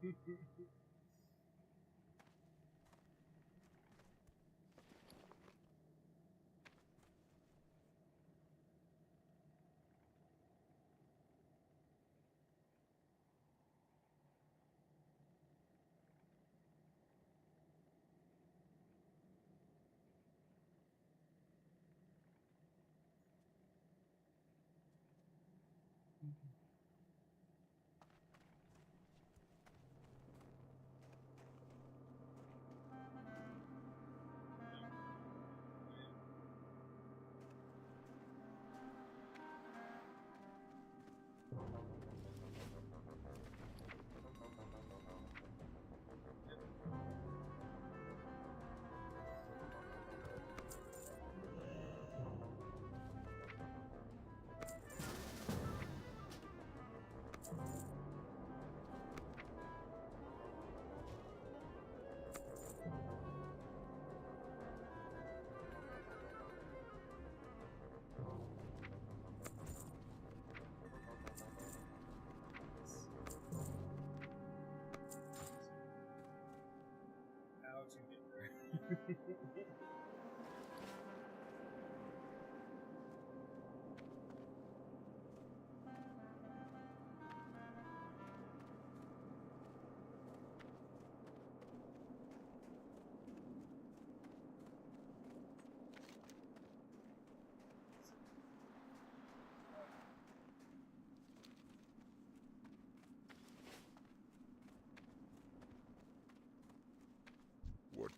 What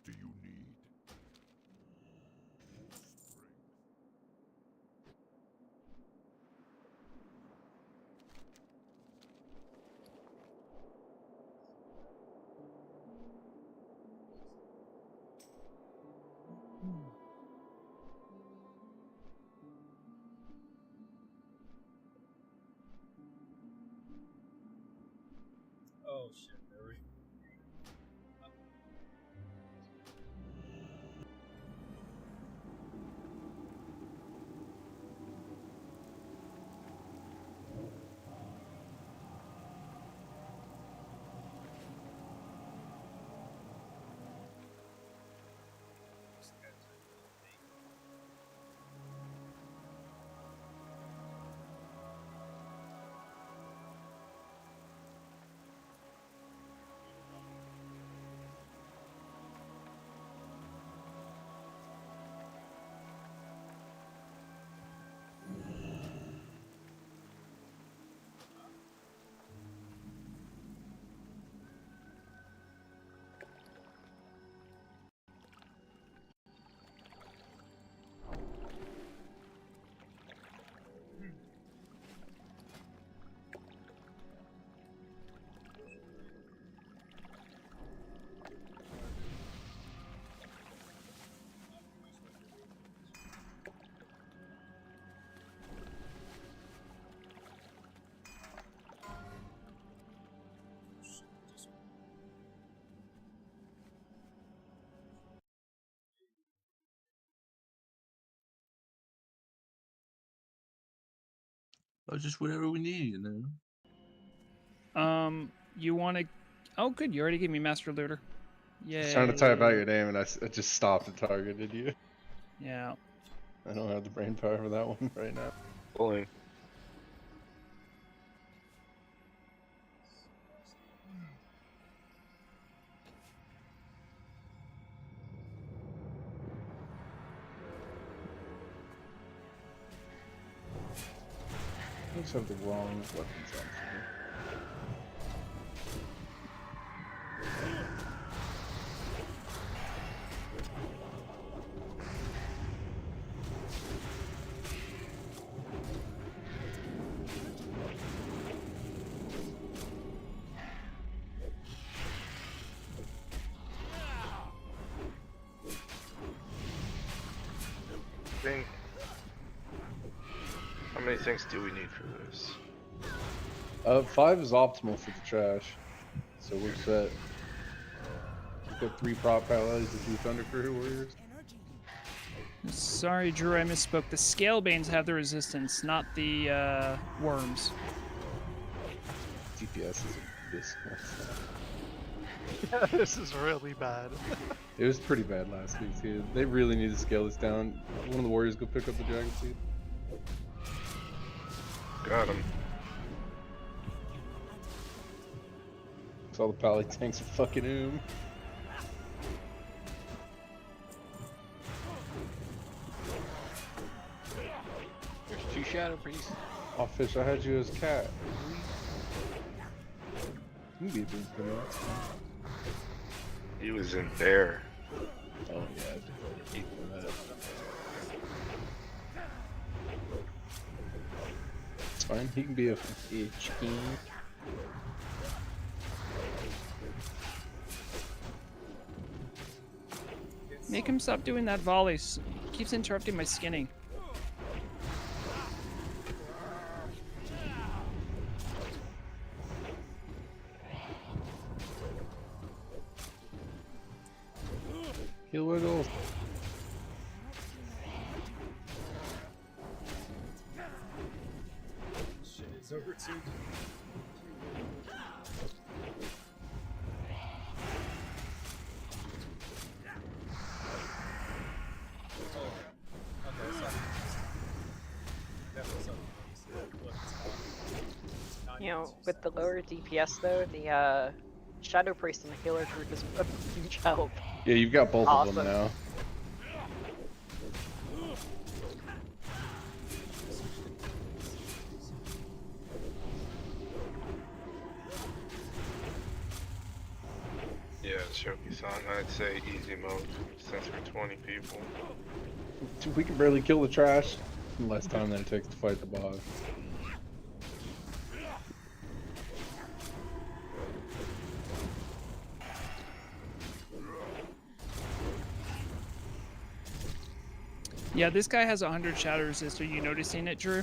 do you need? Oh shit, really? Oh, just whatever we need, you know. You want to? Oh, good. You already gave me Master Looter. Yeah. I was trying to type out your name and I just stopped and targeted you. Yeah. I don't have the brain power for that one right now. Pulling. I just have the wrong weapons on for me. How many things do we need for this? 5 is optimal for the trash, so we're set. We've got 3 prop allies, the 2 Thunder Crew Warriors. Sorry, Drew, I misspoke. The Scalebanes have the resistance, not the worms. DPS is abysmal. Yeah, this is really bad. It was pretty bad last week too. They really need to scale this down. One of the warriors go pick up the dragon seed. Got him. Cause all the pally tanks are fucking him. There's 2 shadow priests. Oh, fish, I had you as cat. You can be a beast, but that's fine. He was in bear. Oh yeah, I definitely hate that. It's fine. He can be a chicken. Make him stop doing that volley. Keeps interrupting my skinning. Heal wiggles. Shit, it's over too. You know, with the lower DPS though, the Shadow Priest and the Healer group is a huge help. Yeah, you've got both of them Awesome. now. Yeah, Shoki-san, I'd say easy mode since we're 20 people. We can barely kill the trash in less time than it takes to fight the boss. Yeah, this guy has 100 shadow resist. Are you noticing it, Drew?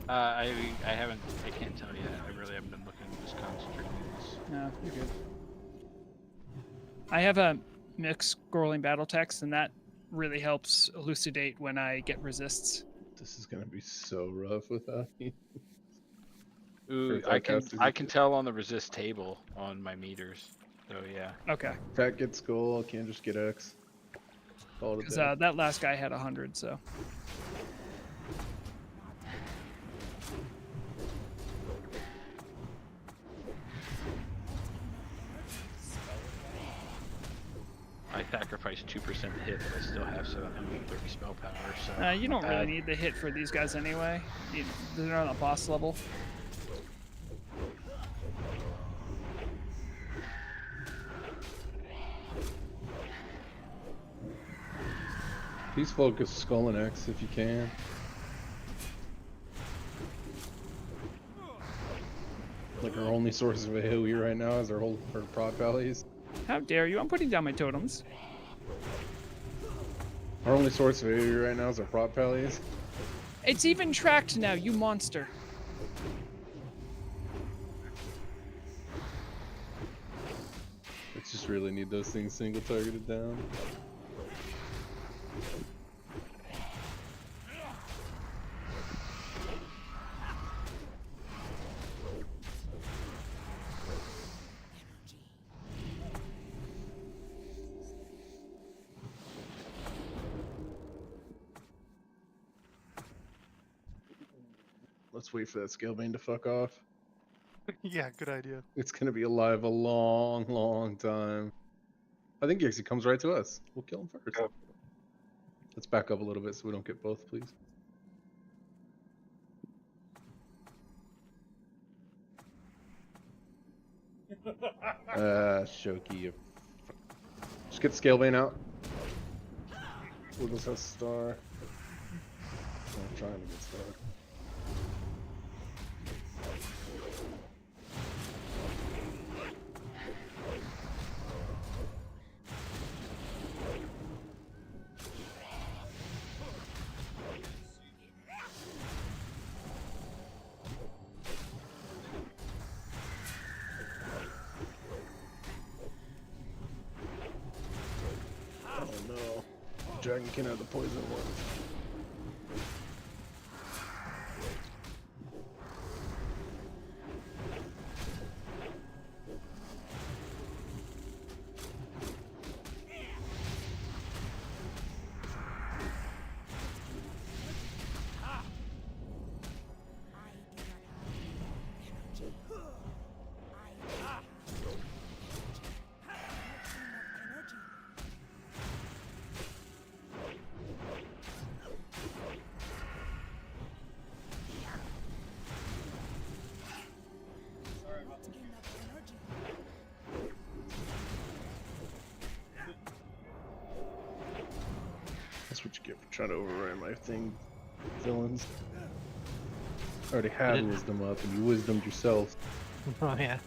I haven't. I can't tell yet. I really haven't been looking. Just concentrating on this. No, you're good. I have a mixed scrolling battle text, and that really helps elucidate when I get resists. This is gonna be so rough without you. Ooh, If I that can counts as I a- can tell on the resist table on my meters. So yeah. Okay. Cat gets skull, can't just get X. Call it a Because day. that last guy had 100, so. I sacrificed 2% hit, but I still have 730 spell power. So You don't not really bad. need the hit for these guys anyway. They're on a boss level. Please focus skull and X if you can. Like our only source of AoE right now is our prod valleys. How dare you? I'm putting down my totems. Our only source of AoE right now is our prod valleys. It's even tracked now, you monster. We just really need those things single targeted down. Let's wait for that scale bane to fuck off. Yeah, good idea. It's gonna be alive a long, long time. I think he actually comes right to us. We'll kill him first. Yep. Let's back up a little bit so we don't get both, please. Shoki, you just get the scale bane out. Wiggles has star. I'm trying to get star. Oh no. Dragon can have the poison one. get for trying to override my thing, villains. I already had didn't- wisdom up, and you wisdomed yourself. Oh yeah.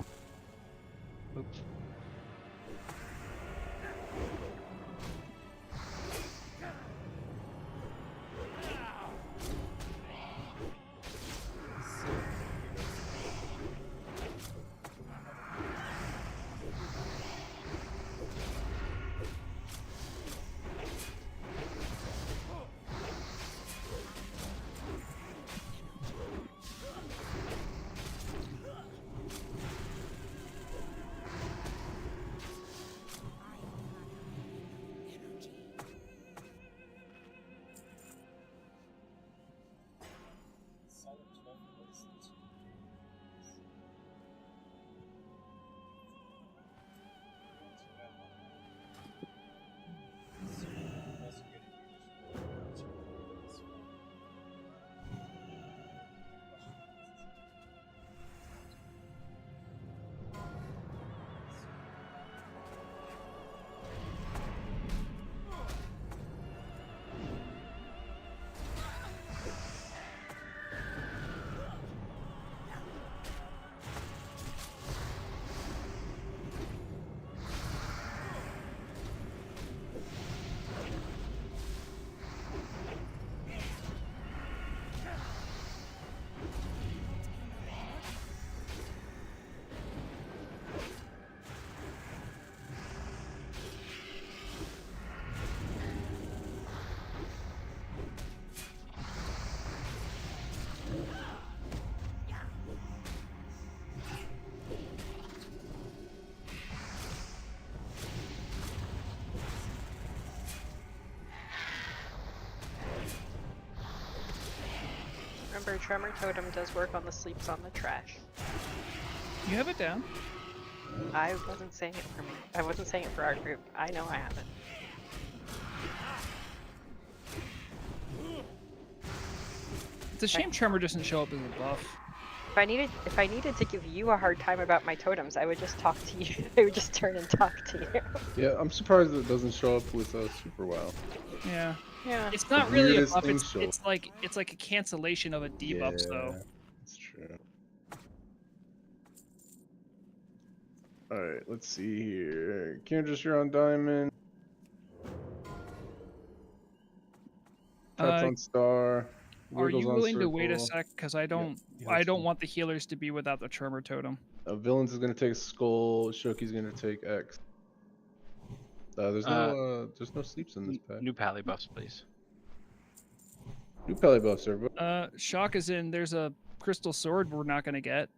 Oops. Remember, Tremor Totem does work on the sleeps on the trash. You have it down. I wasn't saying it for me. I wasn't saying it for our group. I know I have it. It's a shame Tremor doesn't show up as a buff. If I needed to give you a hard time about my totems, I would just talk to you. I would just turn and talk to you. Yeah, I'm surprised that it doesn't show up with Super WoW. Yeah. Yeah. It's not The really a weirdest buff. thing It's, show. it's like a cancellation of a debuff. So That's true. Alright, let's see here. Kendrick, you're on diamond. Touch on star. are Wiggles you on willing to wait a circle. sec? Because I don't Yeah, I that's don't fine. want the healers to be without the Tremor Totem. Villains is gonna take skull. Shoki's gonna take X. There's no sleeps in this pack. New pally buffs, please. New pally buffs, everybody. Shock is in. There's a crystal sword we're not gonna get.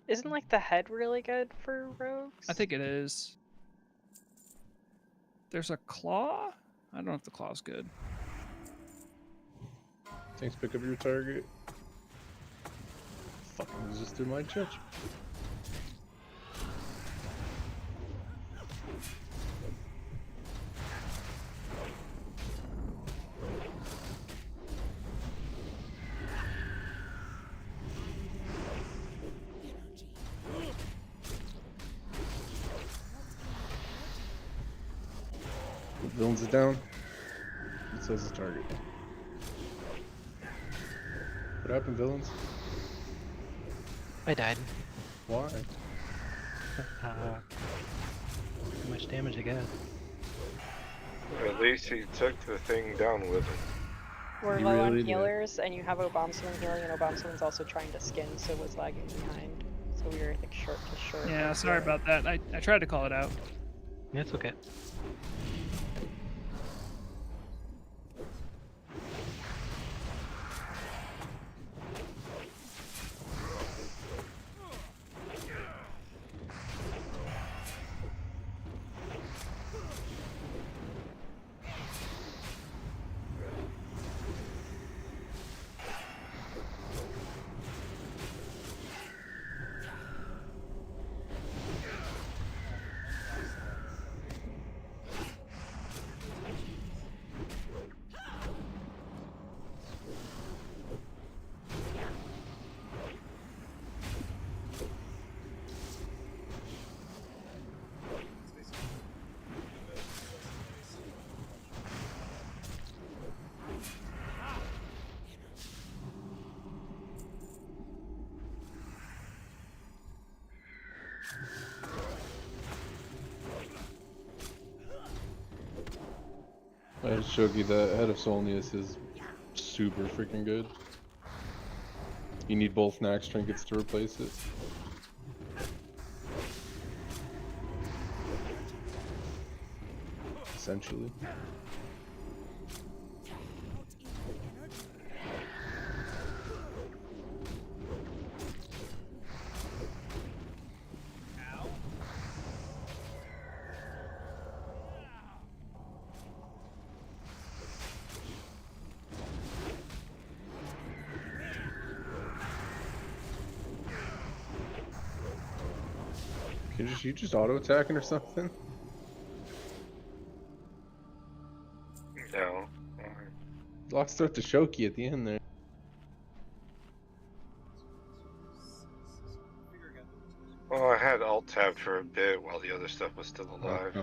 Isn't like the head really good for rogues? I think it is. There's a claw. I don't know if the claw's good. Thanks, pick up your target. Fucking resisted my judgment. Villains is down. It says his target. What happened, villains? I died. Why? Too much damage, I guess. At least he took the thing down with him. We're You low really on did. healers, and you have Obamsman healing, and Obamsman's also trying to skin, so was lagging behind. So we were, I think, short to short. Yeah, of sorry healing. about that. I tried to call it out. Yeah, it's okay. I just showed you that Head of Solnius is super freaking good. You need both Nax trinkets to replace it. Essentially. You just auto attacking or something? No. Lost throat to Shoki at the end there. Well, I had alt tabbed for a bit while the other stuff was still alive.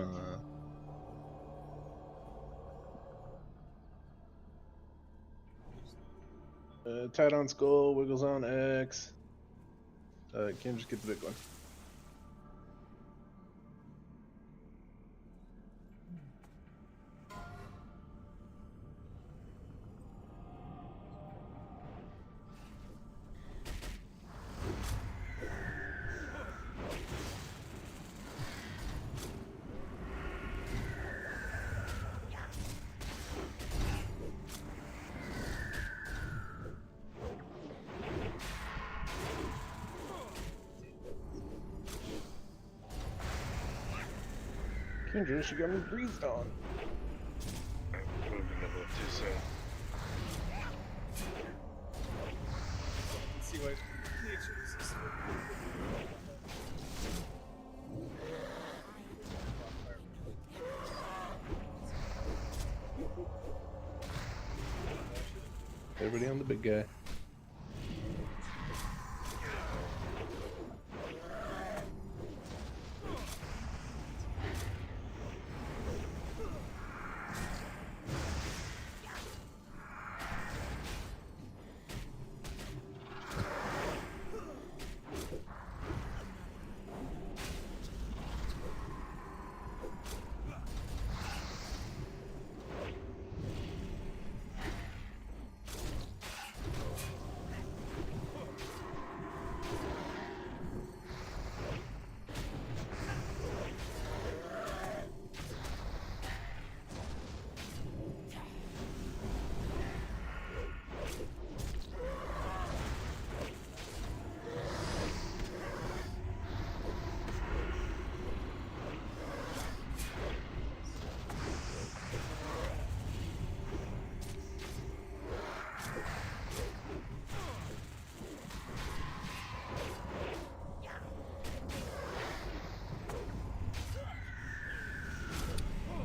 Tight on skull, wiggles on X. Can't just get the big one. Kendra, she got me breathed on. Would have been a little too soon. Let's see what nature is. Everybody on the big guy.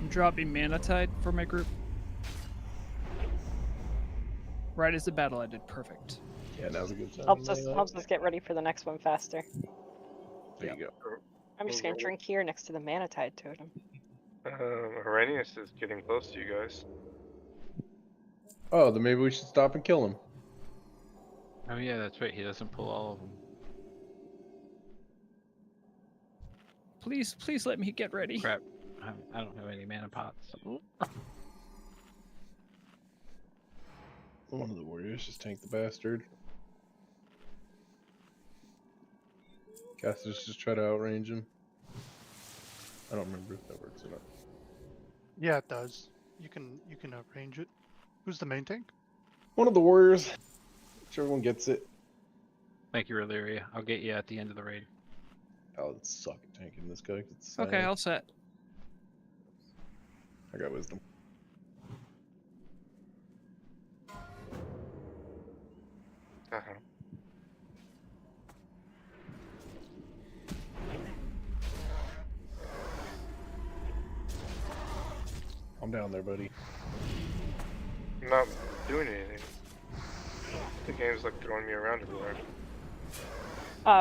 I'm dropping Mana Tide for my group. Right as the battle ended. Perfect. Yeah, now's a good time. Helps us get ready for the next one faster. There you go. I'm just gonna drink here next to the Mana Tide totem. Arrhenius is getting close to you guys. Oh, then maybe we should stop and kill him. Oh yeah, that's right. He doesn't pull all of them. Please, please let me get ready. Crap. I don't have any mana pots. One of the warriors just tanked the bastard. Casters just try to outrange him. I don't remember if that works or not. Yeah, it does. You can arrange it. Who's the main tank? One of the warriors. Sure, everyone gets it. Thank you, Illyria. I'll get you at the end of the raid. Paladins suck at tanking this guy. Okay, all set. I got wisdom. I'm down there, buddy. I'm not doing anything. The game's like throwing me around everywhere.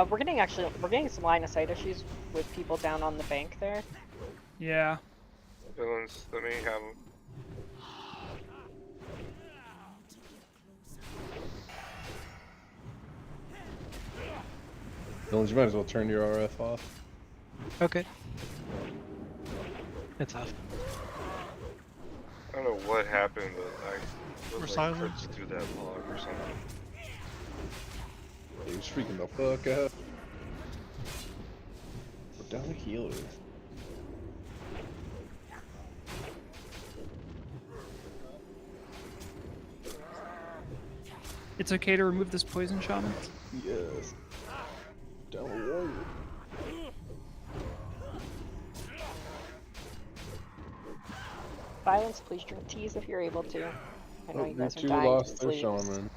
We're getting some line of sight issues with people down on the bank there. Yeah. Villains, let me have them. Villains, you might as well turn your RF off. Okay. It's off. don't know what happened, but I We're was like silent. crits through that log or something. He was freaking the fuck out. We're down the healer. It's okay to remove this poison, shaman. Yes. Down the warrior. Silence, please drink teas if you're able to. I know Oh, you you guys are two dying lost to their sleep. shaman.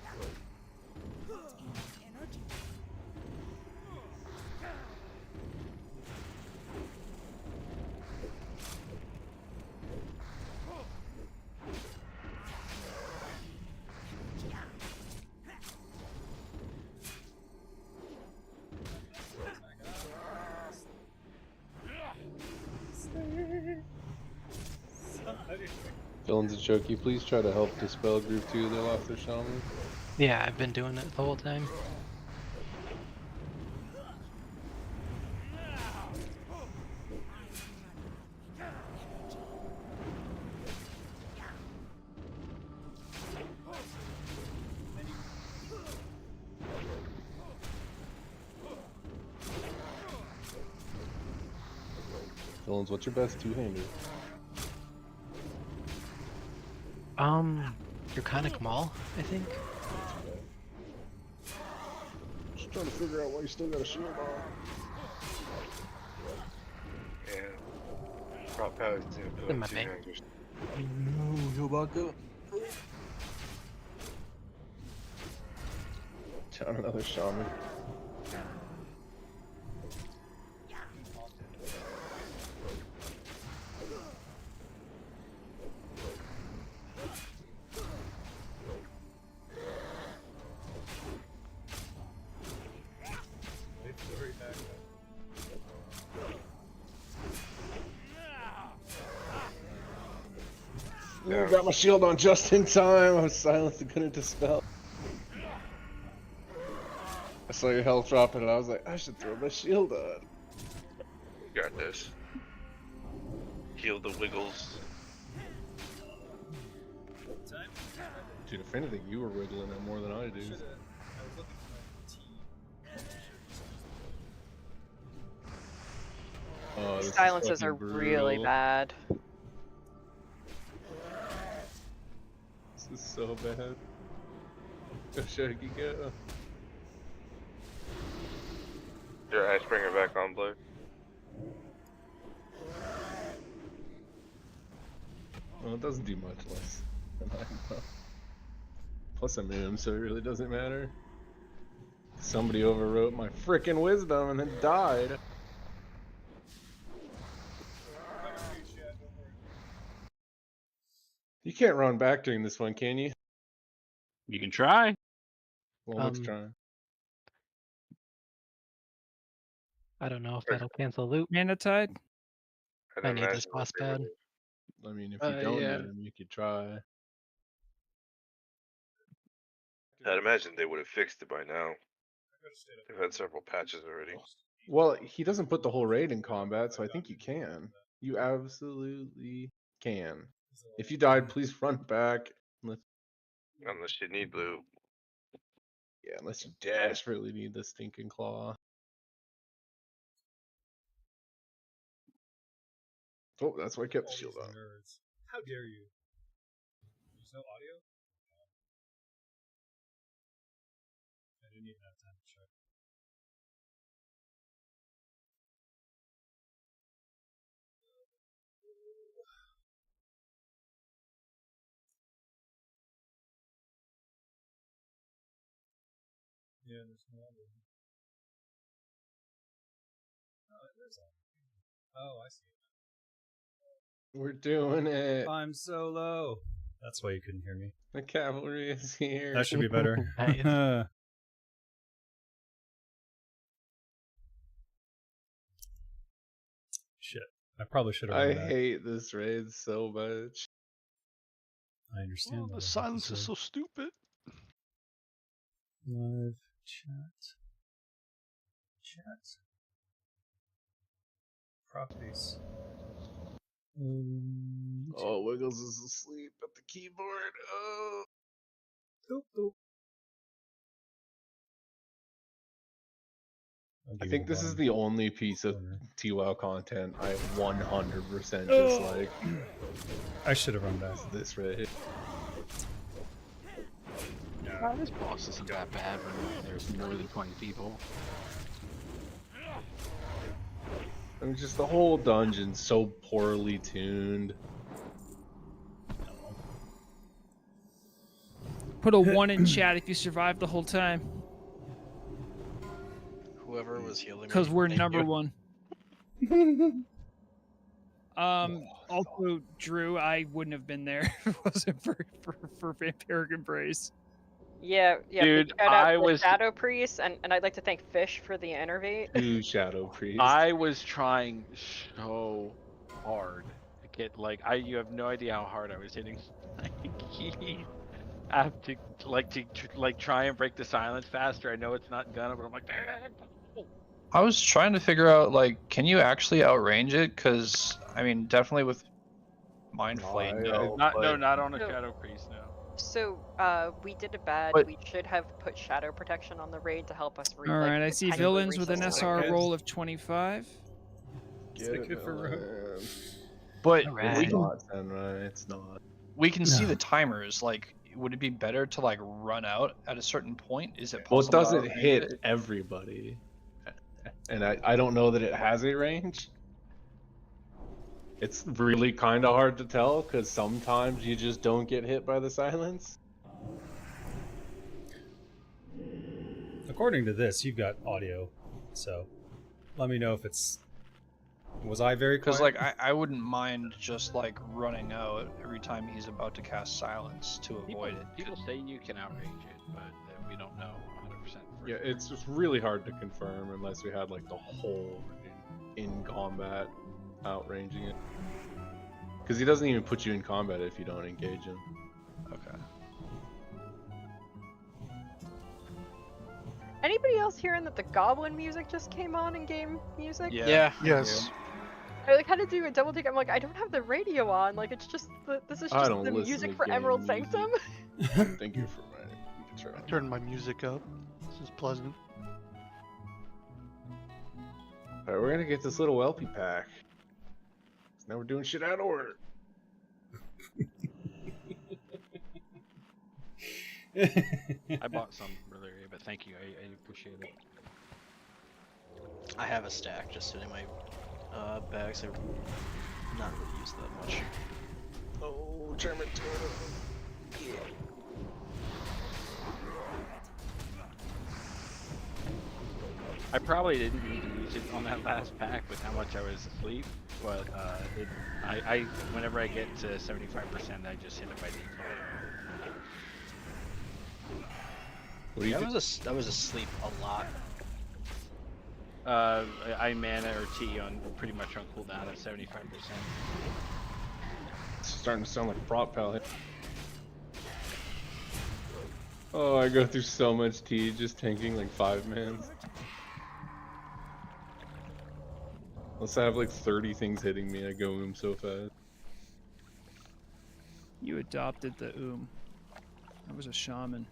Villains and Choky, please try to help dispel group 2. They lost their shaman. Yeah, I've been doing it the whole time. Villains, what's your best two-hander? Your kind of Kamal, I think. Just trying to figure out why you still got a shield on. Yeah. Prop powers didn't put In my up bank. 200. No, heal back up. Down another shaman. Yeah. Got my shield on just in time. I was silenced and couldn't dispel. I saw your health dropping and I was like, I should throw my shield on. Got this. Heal the wiggles. Dude, if anything, you were wiggling it more than I do. Oh, this is Silences are fucking really brutal. bad. This is so bad. Go Shaggy, go. Your Icebringer back on, Blue. Well, it doesn't do much less than I know. Plus I'm in him, so it really doesn't matter. Somebody overwrote my frickin' wisdom and then died. You can't run back during this one, can you? You can try. Well, let's try. I don't know if that'll cancel loop. Mana Tide? I need this boss they bad. would've- I mean, if you don't yeah. need him, you could try. I'd imagine they would have fixed it by now. They've had several patches already. Well, he doesn't put the whole raid in combat, so I think you can. You absolutely can. If you died, please run back. Unless you need Blue. Yeah, unless you desperately need the stinking claw. Oh, that's why I kept the shield on. How dare you? There's no audio? I didn't even have time to check. Yeah, there's no audio. Oh, there's audio. Oh, I see. We're doing it. I'm so low. That's why you couldn't hear me. The cavalry is here. That should be better. Nice. Shit. I probably should have I run back. hate this raid so much. I understand. Oh, that the I silence have is to so stupid. live chat. Chat. Properties. Oh, Wiggles is asleep. keyboard. Oh. Boop, boop. I'll I give you think the this is bottom the only piece of corner. TWoW content I 100% Oh. dislike. I should have run back. Is this right here. Well, this boss isn't that bad when there's more than 20 people. I mean, just the whole dungeon's so poorly tuned. Put a 1 in chat if you survive the whole time. Whoever was healing me. Because we're thank number you. 1. Also, Drew, I wouldn't have been there if it wasn't for Vampiric Embrace. Yeah, Dude, big shout out I to was- Shadow Priest, and I'd like to thank Fish for the innervate. Two Shadow Priests. I was trying so hard to get you have no idea how hard I was hitting. I have to try and break the silence faster. I know it's not gonna, but I'm like. I was trying to figure out, like, can you actually outrange it? Because, I mean, definitely with Mind Flay, no. Not but... not on a No. Shadow Priest, no. So, we did it bad. But- We should have put Shadow Protection on the raid to help us All right, I see tiny villains with an resources. SR roll of 25. Get Stick it, it for man. But Alright. we It's can, not, Senrai, it's not. we can see the timers. Like, would it be better to, like, run out at a certain point? Is it possible? Well, it doesn't to outrange hit it? everybody. And I don't know that it has a range. It's really kind of hard to tell because sometimes you just don't get hit by the silence. According to this, you've got audio, so let me know if it's. Was I very quiet? Because, like, I wouldn't mind just, like, running out every time he's about to cast silence to avoid it. People say you can outrange it, but we don't know 100%. Yeah, it's just really hard to confirm unless we had like the whole in combat outranging it. Because he doesn't even put you in combat if you don't engage him. Okay. Anybody else hearing that the Goblin music just came on in game music? Yeah. Yes. I like had to do a double take. I'm like, I don't have the radio on. Like, it's just this is I just don't the listen music to for game Emerald music. Sanctum. Thank you for reminding me to turn I on. turned my music up. This is pleasant. Alright, we're gonna get this little Welpy pack. Now we're doing shit out of order. I bought some earlier, but thank you. I appreciate it. I have a stack just sitting in my bags. I've not really used that much. Oh, German turtle. Yeah. I probably didn't need to use it on that last pack with how much I was asleep, but I whenever I get to 75%, I just hit it by default. What do you I think? was asleep a lot. I mana or T on pretty much on cooldown at 75%. It's starting to sound like prop pal. Oh, I go through so much T just tanking like 5 mans. Unless I have like 30 things hitting me, I go so fast. You adopted the I was a shaman.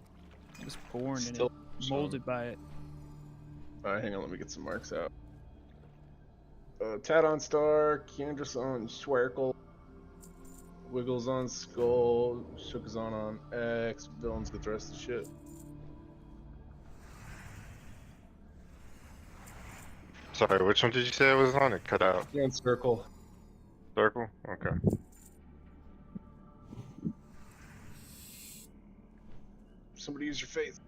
I was born in Still it, molded by it. Alright, hang on, let me get some marks out. Tad on Star, Kiandris on Schwerkel, Wiggles on Skull, Shookazon on X, Villains get the rest of the shit. Sorry, which one did you say I was on? It cut out. Yeah, on Circle. Circle? Okay. Somebody use your faith.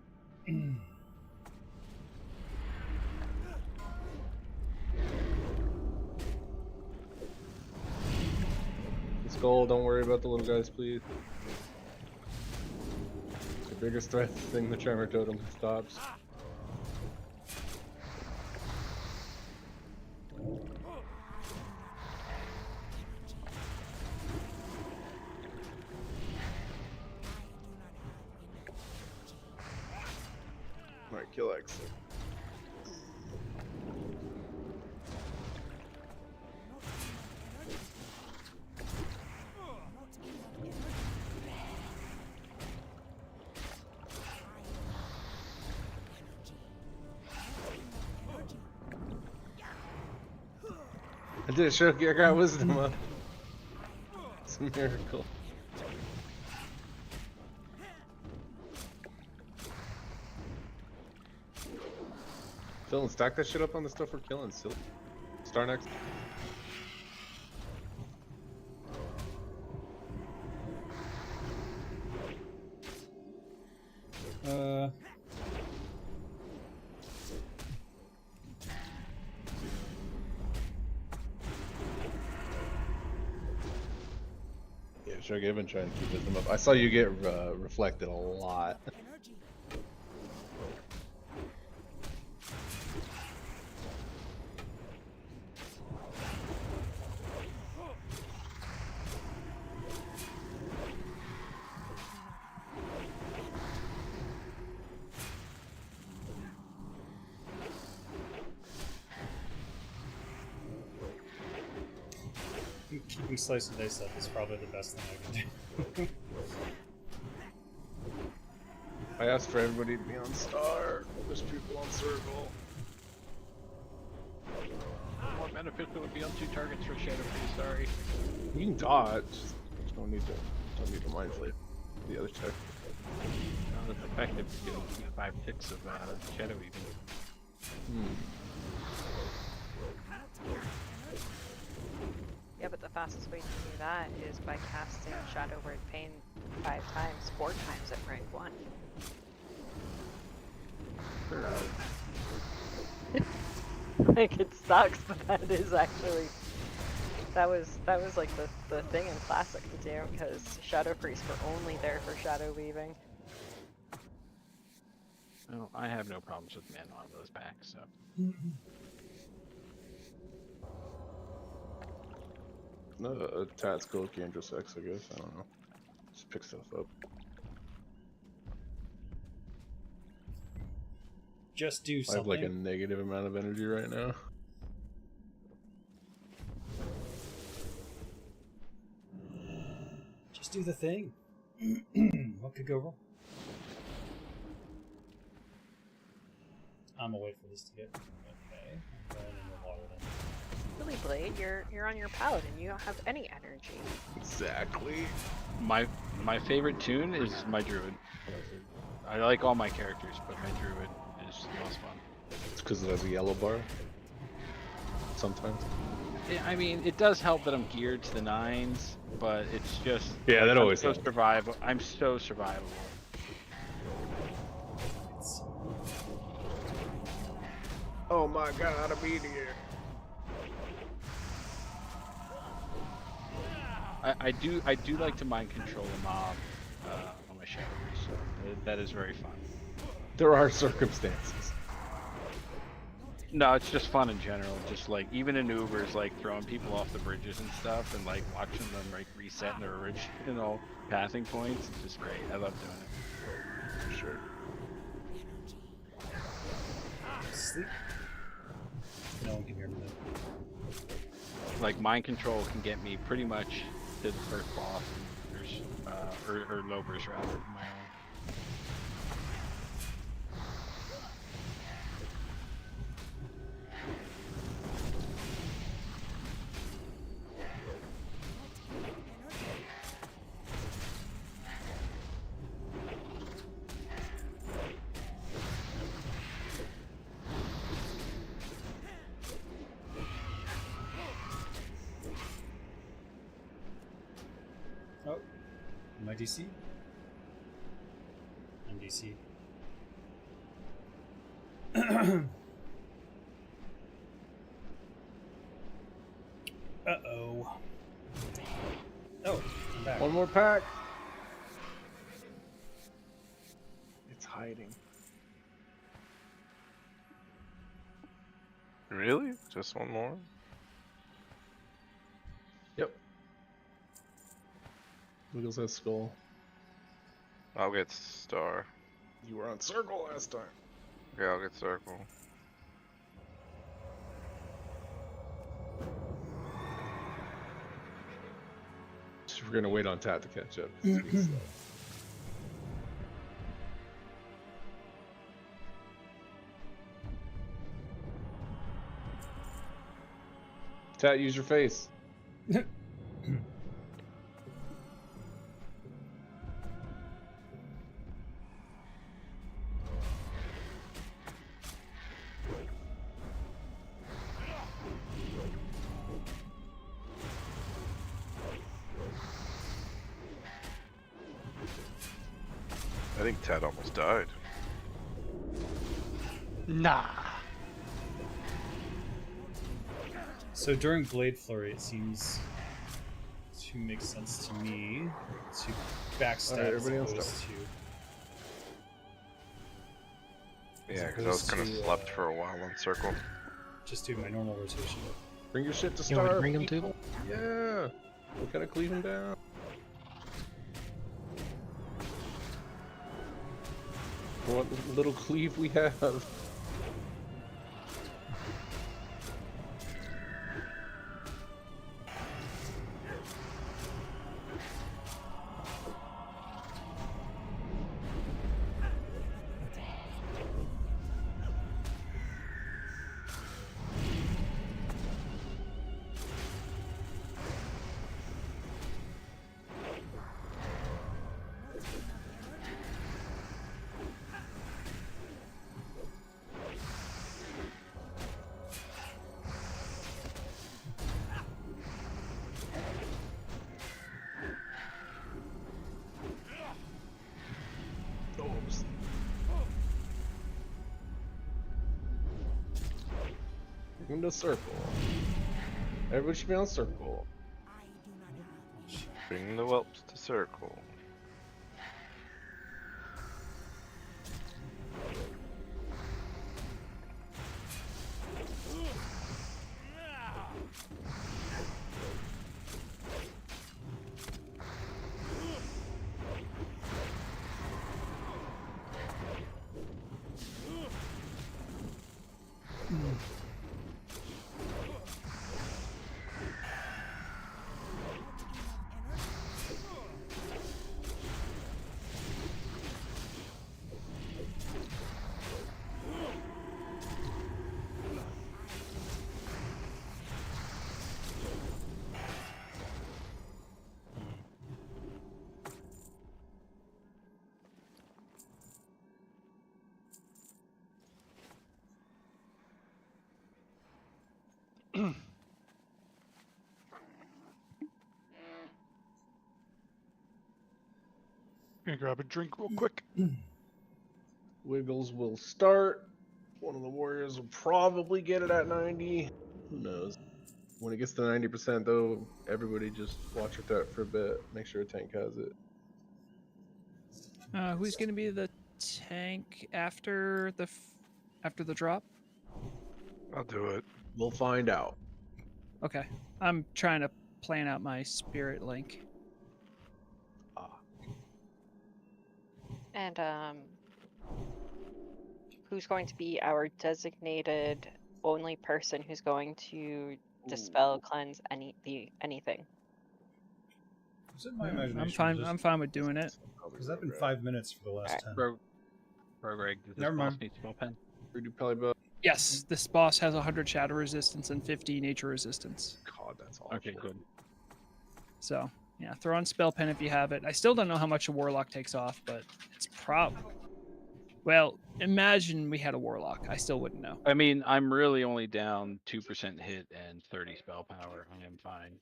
Skull, don't worry about the little guys, please. The biggest threat thing the Tremor Totem stops. Alright, kill X. I did show I got wisdom up. It's a miracle. Dylan, stack that shit up on the stuff we're killing. Still. Star next. Yeah, sure. I've been trying to keep wisdom up. I saw you get reflected a lot. Keeping slice and dice up is probably the best thing I can do. I asked for everybody to be on star. There's people on circle. More beneficial would be on 2 targets for Shadow Priest, sorry. You can dodge. Just don't need to mind flip the other check. Not as effective to get 5 ticks of Shadow Weaving. Yeah, but the fastest way to do that is by casting Shadow Word Pain 5 times, 4 times at rank 1. Like, it sucks, but that is actually... That was like the thing in Classic to do, because Shadow Priests were only there for Shadow Weaving. Well, I have no problems with mana on those packs, so... No, a tactical Gandros X, I guess. I don't know. Just pick stuff up. Just do I something. have like a negative amount of energy right now. Just do the thing. What could go wrong? I'm gonna wait for this to get okay. I'm going in the water then. Really, Blade, you're on your paladin. You don't have any energy. Exactly. My favorite tune is my druid. I like all my characters, but my druid is the most fun. It's because it has a yellow bar. Sometimes. I mean, it does help that I'm geared to the 9s, but it's just Yeah, that always so helps. survivable. I'm so survivable. Oh my god, a meteor. I do like to mind control a mob on my Shadow Priest, so that is very fun. There are circumstances. No, it's just fun in general. Just like even in Ubers, like throwing people off the bridges and stuff, and like watching them like reset their original passing points. It's just great. I love doing it. For sure. Sleep. No one can hear me though. Like mind control can get me pretty much to the first boss, or lowers rather. My own. Oh, am I DC? I'm DC. Uh-oh. Oh, I'm back. One more pack. It's hiding. Really? Just one more? Yep. Wiggles that skull. I'll get star. You were on circle last time. Okay, I'll get circle. So we're gonna wait on Tat to catch up. It's being slow. Tat, use your face. I think Ted almost died. Nah. So during Blade Flurry, it seems to make sense to me to backstab Alright, as everybody else opposed to. Yeah, because I was kind of slept for a while on circle. Just do my normal rotation. Bring your shit to You want me to start. bring him too? people. Yeah. We gotta cleave him down. What little cleave we have. In the circle. Everybody should be on circle. Bring the whelps to circle. Gonna grab a drink real quick. Wiggles will start. One of the warriors will probably get it at 90. Who knows? When it gets to 90% though, everybody just watch your threat for a bit. Make sure a tank has it. Who's gonna be the tank after the drop? I'll do it. We'll find out. Okay, I'm trying to plan out my spirit link. And who's going to be our designated only person who's going to dispel, cleanse anything? Is it my imagination? I'm fine. I'm fine with doing it. Because I've been 5 minutes for the last 10. Bro, Greg, does this Never boss mind. need spell pen? We do probably both. Yes, this boss has 100 shadow resistance and 50 nature resistance. God, that's awful. Okay, good. So yeah, throw on spell pen if you have it. I still don't know how much a warlock takes off, but it's well, imagine we had a warlock. I still wouldn't know. I mean, I'm really only down 2% hit and 30 spell power. I am fine.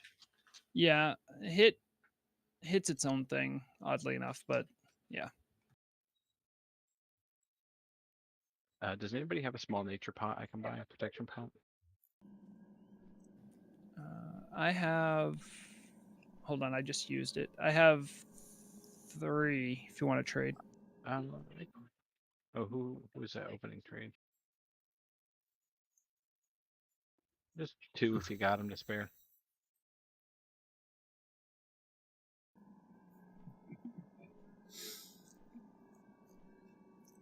Yeah, hits its own thing, oddly enough, but yeah. Does anybody have a small nature pot I can buy? A protection pot? I have. Hold on, I just used it. I have 3. If you want to trade. Oh, who was that opening trade? Just 2 if you got them to spare.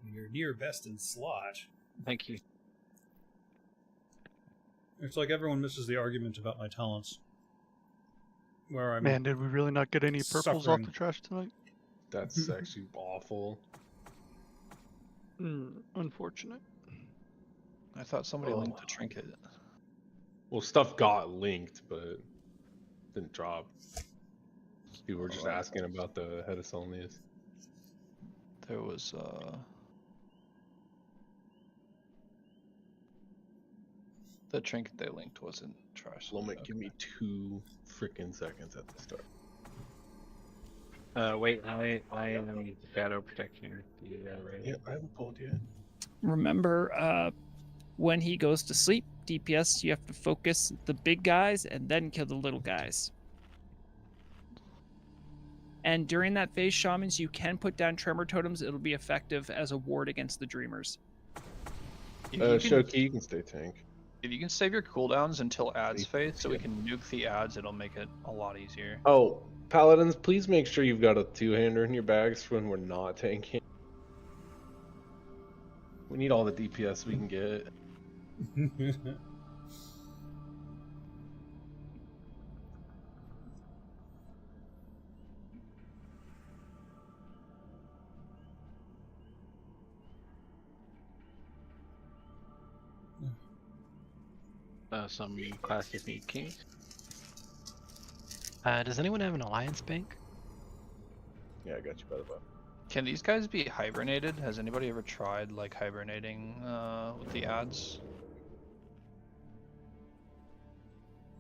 You're near best in slot. Thank you. It's like everyone misses the argument about my talents. Where I'm Man, did we really not get any purples suffering. off the trash tonight? That's actually awful. Unfortunate. I thought somebody linked the trinket. Well, stuff got linked, but didn't drop. People were just asking about the head of Solnius. There was the trinket they linked wasn't trash. Lomit, give me 2 freaking seconds at the start. Wait, I am shadow protection. Yeah, I haven't pulled yet. Remember, when he goes to sleep, DPS, you have to focus the big guys and then kill the little guys. And during that phase, shamans, you can put down tremor totems. It'll be effective as a ward against the dreamers. Shoki, you can stay tank. If you can save your cooldowns until ads phase, so we can nuke the ads, it'll make it a lot easier. Oh, Paladins, please make sure you've got a 2-hander in your bags for when we're not tanking. We need all the DPS we can get. Some classic meat kings. Does anyone have an alliance bank? Yeah, I got you by the butt. Can these guys be hibernated? Has anybody ever tried like hibernating with the ads?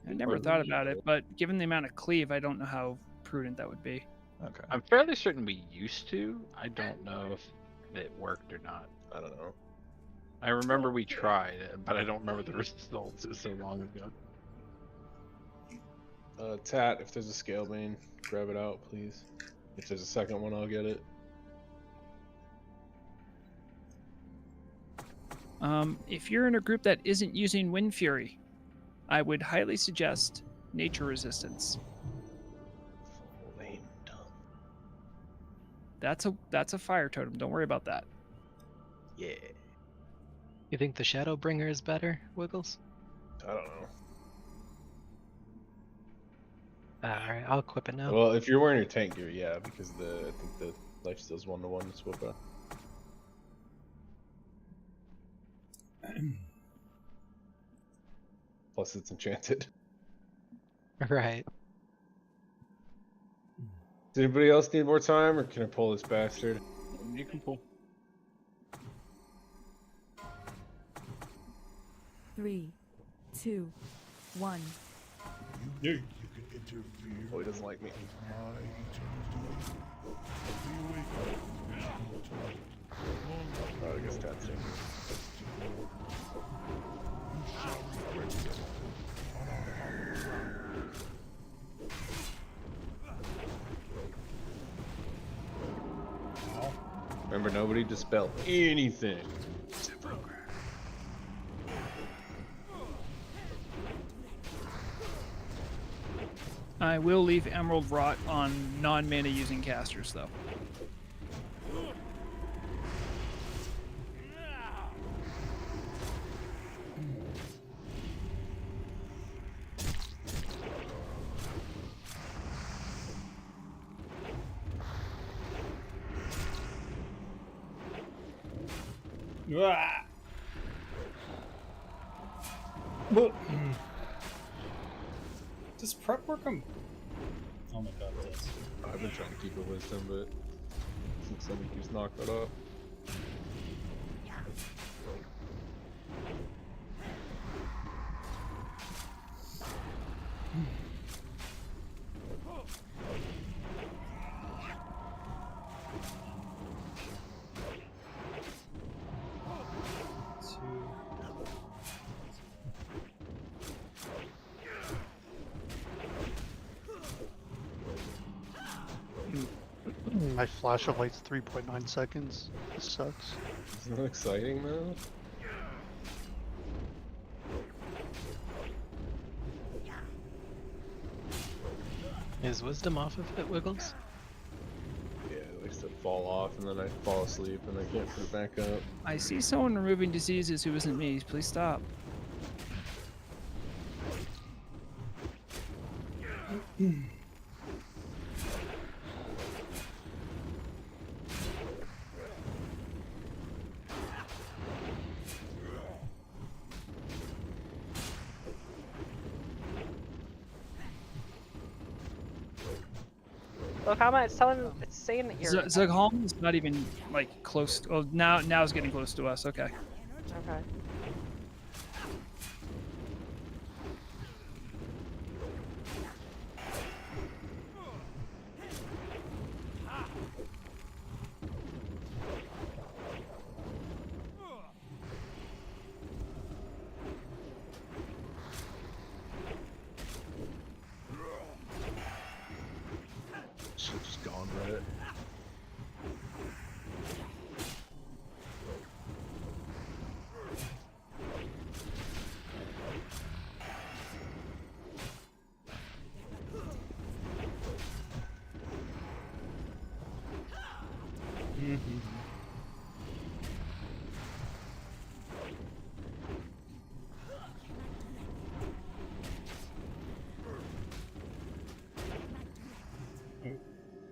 I never thought about it, but given the amount of cleave, I don't know how prudent that would be. Okay. I'm fairly certain we used to. I don't know if it worked or not. I don't know. I remember we tried it, but I don't remember the results. It's so long ago. Tat, if there's a scale bane, grab it out, please. If there's a second one, I'll get it. If you're in a group that isn't using Wind Fury, I would highly suggest Nature Resistance. That's a fire totem. Don't worry about that. Yeah. You think the Shadowbringer is better, Wiggles? I don't know. Alright, I'll equip it now. Well, if you're wearing your tank gear, yeah, because I think the lifesteal's 1-to-1 swap out. Plus, it's enchanted. Right. Does anybody else need more time, or can I pull this bastard? You can pull. 3, 2, 1. You can interfere. Oh, he doesn't like me. Oh, I guess Tat's taking Remember, nobody dispel anything. I will leave Emerald Rot on non-mana using casters, though. Does prep work on... Oh my god, it does. I've been trying to keep a wisdom, but since somebody keeps knocking it off. My flash of light's 3.9 seconds. This sucks. Isn't that exciting though? Is wisdom off of it, Wiggles? Yeah, it likes to fall off and then I fall asleep and I can't put it back up. I see someone removing diseases who isn't me. Please stop. Look, how much? Tell him it's saying that you're. Zugholm is not even like close. Oh, now it's getting close to us. Okay. Okay. Should've just gone right.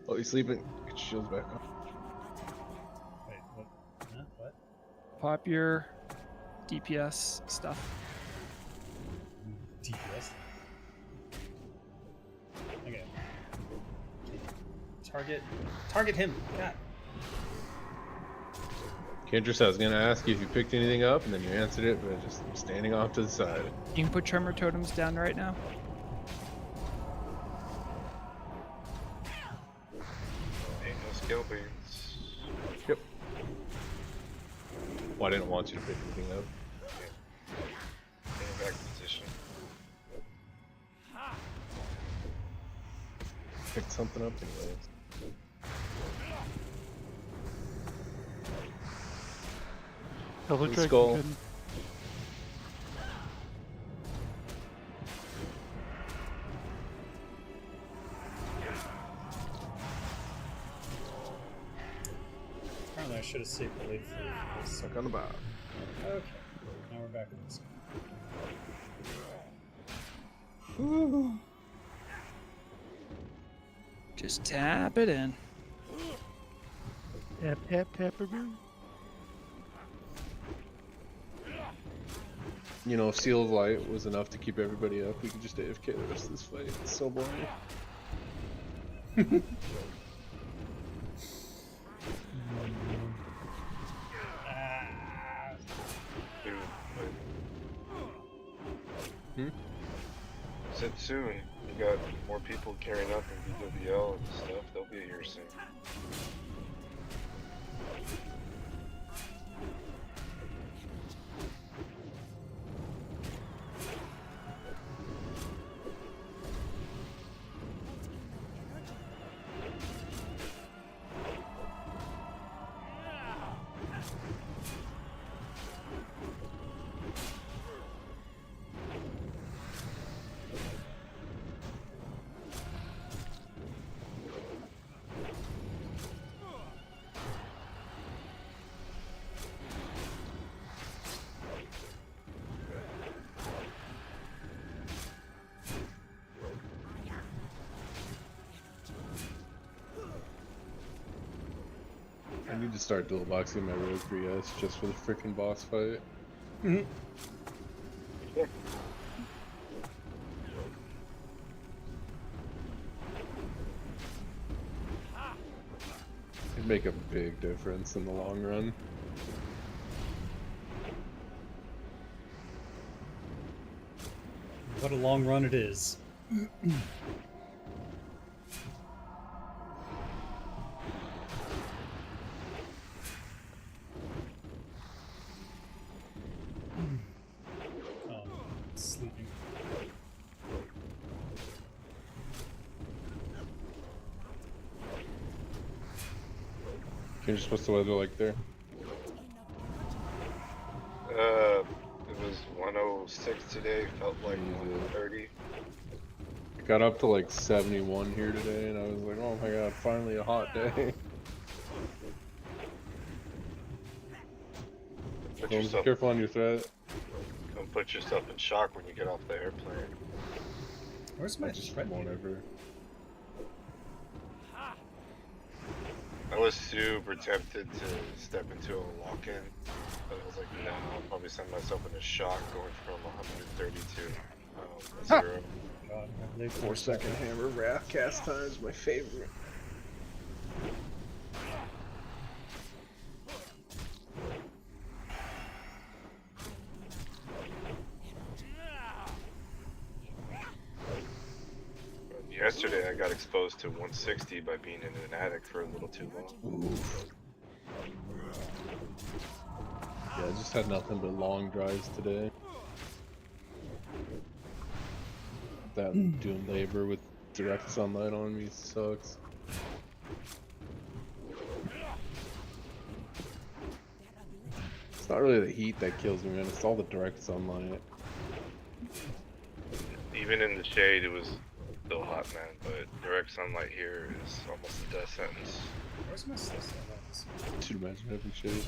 Oh, he's sleeping. Get your shields back on. Wait, what? Huh? What? Pop your DPS stuff. DPS. Okay. Target him. God. Kentress, I was gonna ask you if you picked anything up, and then you answered it, but just standing off to the side. You can put tremor totems down right now. Ain't no skill beans. Yep. Well, I didn't want you to pick anything up. Getting back to position. Picked something up anyways. Hello, Let's Dragon go. Kid. Apparently I should have saved the late for this. Suck on the box. Okay. Now we're back in this. Whew. Just tap it in. Tap, tap, tap-a-roo. You know, if Seal of Light was enough to keep everybody up, we could just AFK the rest of this fight. It's so boring. Dude, Hmm? said soon. You got more people carrying up in BWL and stuff. They'll be here soon. I need to start dual boxing my rogue 3S just for the freaking boss fight. It'd make a big difference in the long run. What a long run it is. Oh, sleeping. Can you just what's the weather like there? It was 106 today. Felt like 130. It got up to like 71 here today, and I was like, oh my god, finally a hot day. Put So yourself, careful on your threat. don't put yourself in shock when you get off the airplane. Where's my threat won't meter? ever. I was super tempted to step into a lock-in, but I was like, no, I'll probably send myself into shock going from 130 to 0. God, I believe 4-second hammer wrath cast time is my favorite. Yesterday I got exposed to 160 by being in an attic for a little too long. Oof. Yeah, I just had nothing but long drives today. That doing labor with direct sunlight on me sucks. It's not really the heat that kills me, man. It's all the direct sunlight. Even in the shade, it was still hot, man. But direct sunlight here is almost a death sentence. Where's my sister? Should imagine having shade.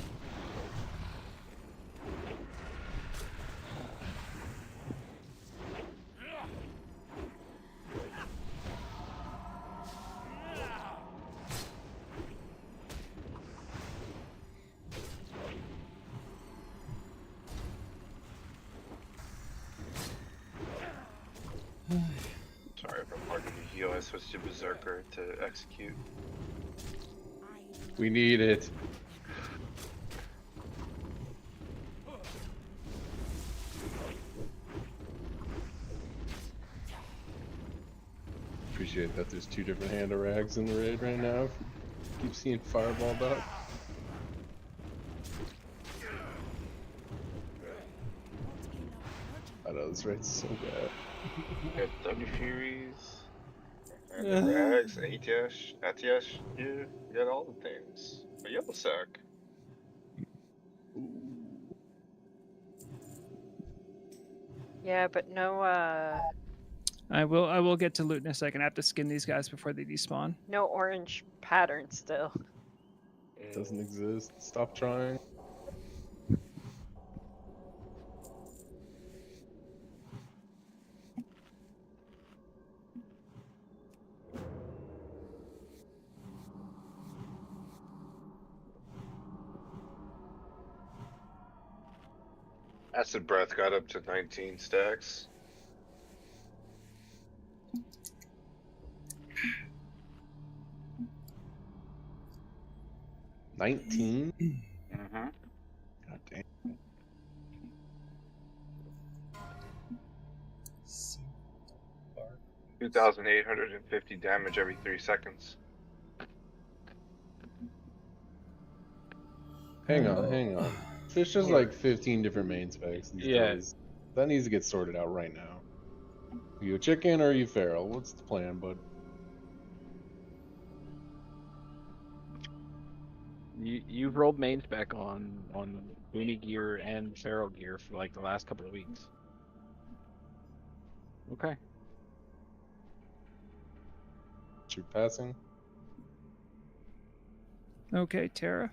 Sorry if I'm hard to heal. I switched to Berserker to execute. We need it. Appreciate that there's 2 different hand of rags in the raid right now. Keep seeing fireball about. I know this raid's so bad. You got W Furies, and the Rags, ATS, ATS, yeah, you got all the things. A yellow sack. Yeah, but no I will get to loot in a second. I have to skin these guys before they despawn. no orange pattern still. It doesn't exist. Stop trying. Acid Breath got up to 19 stacks. $19? Mm-hmm. God damn. See. Bark. 2,850 damage every 3 seconds. Hang on. There's just like 15 different main specs. These days. That needs to get sorted out right now. Are you a chicken or are you feral? What's the plan, bud? You've rolled main spec on Booney gear and feral gear for like the last couple of weeks. Okay. You're passing? Okay, Tara.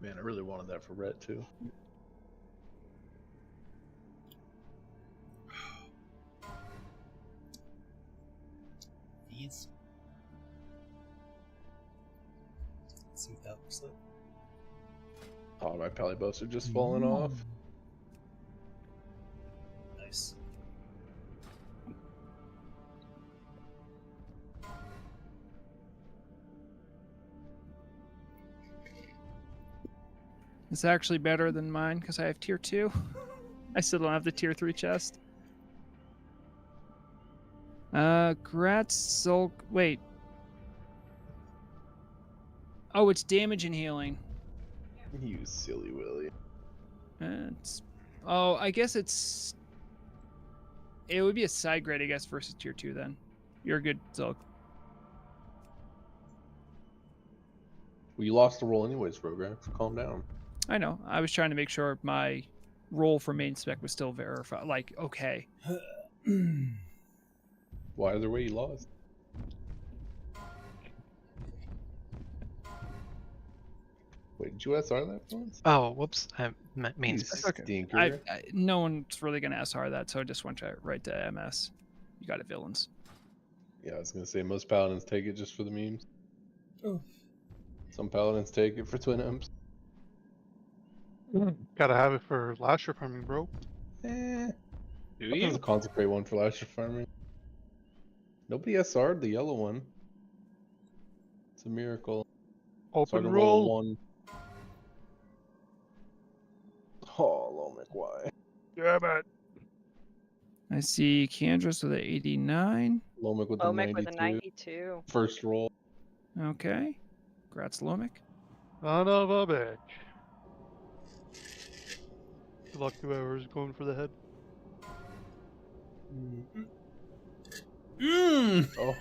Man, I really wanted that for Rhett too. These. Let's see what that looks like. Oh, my Palibos are just falling off. Nice. It's actually better than mine because I have tier 2. I still don't have the tier 3 chest. Gratz Zulk. Wait. Oh, it's damage and healing. You silly Willy. It's. Oh, I guess it's. It would be a side grade, I guess, versus tier 2 then. You're good, Zulk. Well, you lost the roll anyways, Rograx. Calm down. I know. I was trying to make sure my roll for main spec was still verified. Like, okay. Well, either way, you lost. Wait, did you SR that once? Oh, whoops. I meant main You spec. stinker. No one's really going to SR that, so I just went right to MS. You got it, villains. Yeah, I was gonna say most paladins take it just for the memes. Oh. Some paladins take it for twin imps. Gotta have it for lasher farming, bro. Eh. Do There's you? a consecrate one for lasher farming. Nobody SR'd the yellow one. It's a miracle. So I Open can roll a roll. 1. Oh, Lomic, why? Damn it. I see Candra's with an 89. Lomic with the Lomic 92. with a 92. First roll. Okay. Congrats, Lomic. Son of a bitch. Good luck, whoever's going for the head.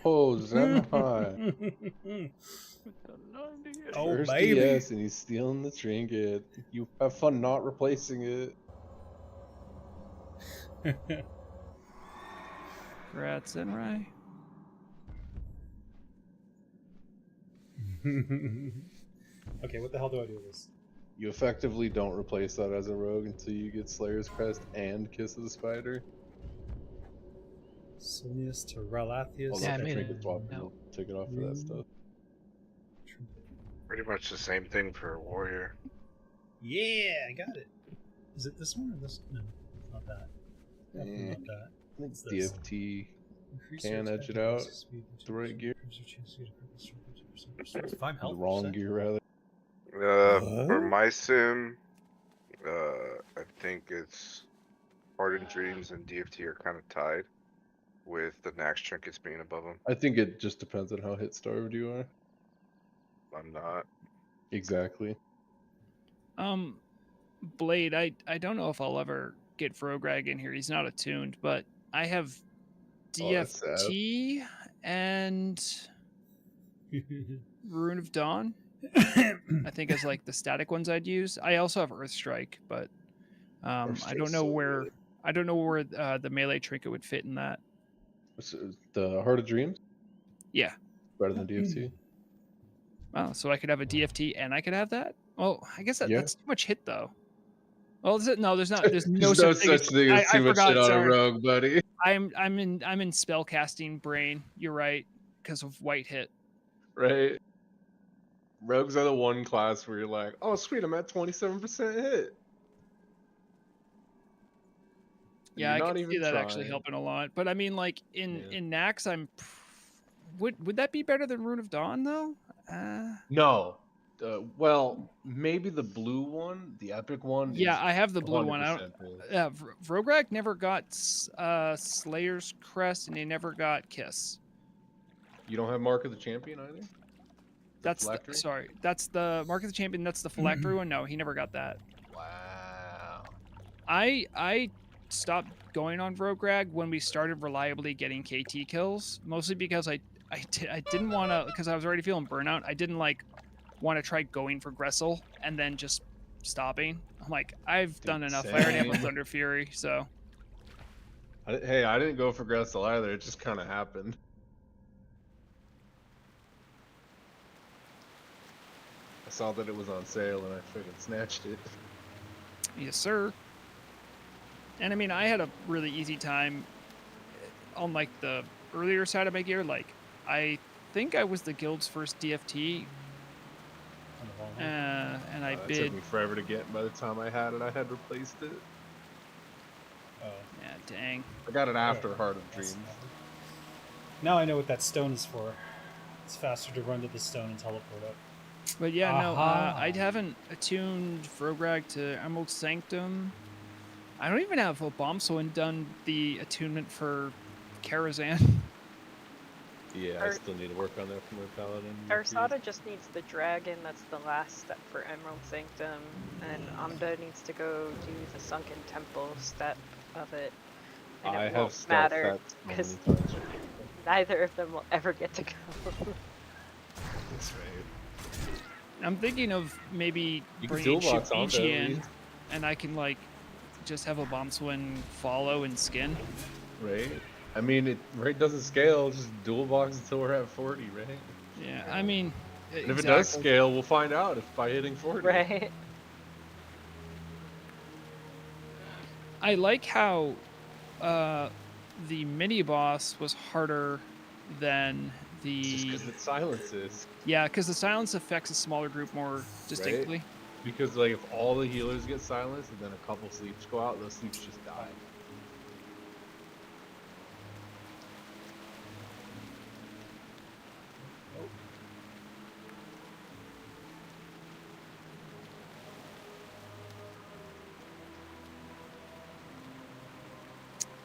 Oh, Zenhai. Oh, First baby. DS, and he's stealing the trinket. You have fun not replacing it. Congrats, Zenrai. Okay, what the hell do I do with this? You effectively don't replace that as a rogue until you get Slayer's Crest and Kiss of the Spider. Sonius to Relathius. Although Yeah, I if you made trinket it. swap, No. you'll take it off for that stuff. Pretty much the same thing for a warrior. Yeah, I got it. Is it this one or this? No, it's not that. Definitely not that. I think It's this. DFT Increase can your edge it attack out. versus speed, The right gear. increase your chance to get a critical strike by 2%. 5 The health. wrong percent. gear, rather. For my sim, I think it's Hardened Dreams and DFT are kind of tied, with the Nax trinkets being above them. I think it just depends on how hit starved you are. I'm not. Exactly. Blade, I don't know if I'll ever get Vrograg in here. He's not attuned, but I have Oh, that's sad. DFT and Rune of Dawn. I think as like the static ones I'd use. I also have Earth Strike, but I don't know where the melee trinket would fit in that. So, the Heart of Dreams? Yeah. Better than DFT. Oh, so I could have a DFT and I could have that? Well, I guess Yeah. that's too much hit though. Well, no, there's not. There's no There's such no thing such thing as I too much forgot, shit on a sorry. rogue, buddy. I'm in spellcasting brain. You're right, because of white hit. Right? Rogues are the one class where you're like, oh sweet, I'm at 27% hit. Yeah, You're I not can even see that actually trying. helping a lot. But I mean, like in Yeah. Nax, would that be better than Rune of Dawn though? No. Well, maybe the blue one, the epic one. Yeah, is I have the blue one. I 100% don't. is. Vrograg never got Slayer's Crest, and he never got Kiss. You don't have Mark of the Champion either? That's Phylactery? that's the Mark of the Champion. That's the Phylactery one. No, he never got that. Wow. I stopped going on Vrograg when we started reliably getting KT kills, mostly because I didn't want to, because I was already feeling burnout. I didn't like want to try going for Gressel and then just stopping. I'm like, I've done enough. I already have a same. Thunder Fury, so. Hey, I didn't go for Gressel either. It just kind of happened. I saw that it was on sale and I freaking snatched it. Yes, sir. And I mean, I had a really easy time on like the earlier side of my gear. Like, I think I was the guild's first DFT, and I It bid. took me forever to get. By the time I had replaced it. Oh. Yeah, dang. I got it after Heart of That's Dreams. Now I know what that stone is for. It's faster to run to the stone and teleport up. But yeah, no, Aha. I haven't attuned Vrograg to Emerald Sanctum. I don't even have a Bombsword and done the attunement for Karazhan. Yeah, I still need to work on that for my Paladin. Arsada just needs the dragon, that's the last step for Emerald Sanctum, and Amda needs to go do the Sunken Temple step of it. And I it have won't stealth matter, that so because many times. neither of them will ever get to go. That's right. I'm thinking of maybe You can bringing toolbox Amda at Shibuchi in, least. and I can like just have a Bombsword follow and skin. Right? I mean, it doesn't scale, just dual box until we're at 40, right? Yeah, I mean, And if it does scale, we'll find out if by hitting 40. Right. I like how the mini boss was harder than the. Just because it silences. Yeah, because the silence affects a smaller group more distinctly. Right? Because like if all the healers get silenced and then a couple sleeps go out, those sleeps just die.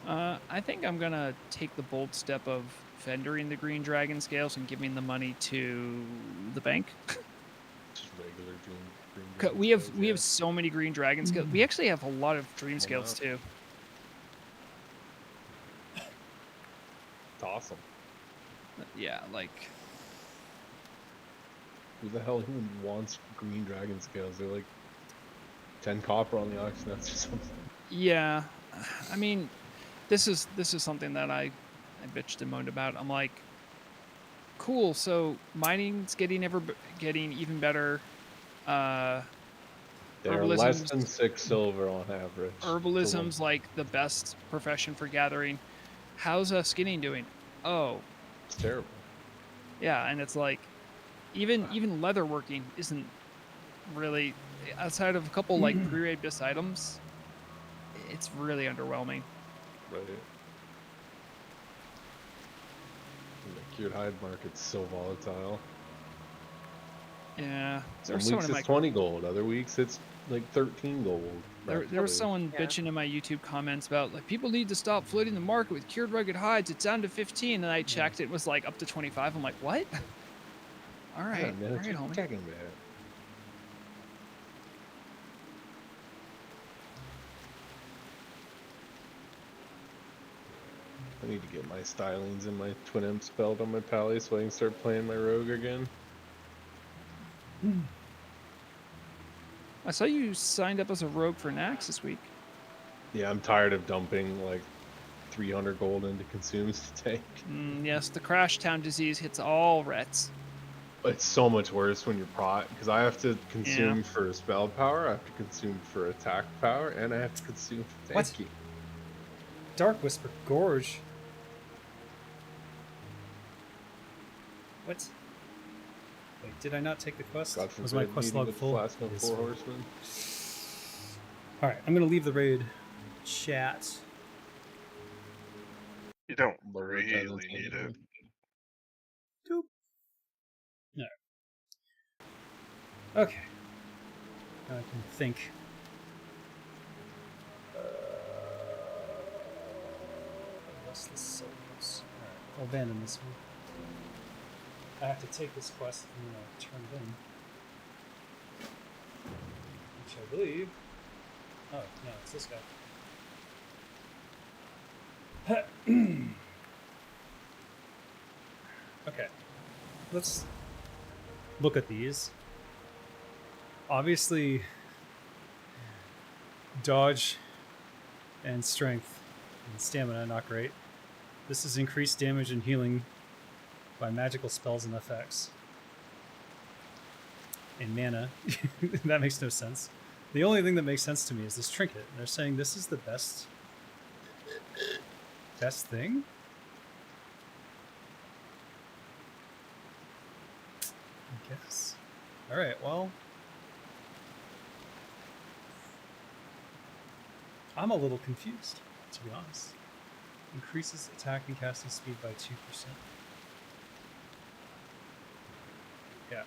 I think I'm gonna take the bold step of vending the green dragon scales and giving the money to the bank. Just regular green 'Cause dragon we have scales, we yeah. have so many green dragon scales. We actually have a lot of dream Well, scales no. too. It's awesome. Yeah, like Who the hell even wants green dragon scales? They're like 10 copper on the auction house or something. yeah. I mean, this is something that I bitched and moaned about. I'm like, cool. So mining's getting getting even better. They're less Herbalism's than 6 silver on average. herbalism's like the best profession for gathering. How's skinning doing? Oh, It's terrible. yeah, and it's like even leather working isn't really outside of a couple like pre-raid bis items. It's really underwhelming. Right. And the cured hide market's so volatile. Yeah, Some there's weeks someone in it's 20 gold, other weeks it's like 13 gold. there was someone bitching in my YouTube comments about like people need to stop flooding the market with cured rugged hides. It's down to 15, and I checked, it was like up to 25. I'm like, what? All right, Yeah, man, all it's right, homie. checking that. I need to get my stylings and my twin imp spelled on my pally so I can start playing my rogue again. I saw you signed up as a rogue for Nax this week. Yeah, I'm tired of dumping like 300 gold into consumes to tank. Yes, the Crash Town disease hits all rets. It's so much worse when you're prot, because I have to consume for spell power, I have to consume for attack power, and I have to consume for What? tanking. Dark Whisper Gorge. What? Wait, did I not take the quest? God Was my forbid, quest meeting log with full? Flask of It is 4 full. horsemen. Alright, I'm gonna leave the raid chat. You don't Lower really presence need it. maybe. Doop. No. Okay. Now I can think. Restless Souls. Alright, I'll abandon this one. I have to take this quest and then I'll turn it in. Which I believe. Oh, no, it's this guy. Okay. Let's look at these. Obviously, dodge and strength and stamina not great. This is increased damage and healing by magical spells and effects. And mana. That makes no sense. The only thing that makes sense to me is this trinket. They're saying this is the best thing? I guess. Alright, well. I'm a little confused, to be honest. Increases attack and casting speed by 2%. Yeah.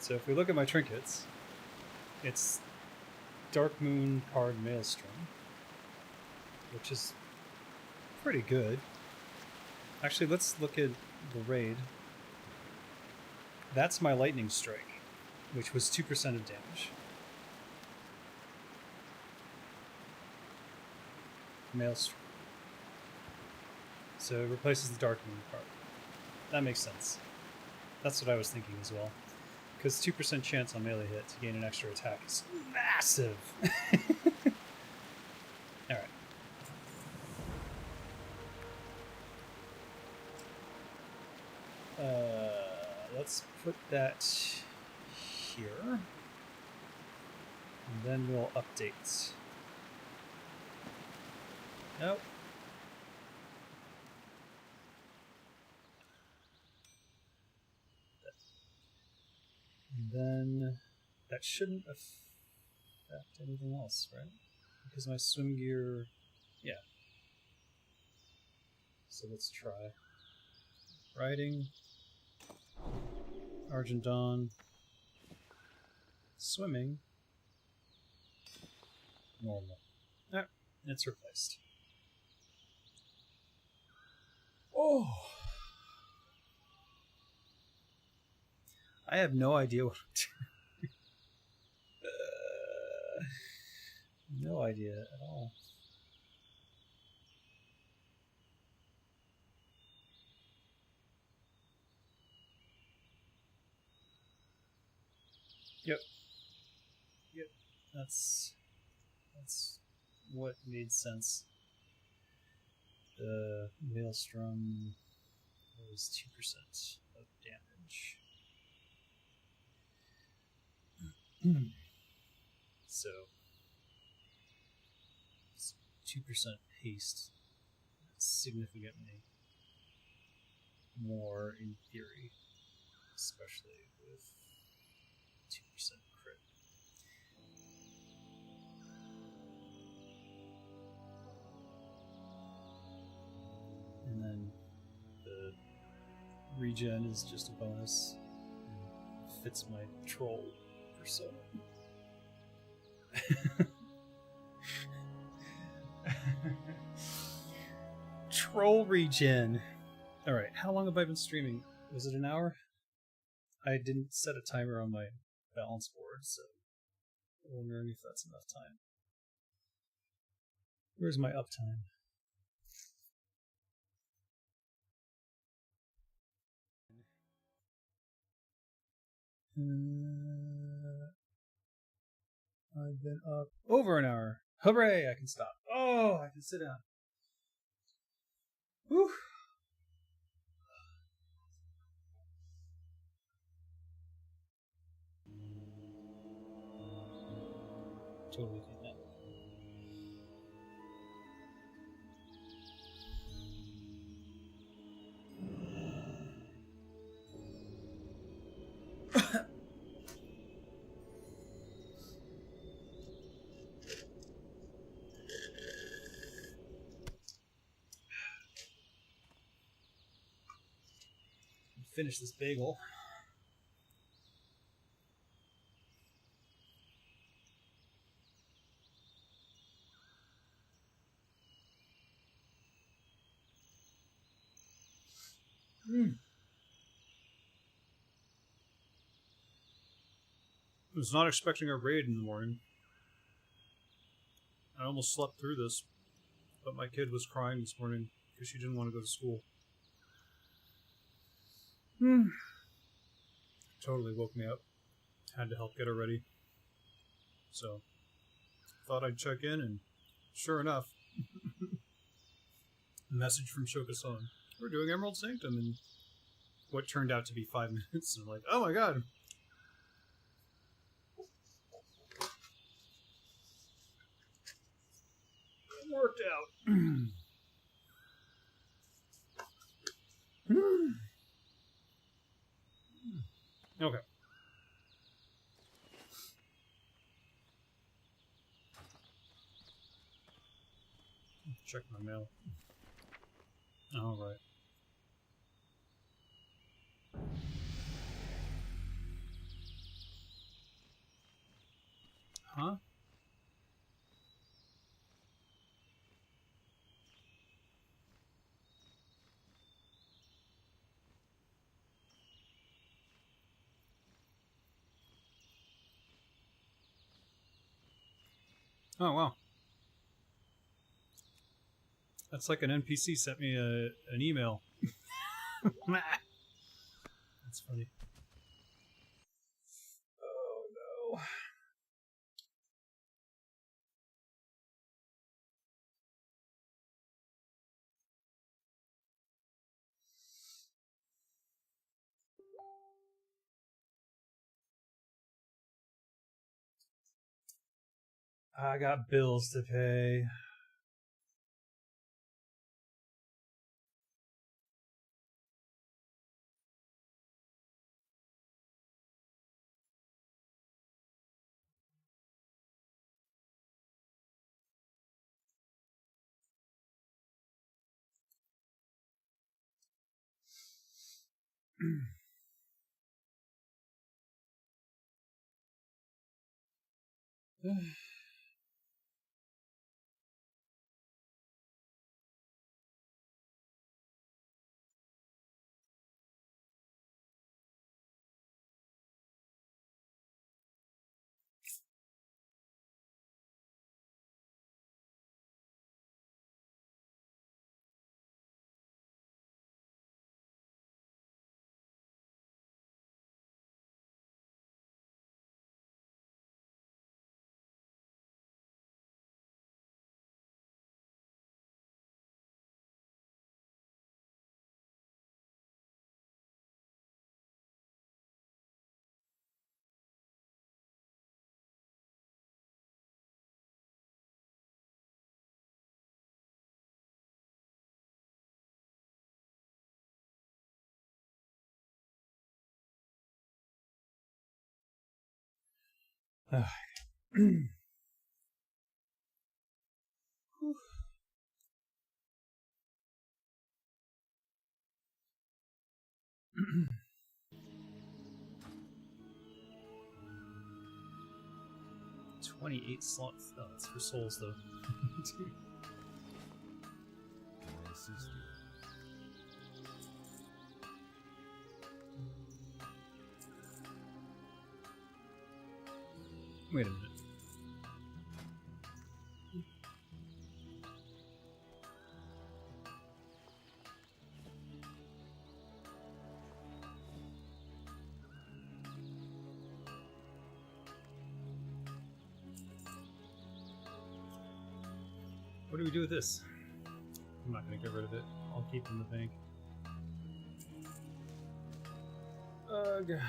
So if we look at my trinkets, it's Dark Moon Card Maelstrom, which is pretty good. Actually, let's look at the raid. That's my Lightning Strike, which was 2% of damage. Maelstrom. So it replaces the Dark Moon card. That makes sense. That's what I was thinking as well. Because 2% chance on melee hit to gain an extra attack is massive! Alright. Let's put that here. And then we'll update. Nope. And then that shouldn't affect anything else, right? Because my swim gear, yeah. So let's try riding. Argent Dawn. Swimming. Normal. Ah, it's replaced. Oh! I have no idea what I'm doing. No idea at all. Yep. Yep. That's what made sense. The Maelstrom was 2% of damage. So 2% haste. Significantly more in theory, especially with 2% crit. And then the regen is just a bonus. It fits my troll persona. Troll regen. Alright, how long have I been streaming? Was it an hour? I didn't set a timer on my balance board, so I'm wondering if that's enough time. Where's my uptime? I've been up over an hour. Hooray! I can stop. Oh, I can sit down. Whew. Totally think that. Finish this bagel. I was not expecting a raid in the morning. I almost slept through this, but my kid was crying this morning because she didn't want to go to school. Totally woke me up. Had to help get her ready. So, thought I'd check in, and sure enough, a message from Shoka-san. We're doing Emerald Sanctum in what turned out to be 5 minutes. And I'm like, oh my god. It worked out. Okay. Check my mail. Alright. Huh? Oh, wow. That's like an NPC sent me an email. That's funny. Oh, no. I got bills to pay. $28 slots. Oh, that's for souls, though. Can I assist you? Wait a minute. What do we do with this? I'm not going to get rid of it. I'll keep it in the bank. Ugh. Careful.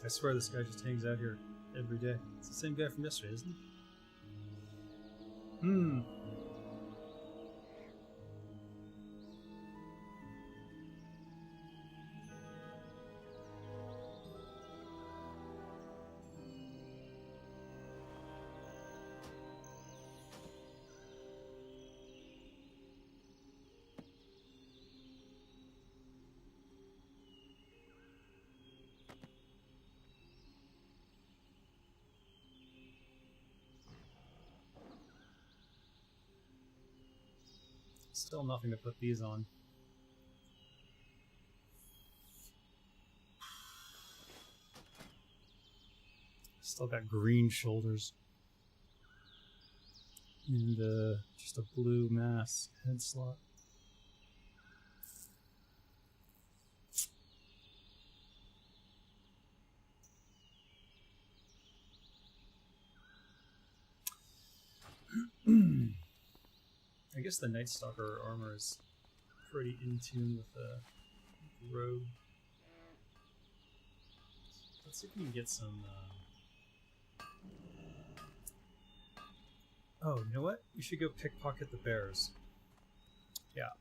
I swear this guy just hangs out here every day. It's the same guy from yesterday, isn't he? Still nothing to put these on. Still got green shoulders. And just a blue mask head slot. I guess the Night Stalker armor is pretty in tune with the rogue. Let's see if we can get some. Oh, you know what? We should go pickpocket the bears. Yeah.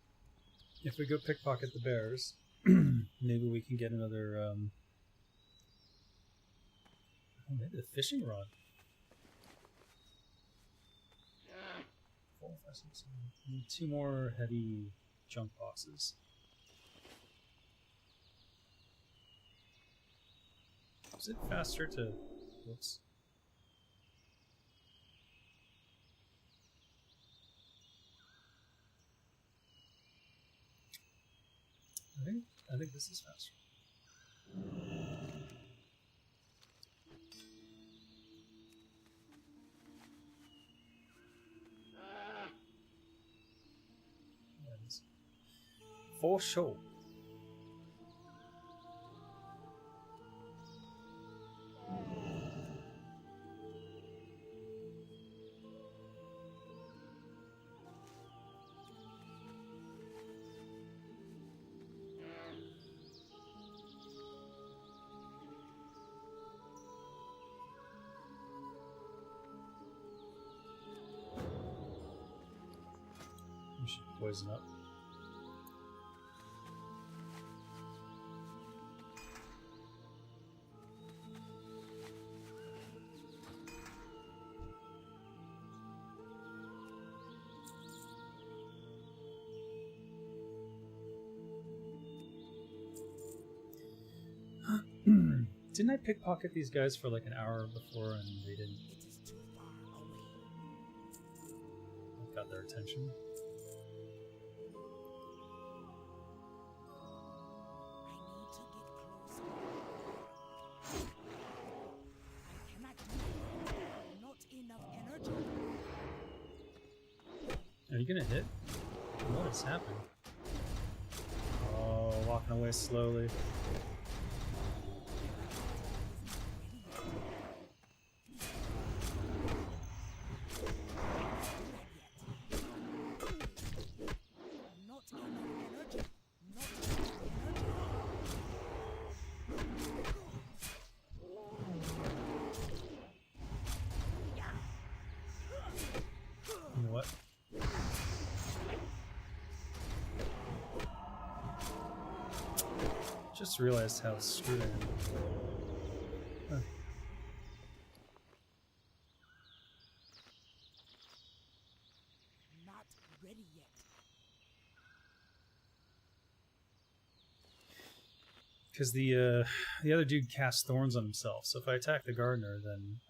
If we go pickpocket the bears, maybe we can get another. Oh, maybe the fishing rod. 4, 5, 6, 7. We need 2 more heavy junk boxes. Is it faster to... Whoops. I think this is faster. Yeah, it is. For sure. You should poison up. Didn't I pickpocket these guys for like an hour before and they didn't? I got their attention. Are you gonna hit? What has happened? Oh, walking away slowly. You know what? Just realized how screwed I am. Huh. Not ready yet. Because the other dude casts thorns on himself, so if I attack the gardener, then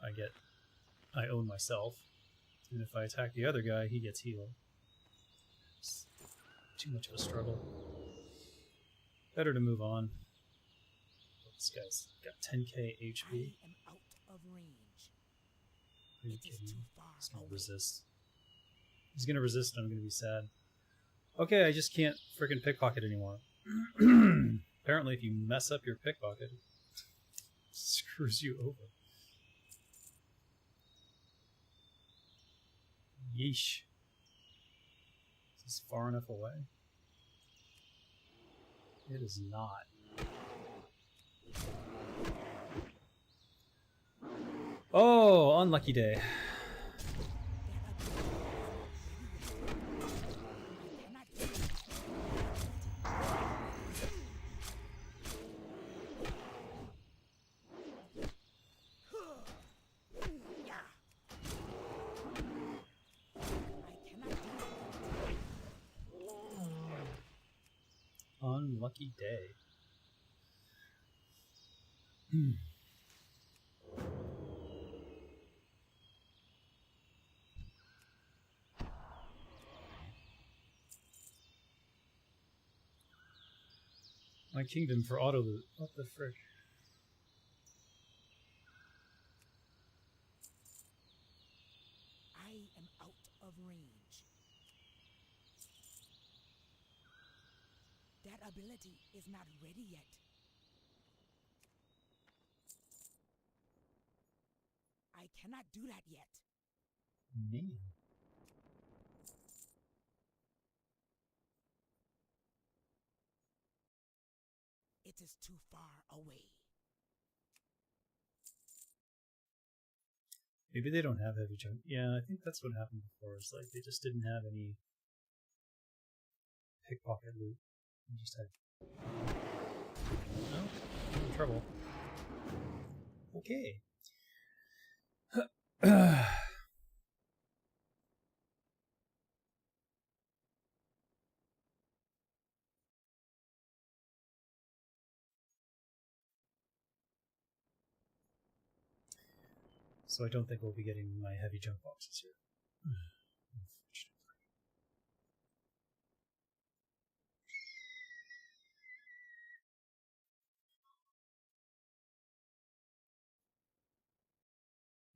I own myself, and if I attack the other guy, he gets healed. It's too much of a struggle. Better to move on. This guy's got 10k HP. I am out of range. Are you It is kidding too me? far He's gonna away. resist. He's gonna resist, and I'm gonna be sad. Okay, I just can't freaking pickpocket anymore. Apparently, if you mess up your pickpocket, it screws you over. Yeesh. Is this far enough away? It is not. Oh, unlucky day. Unlucky day. My kingdom for auto loot. What the frick? I am out of range. That ability is not ready yet. I cannot do that yet. Man. It is too far away. Maybe they don't have heavy junk. Yeah, I think that's what happened before. It's like they just didn't have any pickpocket loot. They just had. No, I'm in trouble. Okay. So I don't think we'll be getting my heavy junk boxes here.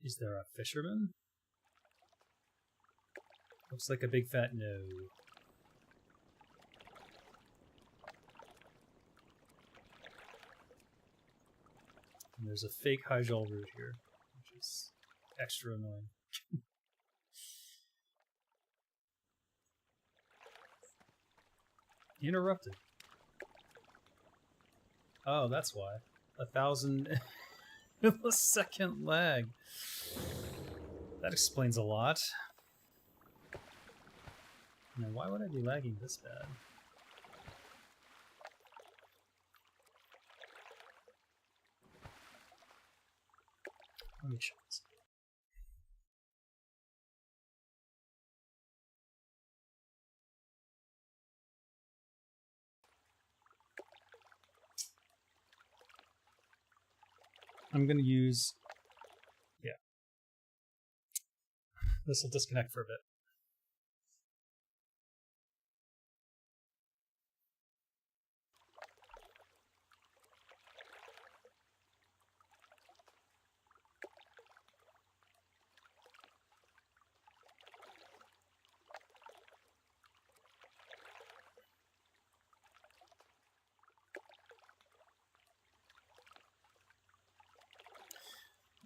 Is there a fisherman? Looks like a big fat no. And there's a fake Hyjal route here, which is extra annoying. Interrupted. Oh, that's why. 1,000 millisecond lag. That explains a lot. Now, why would I be lagging this bad? Let me check this. I'm going to use... Yeah. This will disconnect for a bit.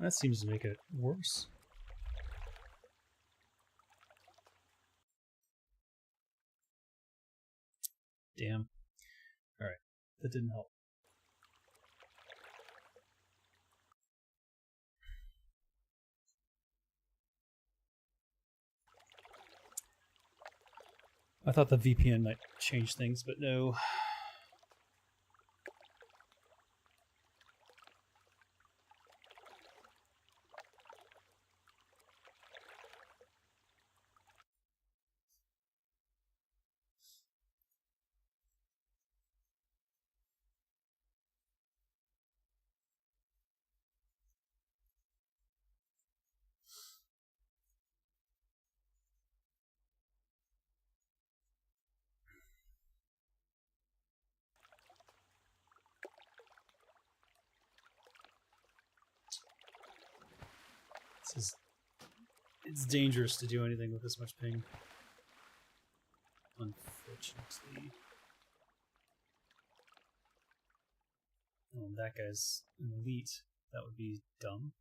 That seems to make it worse. Damn. Alright. That didn't help. I thought the VPN might change things, but no. It's dangerous to do anything with this much ping. Unfortunately. Oh, that guy's an elite. That would be dumb.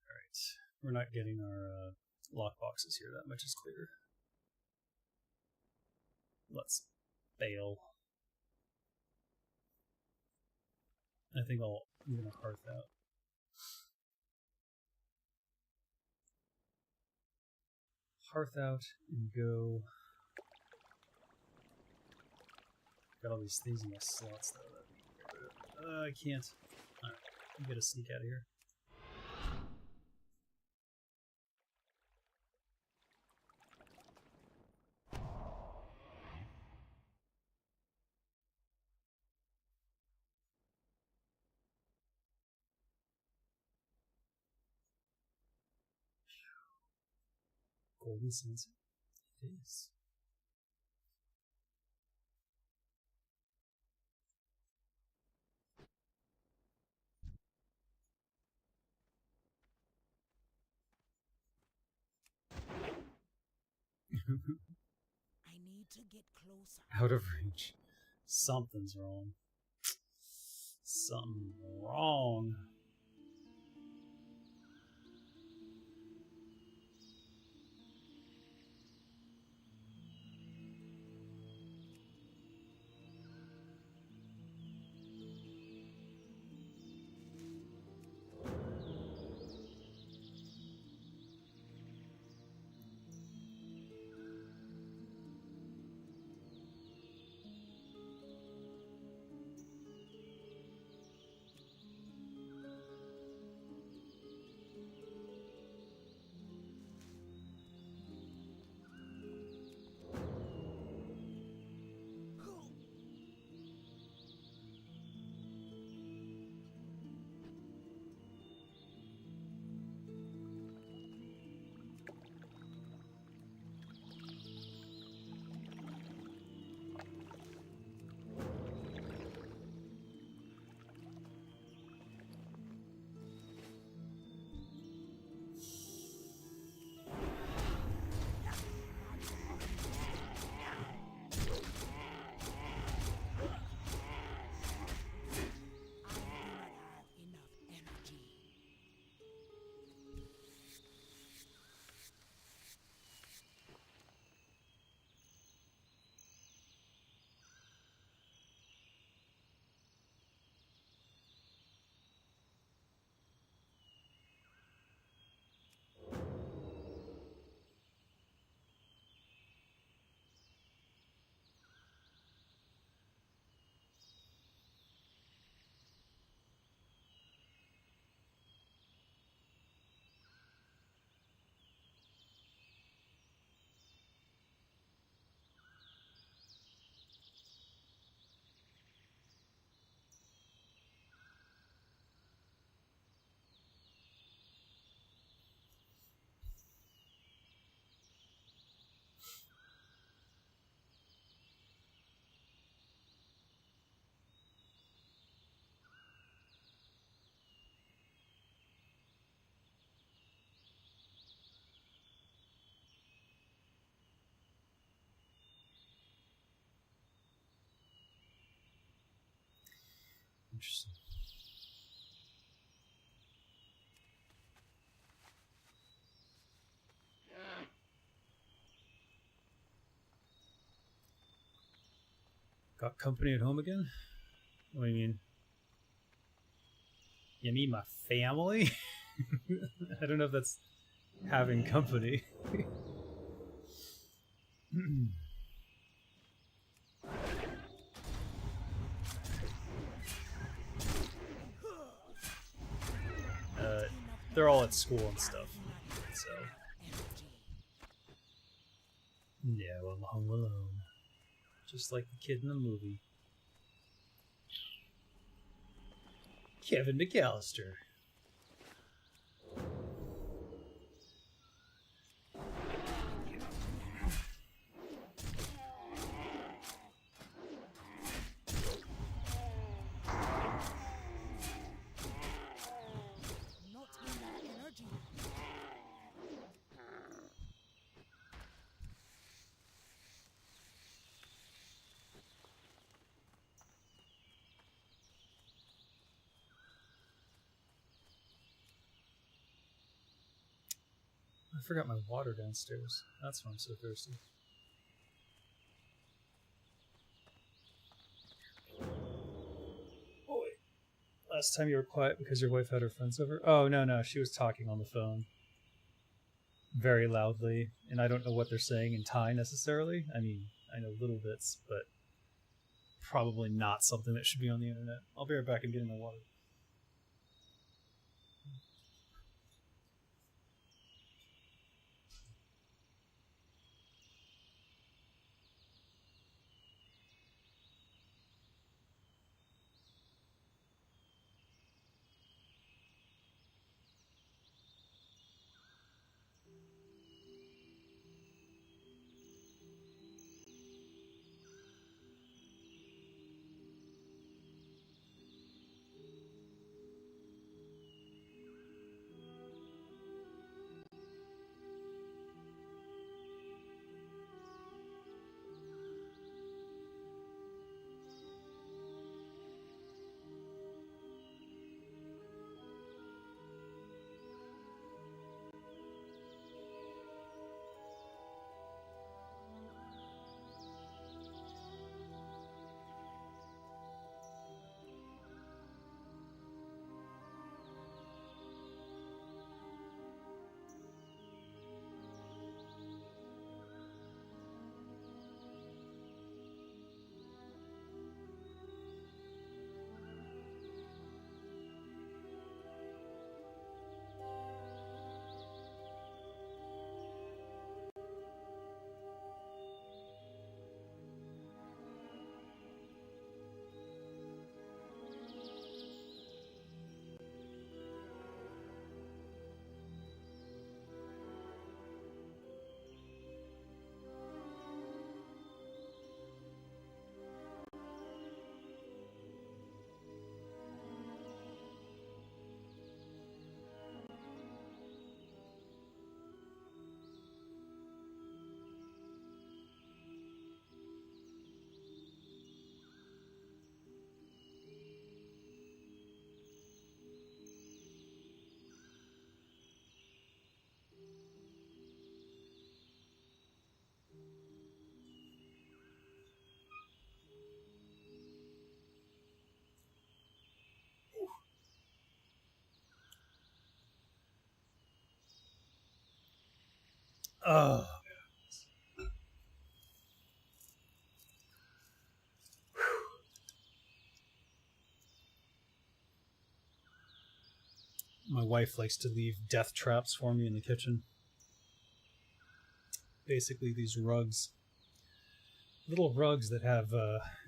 Alright. We're not getting our lockboxes here. That much is clear. Let's bail. I think I'm gonna hearth out. Hearth out and go. Got all these things in my slots though. I can't. Alright, I'm gonna sneak out of here. Golden sensor. It is. I need to get closer. Out of range. Something's wrong. Something wrong. Interesting. Got company at home again? What do you mean? You mean my family? I don't know if that's having company. They're all at school and stuff. So yeah, well, I'm home alone. Just like the kid in the movie. Kevin McAllister. Not in that energy. I forgot my water downstairs. That's why I'm so thirsty. Oh wait. Last time you were quiet because your wife had her friends over? Oh, no, she was talking on the phone. Very loudly, and I don't know what they're saying in Thai necessarily. I mean, I know little bits, but probably not something that should be on the internet. I'll be right back and getting my water. Oh. My wife likes to leave death traps for me in the kitchen. Basically these rugs. Little rugs that have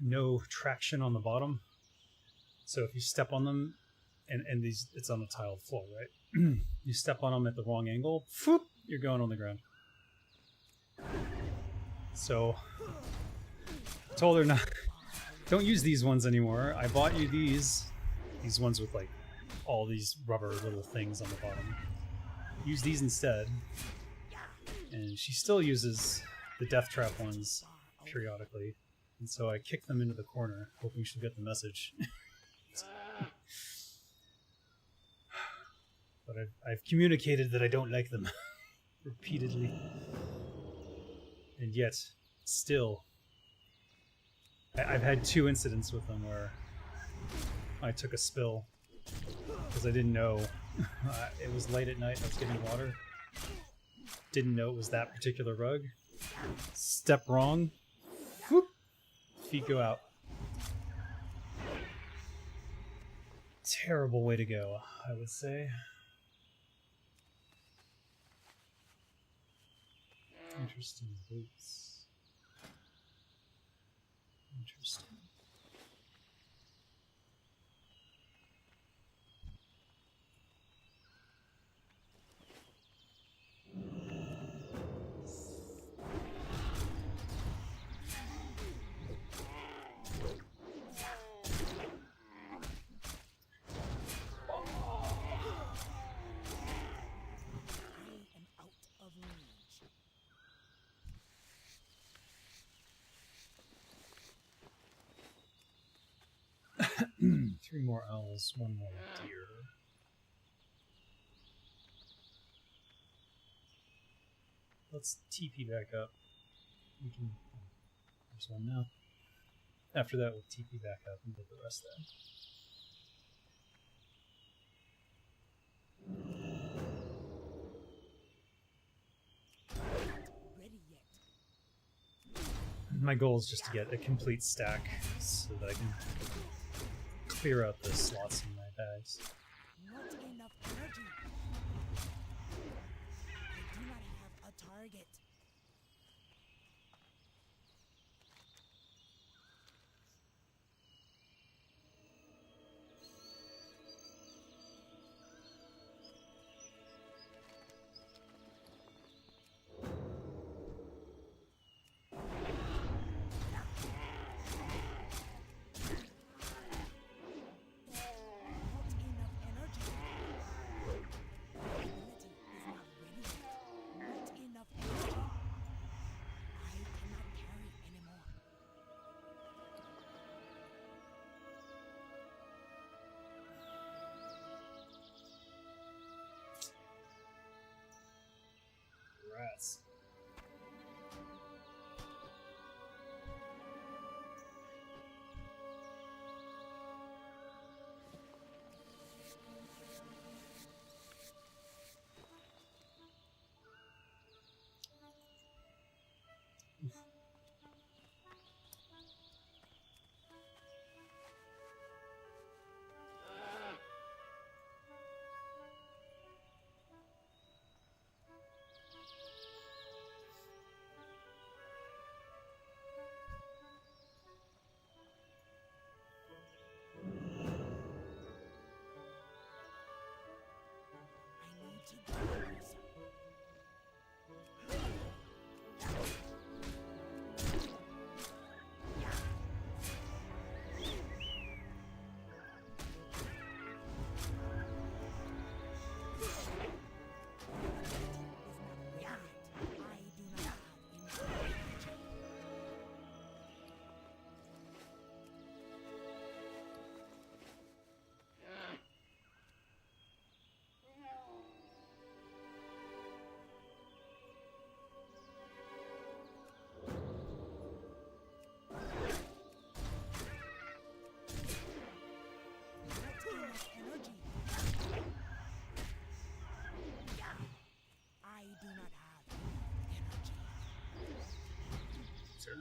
no traction on the bottom. So if you step on them, and these, it's on a tiled floor, right? You step on them at the wrong angle, whoop, you're going on the ground. So I told her not, don't use these ones anymore. I bought you these ones with like all these rubber little things on the bottom. Use these instead. And she still uses the death trap ones periodically. And so I kicked them into the corner, hoping she'll get the message. I've communicated that I don't like them repeatedly, and yet still, I've had 2 incidents with them where I took a spill because I didn't know. It was late at night. I was getting water. Didn't know it was that particular rug. Step wrong. Whoop. Feet go out. Terrible way to go, I would say. Interesting boots. Interesting. Three more owls, one more deer. Let's TP back up. We can. There's one now. After that, we'll TP back up and get the rest there. My goal is just to get a complete stack so that I can clear out the slots in my bags. Not enough energy. I do not have a target. Rats.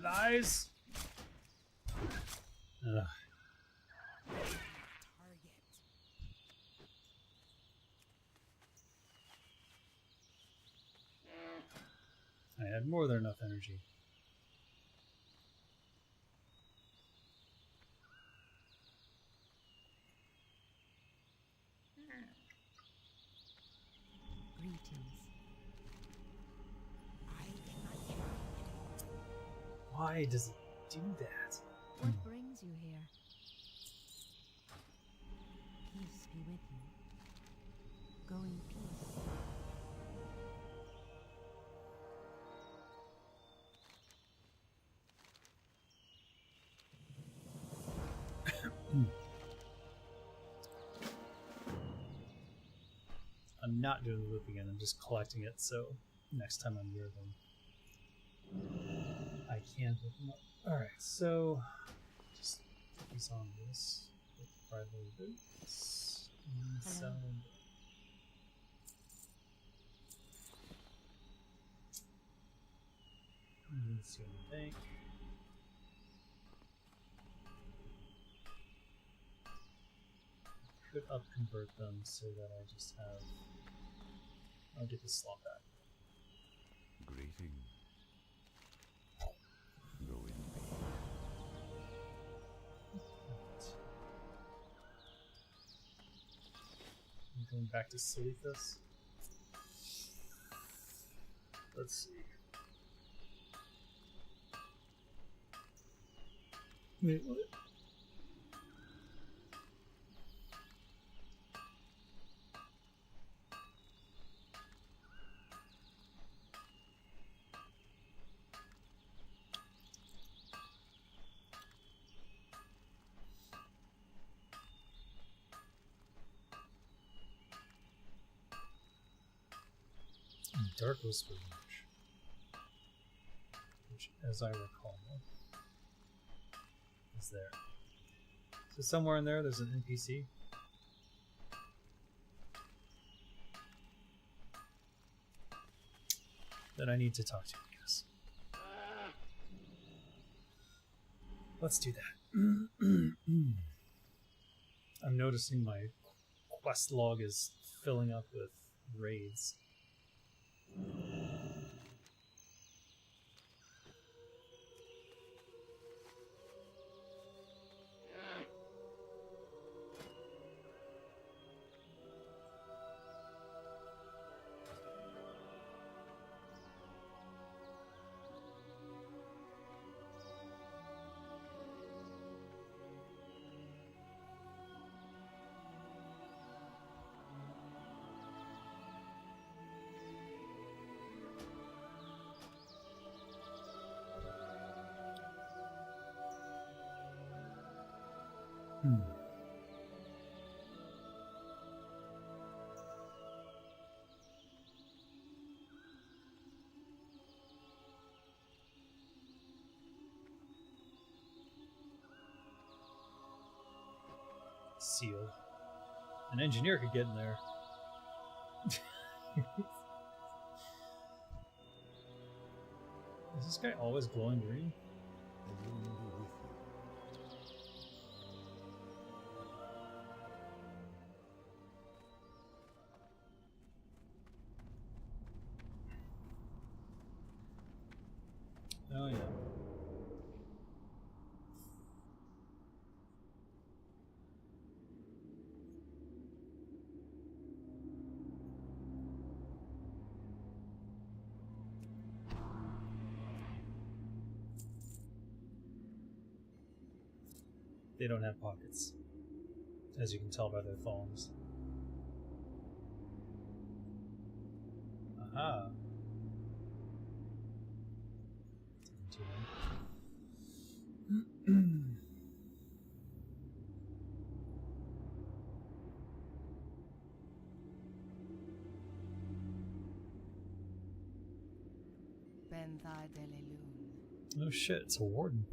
Lies. Ugh. I had more than enough energy. Why does it do that? What brings you here? Peace be with you. Go in peace. I'm not doing the loop again. I'm just collecting it, so next time I'm near them, I can pick them up. Alright, so just put these on this. Primary boots. And sell them. Let's see what I think. Could up convert them so that I just have. I'll get the slot back. Greeting. Go in peace. I'm going back to Salithus. Let's see. Wait, what? Dark Whisper March, which, as I recall, is there. So somewhere in there, there's an NPC. That I need to talk to, I guess. Let's do that. I'm noticing my quest log is filling up with raids. Sealed. An engineer could get in there. Is this guy always glowing green? Oh yeah. They don't have pockets, as you can tell by their thongs. Aha. Oh shit, it's a warden.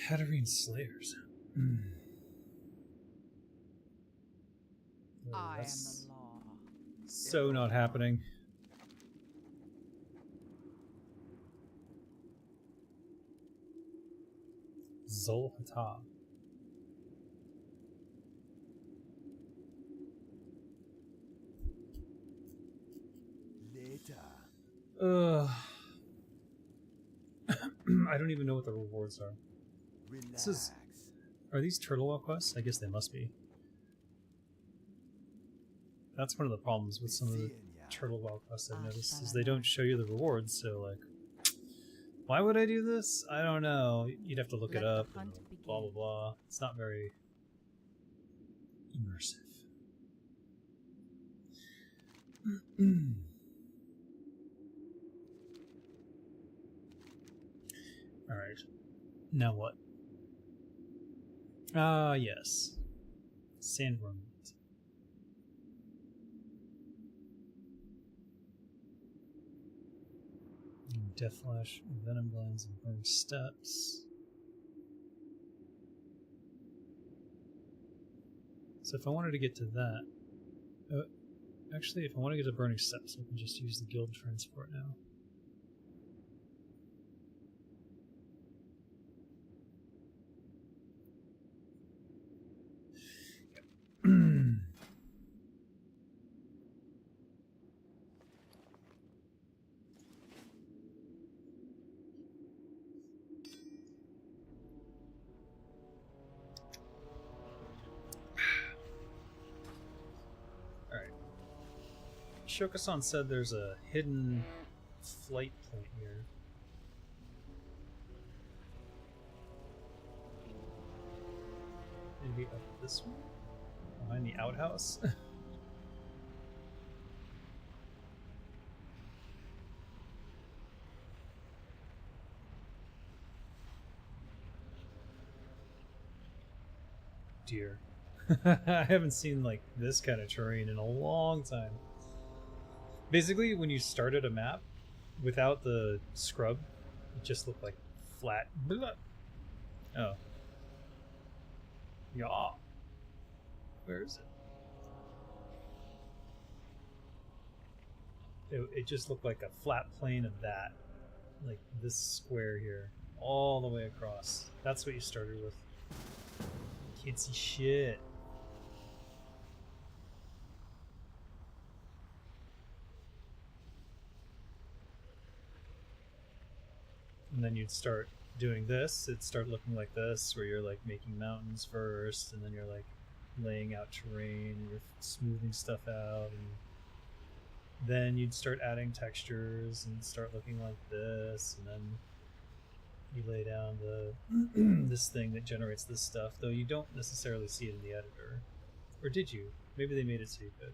Hatterene Slayers. I am That's the law. so not happening. Zol-Hata. Later. I I don't even know what the rewards are. This is... Are these turtle wall quests? I guess they must be. That's one of the problems with some of the turtle wall quests I've noticed, is they don't show you the rewards, so like... Why would I do this? I don't know. You'd have to look it up and blah blah blah. It's not very immersive. Alright. Now what? Ah, yes. Sandworm. Deathflash, Venom Glands, and Burn Steps. So if I wanted to get to that... actually, if I want to get to Burning Steps, I can just use the guild transport now. Alright. Shokasan said there's a hidden flight point here. Maybe up this one? Behind the outhouse? Dear. I haven't seen like this kind of terrain in a long time. Basically, when you started a map without the scrub, it just looked like flat. Blah. Oh. Yeah. Where is it? It just looked like a flat plane of that. Like this square here. All the way across. That's what you started with. Can't see shit. And then you'd start doing this. It'd start looking like this, where you're like making mountains first, and then you're like laying out terrain, you're smoothing stuff out, and then you'd start adding textures and start looking like this, and then you lay down the this thing that generates this stuff, though you don't necessarily see it in the editor. Or did you? Maybe they made it so you could.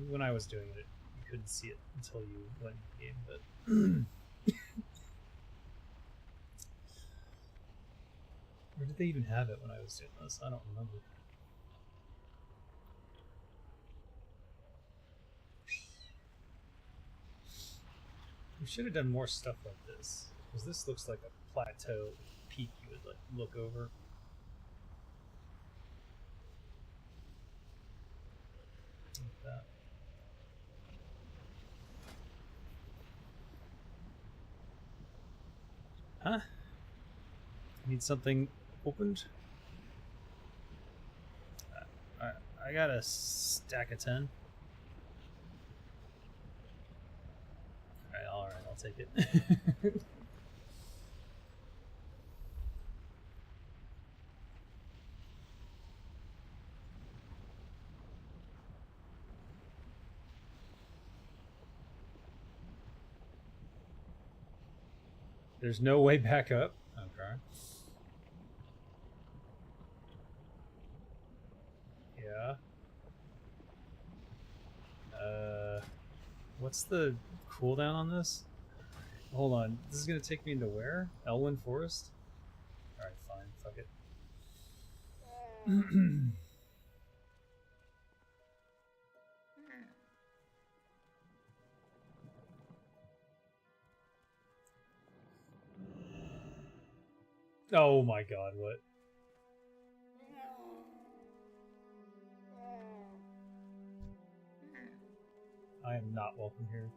When I was doing it, you couldn't see it until you went in the game, but or did they even have it when I was doing this? I don't remember. We should have done more stuff like this, because this looks like a plateau peak you would like look over. Like that. Huh? Need something opened? I got a stack of 10. Alright, I'll take it. There's no way back up? Okay. Yeah. What's the cooldown on this? Hold on. This is gonna take me into where? Elwyn Forest? Alright, fine. Fuck it. Oh my god, what? I am not welcome here.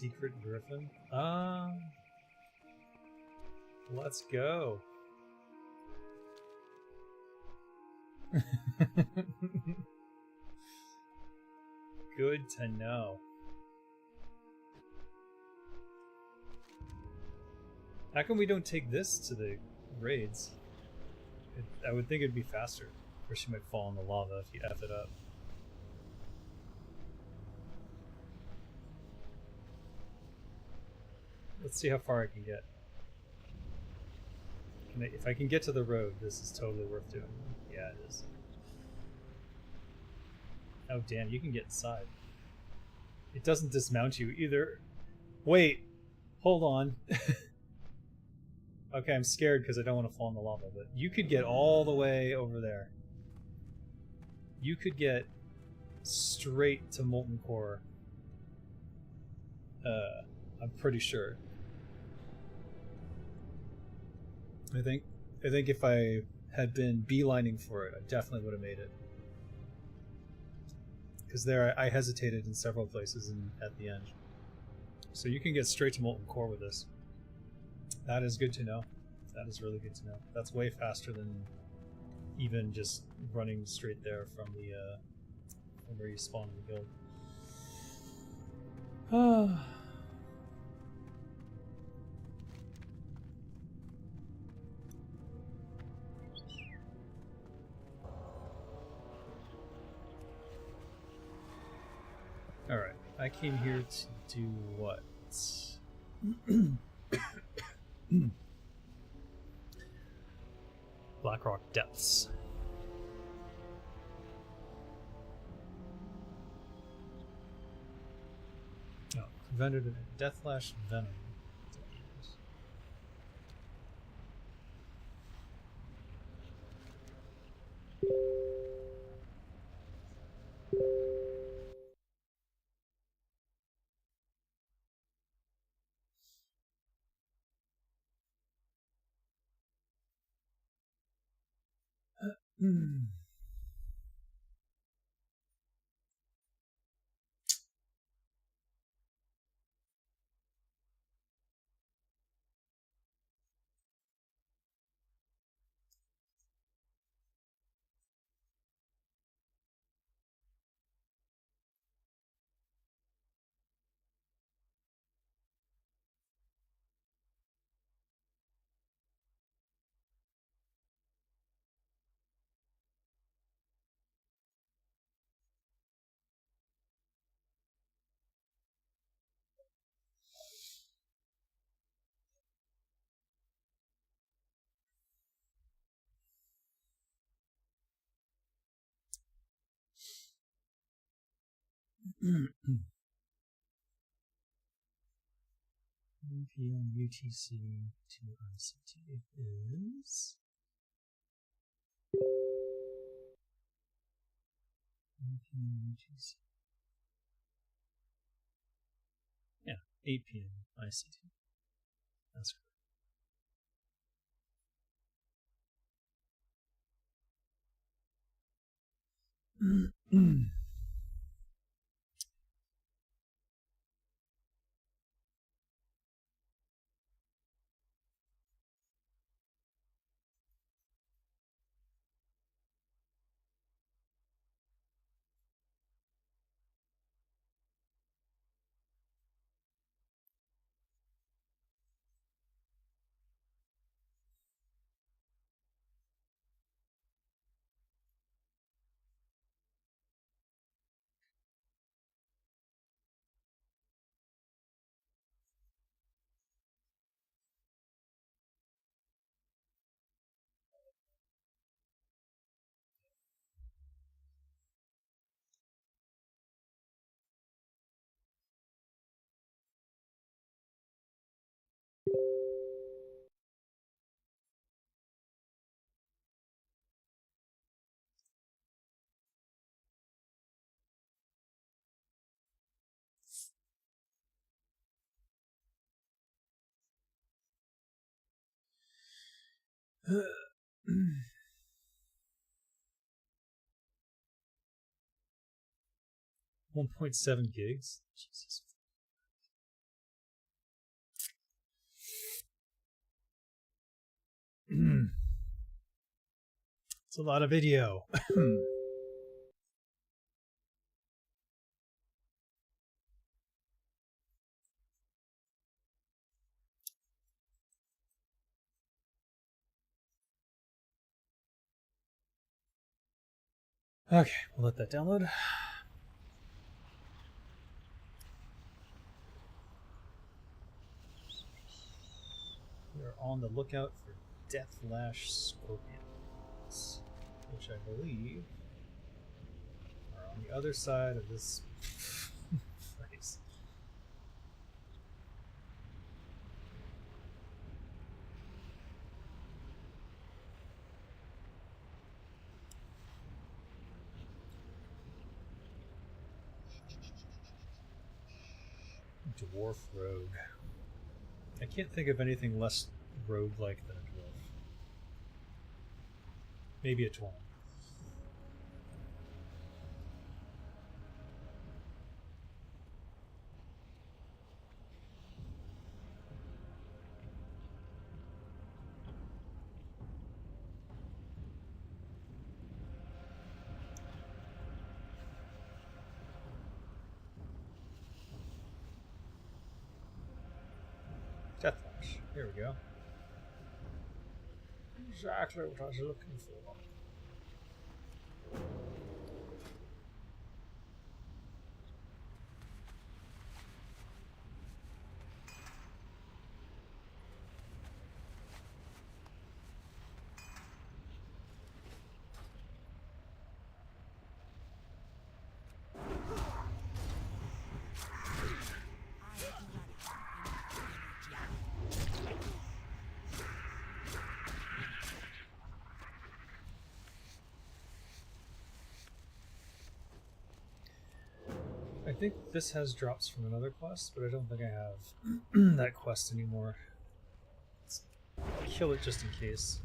secret griffin? Let's go. Good to know. How come we don't take this to the raids? I would think it'd be faster. Or she might fall in the lava if you F it up. Let's see how far I can get. If I can get to the road, this is totally worth doing. Yeah, it is. Oh, damn, you can get inside. It doesn't dismount you either. Wait, hold on. Okay, I'm scared because I don't want to fall in the lava, but you could get all the way over there. You could get straight to Molten Core. I'm pretty sure. I think if I had been beelining for it, I definitely would have made it. Because there I hesitated in several places at the end. So you can get straight to Molten Core with this. That is good to know. That is really good to know. That's way faster than even just running straight there from the from where you spawn in the guild. Alright, I came here to do what? Blackrock Depths. Oh, prevented a Deathlash Venom. PM UTC to ICT is 1 PM UTC. Yeah, 8 PM ICT. That's correct. 1.7 gigs? Jesus. It's a lot of video. Okay, we'll let that download. We are on the lookout for Deathlash Scorpions, which I believe are on the other side of this place. Dwarf rogue. I can't think of anything less rogue-like than a dwarf. Maybe a twin. Deathlash. Here we go. Exactly what I was looking for. I think this has drops from another quest, but I don't think I have that quest anymore. Let's kill it just in case.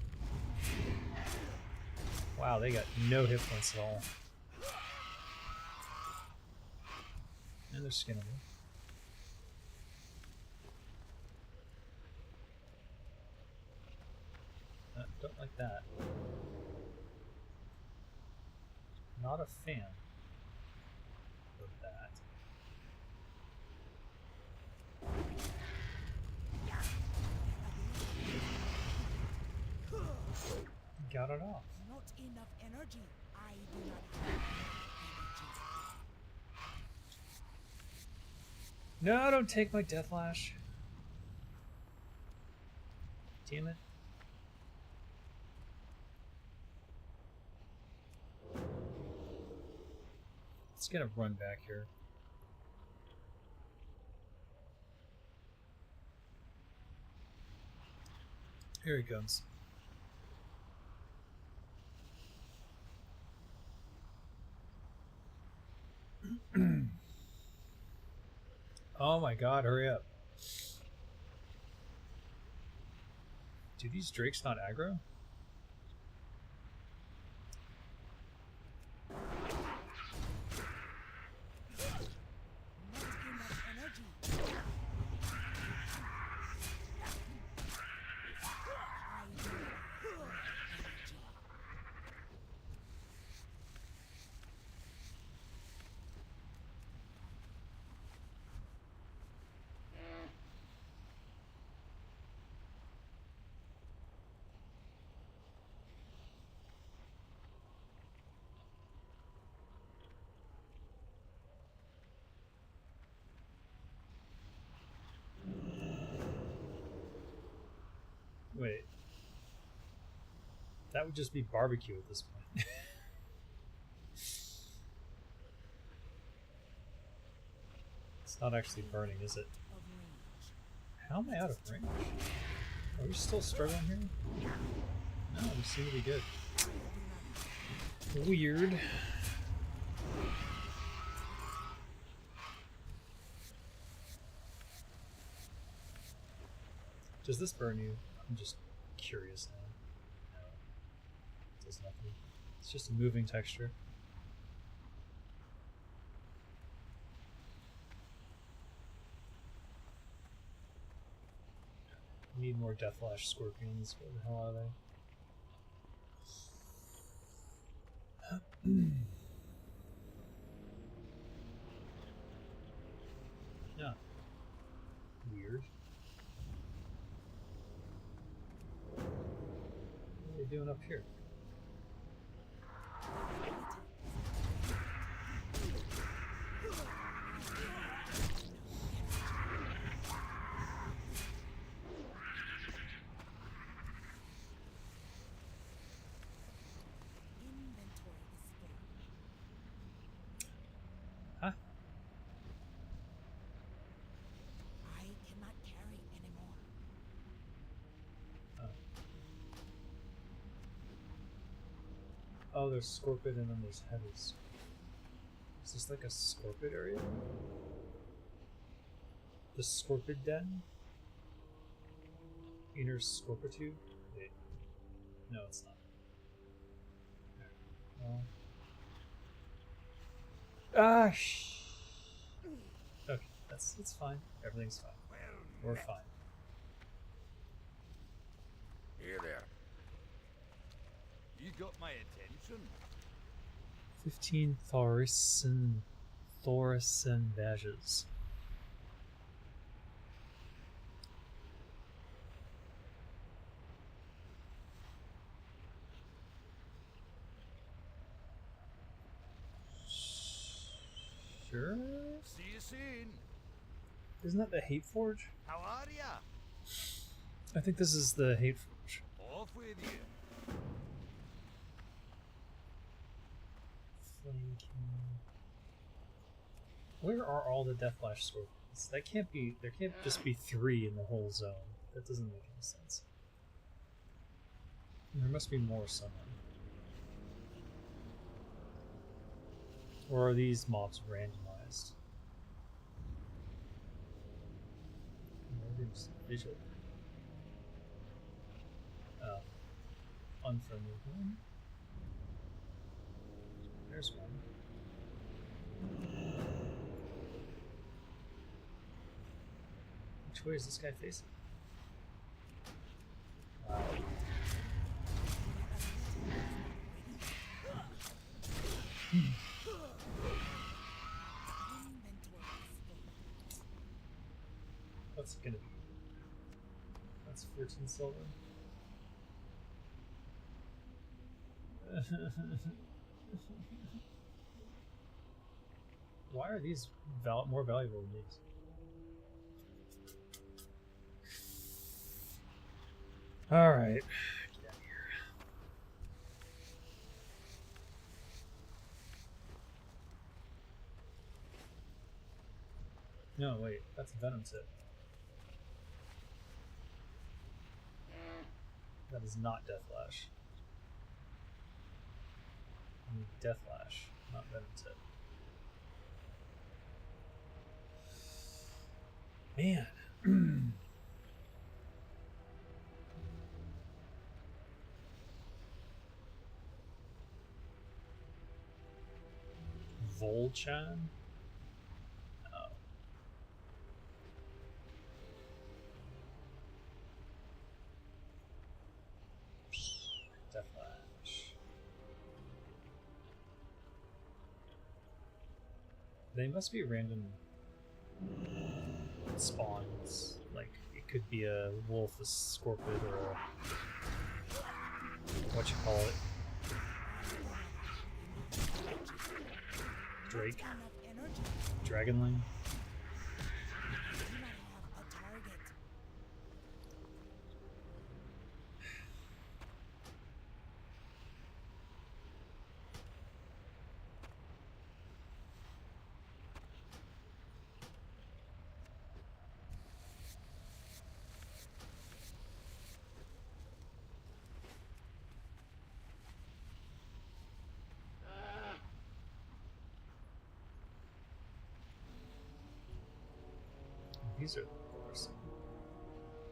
Wow, they got no hit points at all. And they're skinnable. Don't like that. Not a fan of that. Got it off. Not enough energy. I do not have enough energy. No, don't take my Deathlash. Damn it. Let's get a run back here. Here he comes. Oh my god, hurry up. Do these drakes not aggro? Wait. That would just be barbecue at this point. It's not actually burning, is it? How am I out of range? Are we still struggling here? No, we seem to be good. Weird. Does this burn you? I'm just curious now. No. It does nothing. It's just a moving texture. Need more Deathlash Scorpions. Where the hell are they? Yeah. Weird. What are they doing up here? Inventory display. Huh? I cannot carry anymore. Oh, there's Scorpid and then there's Heavies. Is this like a Scorpid area? The Scorpid Den? Inner Scorpitude? Wait. No, it's not. Okay, it's fine. Everything's fine. We're fine. Here there. You got my attention. 15 Thorison badges. Sure. See you soon. Isn't that the Hate Forge? How are ya? I think this is the Hate Forge. Off with you. Where are all the Deathlash Scorpions? That can't be. There can't just be 3 in the whole zone. That doesn't make any sense. There must be more somewhere. Or are these mobs randomized? Visual. Oh. Unfriendly one. There's one. Which way is this guy facing? Wow. What's it gonna be? That's 14 silver. Why are these more valuable than these? Alright. Get out of here. No, wait. That's a Venom tip. That is not Deathlash. I need Deathlash, not Venom tip. Man. Volchan? Oh. Deathlash. They must be random spawns. Like, it could be a wolf, a scorpion, or a... what you call it? Drake? Dragonling? These are the worst.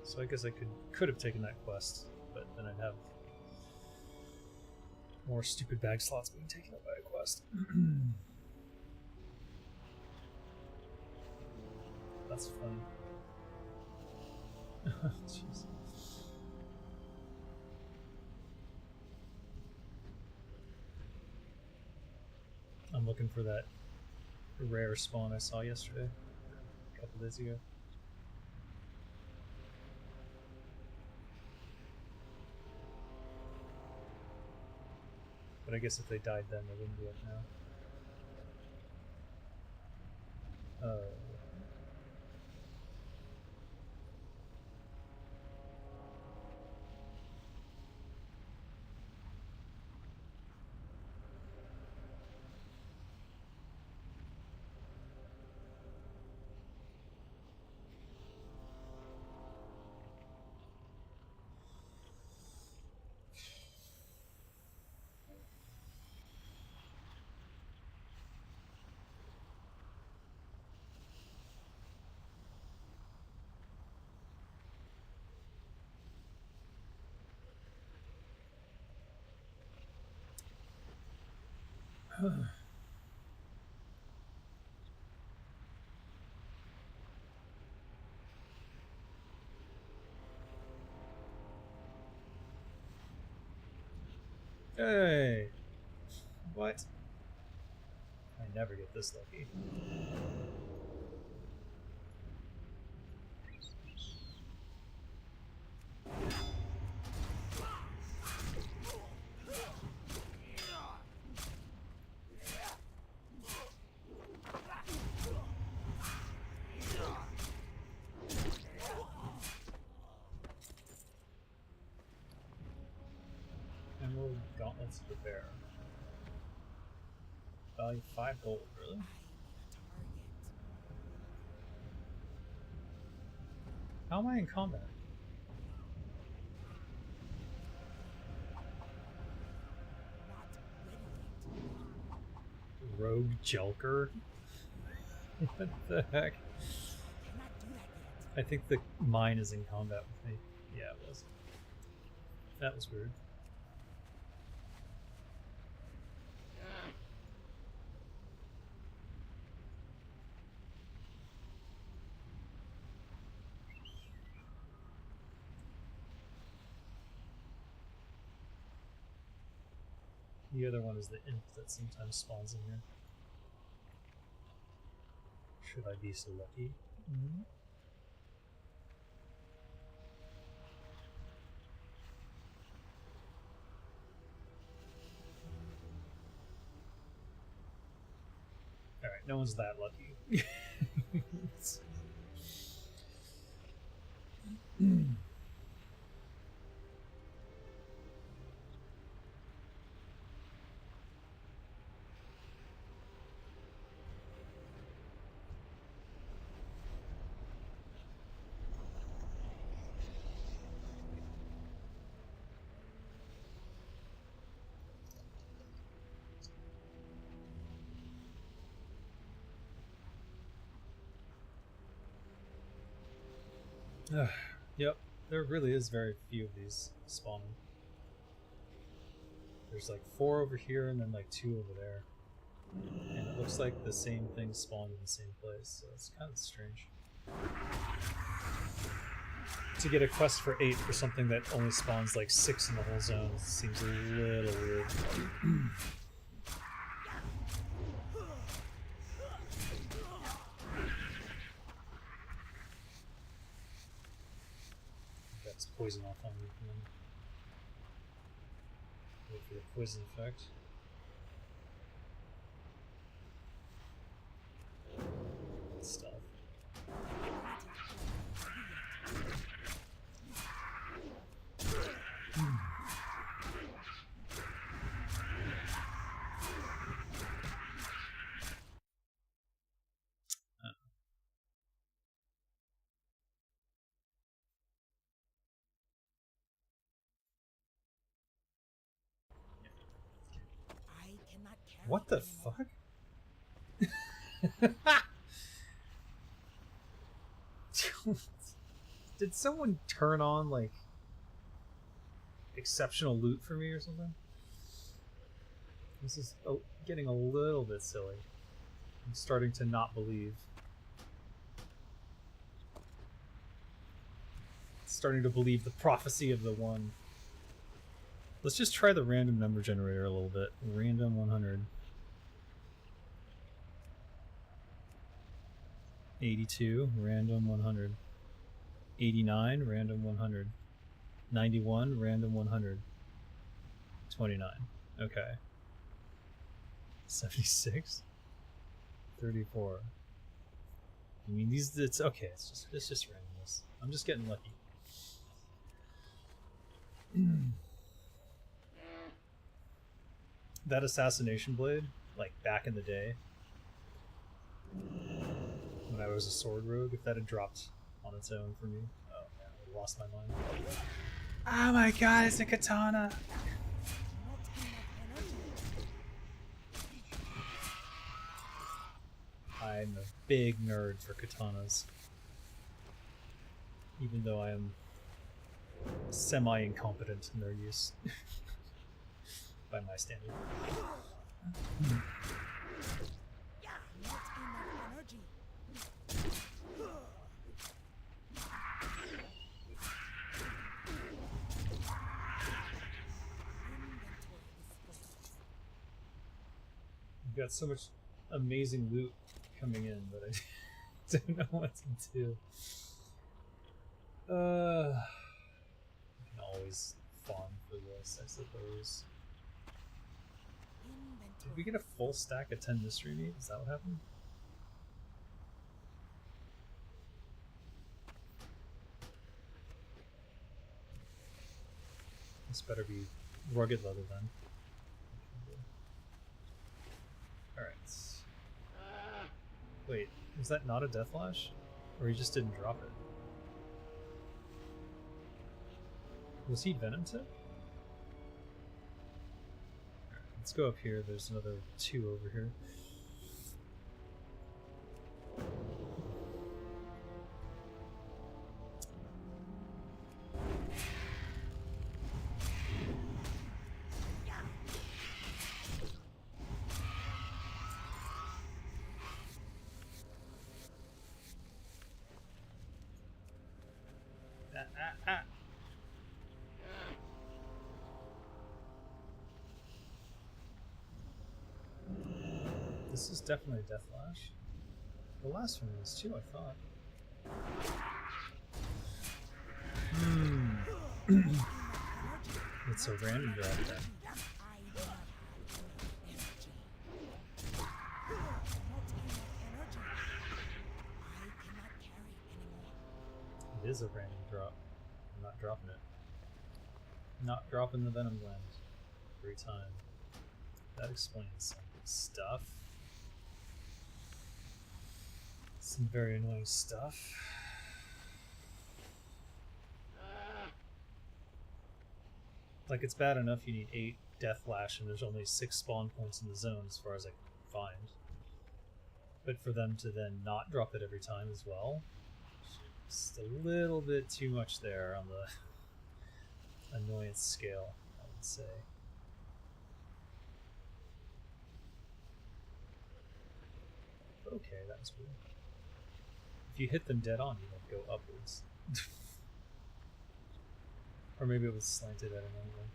So I guess I could have taken that quest, but then I'd have more stupid bag slots being taken up by a quest. That's funny. Jeez. looking for that rare spawn I saw yesterday, a couple days ago. But I guess if they died then, they wouldn't be up now. Hey! What? I never get this lucky. Emerald gauntlets of the bear. Value 5 gold, really? How am I in combat? Rogue Jelker? What the heck? I think the mine is in combat with me. Yeah, it was. That was weird. The other one is the imp that sometimes spawns in here. Should I be so lucky? Mm-hmm. Alright, no one's that lucky. Yep, there really is very few of these spawning. There's like 4 over here and then like 2 over there. And it looks like the same thing spawned in the same place, so it's kind of strange. To get a quest for 8 for something that only spawns like 6 in the whole zone seems a little weird. That's poison off on me. Wait for the poison effect. Stuff. What the fuck? Did someone turn on like exceptional loot for me or something? This is getting a little bit silly. I'm starting to not believe. Starting to believe the prophecy of the one. Let's just try the random number generator a little bit. Random 100. 82, random 100. 89, random 100. 91, random 100. 29. Okay. 76. 34. I mean, these, it's okay. It's just randomness. I'm just getting lucky. That assassination blade, like back in the day, when I was a sword rogue, if that had dropped on its own for me, oh man, I would have lost my mind. Oh my god, it's a katana! I'm a big nerd for katanas. Even though I am semi-incompetent in their use. By my standard. I've got so much amazing loot coming in that I don't know what to do. I can always farm for this, I suppose. Did we get a full stack of 10 mystery meat? Is that what happened? This better be rugged leather then. Alright. Wait, is that not a Deathlash? Or he just didn't drop it? Was he Venom tip? Alright, let's go up here. There's another 2 over here. This is definitely a Deathlash. The last one was too, I thought. It's a random drop then. It is a random drop. I'm not dropping it. Not dropping the Venom Blend every time. That explains some stuff. Some very annoying stuff. Like, it's bad enough you need 8 Deathlash and there's only 6 spawn points in the zone as far as I can find. But for them to then not drop it every time as well, just a little bit too much there on the annoyance scale, I would say. Okay, that was weird. If you hit them dead on, you don't go upwards. Or maybe it was slanted at an angle.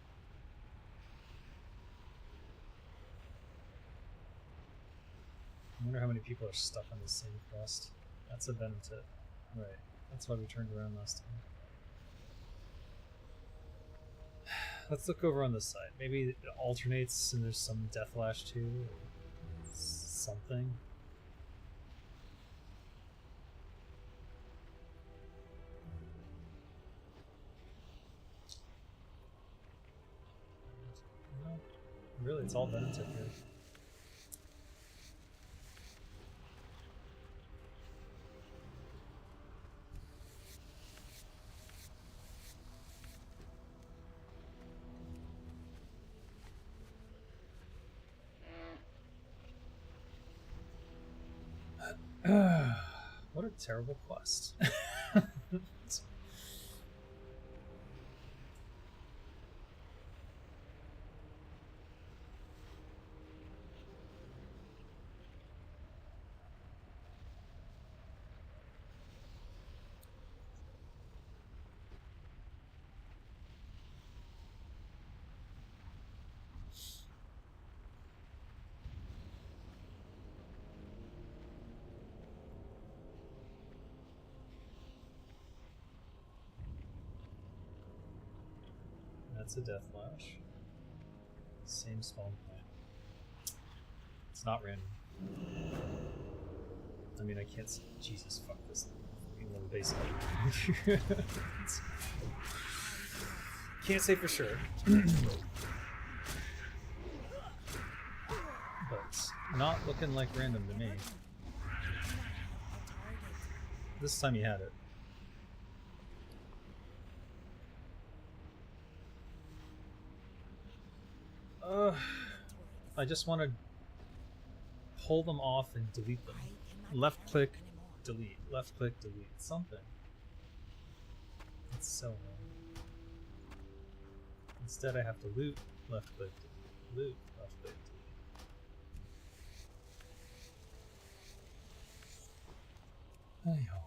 I wonder how many people are stuck on the same quest. That's a Venom tip. Right. That's why we turned around last time. Let's look over on this side. Maybe it alternates and there's some Deathlash too, or something. No, really, it's all Venom tip here. What a terrible quest. That's a death flash. Same spawn point. It's not random. I mean, I can't. Jesus, fuck this. Even though the base. Can't say for sure. But not looking like random to me. This time he had it. I just want to pull them off and delete them. Left click, delete. Left click, delete. Something. It's so annoying. Instead I have to loot, left click, delete. Loot, left click, delete. Anyhow.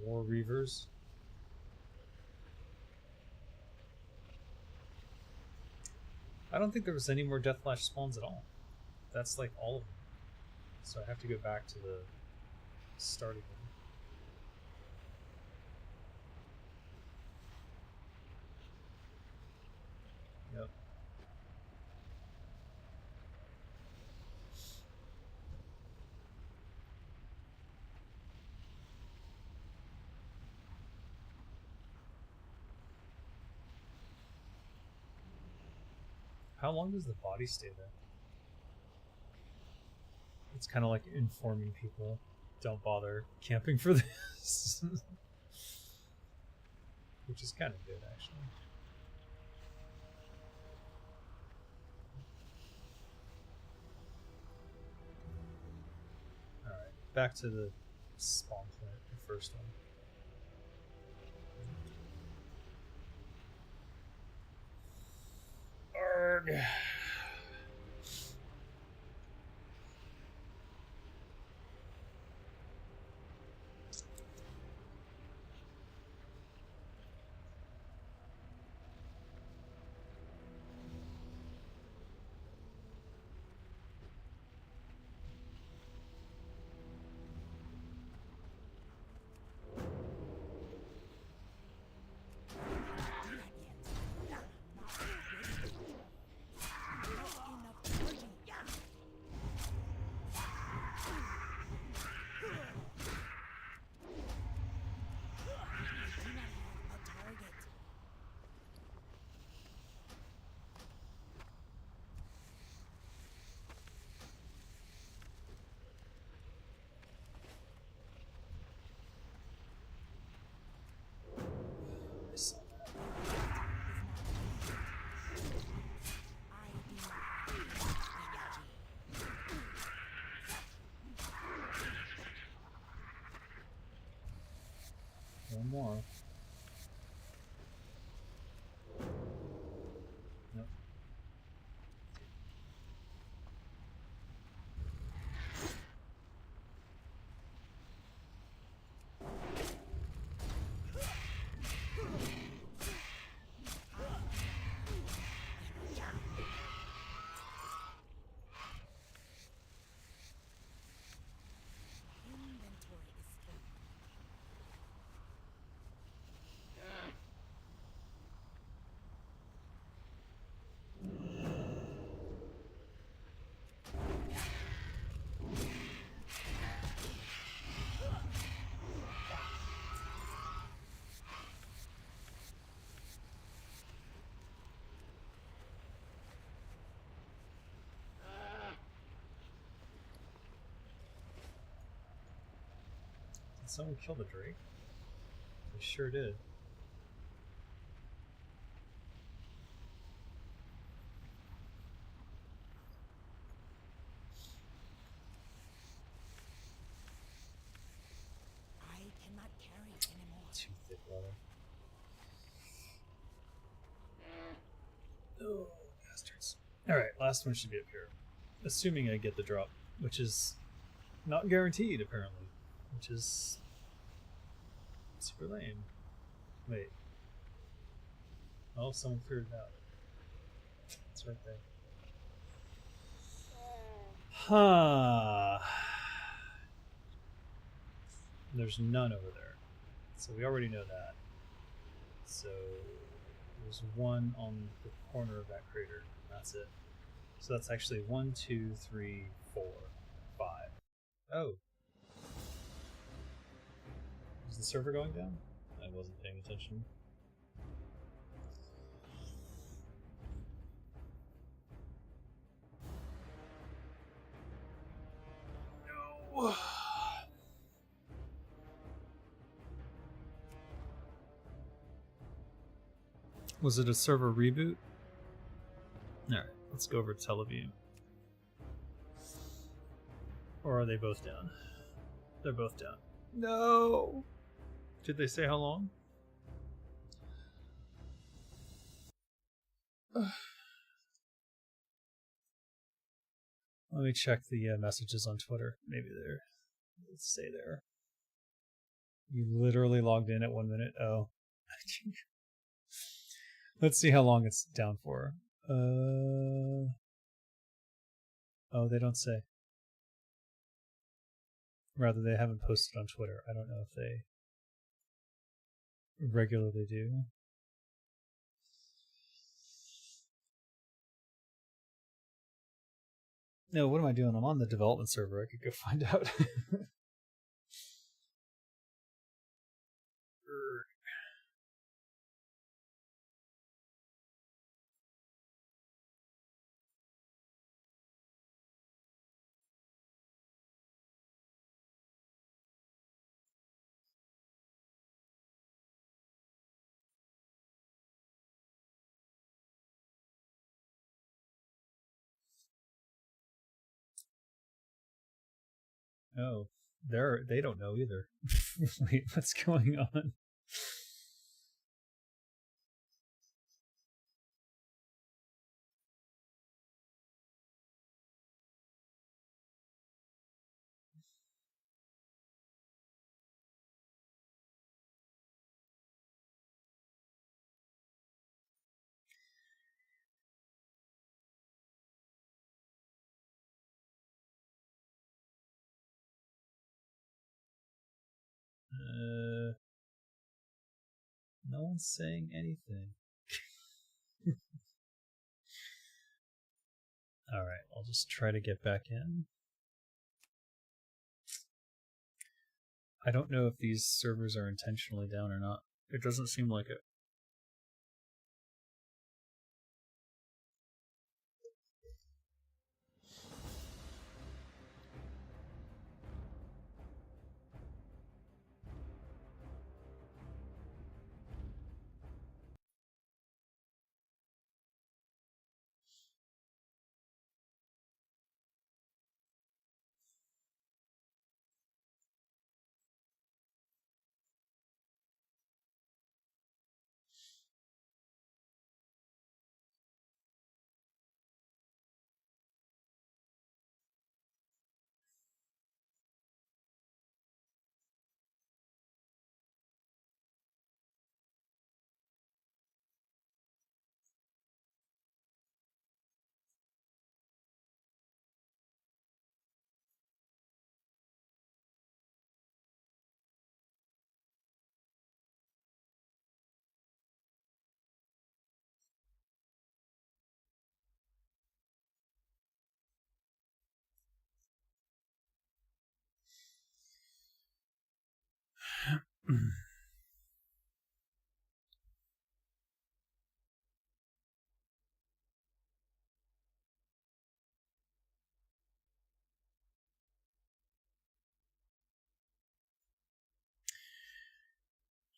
War Reavers. I don't think there was any more Deathflash spawns at all. That's like all of them. So I have to go back to the start again. Yep. How long does the body stay there? It's kind of like informing people, don't bother camping for this. Which is kind of good, actually. Alright, back to the spawn point, the first one. Arrgh. One more. Nope. Inventory is full. Did someone kill the Drake? They sure did. I cannot carry anymore. Too thick leather. Oh, bastards. Alright, last one should be up here. Assuming I get the drop, which is not guaranteed, apparently. Which is super lame. Wait. Oh, someone cleared it out. It's right there. Huh. There's none over there. So we already know that. So there's one on the corner of that crater. That's it. So that's actually 1, 2, 3, 4, 5. Oh. Is the server going down? I wasn't paying attention. No. Was it a server reboot? Alright, let's go over to Teleview. Or are they both down? They're both down. No! Did they say how long? Let me check the messages on Twitter. Maybe they're... Let's say there. You literally logged in at 1 minute. Oh. Let's see how long it's down for. Oh, they don't say. Rather, they haven't posted on Twitter. I don't know if they regularly do. No, what am I doing? I'm on the development server. I could go find out. Oh, they don't know either. Wait, what's going on? No one's saying anything. Alright, I'll just try to get back in. I don't know if these servers are intentionally down or not. It doesn't seem like it.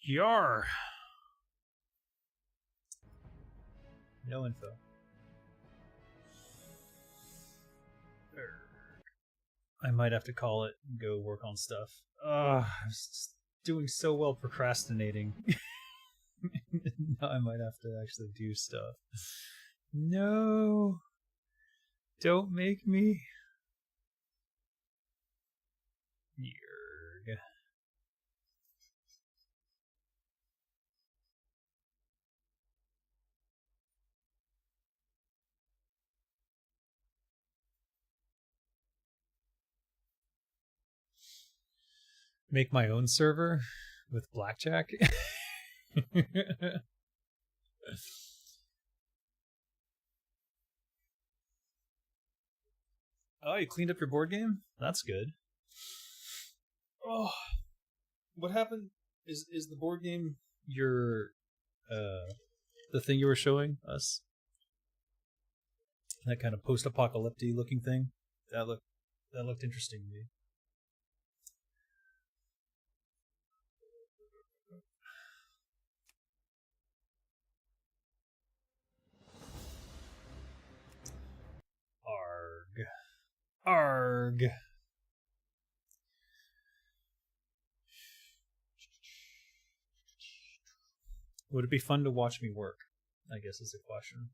Yar! No info. I might have to call it and go work on stuff. I was just doing so well procrastinating. Now I might have to actually do stuff. No! Don't make me. Yerg. make my own server with blackjack. Oh, you cleaned up your board game? That's good. Oh, what happened? Is the board game your the thing you were showing us? That kind of post-apocalyptic looking thing? That looked interesting to me. Arg. Arg. Would it be fun to watch me work? I guess is the question.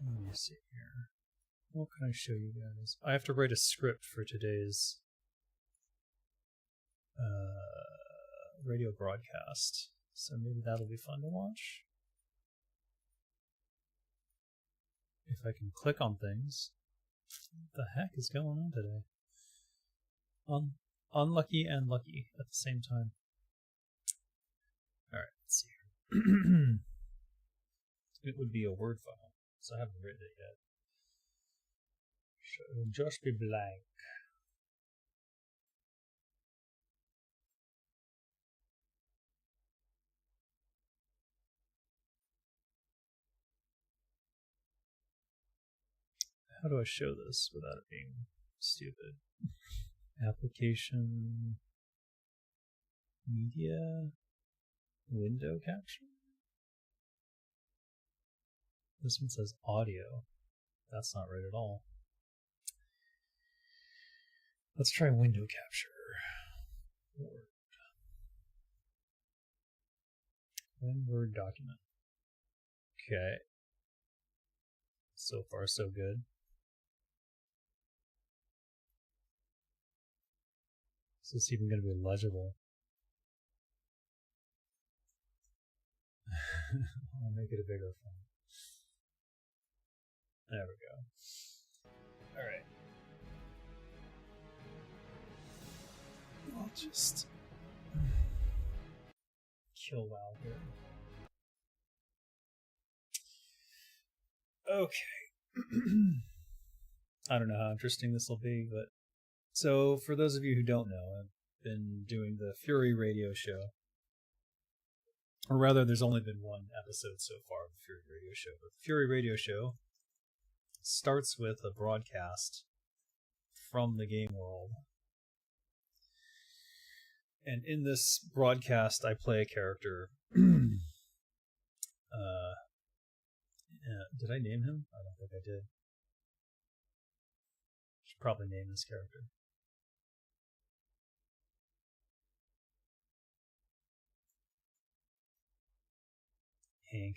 Let me see here. What can I show you guys? I have to write a script for today's radio broadcast, so maybe that'll be fun to watch. If I can click on things. What the heck is going on today? Unlucky and lucky at the same time. Alright, let's see here. It would be a Word file, so I haven't written it yet. So it'll just be blank. How do I show this without it being stupid? Application, media, window capture? This one says audio. That's not right at all. Let's try window capture. Word. One Word document. Okay. So far, so good. Is this even going to be legible? I'll make it a bigger font. There we go. Alright. I'll just kill WoW here. Okay. I don't know how interesting this will be, but so for those of you who don't know, I've been doing the Fury radio show. Or rather, there's only been one episode so far of the Fury radio show. But the Fury radio show starts with a broadcast from the game world. And in this broadcast, I play a character. Did I name him? I don't think I did. Should probably name this character. Hank.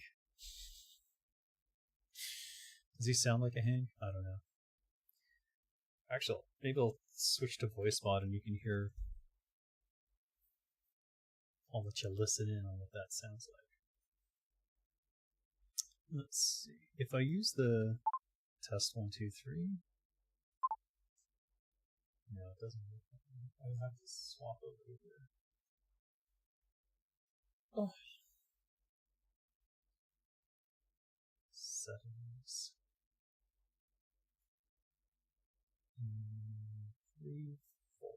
Does he sound like a Hank? I don't know. Actually, maybe I'll switch to voice mod and you can hear. I'll let you listen in on what that sounds like. Let's see. If I use the test 1, 2, 3. No, it doesn't work. I would have to swap over here. Oh. Settings. 3, 4.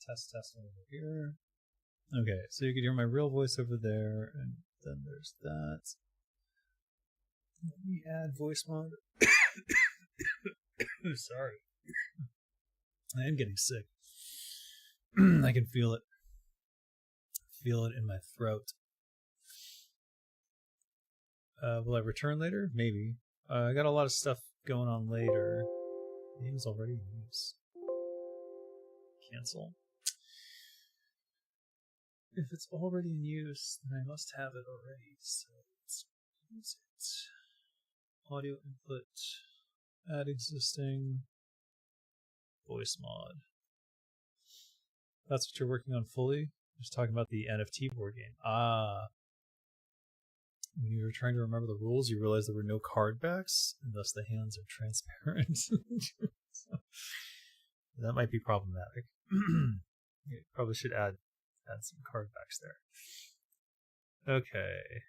Test over here. Okay, so you can hear my real voice over there, and then there's that. Let me add voice mod. Sorry. I am getting sick. I can feel it. Feel it in my throat. Will I return later? Maybe. I got a lot of stuff going on later. Name's already in use. Cancel. If it's already in use, then I must have it already. So let's use it. Audio input. Add existing. Voice mod. That's what you're working on fully? Just talking about the NFT board game. Ah. When you were trying to remember the rules, you realized there were no card backs, and thus the hands are transparent. So, that might be problematic. You probably should add some card backs there. Okay.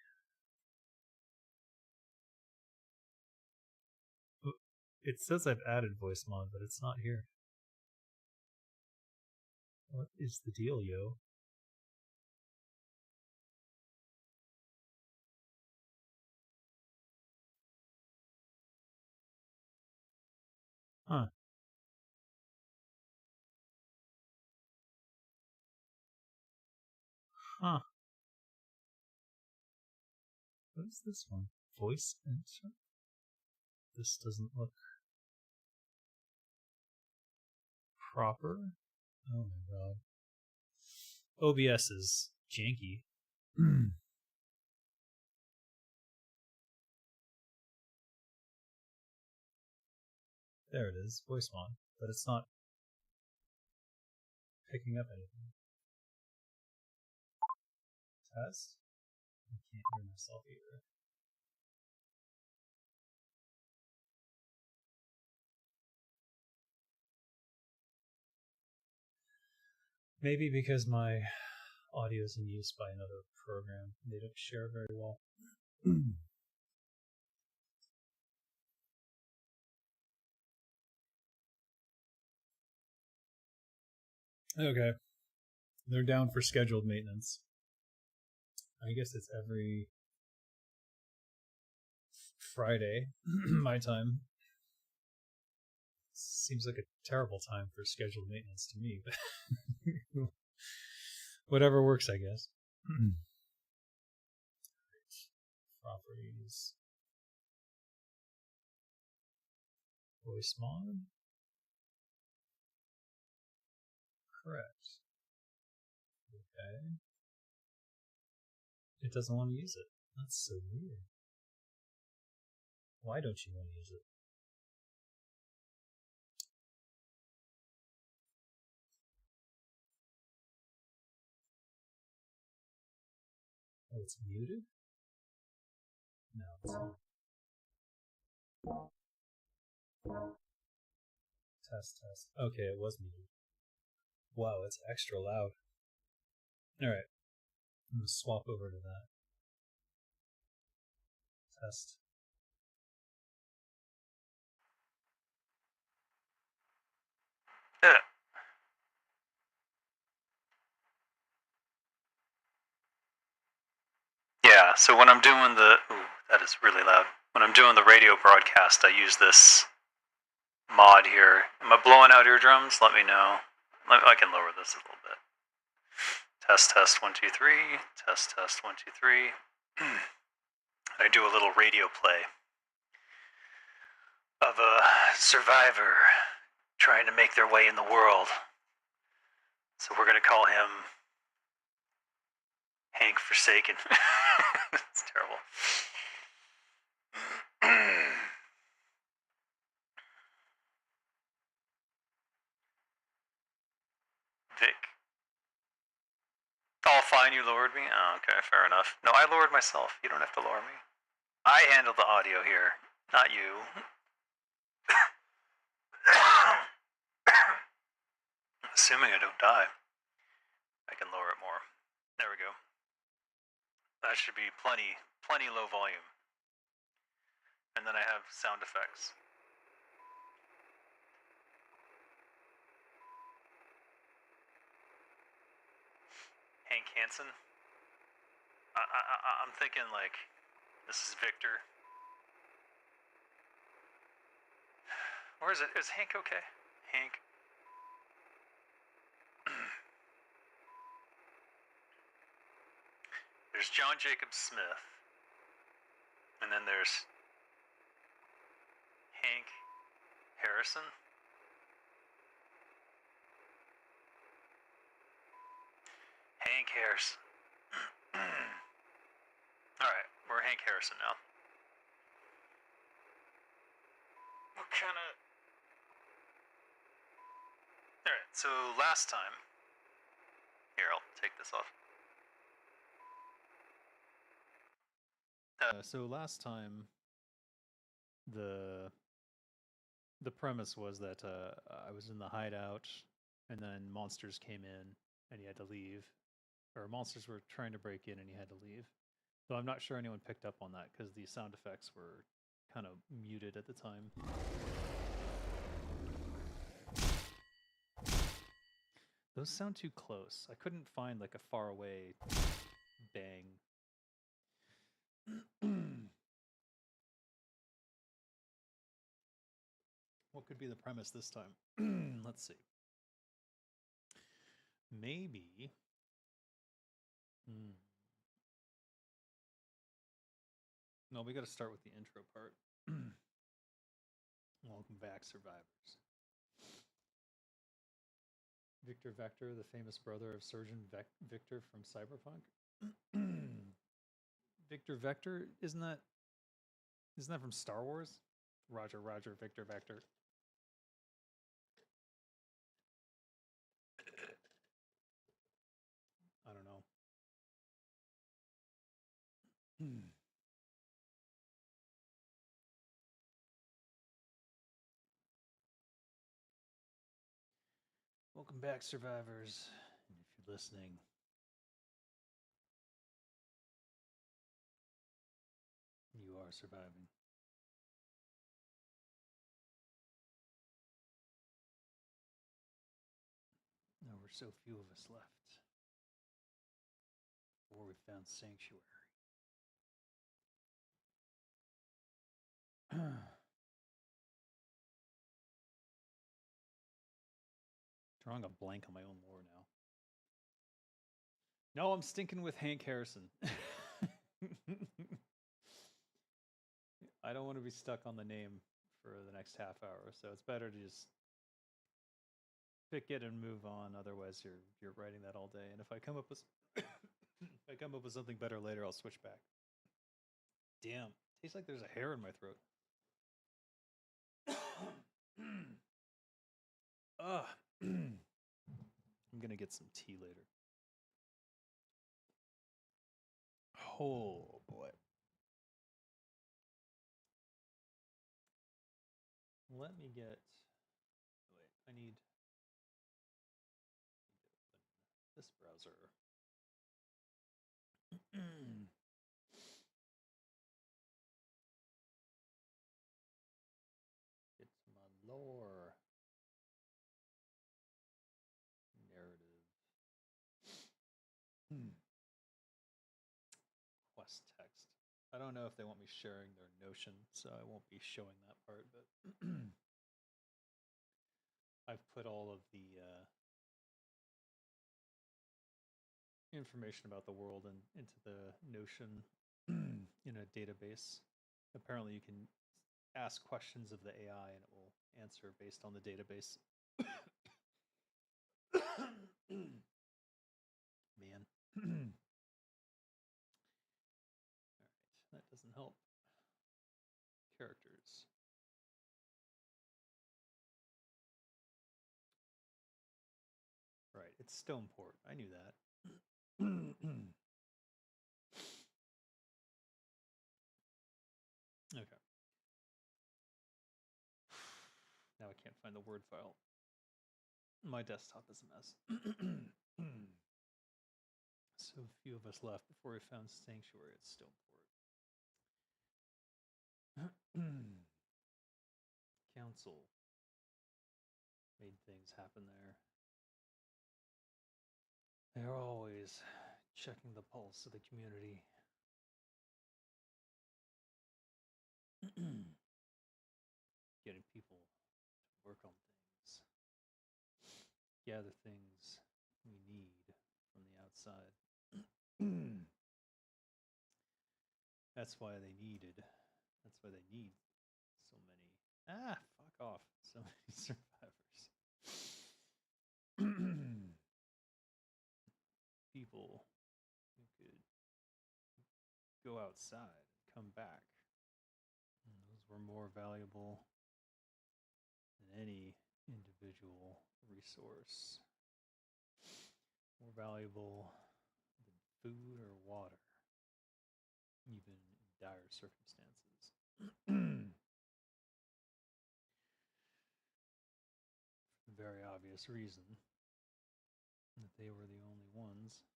It says I've added voice mod, but it's not here. What is the deal, yo? Huh. Huh. What is this one? Voice enter? This doesn't look proper. Oh my god. OBS is janky. There it is, voice mod, but it's not picking up anything. Test? I can't hear myself either. Maybe because my audio is in use by another program. They don't share very well. Okay. They're down for scheduled maintenance. I guess it's every Friday, my time. Seems like a terrible time for scheduled maintenance to me, but whatever works, I guess. Properties. Voice mod. Correct. Okay. It doesn't want to use it. That's so weird. Why don't you want to use it? Oh, it's muted? No, it's not. Test. Okay, it was muted. Wow, it's extra loud. Alright. I'm gonna swap over to that. Test. Yeah, so when I'm doing the... Ooh, that is really loud. When I'm doing the radio broadcast, I use this mod here. Am I blowing out eardrums? Let me know. I can lower this a little bit. Test, 1, 2, 3. Test, 1, 2, 3. I do a little radio play of a survivor trying to make their way in the world. So we're going to call him Hank Forsaken. It's terrible. Vic. Oh, fine, you lowered me? Oh, okay, fair enough. No, I lowered myself. You don't have to lower me. I handle the audio here, not you. Assuming I don't die, I can lower it more. There we go. That should be plenty low volume. And then I have sound effects. Hank Hansen. I'm thinking like, this is Victor. Or is it? Is Hank okay? Hank. There's John Jacob Smith. And then there's Hank Harrison. Hank Harrison. Alright, we're Hank Harrison now. What kind of... Alright, so last time... Here, I'll take this off. So last time, the premise was that I was in the hideout, and then monsters came in, and you had to leave, or monsters were trying to break in, and you had to leave. So I'm not sure anyone picked up on that because the sound effects were kind of muted at the time. Those sound too close. I couldn't find like a far away bang. What could be the premise this time? Let's see. Maybe. No, we got to start with the intro part. Welcome back, survivors. Victor Vector, the famous brother of Surgeon Victor from Cyberpunk. Victor Vector, isn't that from Star Wars? Roger, Roger, Victor Vector. I don't know. Welcome back, survivors. And if you're listening, you are surviving. There were so few of us left before we found Sanctuary. Drawing a blank on my own lore now. No, I'm stinking with Hank Harrison. I don't want to be stuck on the name for the next half hour, so it's better to just pick it and move on. Otherwise, you're writing that all day. And if I come up with something better later, I'll switch back. Damn, tastes like there's a hair in my throat. I'm gonna get some tea later. Oh boy. Let me get. Wait, I need to open this browser. Get my lore narrative. Quest text. I don't know if they want me sharing their Notion, so I won't be showing that part, but I've put all of the information about the world into the Notion in a database. Apparently you can ask questions of the AI and it will answer based on the database. Man. Alright, that doesn't help. Characters. Right, it's Stoneport. I knew that. Okay. Now I can't find the Word file. My desktop is a mess. So few of us left before we found Sanctuary at Stoneport. Council made things happen there. They're always checking the pulse of the community. Getting people to work on things. Gather things we need from the outside. That's why they need so many. Fuck off. So many survivors. People who could go outside and come back. And those were more valuable than any individual resource. More valuable than food or water. Even dire circumstances. For the very obvious reason that they were the only ones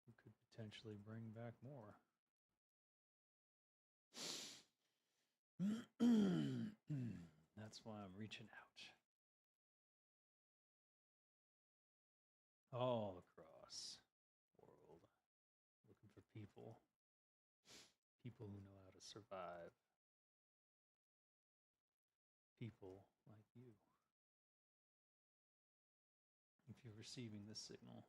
who could potentially bring back more. That's why I'm reaching out. All across the world, looking for people. People who know how to survive. People like you. If you're receiving this signal,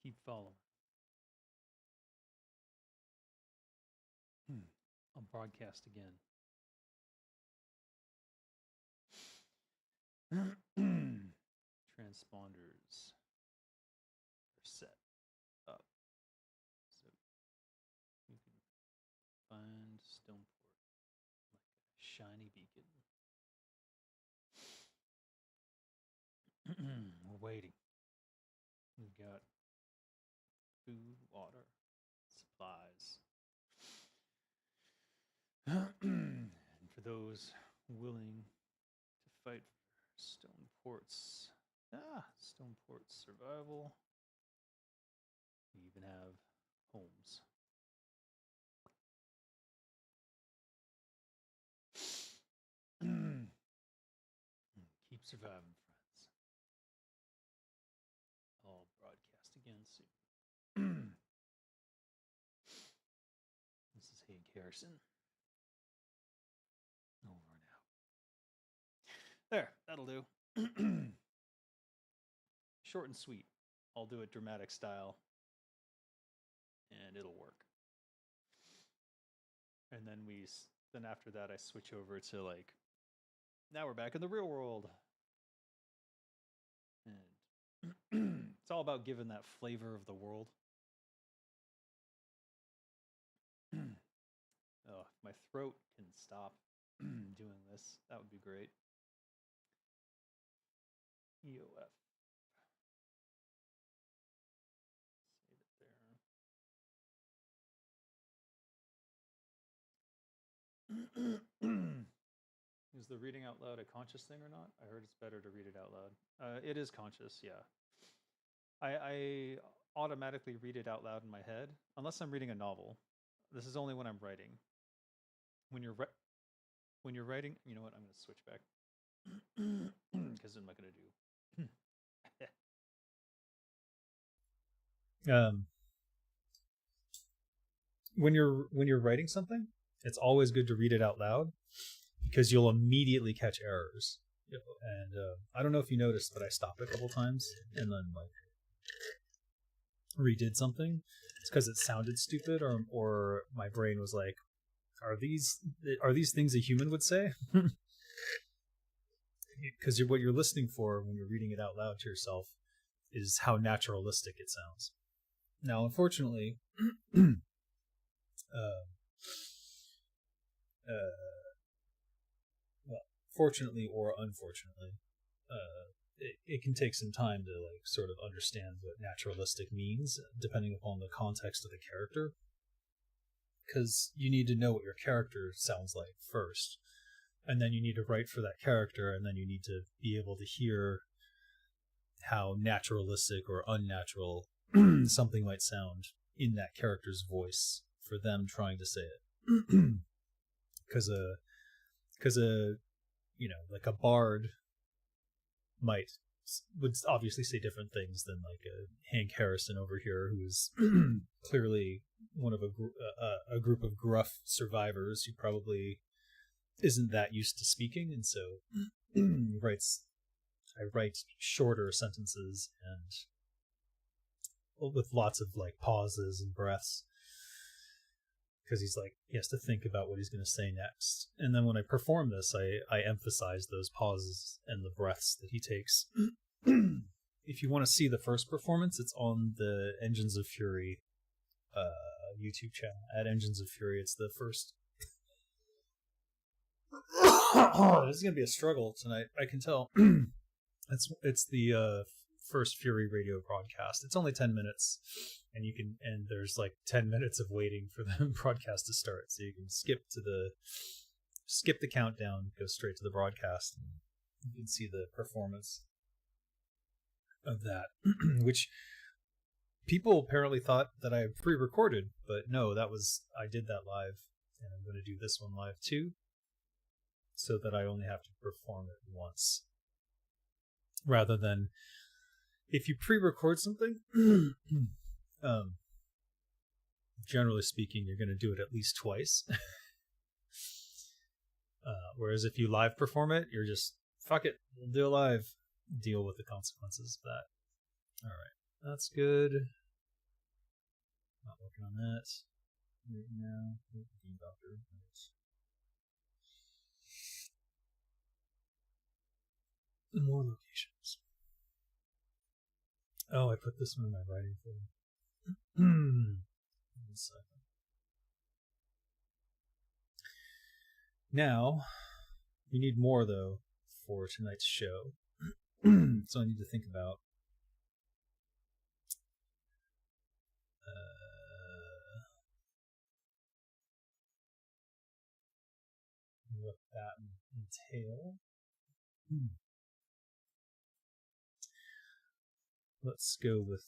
keep following. I'll broadcast again. Transponders are set up so you can find Stoneport like a shiny beacon. We're waiting. We've got food, water, supplies. And for those willing to fight for Stoneport's survival, we even have homes. Keep surviving, friends. I'll broadcast again soon. This is Hank Harrison. Over and out. There, that'll do. Short and sweet. I'll do it dramatic style. And it'll work. And then then after that I switch over to like, now we're back in the real world. And it's all about giving that flavor of the world. Oh, if my throat can stop doing this, that would be great. EOF. Save it there. Is the reading out loud a conscious thing or not? I heard it's better to read it out loud. It is conscious, yeah. I automatically read it out loud in my head, unless I'm reading a novel. This is only when I'm writing. When you're writing, you know what? I'm going to switch back because I'm not going to do. When you're writing something, it's always good to read it out loud because you'll immediately catch errors. And I don't know if you noticed, but I stopped a couple times and then like redid something. It's because it sounded stupid, or my brain was like, "Are these things a human would say?" Because what you're listening for when you're reading it out loud to yourself is how naturalistic it sounds. Now, unfortunately, well, fortunately or unfortunately, it can take some time to like sort of understand what naturalistic means, depending upon the context of the character. Because you need to know what your character sounds like first, and then you need to write for that character, and then you need to be able to hear how naturalistic or unnatural something might sound in that character's voice for them trying to say it. Because like a bard would obviously say different things than like a Hank Harrison over here, who is clearly one of a group of gruff survivors who probably isn't that used to speaking, and so I write shorter sentences and with lots of like pauses and breaths, because he has to think about what he's going to say next. And then when I perform this, I emphasize those pauses and the breaths that he takes. If you want to see the first performance, it's on the Engines of Fury YouTube channel at Engines of Fury. It's the first. This is going to be a struggle tonight, I can tell. It's the first Fury radio broadcast. It's only 10 minutes, and there's like 10 minutes of waiting for the broadcast to start, so you can skip the countdown, go straight to the broadcast, and you can see the performance of that, which people apparently thought that I pre-recorded, but no, I did that live, and I'm going to do this one live too, so that I only have to perform it once. Rather than, if you pre-record something, generally speaking, you're going to do it at least twice. Whereas if you live perform it, you're just, fuck it, we'll do it live. Deal with the consequences of that. Alright, that's good. Not working on that right now. Game Doctor. Right. More locations. Oh, I put this one in my writing folder. 1 second. Now, we need more though for tonight's show. So I need to think about what that entail. Let's go with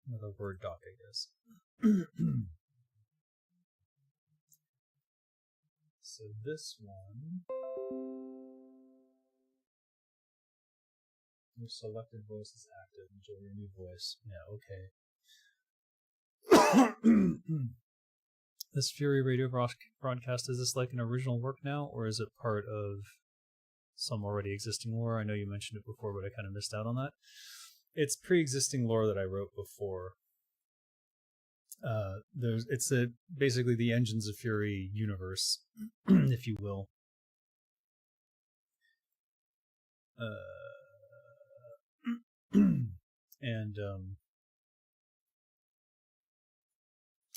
another Word doc, I guess. So this one, your selected voice is active. Enjoy your new voice. Yeah, okay. This Fury radio broadcast, is this like an original work now, or is it part of some already existing lore? I know you mentioned it before, but I kind of missed out on that. It's pre-existing lore that I wrote before. It's basically the Engines of Fury universe, if you will. And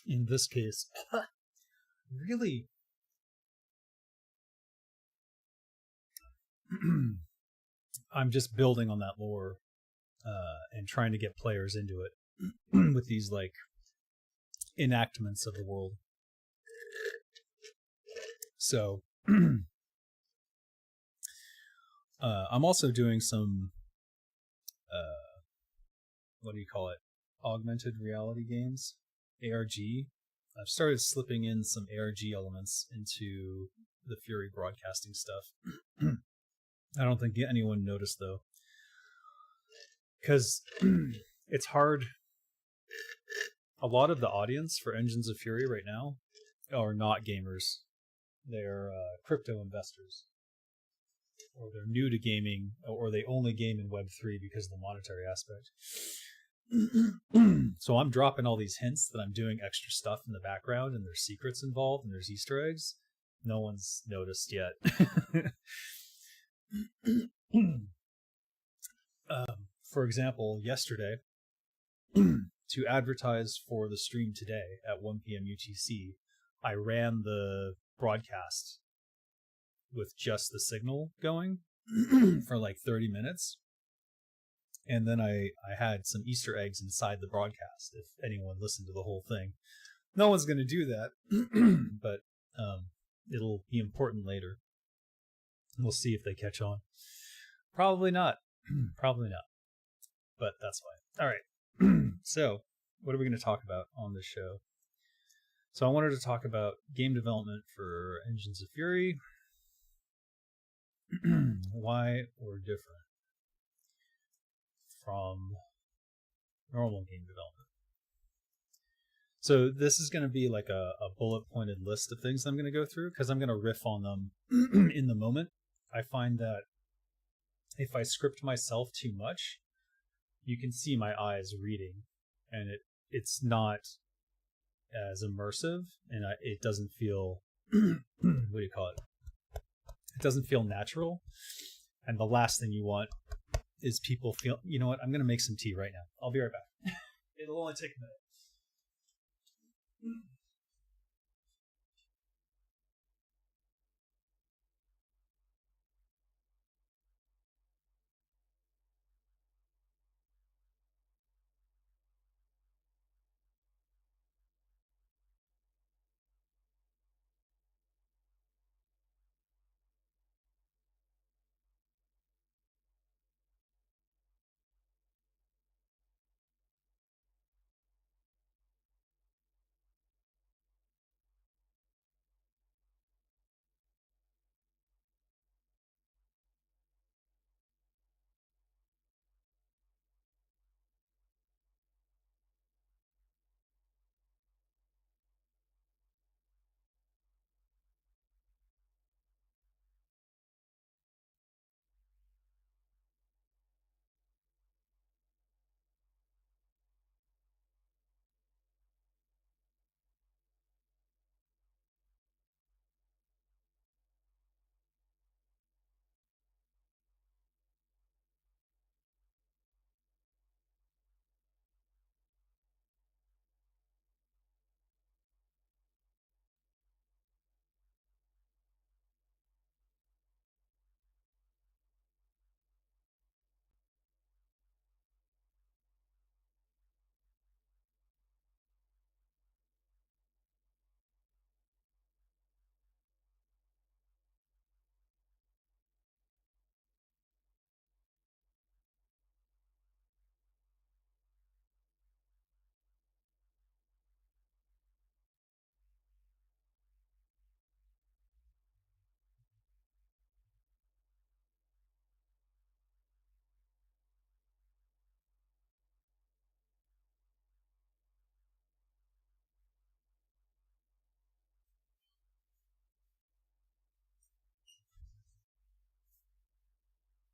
in this case, really, I'm just building on that lore and trying to get players into it with these like enactments of the world. So I'm also doing some what do you call it, augmented reality games, ARG. I've started slipping in some ARG elements into the Fury broadcasting stuff. I don't think anyone noticed though, because it's hard. A lot of the audience for Engines of Fury right now are not gamers. They're crypto investors, or they're new to gaming, or they only game in Web3 because of the monetary aspect. So I'm dropping all these hints that I'm doing extra stuff in the background, and there's secrets involved, and there's Easter eggs. No one's noticed yet. For example, yesterday, to advertise for the stream today at 1 p.m. UTC, I ran the broadcast with just the signal going for like 30 minutes. And then I had some Easter eggs inside the broadcast, if anyone listened to the whole thing. No one's going to do that, but it'll be important later. We'll see if they catch on. Probably not. Probably not. But that's fine. All right. So, what are we going to talk about on this show? So I wanted to talk about game development for Engines of Fury. Why we're different from normal game development. So this is going to be like a bullet pointed list of things I'm going to go through, because I'm going to riff on them in the moment. I find that if I script myself too much, you can see my eyes reading, and it's not as immersive, and it doesn't feel what do you call it? It doesn't feel natural. And the last thing you want is people feel, you know what, I'm going to make some tea right now. I'll be right back. It'll only take a minute.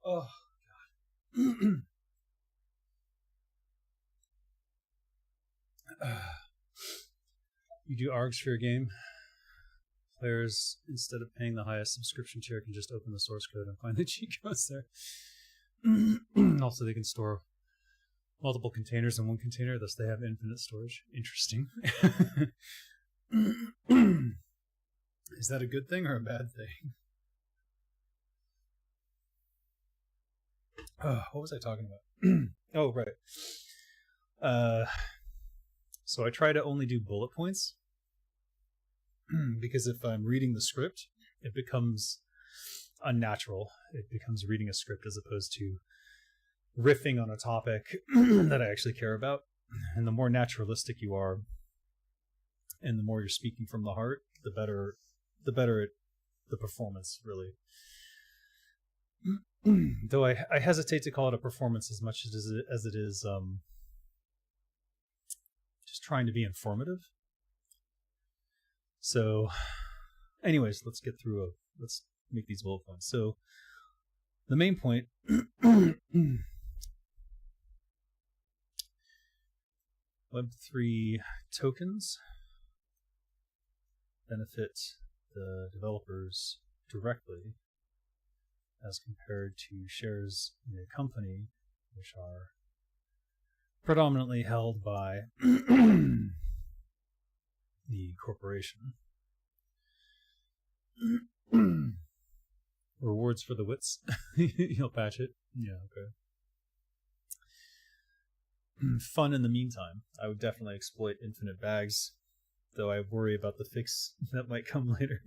Oh, God. You do ARGs for your game. Players, instead of paying the highest subscription tier, can just open the source code and find the cheat codes there. Also, they can store multiple containers in one container, thus they have infinite storage. Interesting. Is that a good thing or a bad thing? What was I talking about? Oh, right. So I try to only do bullet points because if I'm reading the script, it becomes unnatural. It becomes reading a script as opposed to riffing on a topic that I actually care about. And the more naturalistic you are, and the more you're speaking from the heart, the better the performance, really. Though I hesitate to call it a performance as much as it is just trying to be informative. So, anyways, let's make these bullet points. So, the main point Web3 tokens benefit the developers directly as compared to shares in a company, which are predominantly held by the corporation. Rewards for the wits. You'll patch it. Yeah, okay. Fun in the meantime. I would definitely exploit infinite bags, though I worry about the fix that might come later.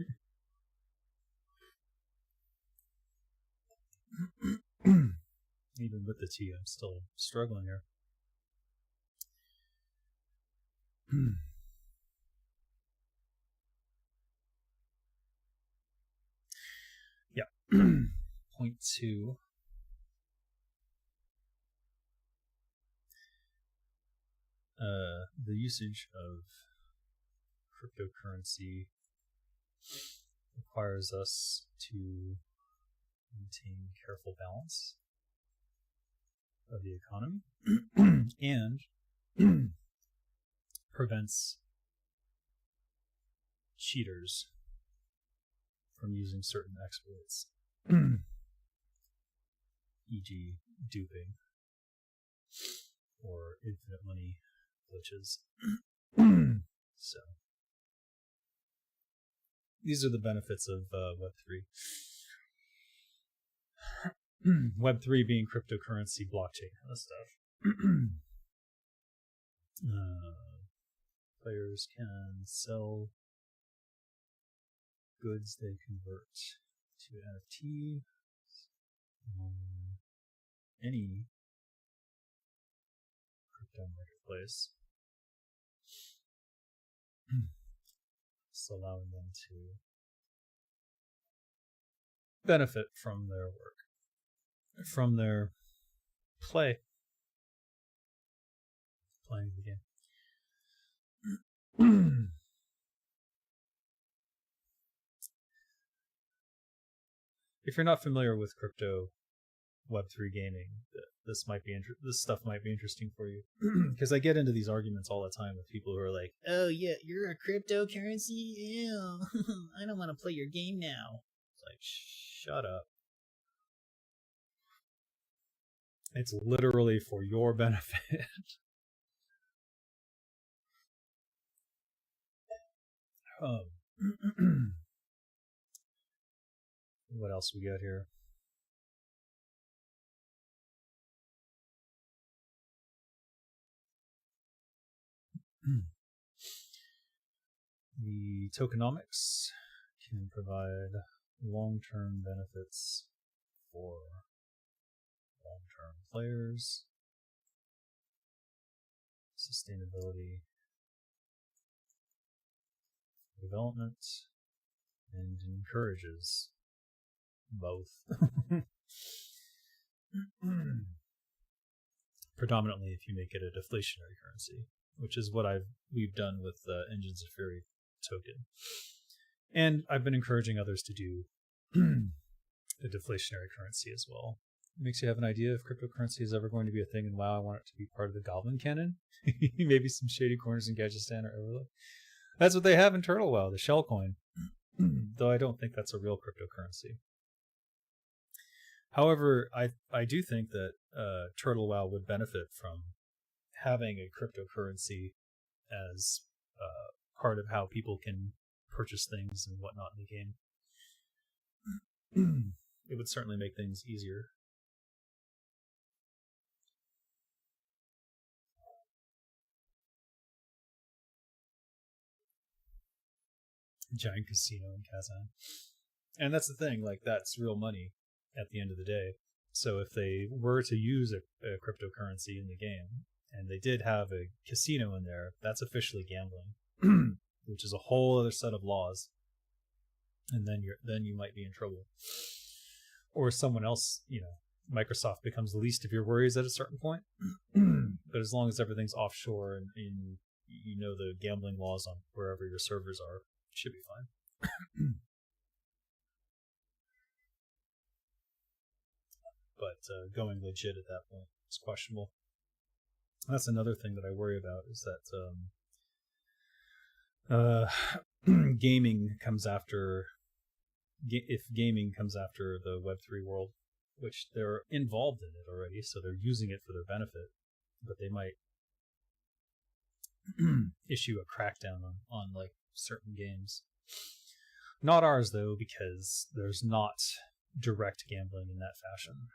Even with the tea, I'm still struggling here. Yeah. Point 2. The usage of cryptocurrency requires us to maintain careful balance of the economy and prevents cheaters from using certain exploits, e.g. duping or infinite money glitches. So these are the benefits of Web3. Web3 being cryptocurrency, blockchain kind of stuff. Players can sell goods they convert to NFT on any crypto marketplace, just allowing them to benefit from their work, from their playing the game. If you're not familiar with crypto Web3 gaming, this stuff might be interesting for you, because I get into these arguments all the time with people who are like, "Oh yeah, you're a cryptocurrency? Ew, I don't want to play your game now." It's like, shut up. It's literally for your benefit. What else we got here? The tokenomics can provide long-term benefits for long-term players, sustainability, development, and encourages both. Predominantly if you make it a deflationary currency, which is what we've done with the Engines of Fury token. And I've been encouraging others to do a deflationary currency as well. makes you have an idea if cryptocurrency is ever going to be a thing in WoW. I want it to be part of the Goblin canon. Maybe some shady corners in Gadgeistan or Everlook. That's what they have in Turtle WoW, the shell coin. Though I don't think that's a real cryptocurrency. However, I do think that Turtle WoW would benefit from having a cryptocurrency as part of how people can purchase things and whatnot in the game. It would certainly make things easier. Giant casino in Kazan. And that's the thing, like, that's real money at the end of the day. So if they were to use a cryptocurrency in the game, and they did have a casino in there, that's officially gambling, which is a whole other set of laws. And then you might be in trouble. Or someone else, Microsoft becomes the least of your worries at a certain point. But as long as everything's offshore and the gambling laws on wherever your servers are, it should be fine. But going legit at that point is questionable. That's another thing that I worry about, is that gaming comes after. If gaming comes after the Web3 world, which they're involved in it already, so they're using it for their benefit, but they might issue a crackdown on like certain games. Not ours though, because there's not direct gambling in that fashion.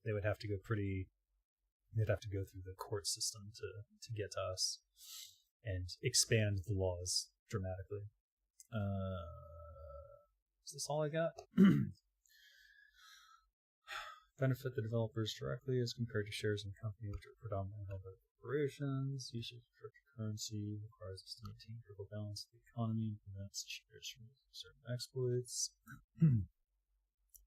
They would have to go they'd have to go through the court system to get to us and expand the laws dramatically. Is this all I got? Benefit the developers directly as compared to shares in company which are predominantly held by corporations. Usage of cryptocurrency requires us to maintain critical balance of the economy and prevents cheaters from using certain exploits.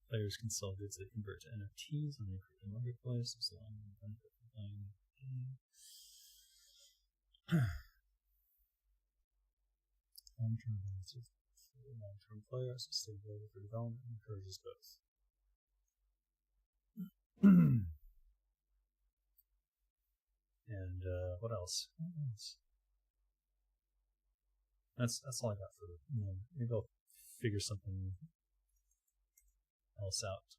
Players can sell goods they convert to NFTs on the crypto marketplace, allowing them to benefit from playing the game. Long-term benefits for long-term players, sustainability for development, encourages both. And what else? That's all I got for the moment. Maybe I'll figure something else out.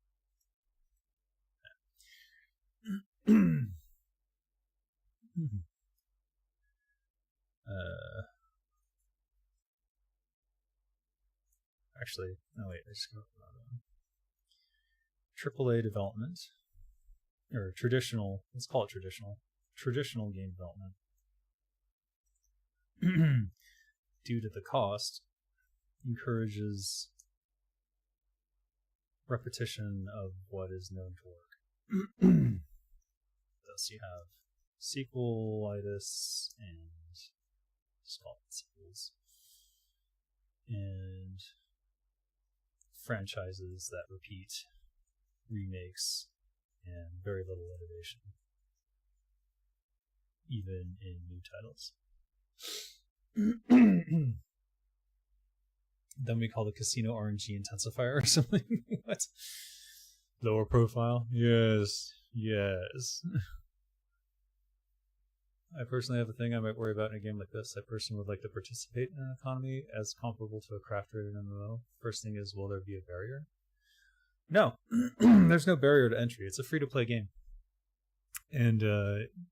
Actually, no wait, I just got AAA development, or traditional. Let's call it traditional. Traditional game development, due to the cost, encourages repetition of what is known to work. Thus, you have sequelitis and just call it sequels, and franchises that repeat, remakes, and very little innovation, even in new titles. Then we call the casino RNG intensifier or something. What? Lower profile? Yes. I personally have a thing I might worry about in a game like this. I personally would like to participate in an economy as comparable to a craft-rated MMO. First thing is, will there be a barrier? No. There's no barrier to entry. It's a free-to-play game. And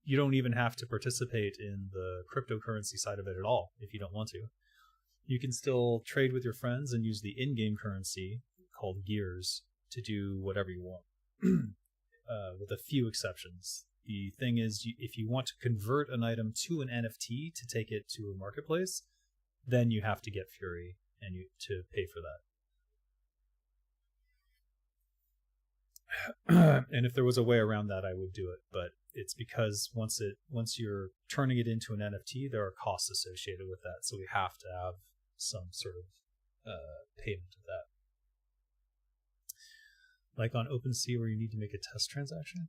you don't even have to participate in the cryptocurrency side of it at all if you don't want to. You can still trade with your friends and use the in-game currency called gears to do whatever you want, with a few exceptions. The thing is, if you want to convert an item to an NFT to take it to a marketplace, then you have to get Fury and to pay for that. And if there was a way around that, I would do it. But it's because once you're turning it into an NFT, there are costs associated with that. So we have to have some sort of payment of that. Like on OpenSea, where you need to make a test transaction.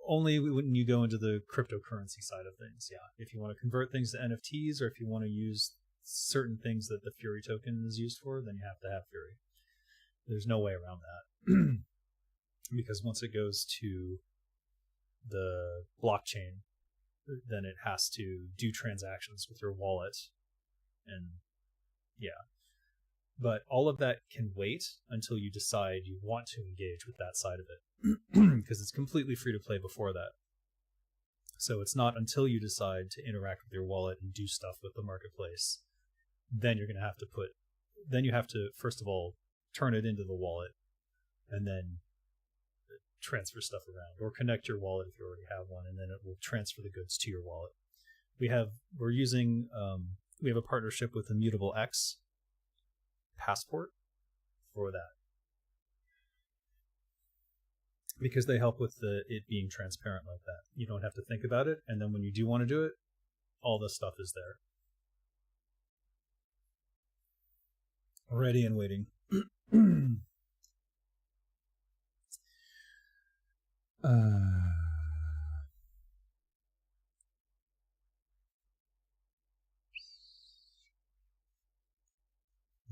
Only when you go into the cryptocurrency side of things. Yeah, if you want to convert things to NFTs, or if you want to use certain things that the Fury token is used for, then you have to have Fury. There's no way around that. Because once it goes to the blockchain, then it has to do transactions with your wallet. And yeah. But all of that can wait until you decide you want to engage with that side of it. Because it's completely free to play before that. So it's not until you decide to interact with your wallet and do stuff with the marketplace, then you're going to have to then you have to, first of all, turn it into the wallet, and then transfer stuff around, or connect your wallet if you already have one, and then it will transfer the goods to your wallet. We have a partnership with Immutable X Passport for that, because they help with it being transparent like that. You don't have to think about it, and then when you do want to do it, all the stuff is there, ready and waiting.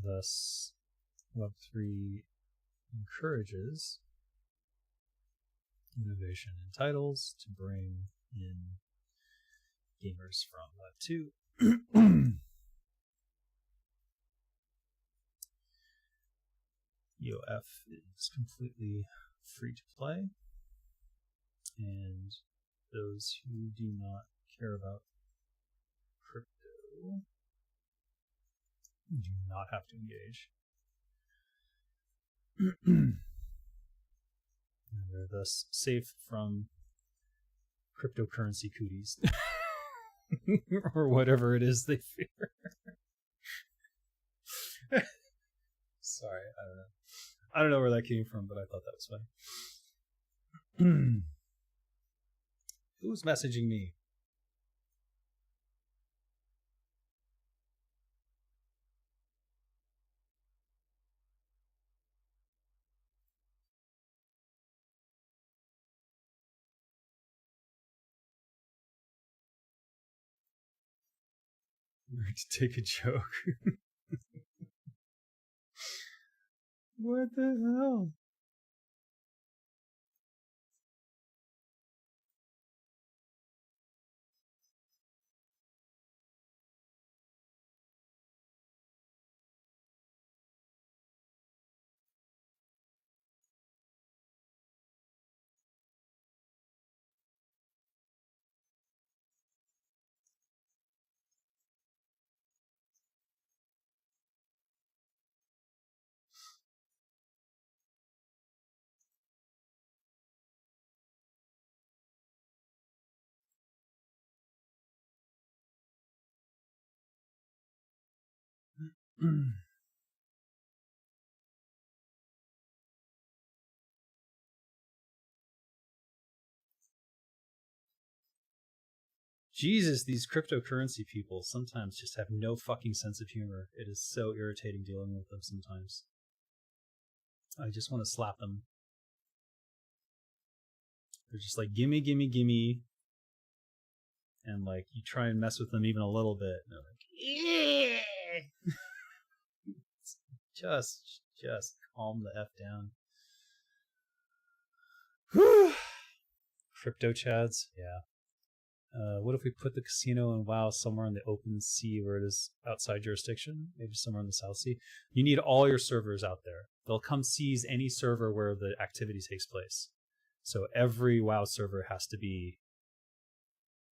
Thus, Web3 encourages innovation in titles to bring in gamers from Web2. EOF is completely free to play, and those who do not care about crypto do not have to engage. They're thus safe from cryptocurrency cooties. Or whatever it is they fear. Sorry, I don't know. I don't know where that came from, but I thought that was funny. Who's messaging me? I'm going to take a joke. What the hell? Jesus, these cryptocurrency people sometimes just have no fucking sense of humor. It is so irritating dealing with them sometimes. I just want to slap them. They're just like, gimme, gimme, gimme. And like, you try and mess with them even a little bit, and they're like, yeah. Just calm the F down. Whew. Crypto chads, yeah. What if we put the casino and WoW somewhere in the open sea where it is outside jurisdiction? Maybe somewhere in the South Sea. You need all your servers out there. They'll come seize any server where the activity takes place. So every WoW server has to be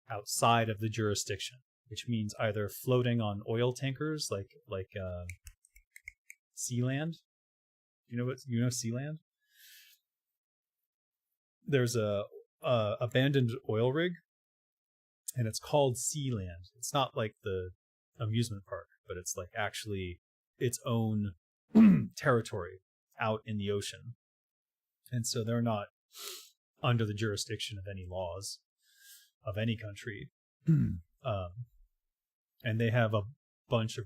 outside of the jurisdiction, which means either floating on oil tankers like Sealand. You know Sealand? There's a abandoned oil rig, and it's called Sealand. It's not like the amusement park, but it's like actually its own territory out in the ocean. And so they're not under the jurisdiction of any laws of any country. And they have a bunch of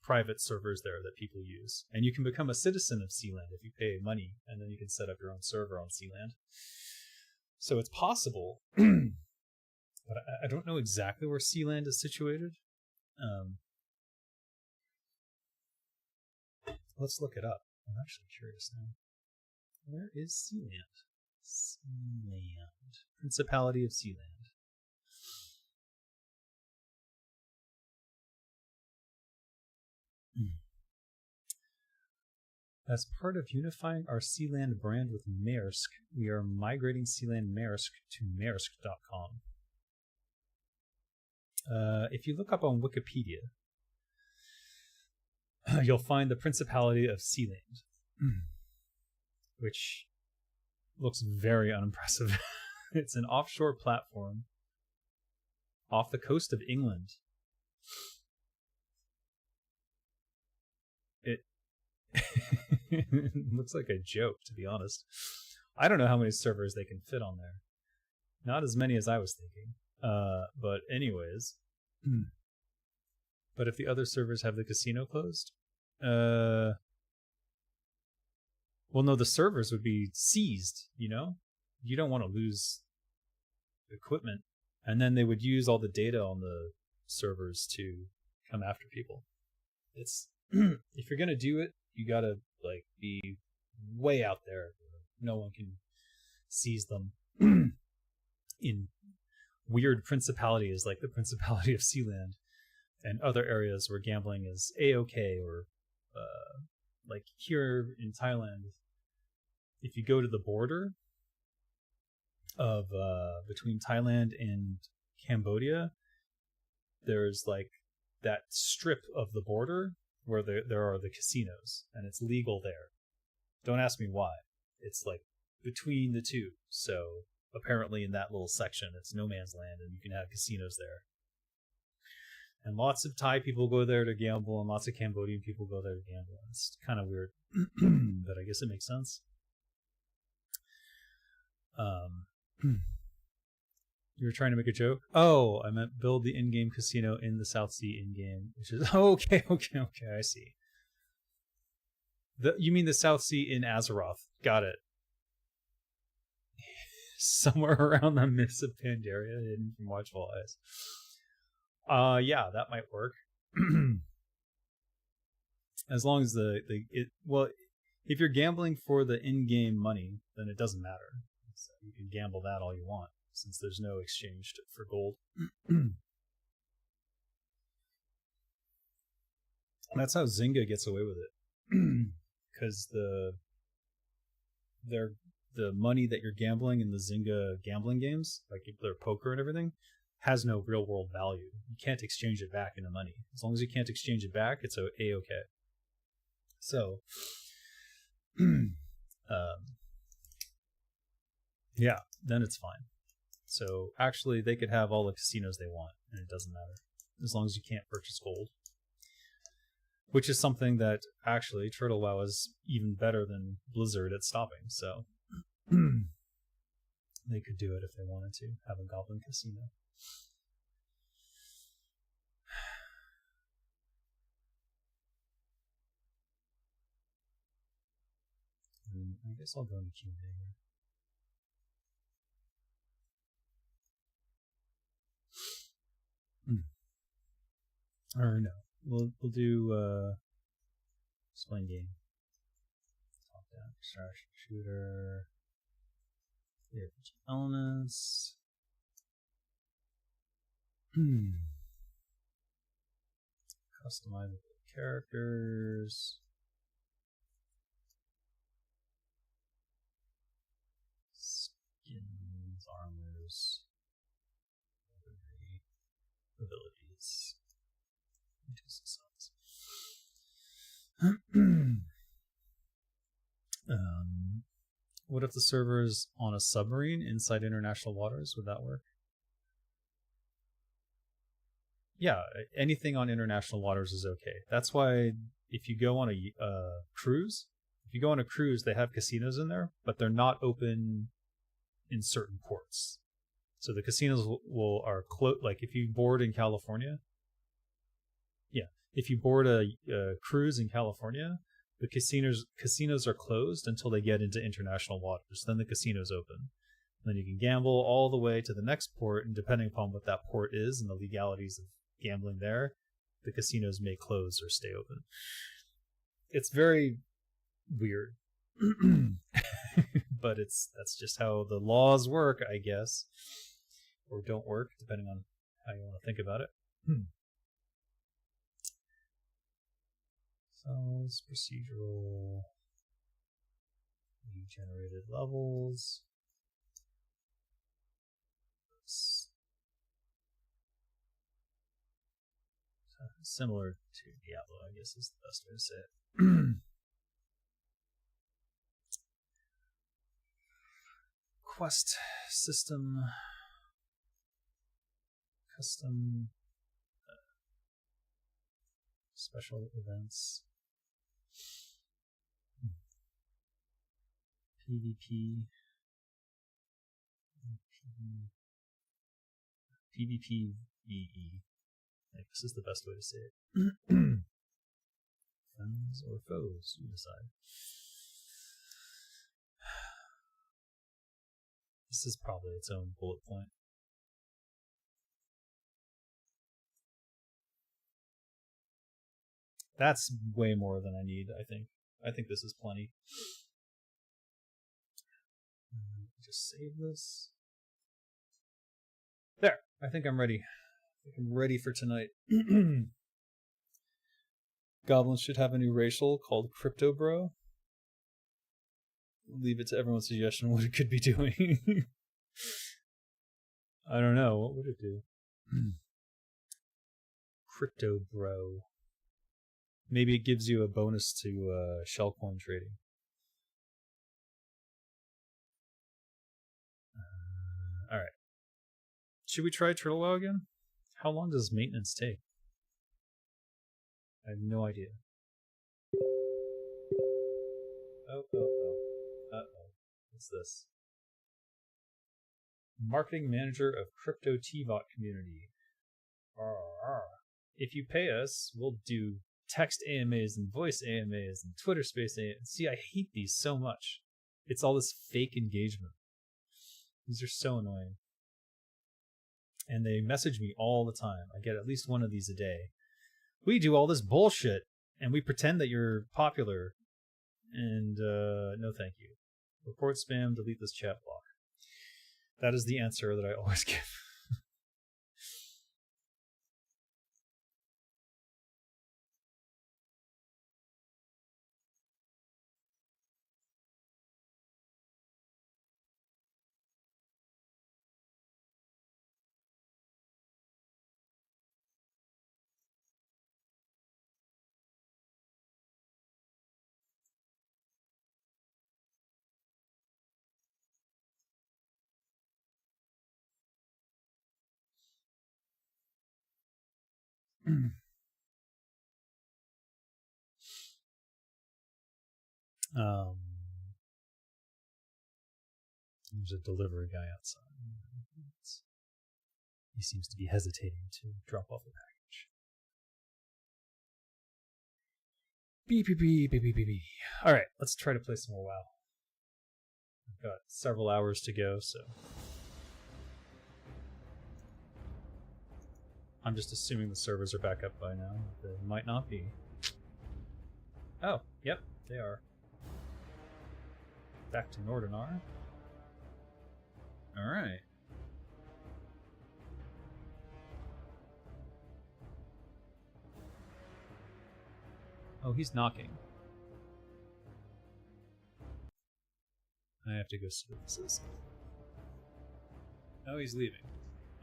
private servers there that people use. And you can become a citizen of Sealand if you pay money, and then you can set up your own server on Sealand. So it's possible. But I don't know exactly where Sealand is situated. Let's look it up. I'm actually curious now. Where is Sealand? Sealand. Principality of Sealand. As part of unifying our Sealand brand with Maersk, we are migrating Sealand Maersk to Maersk.com. If you look up on Wikipedia, you'll find the Principality of Sealand, which looks very unimpressive. It's an offshore platform off the coast of England. It looks like a joke, to be honest. I don't know how many servers they can fit on there. Not as many as I was thinking. But anyways. But if the other servers have the casino closed? Well, no, the servers would be seized, you know? You don't want to lose equipment. And then they would use all the data on the servers to come after people. It's if you're gonna do it, you gotta like be way out there. No one can seize them. In weird principalities like the Principality of Sealand and other areas where gambling is A-okay, or like here in Thailand, if you go to the border of between Thailand and Cambodia, there's like that strip of the border where there are the casinos, and it's legal there. Don't ask me why. It's like between the two. So apparently in that little section, it's no man's land, and you can have casinos there. And lots of Thai people go there to gamble, and lots of Cambodian people go there to gamble. It's kind of weird, but I guess it makes sense. You were trying to make a joke? Oh, I meant build the in-game casino in the South Sea in-game, which is okay, I see. You mean the South Sea in Azeroth? Got it. Somewhere around the Mists of Pandaria, hidden from watchful eyes. Yeah, that might work. As long as well, if you're gambling for the in-game money, then it doesn't matter. So you can gamble that all you want, since there's no exchange for gold. That's how Zynga gets away with it, because the money that you're gambling in the Zynga gambling games, like their poker and everything, has no real world value. You can't exchange it back into money. As long as you can't exchange it back, it's A-okay. So, yeah, then it's fine. So actually, they could have all the casinos they want, and it doesn't matter, as long as you can't purchase gold. Which is something that actually Turtle WoW is even better than Blizzard at stopping. So they could do it if they wanted to, have a Goblin Casino. I guess I'll go into Q&A here. Or no, we'll do explain game. Top down extraction shooter. RPG elements. Customizable characters. Skins, armors, weaponry, abilities. What if the server is on a submarine inside international waters? Would that work? Yeah, anything on international waters is okay. That's why if you go on a cruise, they have casinos in there, but they're not open in certain ports. So the casinos are closed. Like if you board in California, if you board a cruise in California, the casinos are closed until they get into international waters. Then the casino's open. Then you can gamble all the way to the next port, and depending upon what that port is and the legalities of gambling there, the casinos may close or stay open. It's very weird. But that's just how the laws work, I guess. Or don't work, depending on how you want to think about it. Cells, procedural, generated levels. Similar to Diablo, I guess is the best way to say it. Quest system, custom, special events, PvP, PvPVE. I guess is the best way to say it. Friends or foes, you decide. This is probably its own bullet point. That's way more than I need, I think. I think this is plenty. Just save this. There! I think I'm ready. I think I'm ready for tonight. Goblins should have a new racial called Crypto Bro. Leave it to everyone's suggestion what it could be doing. I don't know. What would it do? Crypto Bro. Maybe it gives you a bonus to shell coin trading. Alright. Should we try Turtle WoW again? How long does maintenance take? I have no idea. Oh. Uh-oh. What's this? Marketing manager of Crypto TVOT community. If you pay us, we'll do text AMAs and voice AMAs and Twitter space AMAs. See, I hate these so much. It's all this fake engagement. These are so annoying. And they message me all the time. I get at least one of these a day. We do all this bullshit, and we pretend that you're popular. And, no thank you. Report spam, delete this chat block. That is the answer that I always give. There's a delivery guy outside. He seems to be hesitating to drop off the package. Beep, beep, beep, beep, beep, beep, beep. Alright, let's try to play some more WoW. I've got several hours to go, so... I'm just assuming the servers are back up by now. They might not be. Oh, yep, they are. Back to Nordinar. Alright. Oh, he's knocking. I have to go see what this is. Oh, he's leaving.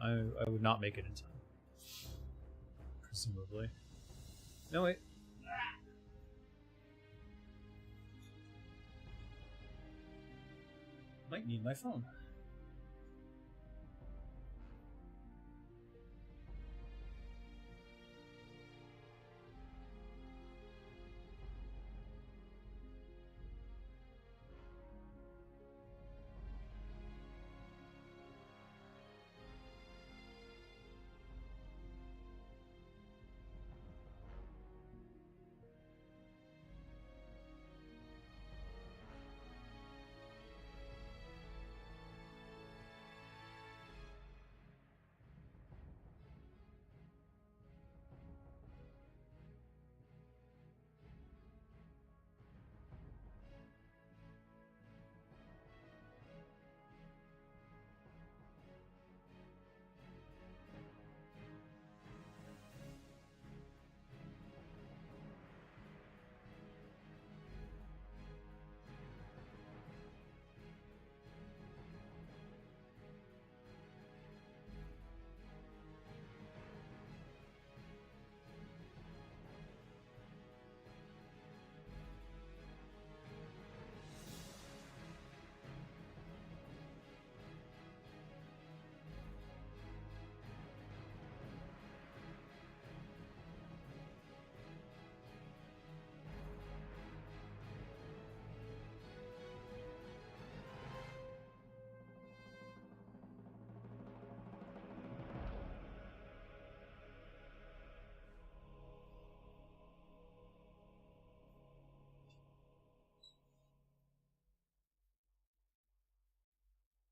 I would not make it in time. Presumably. No, wait. Might need my phone.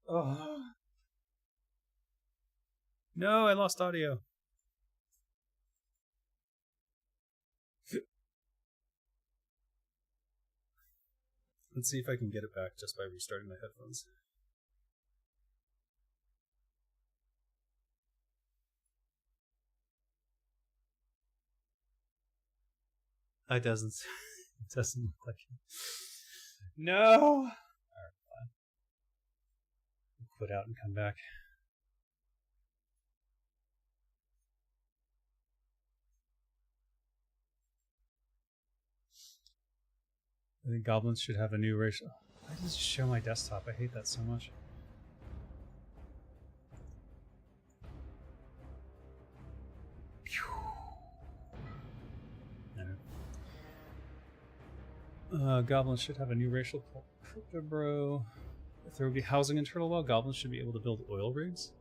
Oh. No, I lost audio. Let's see if I can get it back just by restarting my headphones. It doesn't look like it. No! Alright, fine. Quit out and come back. I think goblins should have a new racial. Why does it show my desktop? I hate that so much. Goblins should have a new racial crypto bro. If there would be housing in Turtlewell, goblins should be able to build oil rigs.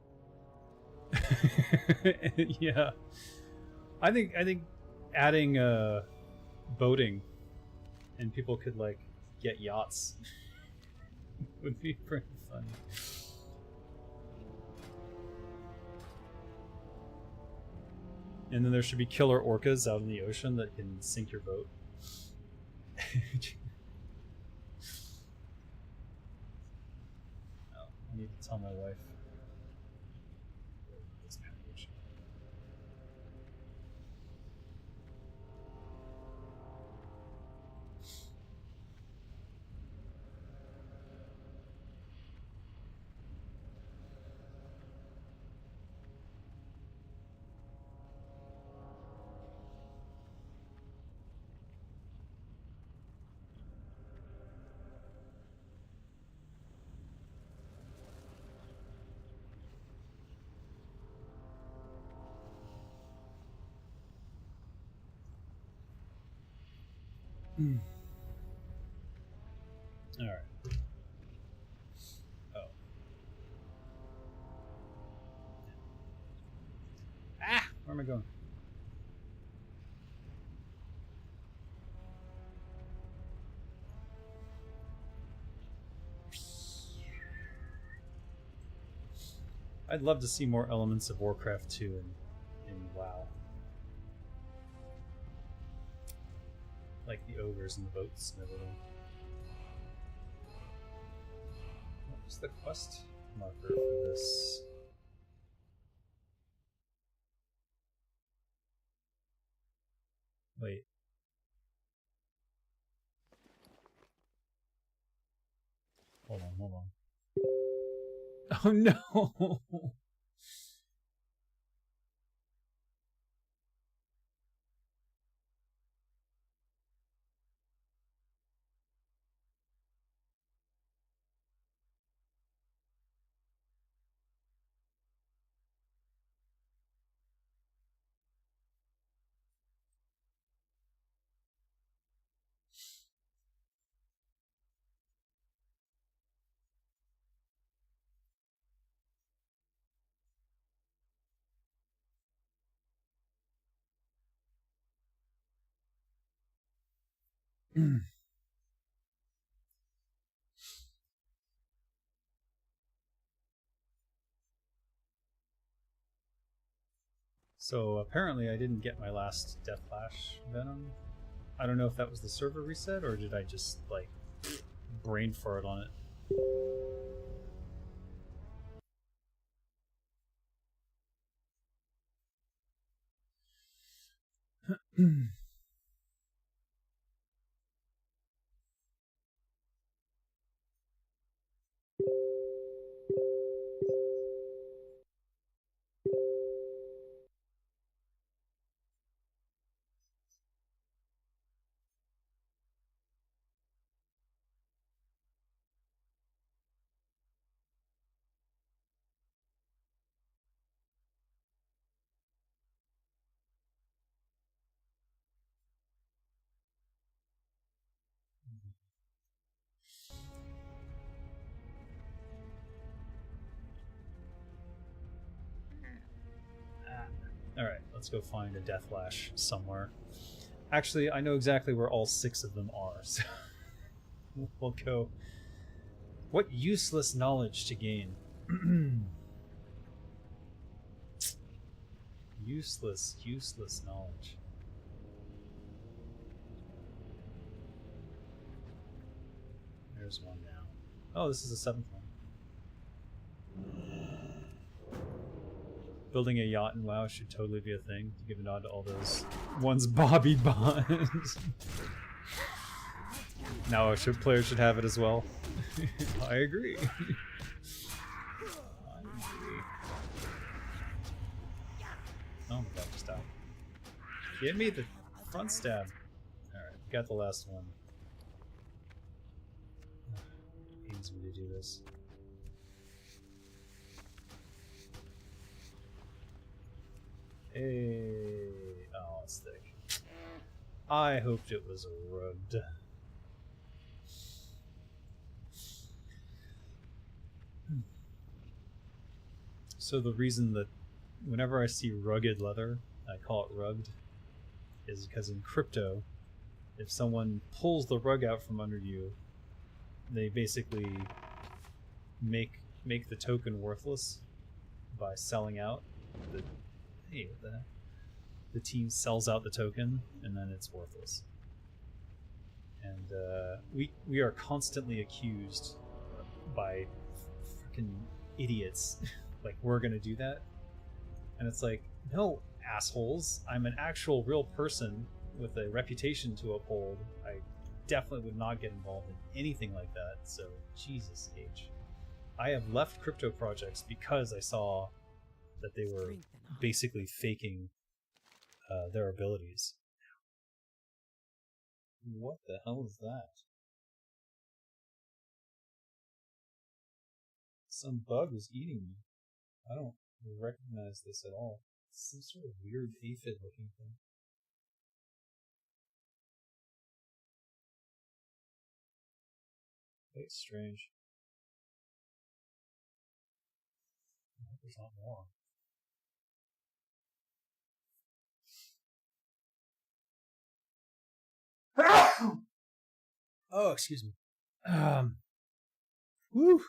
Yeah, I think adding boating and people could like get yachts would be pretty funny. And then there should be killer orcas out in the ocean that can sink your boat. Oh, I need to tell my wife. This package. All right. Oh. Ah! Where am I going? I'd love to see more elements of Warcraft 2 in WoW. Like the ogres and the boats and everything. What was the quest marker for this? Wait. Hold on. Oh no! So apparently I didn't get my last Deathlash Venom. I don't know if that was the server reset or did I just like brain fart on it. Alright, let's go find a Deathlash somewhere. Actually, I know exactly where all 6 of them are, so we'll go What useless knowledge to gain. Useless knowledge. There's one now. Oh, this is the 7th one. Building a yacht in WoW should totally be a thing. To give a nod to all those ones Bobby Bonds. Now players should have it as well. I agree. Oh my god, just died. Give me the front stab. Alright, got the last one. Pains me to do this. Hey. Oh, it's thick. I hoped it was rugged. So the reason that whenever I see rugged leather, I call it rugged, is because in crypto, if someone pulls the rug out from under you, they basically make the token worthless by selling out. Hey, what the heck? The team sells out the token, and then it's worthless. And we are constantly accused by freaking idiots. Like, we're gonna do that? And it's like, no, assholes. I'm an actual real person with a reputation to uphold. I definitely would not get involved in anything like that. So, Jesus H. I have left crypto projects because I saw that they were basically faking their abilities. What the hell is that? Some bug was eating me. I don't recognize this at all. It's some sort of weird aphid looking thing. Quite strange. I hope there's not more. Oh, excuse me. Woo.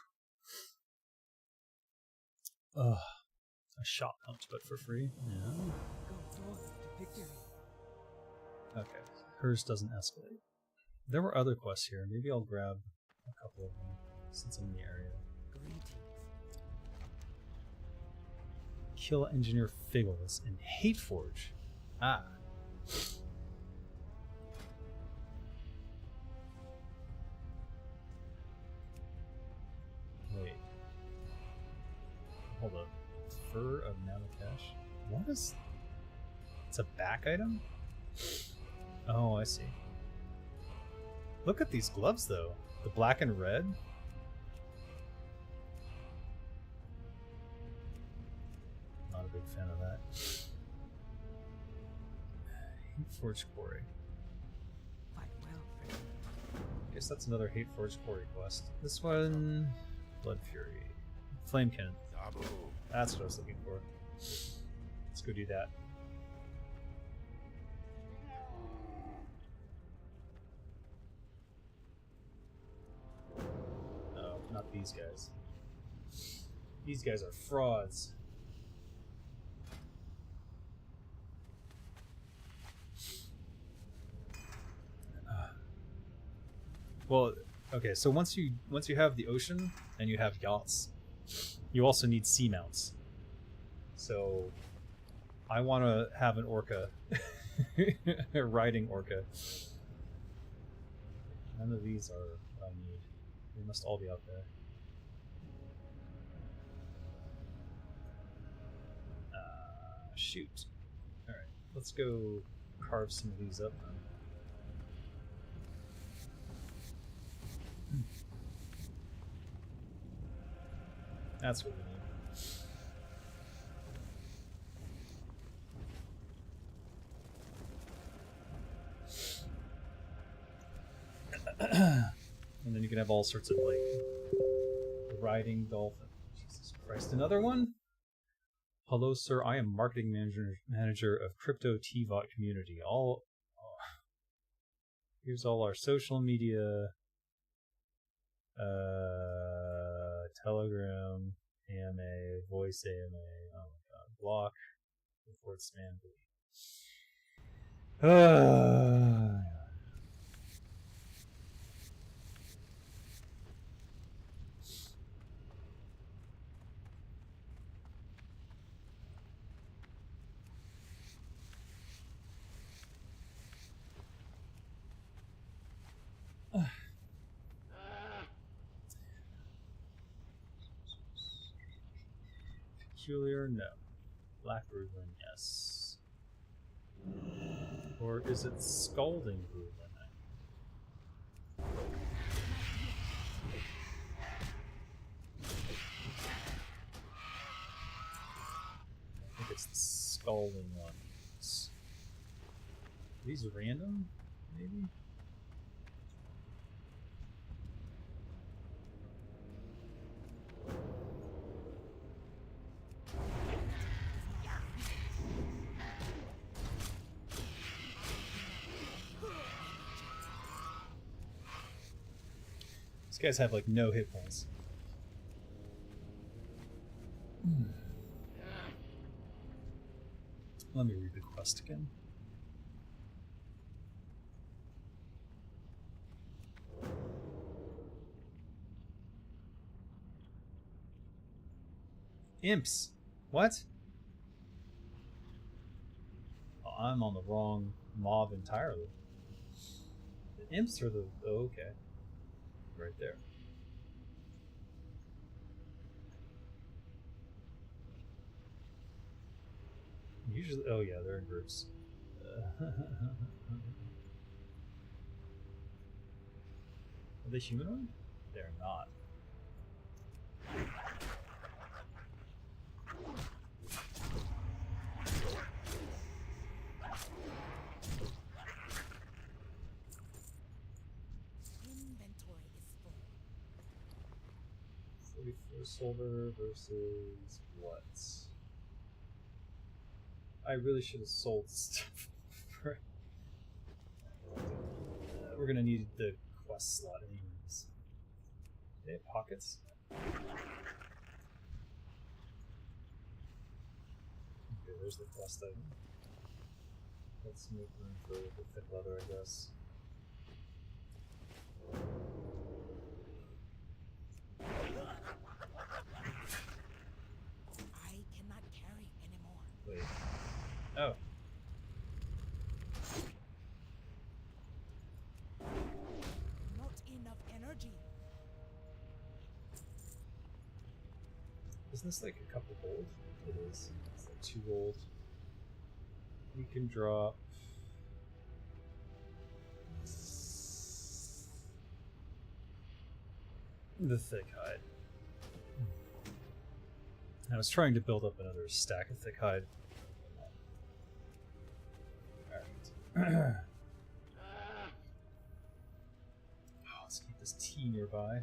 A shot hunt, but for free. Yeah. Okay. Hers doesn't escalate. There were other quests here. Maybe I'll grab a couple of them since I'm in the area. Kill Engineer Figgles in Hateforge. Ah. Wait. Hold up. Fur of Navakash. What is... It's a back item? Oh, I see. Look at these gloves, though. The black and red. Not a big fan of that. Hateforge Quarry. Guess that's another Hateforge Quarry quest. This one... Blood Fury. Flame Cannon. That's what I was looking for. Let's go do that. No, not these guys. These guys are frauds. Well, okay, so once you have the ocean and you have yachts, you also need sea mounts. So I want to have an orca, a riding orca. None of these are what I need. They must all be out there. Shoot. Alright, let's go carve some of these up then. That's what we need. And then you can have all sorts of, like, riding dolphin. Jesus Christ, another one? Hello, sir. I am marketing manager of Crypto TVOT community. Here's all our social media. Telegram, AMA, voice AMA. Oh my god. Block. Report spam. Peculiar, no. Black Ruin, yes. Or is it Scalding Ruin? I think it's the Scalding ones. Are these random, maybe? These guys have like no hit points. Let me read the quest again. Imps. What? Oh, I'm on the wrong mob entirely. The imps are the... Oh, okay. Right there. Usually... Oh yeah, they're in groups. Are they humanoid? They're not. Inventory is full. 44 silver versus what? I really should have sold stuff. We're gonna need the quest slot anyways. They have pockets. Okay, there's the quest item. Let's make room for the thick leather, I guess. I cannot carry anymore. Wait. Oh. Not enough energy. Isn't this like a couple gold? It is. It's like 2 gold. We can drop... the thick hide. I was trying to build up another stack of thick hide. Alright. Let's keep this tea nearby.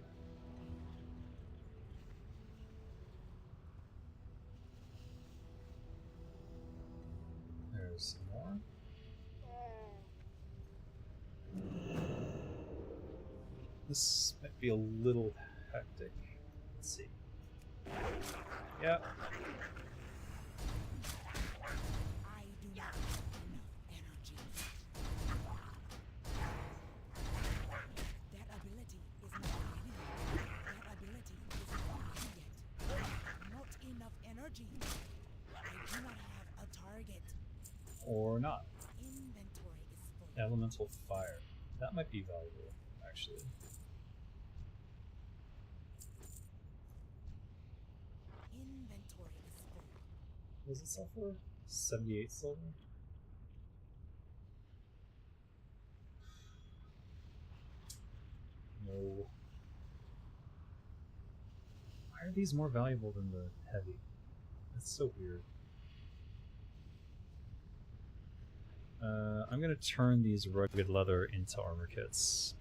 There's some more. This might be a little hectic. Let's see. Yep. I do not have enough energy. That ability is not ready. That ability is not ready yet. Not enough energy. I do not have a target. Or not. Inventory is full. Elemental fire. That might be valuable, actually. Inventory is full. What does it sell for? 78 silver? No. Why are these more valuable than the heavy? That's so weird. I'm gonna turn these rugged leather into armor kits.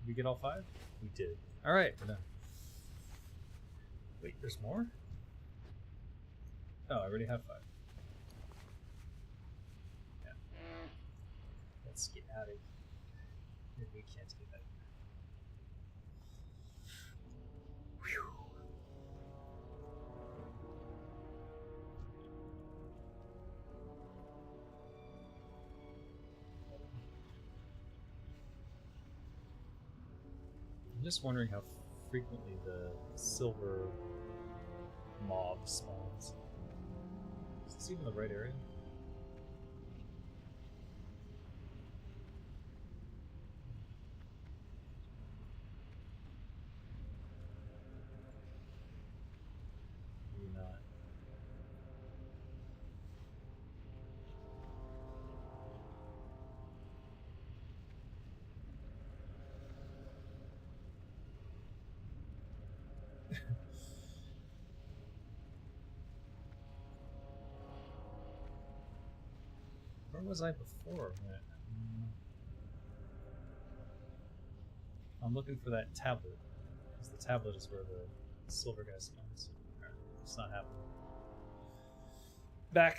Did we get all 5? We did. Alright, we're done. Wait, there's more? Oh, I already have 5. Yeah. Let's get out of here. Maybe we can't get out of here. Whew. I'm just wondering how frequently the silver mob spawns. Is this even the right area? Maybe not. Where was I before? I'm looking for that tablet. Because the tablet is where the silver guy spawns. Alright, it's not happening. Back.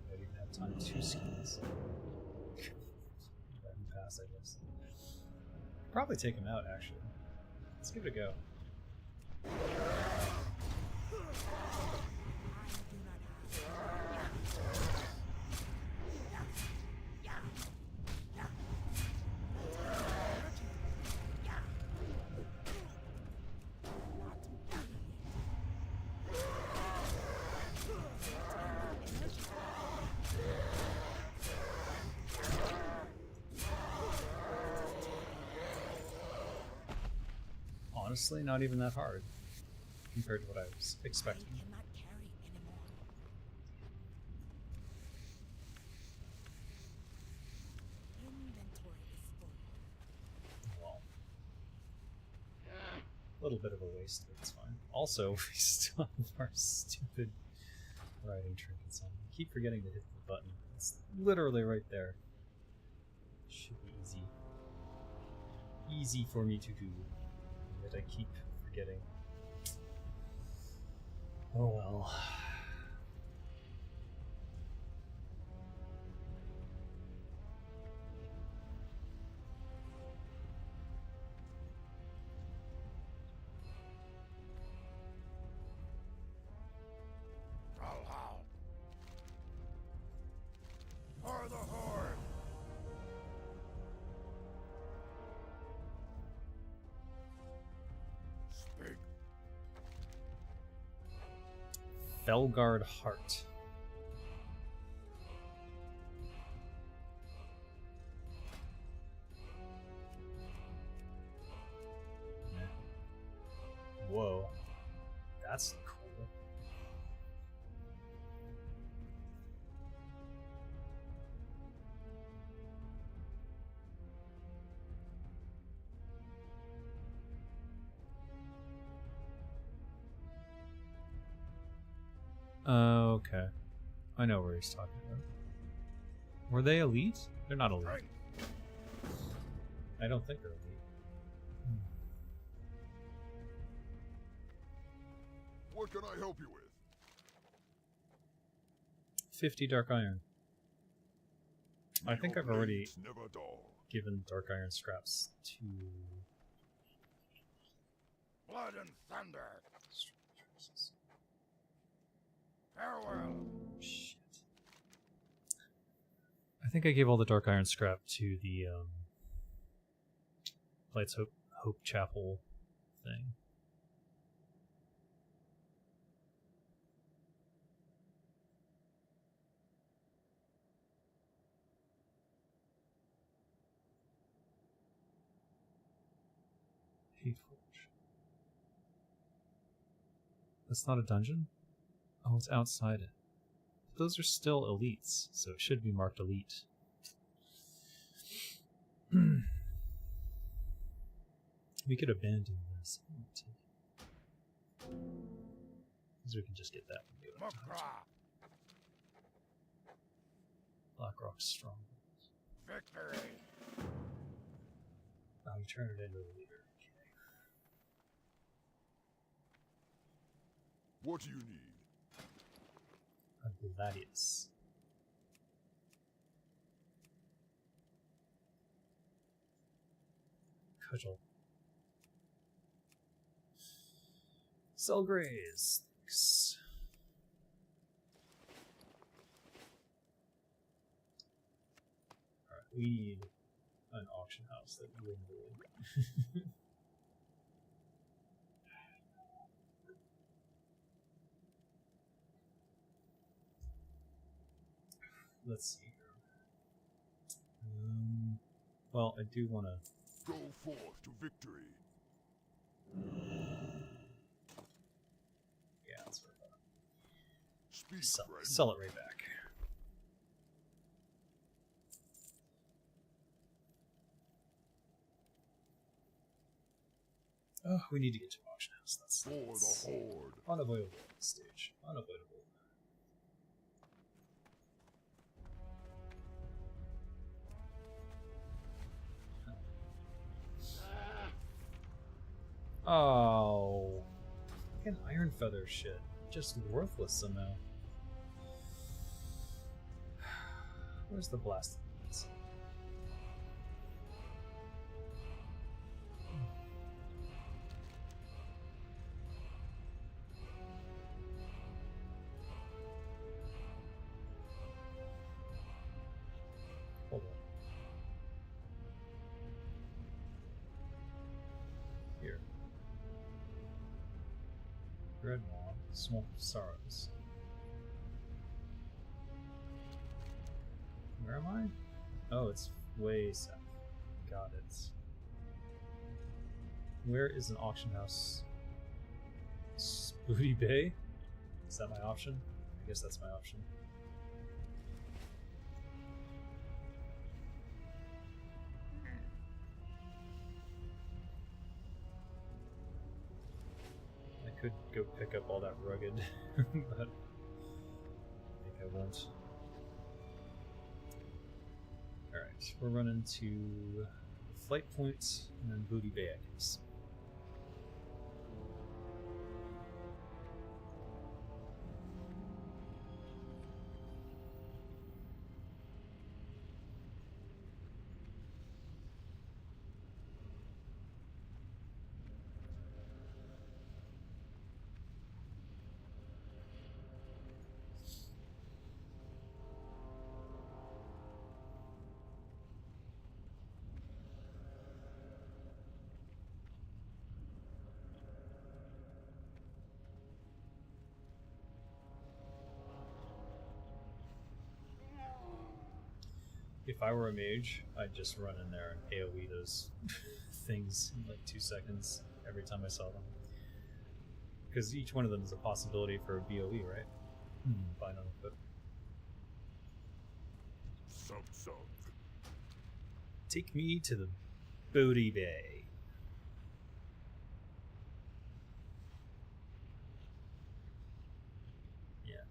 I don't even have time to skis. Let him pass, I guess. Probably take him out, actually. Let's give it a go. Honestly, not even that hard compared to what I was expecting. Cannot carry anymore. Inventory is full. Well, a little bit of a waste, but it's fine. Also, we still have our stupid riding trinkets on. I keep forgetting to hit the button. It's literally right there. Should be easy. Easy for me to do. Yet I keep forgetting. Oh well. Valhalla. For the Horde. Speak. Felgard Heart. Whoa. That's cool. Okay. I know where he's talking about. Were they elite? They're not elite. I don't think they're elite. 50 dark iron. I think I've already given dark iron scraps to... Blood and thunder. Farewell. Shit. I think I gave all the dark iron scrap to the Light's Hope Chapel thing. Hateforge. That's not a dungeon? Oh, it's outside it. Those are still elites, so it should be marked elite. We could abandon this. Because we can just get that one. Blackrock's strong. Victory! Oh, you turn it into a leader. Okay. What do you need? A gladius. Cudgel. Selgraze. Thanks. Alright, we need an auction house that we will. Let's see here. Well, I do want to go forth to victory. Yeah, that's right. Speak, sell it right back. Oh, we need to get to an auction house. That's for the horde. Unavoidable at this stage. Unavoidable. Oh, fucking Iron Feather shit. Just worthless somehow. Where's the blast? Hold on. Here. Dreadmaw, Swamp of Sorrows. Where am I? Oh, it's way south. Got it. Where is an auction house? Spooty Bay? Is that my option? I guess that's my option. I could go pick up all that rugged, but I think I won't. Alright, we're running to Flight Point and then Booty Bay, I guess. If I were a mage, I'd just run in there and AoE those things in like 2 seconds every time I saw them. Because each one of them is a possibility for a BOE, right? Final equip. Take me to the Booty Bay. Yeah.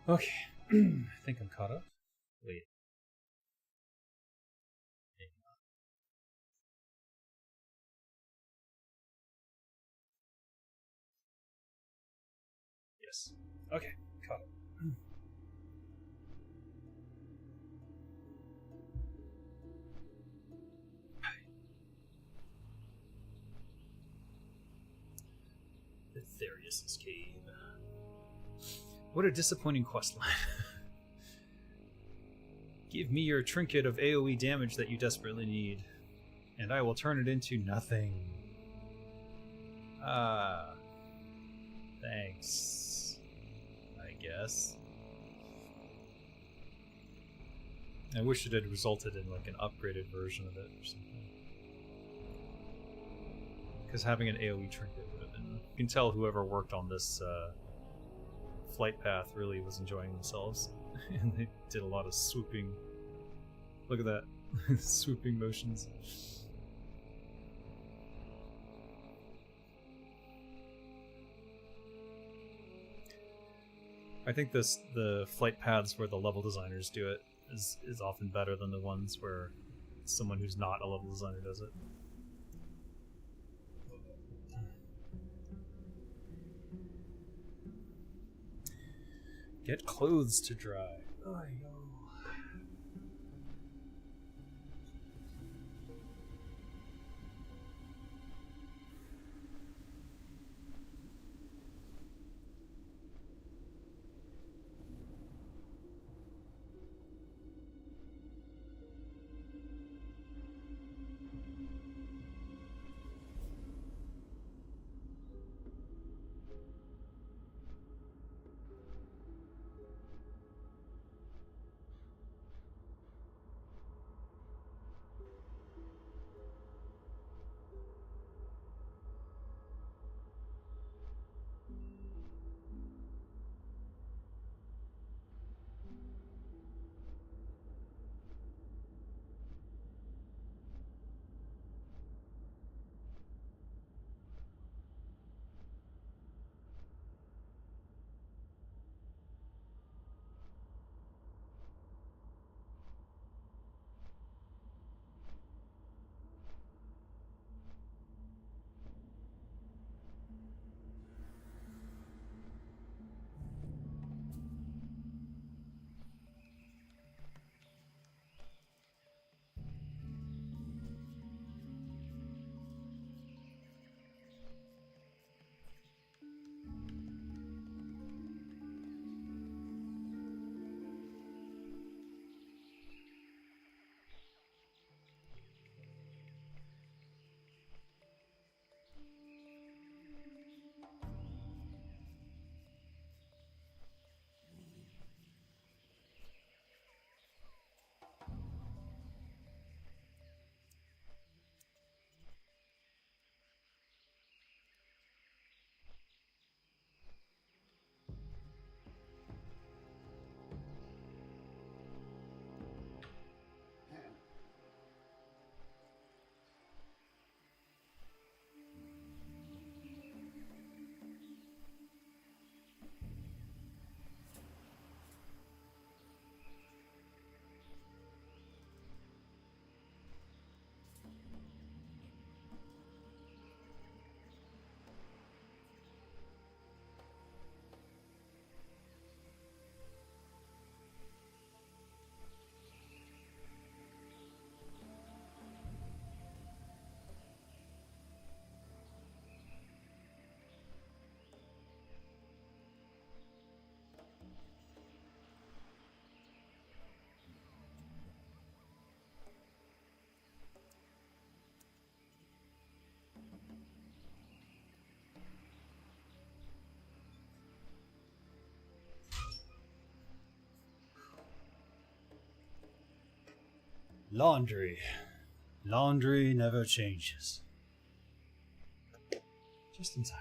Okay, I think I'm caught up. Wait. Hang on. Yes. Okay, caught up. Aetherius' cave. What a disappointing questline. Give me your trinket of AoE damage that you desperately need, and I will turn it into nothing. Ah. Thanks. I guess. I wish it had resulted in like an upgraded version of it or something. Because having an AoE trinket would have been... You can tell whoever worked on this flight path really was enjoying themselves. And they did a lot of swooping... Look at that. Swooping motions. I think the flight paths where the level designers do it is often better than the ones where someone who's not a level designer does it. Get clothes to dry. Oh, Laundry. Laundry never changes. Just in time.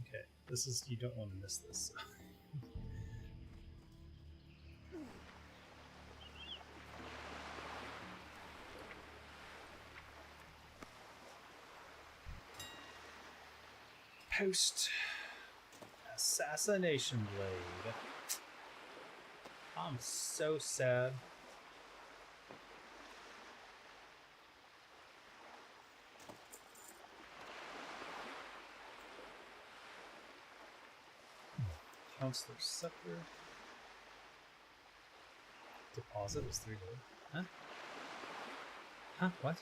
Okay, this is, you don't want to miss this. Post assassination blade. I'm so sad. Counselor Scepter. Deposit is 3 gold. Huh? Huh? What?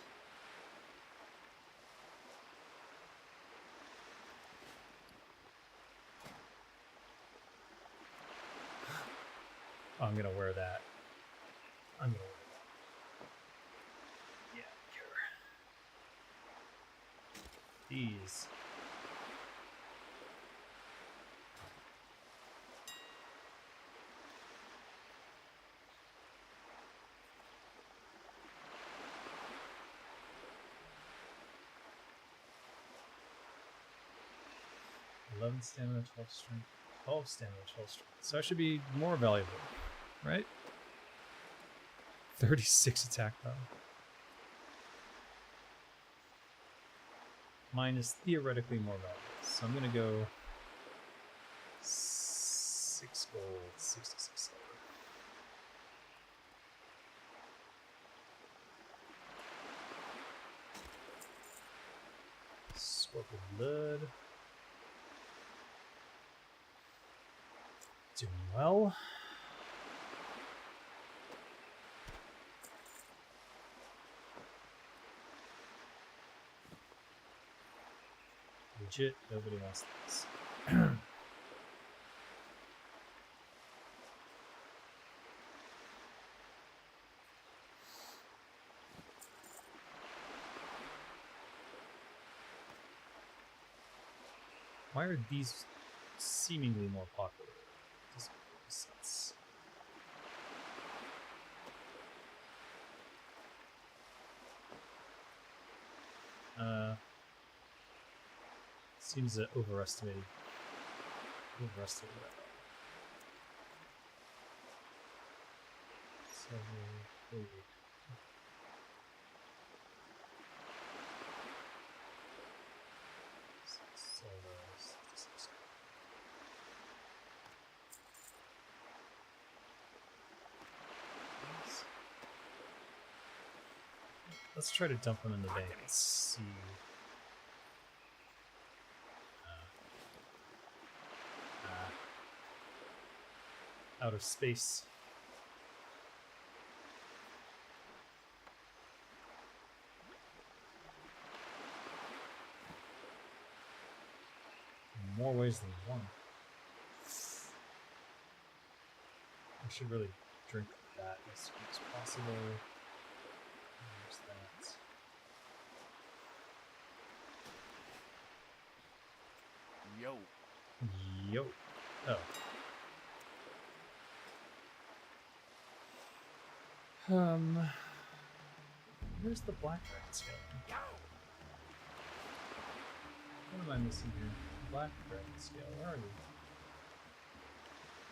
I'm gonna wear that. I'm gonna wear that. Yeah, sure. These. Stamina, 12 strength, 12 stamina, 12 strength. So I should be more valuable, right? 36 attack power. Mine is theoretically more valuable, so I'm gonna go 6 gold, 66 silver. Scorpion blood. Doing well. Legit, nobody wants this. Why are these seemingly more popular? Doesn't make any sense. Seems that overestimated that. So wait. Let's try to dump them in the bank and see. Outer space. In more ways than one. I should really drink that as soon as possible. There's that. Yo. Yo. Oh. Where's the black dragon scale? What am I missing here? Black dragon scale, where are you?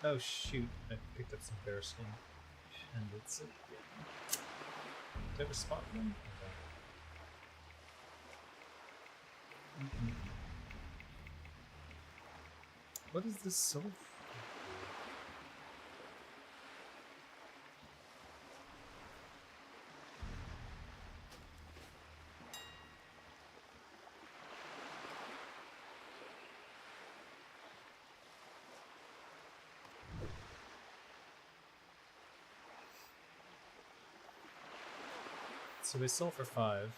Oh shoot, I picked up some bear skin. And it's again. Do I have a spot for them? Okay. What is this soul? So they sell for 5.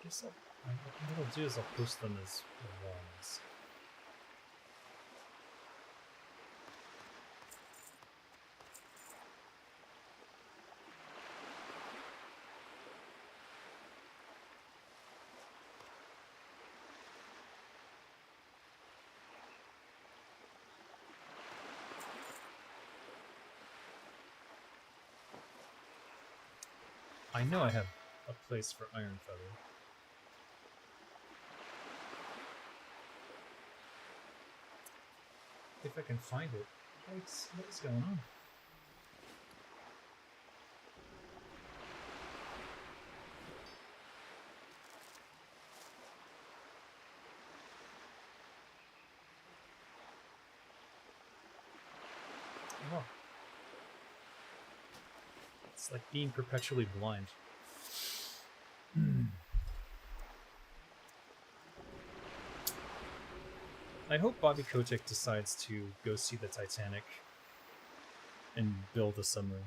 Guess what I'll do is I'll post them as ones. I know I have a place for Iron Feather. If I can find it. What is going on? Oh. It's like being perpetually blind. I hope Bobby Kotick decides to go see the Titanic and build a submarine.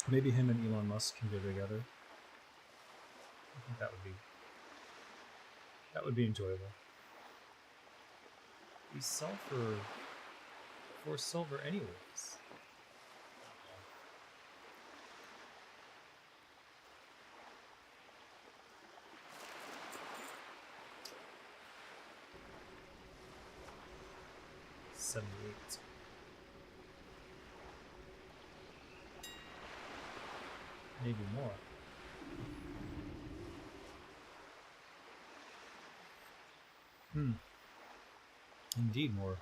Maybe him and Elon Musk can go together. I think that would be enjoyable. We sell for silver anyways. $78. Maybe more. Indeed more.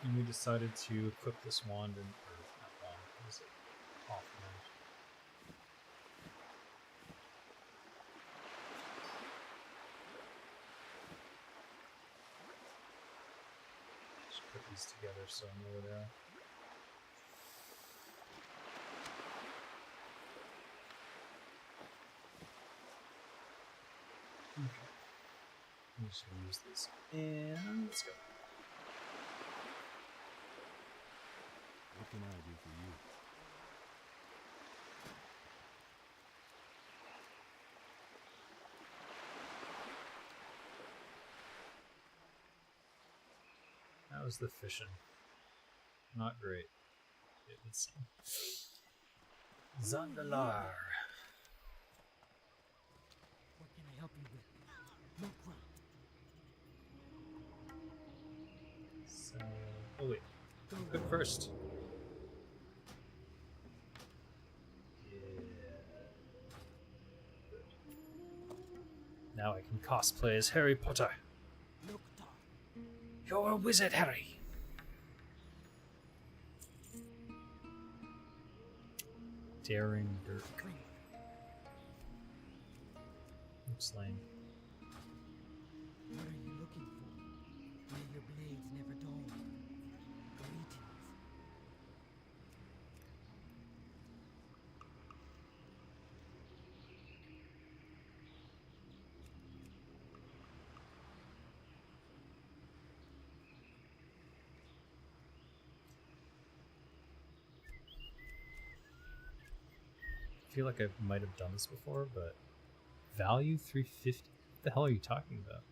And we decided to equip this wand and, or not wand, what is it? Off wand. Just put these together so I know where they are. Okay. I'm just gonna use these. And let's go. What can I do for you? How was the fishing? Not great. Let's see. Zandalar. What can I help you with? No crime. So, oh wait. Equip first. Now I can cosplay as Harry Potter. You're a wizard, Harry. Daring Dirk. Looks lame. What are you looking for? May your blades never dull. Greetings. I feel like I might have done this before, but value 350? What the hell are you talking about?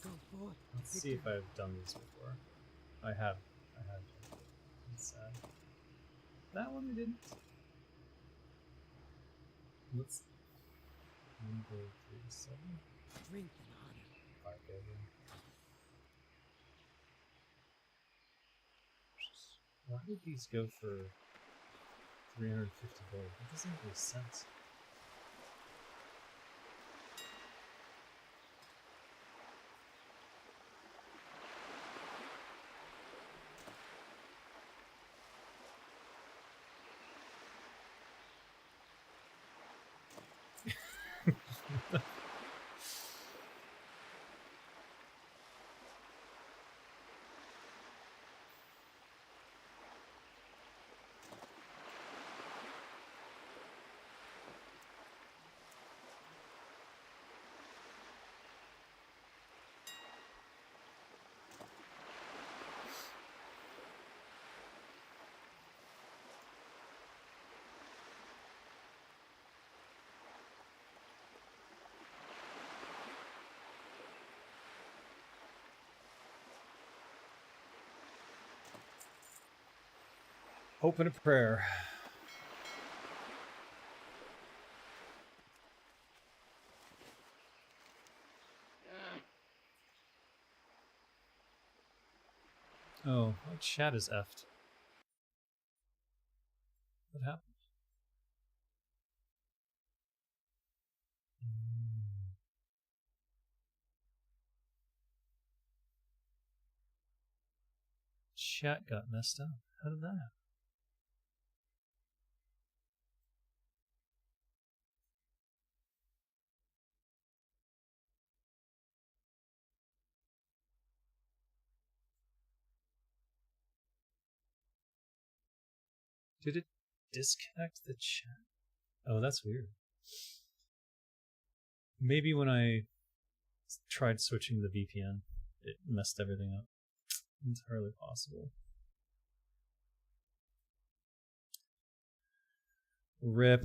Go forth. Let's see if I've done these before. I have. It's sad. That one I didn't. Let's. 1, 2, 3, 7. Strength and honor. 5 over. Why did these go for 350 gold? That doesn't make any sense. Hope and a prayer. Oh, my chat is effed. What happened? Chat got messed up. How did that happen? Did it disconnect the chat? Oh, that's weird. Maybe when I tried switching the VPN, it messed everything up. Entirely possible. RIP.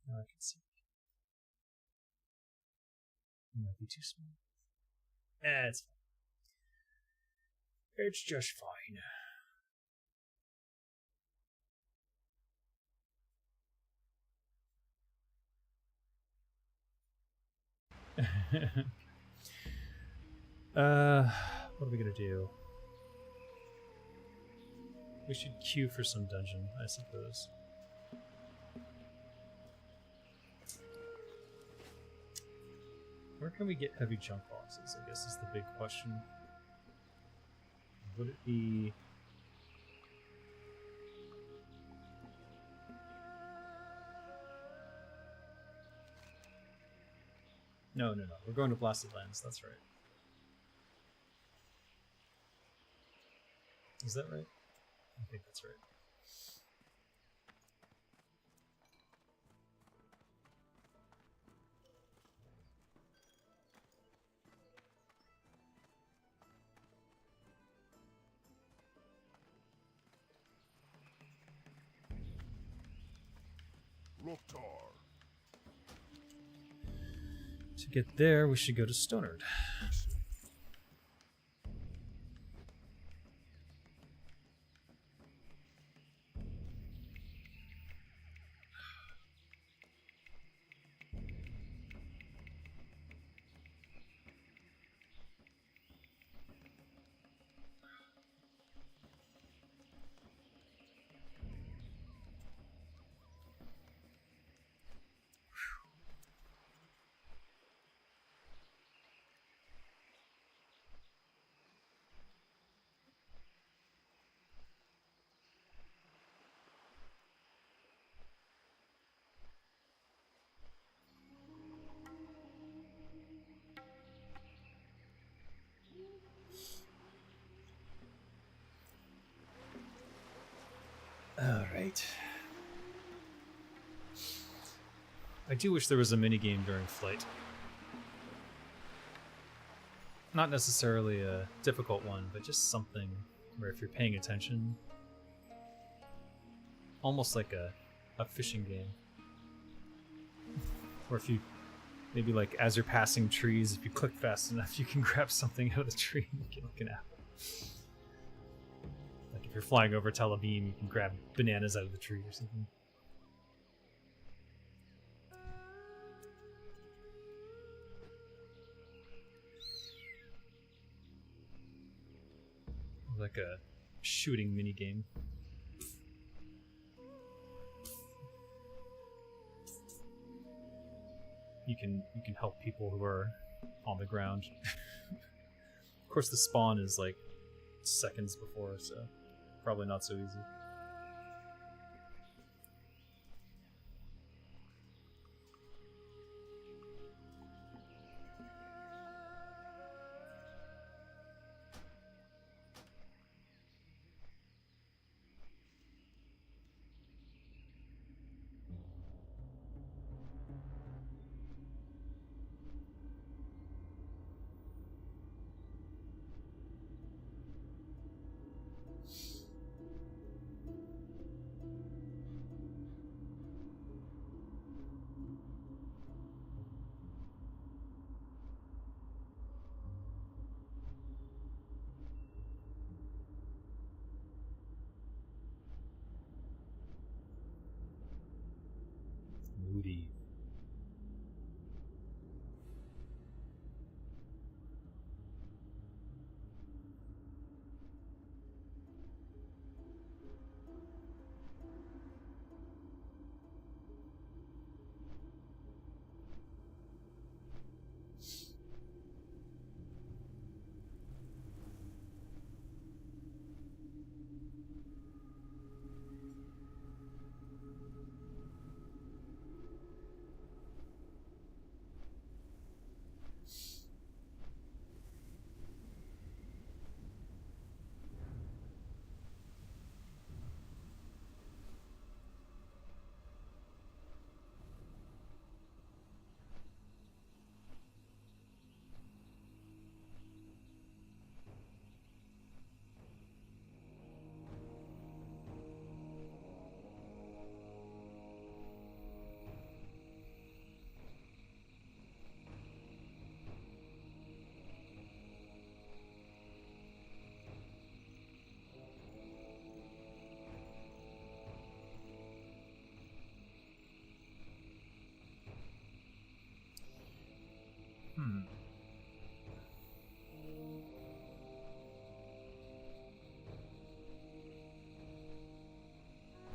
Now I can see. It might be too small. It's fine. It's just fine. What are we gonna do? We should queue for some dungeon, I suppose. Where can we get heavy junk boxes, I guess is the big question. Would it be... No, we're going to Blasted Lands, that's right. Is that right? I think that's right. To get there, we should go to Stonard. Alright. I do wish there was a minigame during flight. Not necessarily a difficult one, but just something where if you're paying attention, almost like a fishing game. Or if you, maybe like as you're passing trees, if you click fast enough, you can grab something out of the tree and get like an apple. Like if you're flying over Tel Aviv, you can grab bananas out of the tree or something. Like a shooting mini game. You can help people who are on the ground. Of course, the spawn is like seconds before, so probably not so easy. booty.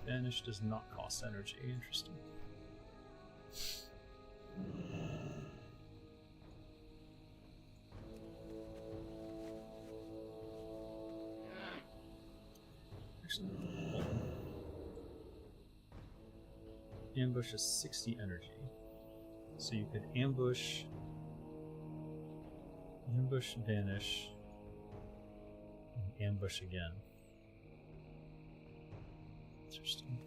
Vanish does not cost energy. Interesting. Actually, hold on. Ambush is 60 energy. So you could ambush, vanish, and ambush again. Interesting.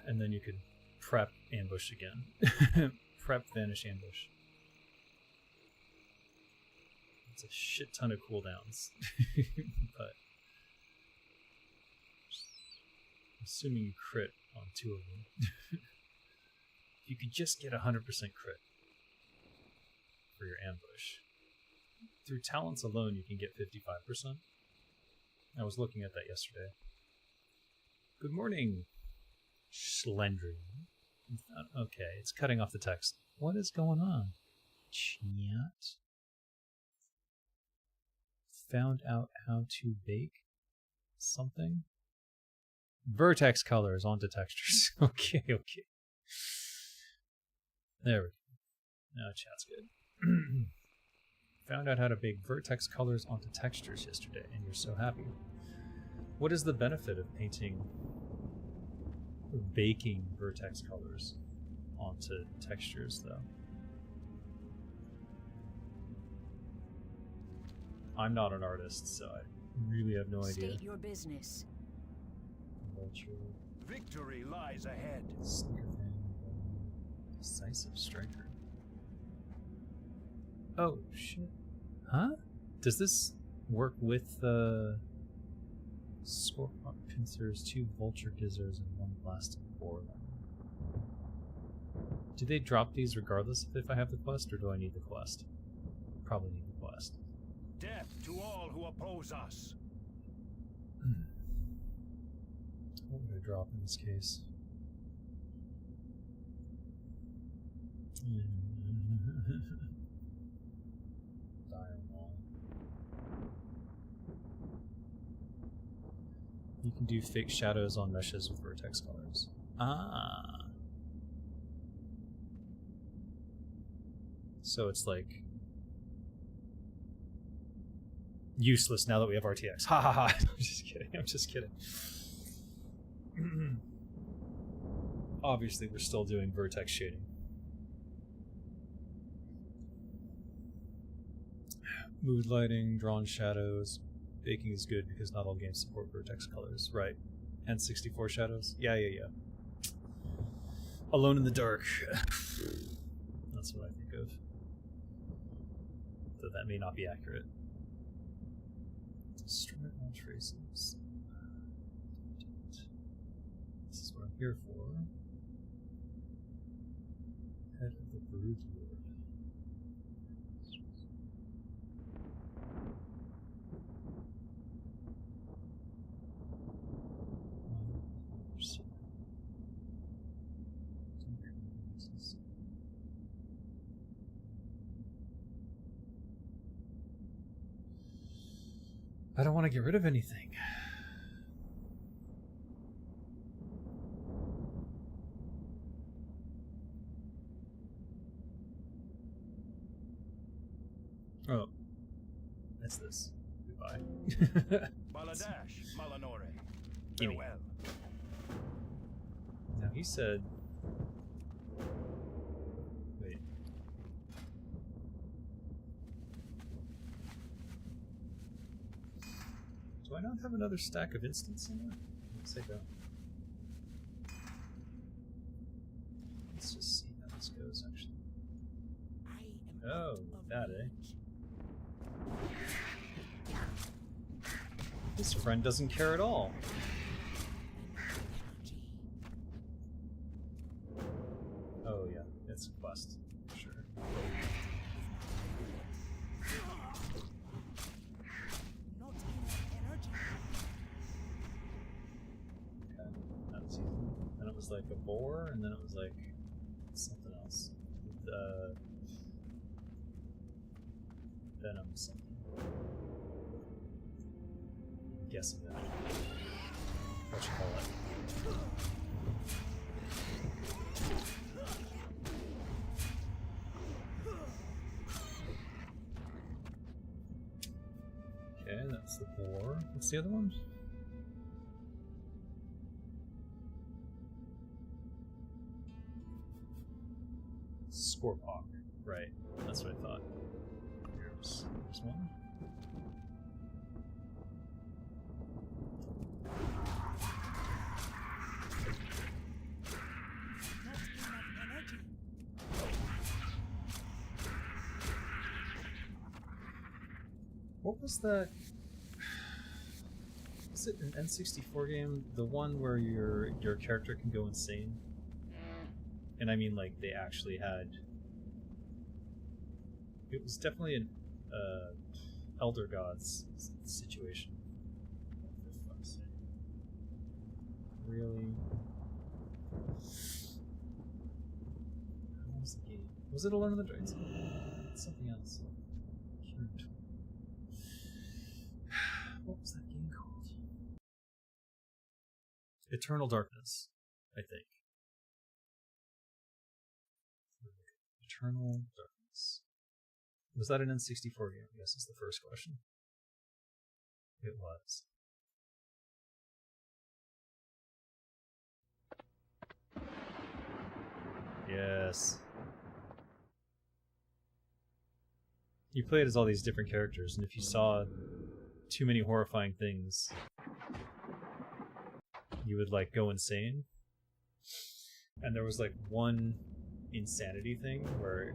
And then you could prep, ambush again. Prep, vanish, ambush. It's a shit ton of cooldowns. But assuming you crit on 2 of them. If you could just get 100% crit for your ambush. Through talents alone you can get 55%. I was looking at that yesterday. Good morning, Schlendrian. Okay, it's cutting off the text. What is going on? Chat. Found out how to bake something? Vertex colors onto textures. Okay. There we go. Now chat's good. Found out how to bake vertex colors onto textures yesterday, and you're so happy. What is the benefit of baking vertex colors onto textures, though? I'm not an artist, so I really have no idea. State your business. Vulture. Victory lies ahead. Sneaker fan. Decisive striker. Oh, shit. Huh? Does this work with the Scorpion pincers, 2 vulture gizzards, and 1 plastic boar? Do they drop these regardless of if I have the quest, or do I need the quest? Probably need the quest. Death to all who oppose us. What would I drop in this case? You can do fake shadows on meshes with vertex colors. Ah. So it's like useless now that we have RTX. Ha ha ha. I'm just kidding. Obviously we're still doing vertex shading. Mood lighting, drawn shadows. Baking is good because not all games support vertex colors. Right. And 64 shadows. Yeah. Alone in the Dark. That's what I think of. Though that may not be accurate. Destroy all traces. This is what I'm here for. Head of the Brood Lord. I don't want to get rid of anything. Oh, that's this. Goodbye. Baladash, Malanore. Gimme. Farewell. Now he said. Wait. Do I not have another stack of instants somewhere? Yes, I don't. Let's just see how this goes, actually. Oh, that, eh? This friend doesn't care at all. Oh yeah, it's a quest. Sure. Okay, that was easy. Then it was like a boar, and then it was like something else. Venom something. I'm guessing that. What you call it? Okay, that's the boar. What's the other one? Scorpok. Right, that's what I thought. Here's one. What was that? Was it an N64 game? The one where your character can go insane? And I mean, like, they actually had... It was definitely an Elder Gods situation. For fuck's sake. Really? What was the game? Was it Alone in the Dark? Something else. What was that game called? Eternal Darkness, I think. Eternal Darkness. Was that an N64 game? I guess is the first question. It was. Yes. You played as all these different characters, and if you saw too many horrifying things, you would like go insane. And there was like one insanity thing where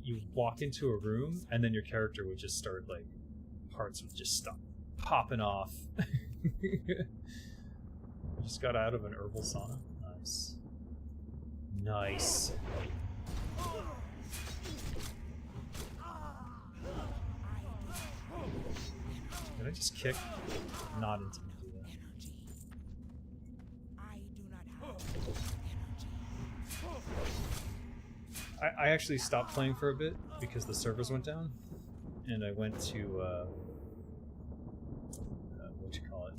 you walk into a room and then your character would just start like parts would just stop popping off. You just got out of an herbal sauna. Nice. Nice. Did I just kick? Not into me, do that. I actually stopped playing for a bit because the servers went down, and I went to what you call it?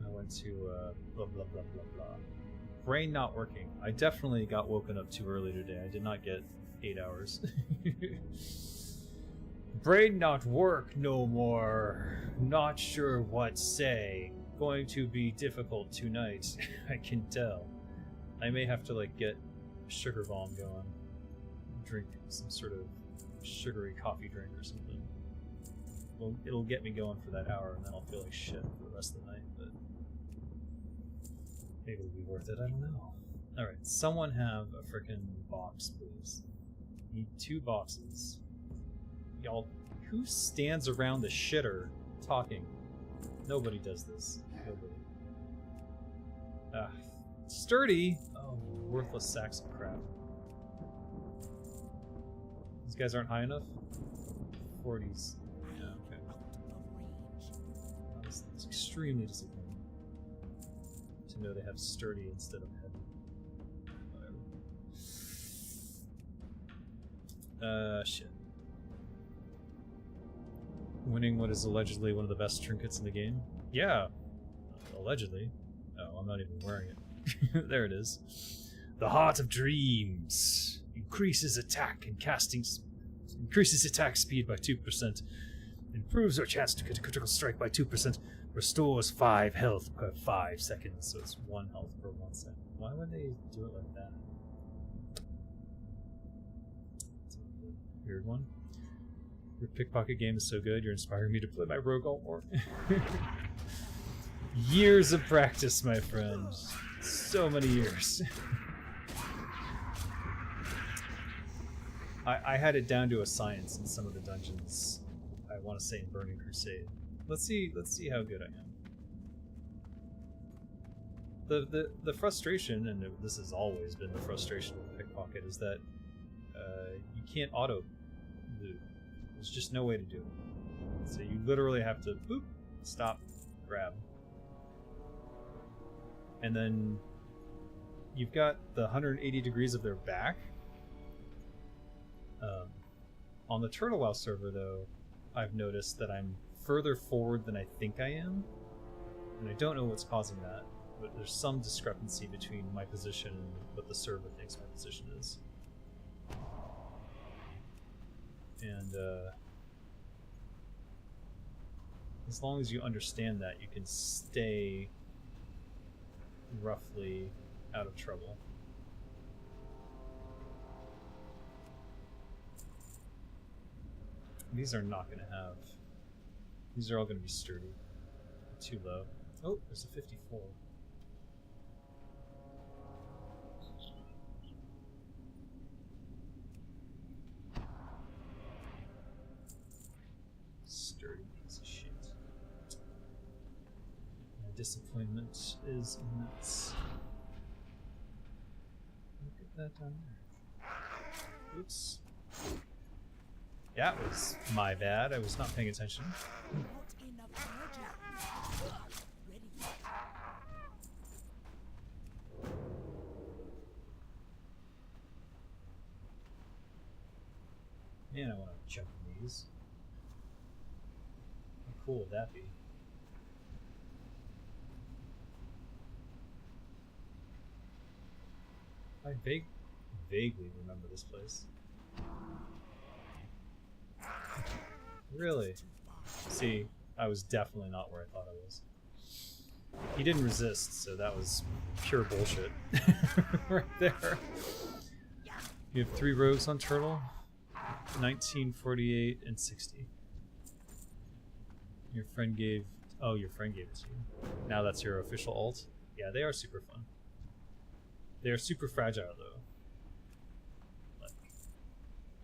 I went to blah blah blah blah blah. Brain not working. I definitely got woken up too early today. I did not get 8 hours. Brain not work no more. Not sure what say. Going to be difficult tonight. I can tell. I may have to like get sugar bomb going. Drink some sort of sugary coffee drink or something. Well, it'll get me going for that hour, and then I'll feel like shit for the rest of the night. But maybe it'll be worth it. I don't know. All right, someone have a frickin' box, please. Need 2 boxes. Y'all, who stands around the shitter talking? Nobody does this. Nobody. Ah, sturdy. Oh, worthless sacks of crap. These guys aren't high enough. 40s. Yeah, okay. It's extremely disappointing to know they have sturdy instead of heavy. Whatever. Shit. Winning what is allegedly one of the best trinkets in the game. Yeah, allegedly. Oh, I'm not even wearing it. There it is. The Heart of Dreams increases attack and casting. Increases attack speed by 2%. Improves our chance to get a critical strike by 2%. Restores 5 health per 5 seconds, so it's 1 health per 1 second. Why would they do it like that? That's a weird one. Your pickpocket game is so good, you're inspiring me to play my rogue alt more. Years of practice, my friend. So many years. I had it down to a science in some of the dungeons. I want to say in Burning Crusade. Let's see how good I am. The frustration, and this has always been the frustration with pickpocket, is that you can't auto loot. There's just no way to do it. So you literally have to boop, stop, grab. And then you've got the 180 degrees of their back. On the Turtle WoW server, though, I've noticed that I'm further forward than I think I am. And I don't know what's causing that, but there's some discrepancy between my position and what the server thinks my position is. And as long as you understand that, you can stay roughly out of trouble. These are not going to have... These are all going to be sturdy. Too low. Oh, there's a 54. Sturdy piece of shit. My disappointment is immense. Look at that down there. Oops. Yeah, it was my bad. I was not paying attention. Man, I want to jump in these. How cool would that be? I vaguely remember this place. Really? See, I was definitely not where I thought I was. He didn't resist, so that was pure bullshit. Right there. You have 3 rogues on Turtle. 19, 48, and 60. Your friend gave... Oh, your friend gave it to you. Now that's your official alt? Yeah, they are super fun. They are super fragile, though. Like,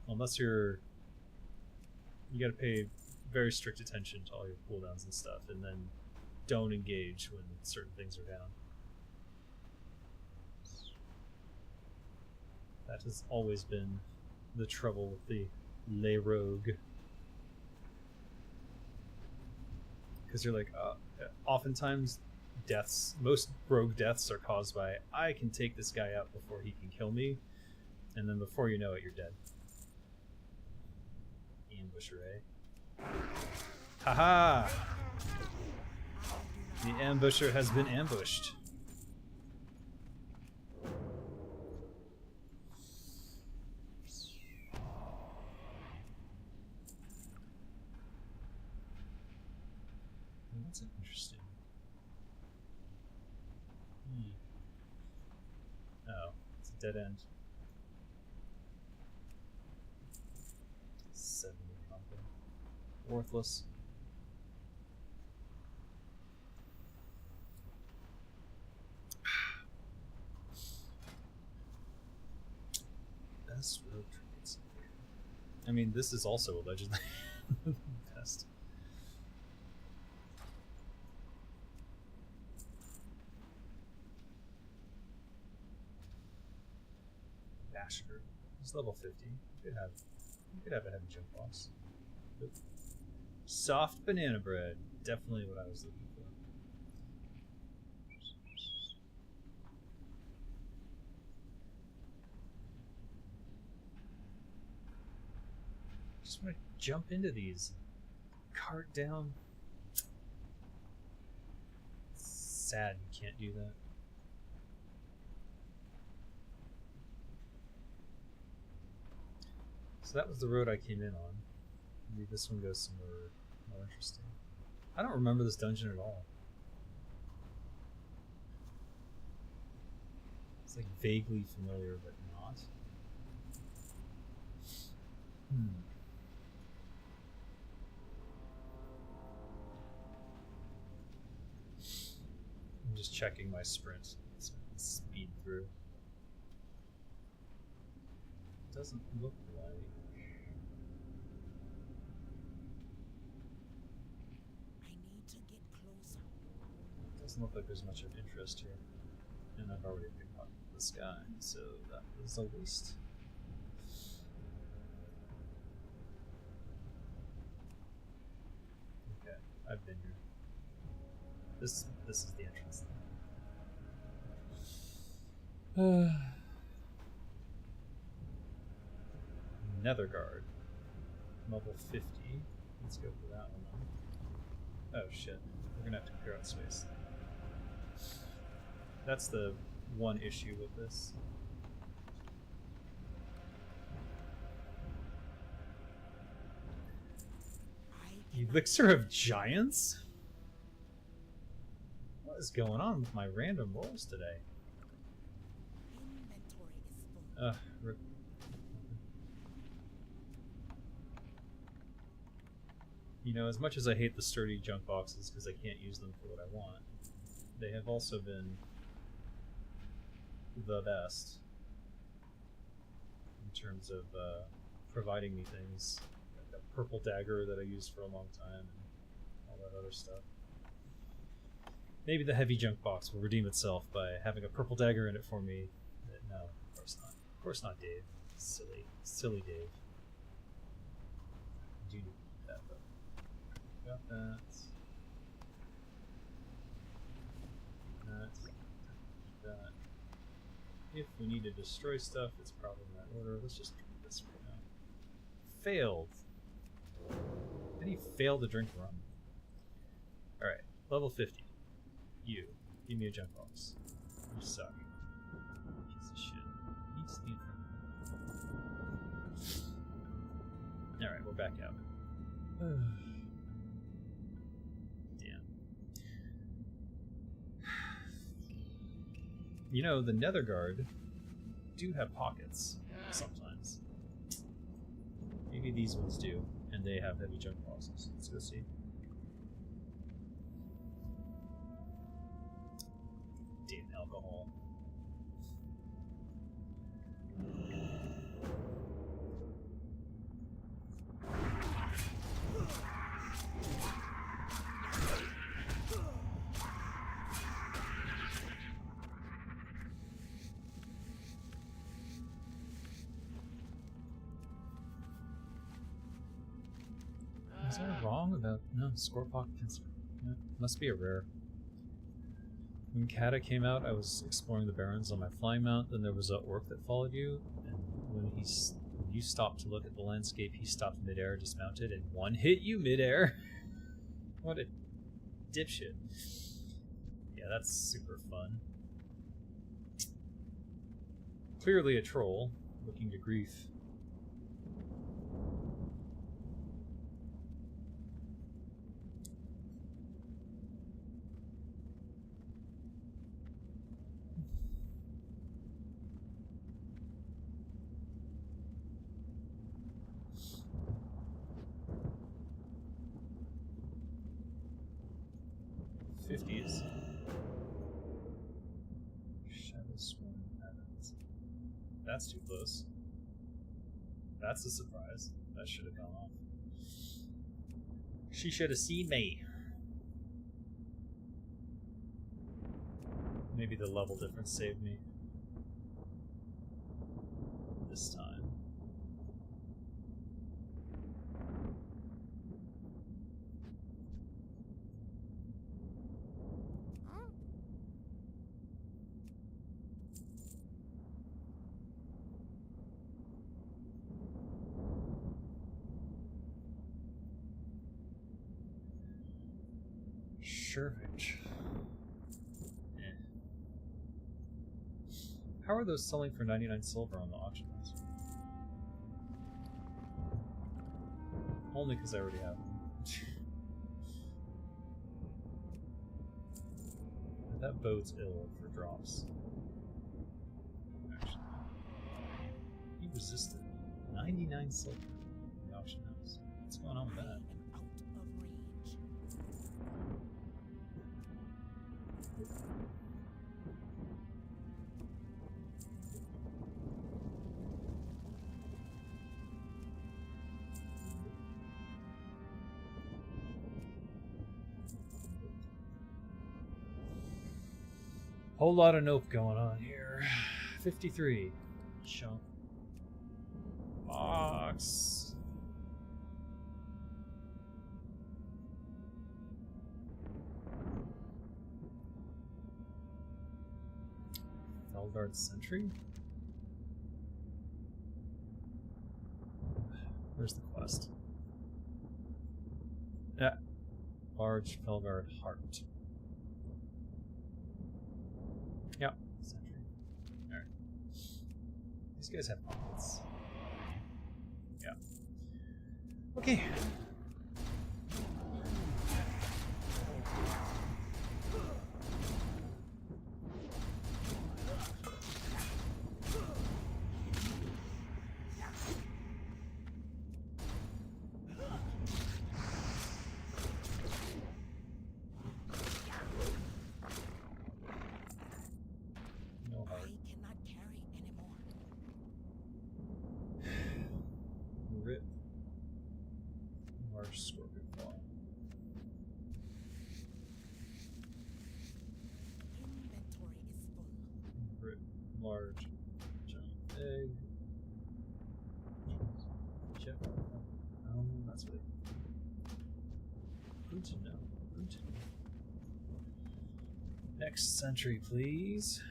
unless you're... You gotta pay very strict attention to all your cooldowns and stuff, and then don't engage when certain things are down. That has always been the trouble with the lay rogue. Because you're like, oftentimes deaths, most rogue deaths are caused by, I can take this guy out before he can kill me, and then before you know it, you're dead. Ambusher, eh? Haha! The ambusher has been ambushed. That's interesting. Oh, it's a dead end. 70 combo. Worthless. Best road trinkets in here. I mean, this is also allegedly the best. Basher. He's level 50. You could have a heavy jump boss. Oop. Soft banana bread. Definitely what I was looking for. Just want to jump into these. cart down. It's sad you can't do that. So that was the road I came in on. Maybe this one goes somewhere more interesting. I don't remember this dungeon at all. It's like vaguely familiar, but not. I'm just checking my sprint. So I can speed through. Doesn't look like. I need to get closer. Doesn't look like there's much of interest here. And I've already pickpocketed this guy, so that was a waste. Okay, I've been here. This is the entrance. Netherguard. Level 50. Let's go for that one. Oh shit. We're gonna have to clear out space. That's the one issue with this. Elixir of Giants? What is going on with my random rolls today? Rip. You know, as much as I hate the sturdy junk boxes because I can't use them for what I want, they have also been the best in terms of providing me things. Like a purple dagger that I used for a long time and all that other stuff. Maybe the heavy junk box will redeem itself by having a purple dagger in it for me. No, of course not. Of course not, Dave. Silly. Silly Dave. I do need that, though. Got that. That. If we need to destroy stuff, it's probably in that order. Let's just drink this right now. Failed. How do you fail to drink rum? Alright, level 50. You. Give me a junk box. You suck. Piece of shit. Eat Steve. Alright, we're back out. Damn. You know, the Netherguard do have pockets sometimes. Maybe these ones do, and they have heavy junk boxes. Let's go see. Damn alcohol. Is I wrong about no Scorpock Pincer? Yeah, must be a rare. When Kata came out, I was exploring the Barrens on my flying mount. Then there was an orc that followed you, and when you stopped to look at the landscape, he stopped midair, dismounted, and one hit you midair. What a dipshit! Yeah, that's super fun. Clearly a troll, looking to grief. '50s. Shadow Swarm Heavens. That's too close. That's a surprise. That should have gone off. She should have seen me. Maybe the level difference saved me. This time. Shervich. Eh. How are those selling for 99 silver on the auction house? Only because I already have them. That bodes ill for drops. Actually. He resisted 99 silver in the auction house. What's going on with that? Whole lot of nope going on here. 53. Chunk. Box. Felguard Sentry? Where's the quest? Yeah. Large Felguard Heart. Yep. Sentry. Alright. These guys have pockets. Yeah. Okay. Scorpion Claw. Inventory is full. Large giant egg. Chip. Oh, that's what it. Good to know. Good to know. Next sentry, please.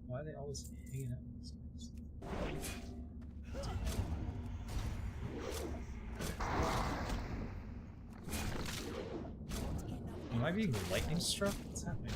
Why are they always hanging out with these guys? Am I being lightning struck? What's happening?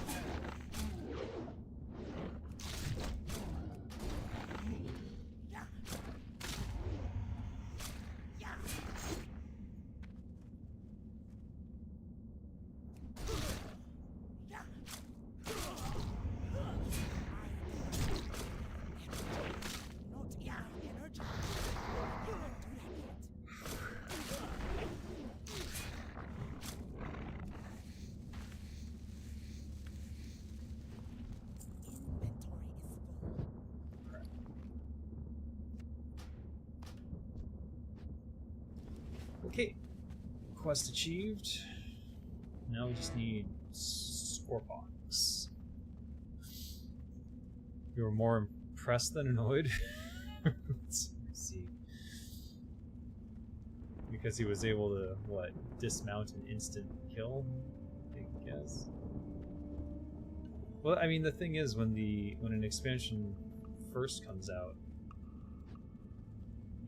Okay, quest achieved. Now we just need Scorebox. You were more impressed than annoyed? Let's see. Because he was able to, what, dismount an instant kill, I guess? Well, I mean, the thing is, when an expansion first comes out,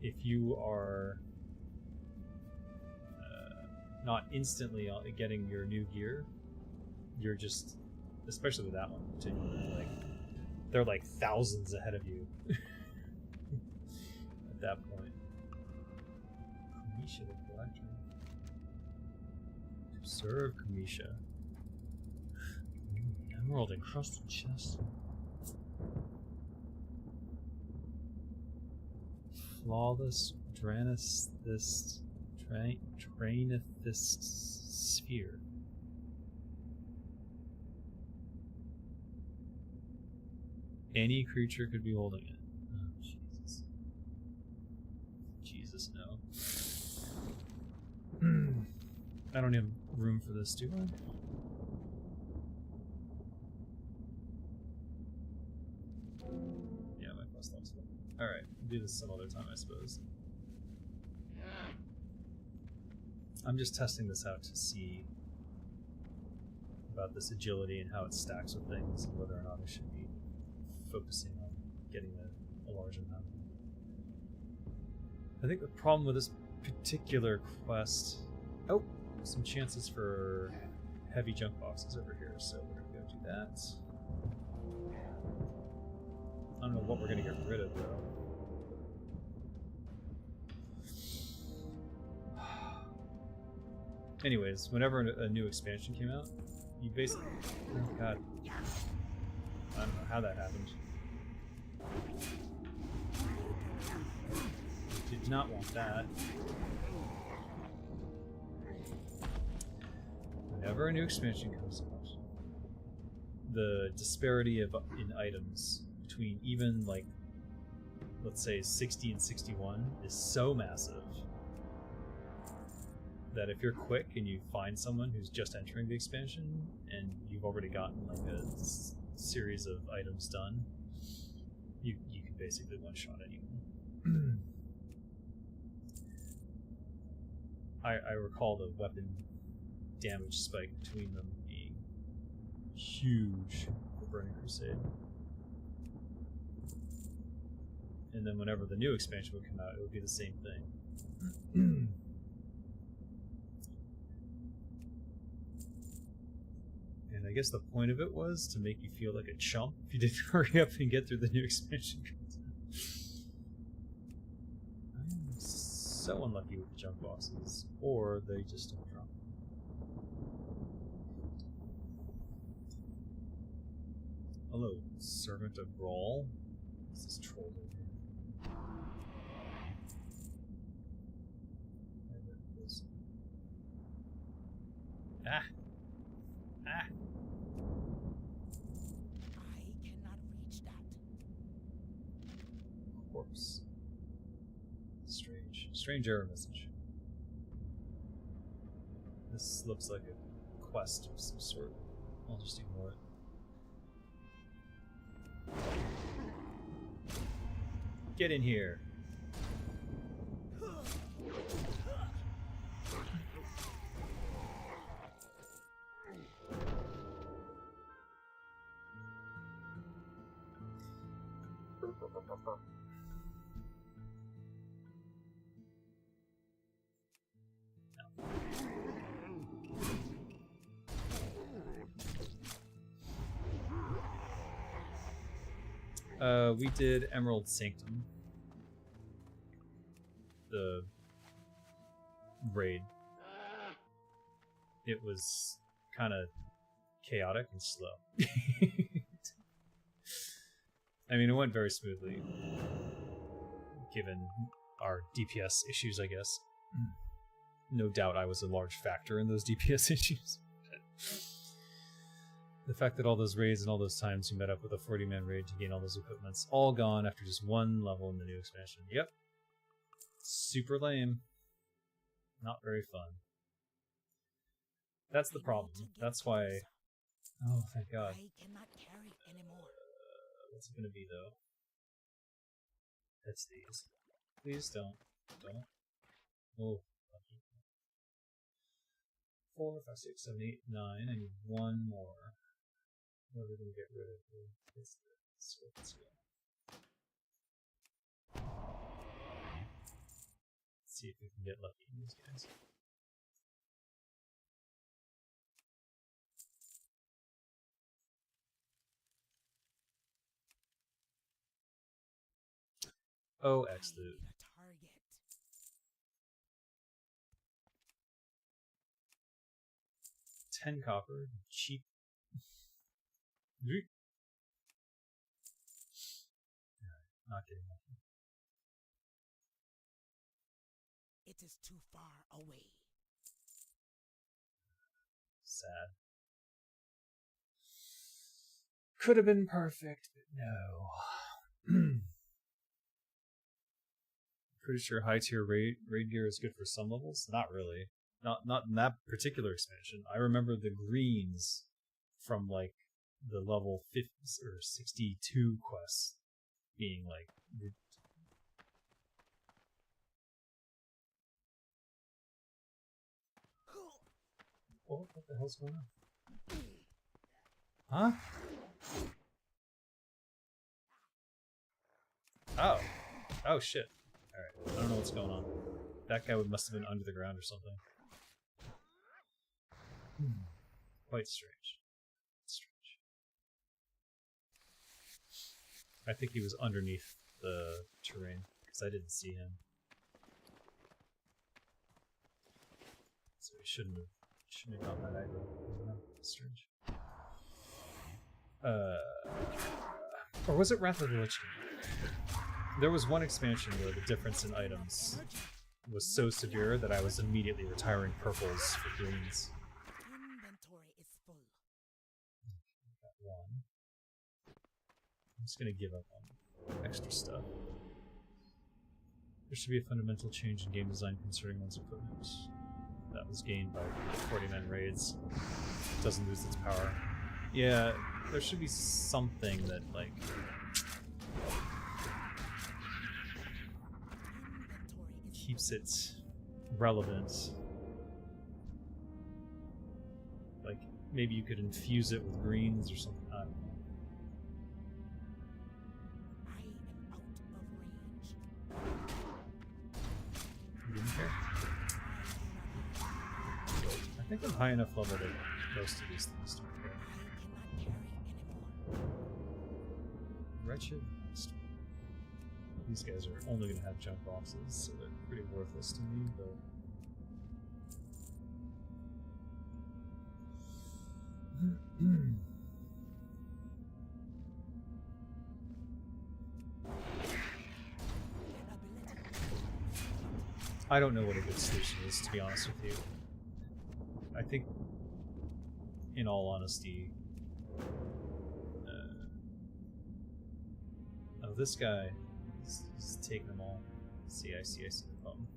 if you are not instantly getting your new gear, you're just, especially with that one in particular, like they're like thousands ahead of you at that point. Kamisha the Collector. Observe Kamisha. Emerald encrusted chest. Flawless Draenithist sphere. Any creature could be holding it. Oh, Jesus. Jesus, no. I don't have room for this, do I? Yeah, my quest log's full. Alright, we'll do this some other time, I suppose. I'm just testing this out to see about this agility and how it stacks with things and whether or not I should be focusing on getting a large amount. I think the problem with this particular quest. Oh, some chances for heavy junk boxes over here, so we're gonna go do that. I don't know what we're gonna get rid of though. Anyways, whenever a new expansion came out, you basically... Oh god. I don't know how that happened. Did not want that. Whenever a new expansion comes out, the disparity in items between even, like, let's say 60 and 61 is so massive that if you're quick and you find someone who's just entering the expansion and you've already gotten like a series of items done, you can basically one-shot anyone. I recall the weapon damage spike between them being huge for Burning Crusade. And then whenever the new expansion would come out, it would be the same thing. And I guess the point of it was to make you feel like a chump if you didn't hurry up and get through the new expansion content. I'm so unlucky with the junk bosses, or they just don't drop. Hello, Servant of Brawl. This is troll over here. Ah! Ah! I cannot reach that. Corpse. Strange. Strange error message. This looks like a quest of some sort. I'll just ignore it. Get in here. We did Emerald Sanctum, the raid. It was kind of chaotic and slow. I mean, it went very smoothly, given our DPS issues, I guess. No doubt I was a large factor in those DPS issues. The fact that all those raids and all those times you met up with a 40-man raid to gain all those equipments, all gone after just one level in the new expansion. Yep. Super lame. Not very fun. That's the problem. That's why... Oh, thank God. I cannot carry anymore. What's it gonna be, though? It's these. Please don't. Don't. Oh, lucky. 4, 5, 6, 7, 8, 9. I need one more. What are we gonna get rid of? Let's go. Let's see if we can get lucky in these guys. Oh, X loot. 10 copper, cheap. Not getting lucky. It is too far away. Sad. Could have been perfect, but no. Pretty sure high tier raid gear is good for some levels. Not really. Not in that particular expansion. I remember the greens from like the level 50 or 62 quests being like. What the hell's going on? Huh? Oh. Oh shit. Alright. I don't know what's going on. That guy must have been under the ground or something. Quite strange. Strange. I think he was underneath the terrain, because I didn't see him. So he shouldn't have gone that aggro. No, strange. Or was it Wrath of the Lich King? There was one expansion where the difference in items was so severe that I was immediately retiring purples for greens. Inventory is full. Got one. I'm just gonna give up on extra stuff. There should be a fundamental change in game design concerning one's equipment. That was gained by 40-man raids. It doesn't lose its power. Yeah, there should be something that, like... keeps it relevant. Like, maybe you could infuse it with greens or something. I don't know. I am out of range. You didn't care? I think I'm high enough level that most of these things don't care. I cannot carry anymore. Wretched Master. These guys are only going to have junk boxes, so they're pretty worthless to me, but... I don't know what a good solution is, to be honest with you. I think, in all honesty... oh, this guy... He's taking them all. I see the problem.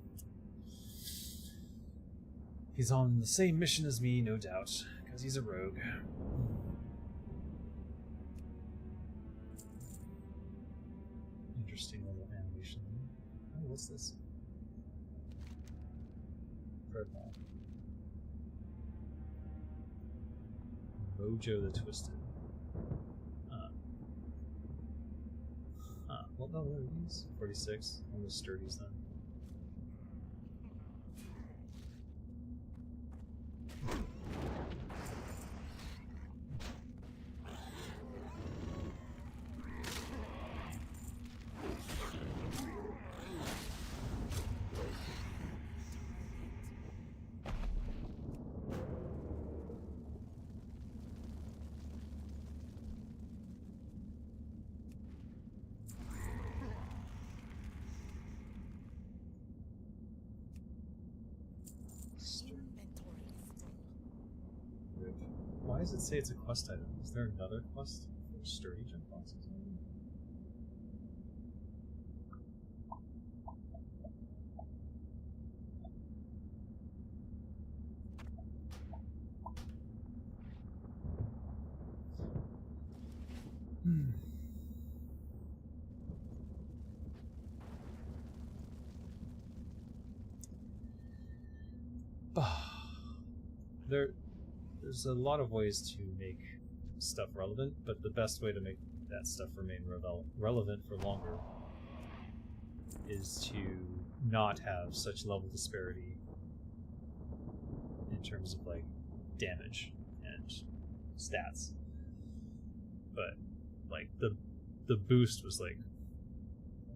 He's on the same mission as me, no doubt, because he's a rogue. Interesting little animation. Oh, what's this? Dreadnought. Mojo the Twisted. What level are these? 46. Almost sturdies then. Why does it say it's a quest item? Is there another quest for sturdy jump boxes? There's a lot of ways to make stuff relevant, but the best way to make that stuff remain relevant for longer is to not have such level disparity in terms of like damage and stats. But like the boost was like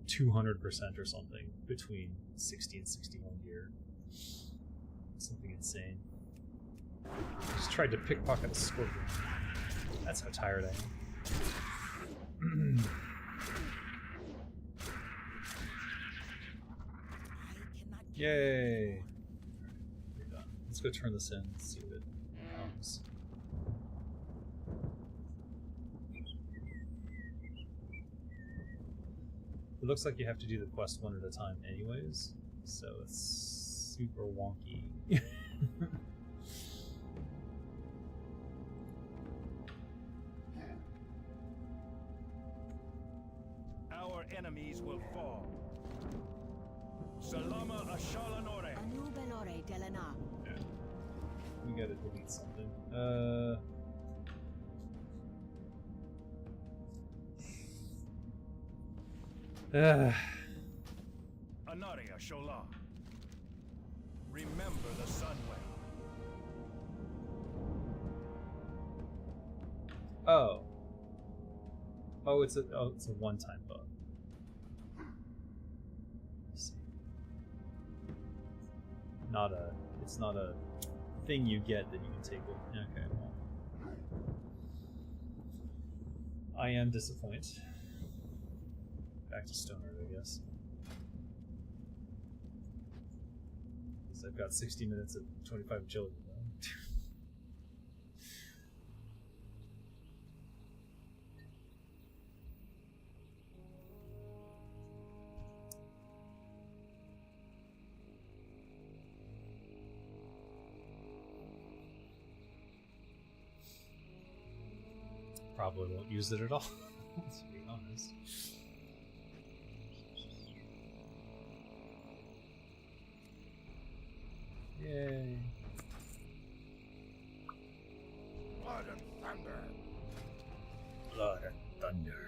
200% or something between 60 and 61 gear. Something insane. I just tried to pickpocket a scorpion. That's how tired I am. Yay! We're done. Let's go turn this in and see what comes. It looks like you have to do the quest one at a time anyways, so it's super wonky. Our enemies will fall. Salama Ashalanore. Anu Belore Delana. We gotta delete something. Anaria Shola. Remember the Sunway. Oh. Oh, it's a one-time buff. Let's see. It's not a thing you get that you can take with. Okay, well. I am disappointed. Back to Stoner, I guess. I've got 60 minutes of 25 children. Probably won't use it at all, let's be honest. Yay. Blood and thunder. Blood and thunder.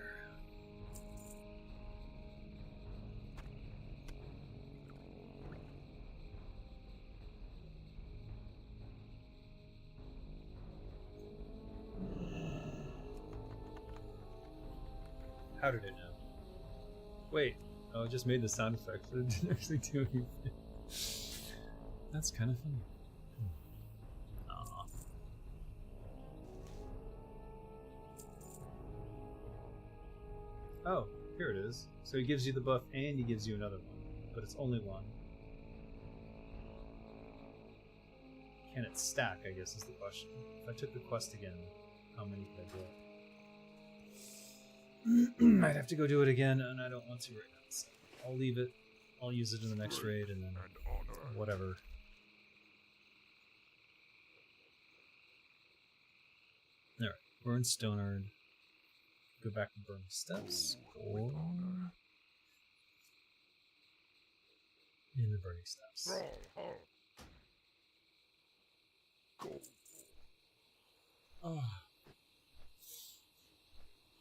How did it know? Wait, oh, it just made the sound effect, but it didn't actually do anything. That's kind of funny. Aww. Oh, here it is. So he gives you the buff and he gives you another one, but it's only one. Can it stack, I guess is the question. If I took the quest again, how many could I get? I'd have to go do it again, and I don't want to right now. So I'll leave it. I'll use it in the next raid, and then whatever. Alright, we're in Stonard. Go back to Burning Steps, or in the Burning Steps. Oh.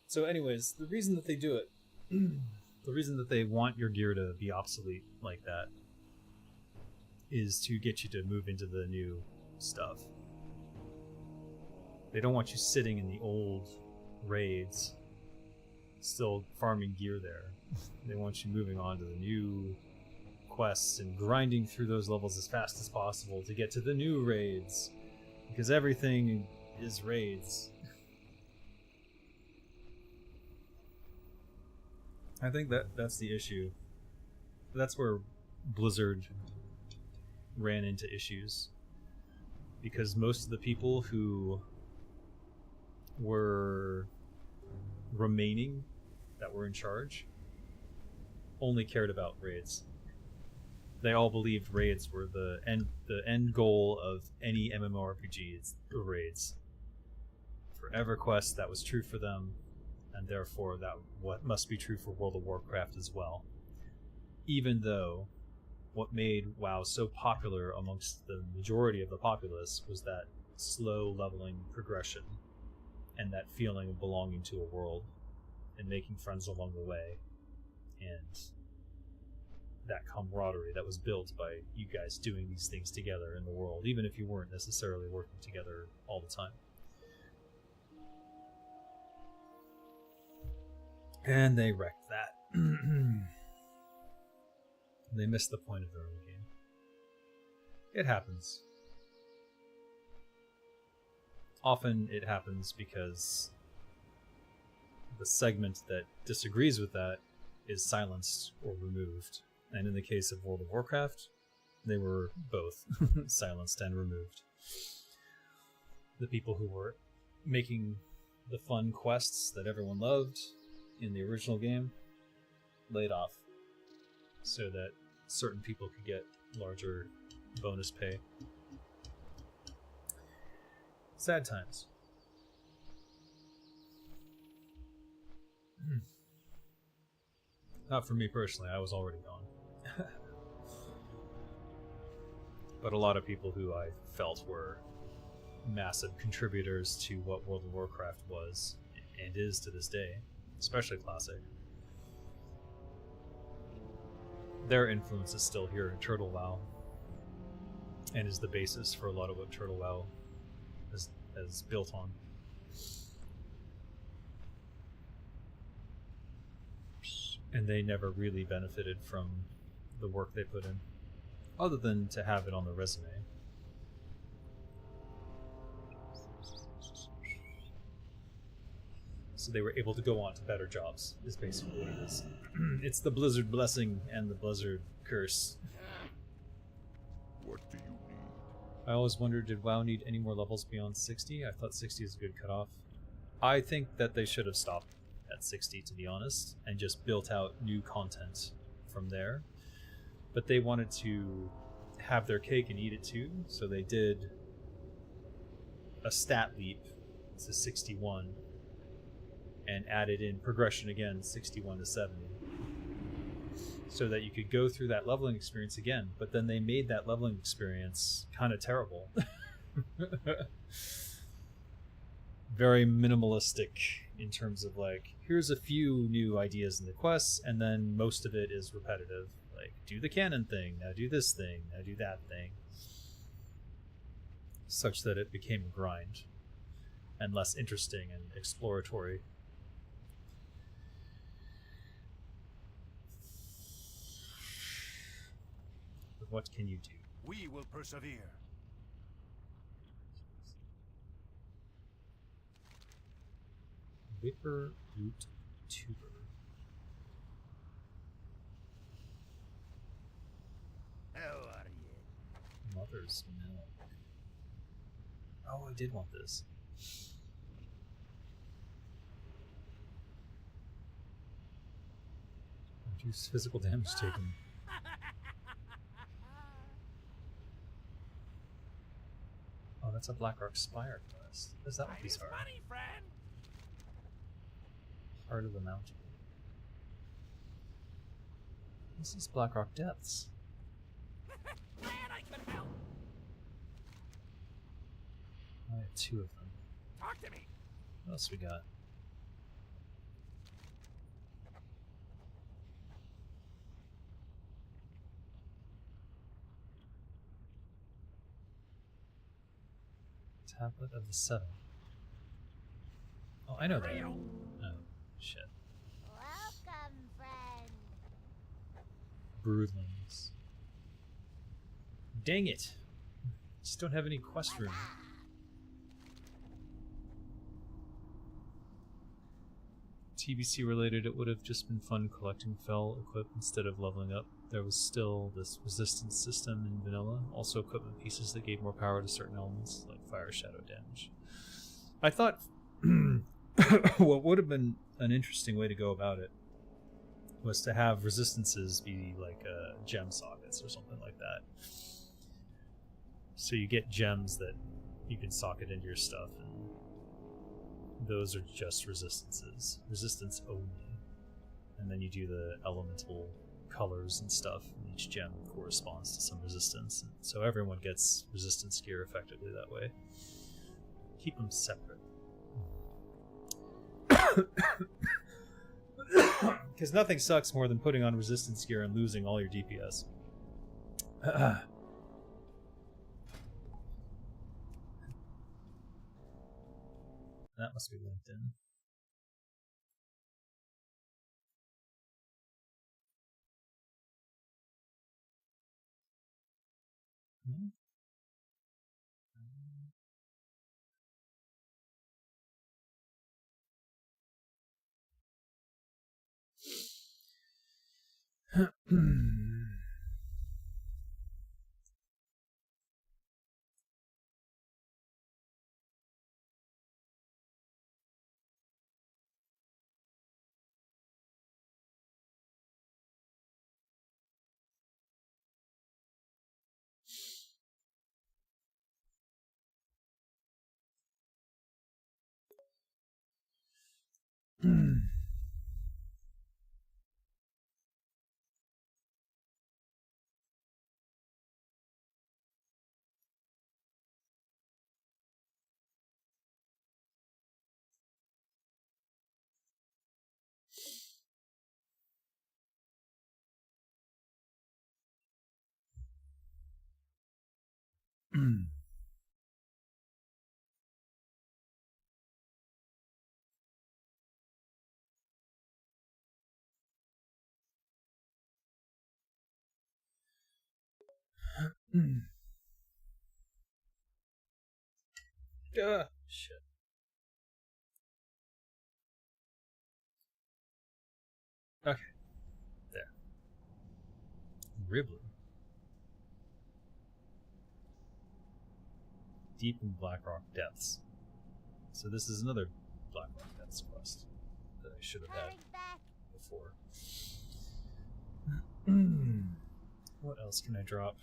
So anyways, the reason that they do it, the reason that they want your gear to be obsolete like that is to get you to move into the new stuff. They don't want you sitting in the old raids still farming gear there. They want you moving on to the new quests and grinding through those levels as fast as possible to get to the new raids, because everything is raids. I think that's the issue. That's where Blizzard ran into issues, because most of the people who were remaining that were in charge only cared about raids. They all believed raids were the end goal of any MMORPG. It's the raids. For EverQuest, that was true for them, and therefore that what must be true for World of Warcraft as well. Even though what made WoW so popular amongst the majority of the populace was that slow leveling progression and that feeling of belonging to a world and making friends along the way, and that camaraderie that was built by you guys doing these things together in the world, even if you weren't necessarily working together all the time. And they wrecked that. They missed the point of their own game. It happens. Often it happens because the segment that disagrees with that is silenced or removed. And in the case of World of Warcraft, they were both silenced and removed. The people who were making the fun quests that everyone loved in the original game laid off so that certain people could get larger bonus pay. Sad times. Not for me personally, I was already gone. But a lot of people who I felt were massive contributors to what World of Warcraft was and is to this day, especially Classic. Their influence is still here in Turtle WoW. and is the basis for a lot of what Turtle WoW has built on. And they never really benefited from the work they put in, other than to have it on the resume. So they were able to go on to better jobs, is basically what it is. It's the Blizzard blessing and the Blizzard curse. What do you need? I always wondered, did WoW need any more levels beyond 60? I thought 60 is a good cutoff. I think that they should have stopped at 60, to be honest, and just built out new content from there. But they wanted to have their cake and eat it too, so they did a stat leap to 61 and added in progression again, 61 to 70, so that you could go through that leveling experience again. But then they made that leveling experience kind of terrible. Very minimalistic in terms of like, here's a few new ideas in the quests, and then most of it is repetitive. Like, do the canon thing, now do this thing, now do that thing. Such that it became a grind and less interesting and exploratory. But what can you do? We will persevere. Whipper Root Tuber. How are you? Mother's milk. Oh, I did want this. Reduce physical damage taken. Oh, that's a Blackrock Spire quest. What does that one piece are? Money, friend. Heart of the Mountain. This is Blackrock Depths. Glad I could help. I have two of them. Talk to me. What else we got? Tablet of the Seven. Oh, I know that. Oh, shit. Welcome, friend. Broodlings. Dang it! Just don't have any quest room. TBC related, it would have just been fun collecting fell equip instead of leveling up. There was still this resistance system in vanilla, also equipment pieces that gave more power to certain elements, like fire, shadow, damage. I thought what would have been an interesting way to go about it was to have resistances be like gem sockets or something like that. So you get gems that you can socket into your stuff, and those are just resistances. Resistance only. And then you do the elemental colors and stuff, and each gem corresponds to some resistance. And so everyone gets resistance gear effectively that way. Keep them separate. Because nothing sucks more than putting on resistance gear and losing all your DPS. That must be linked in. Shit. Okay. There. Ribbler. Deep in Blackrock Depths. So this is another Blackrock Depths quest that I should have had before. What else can I drop?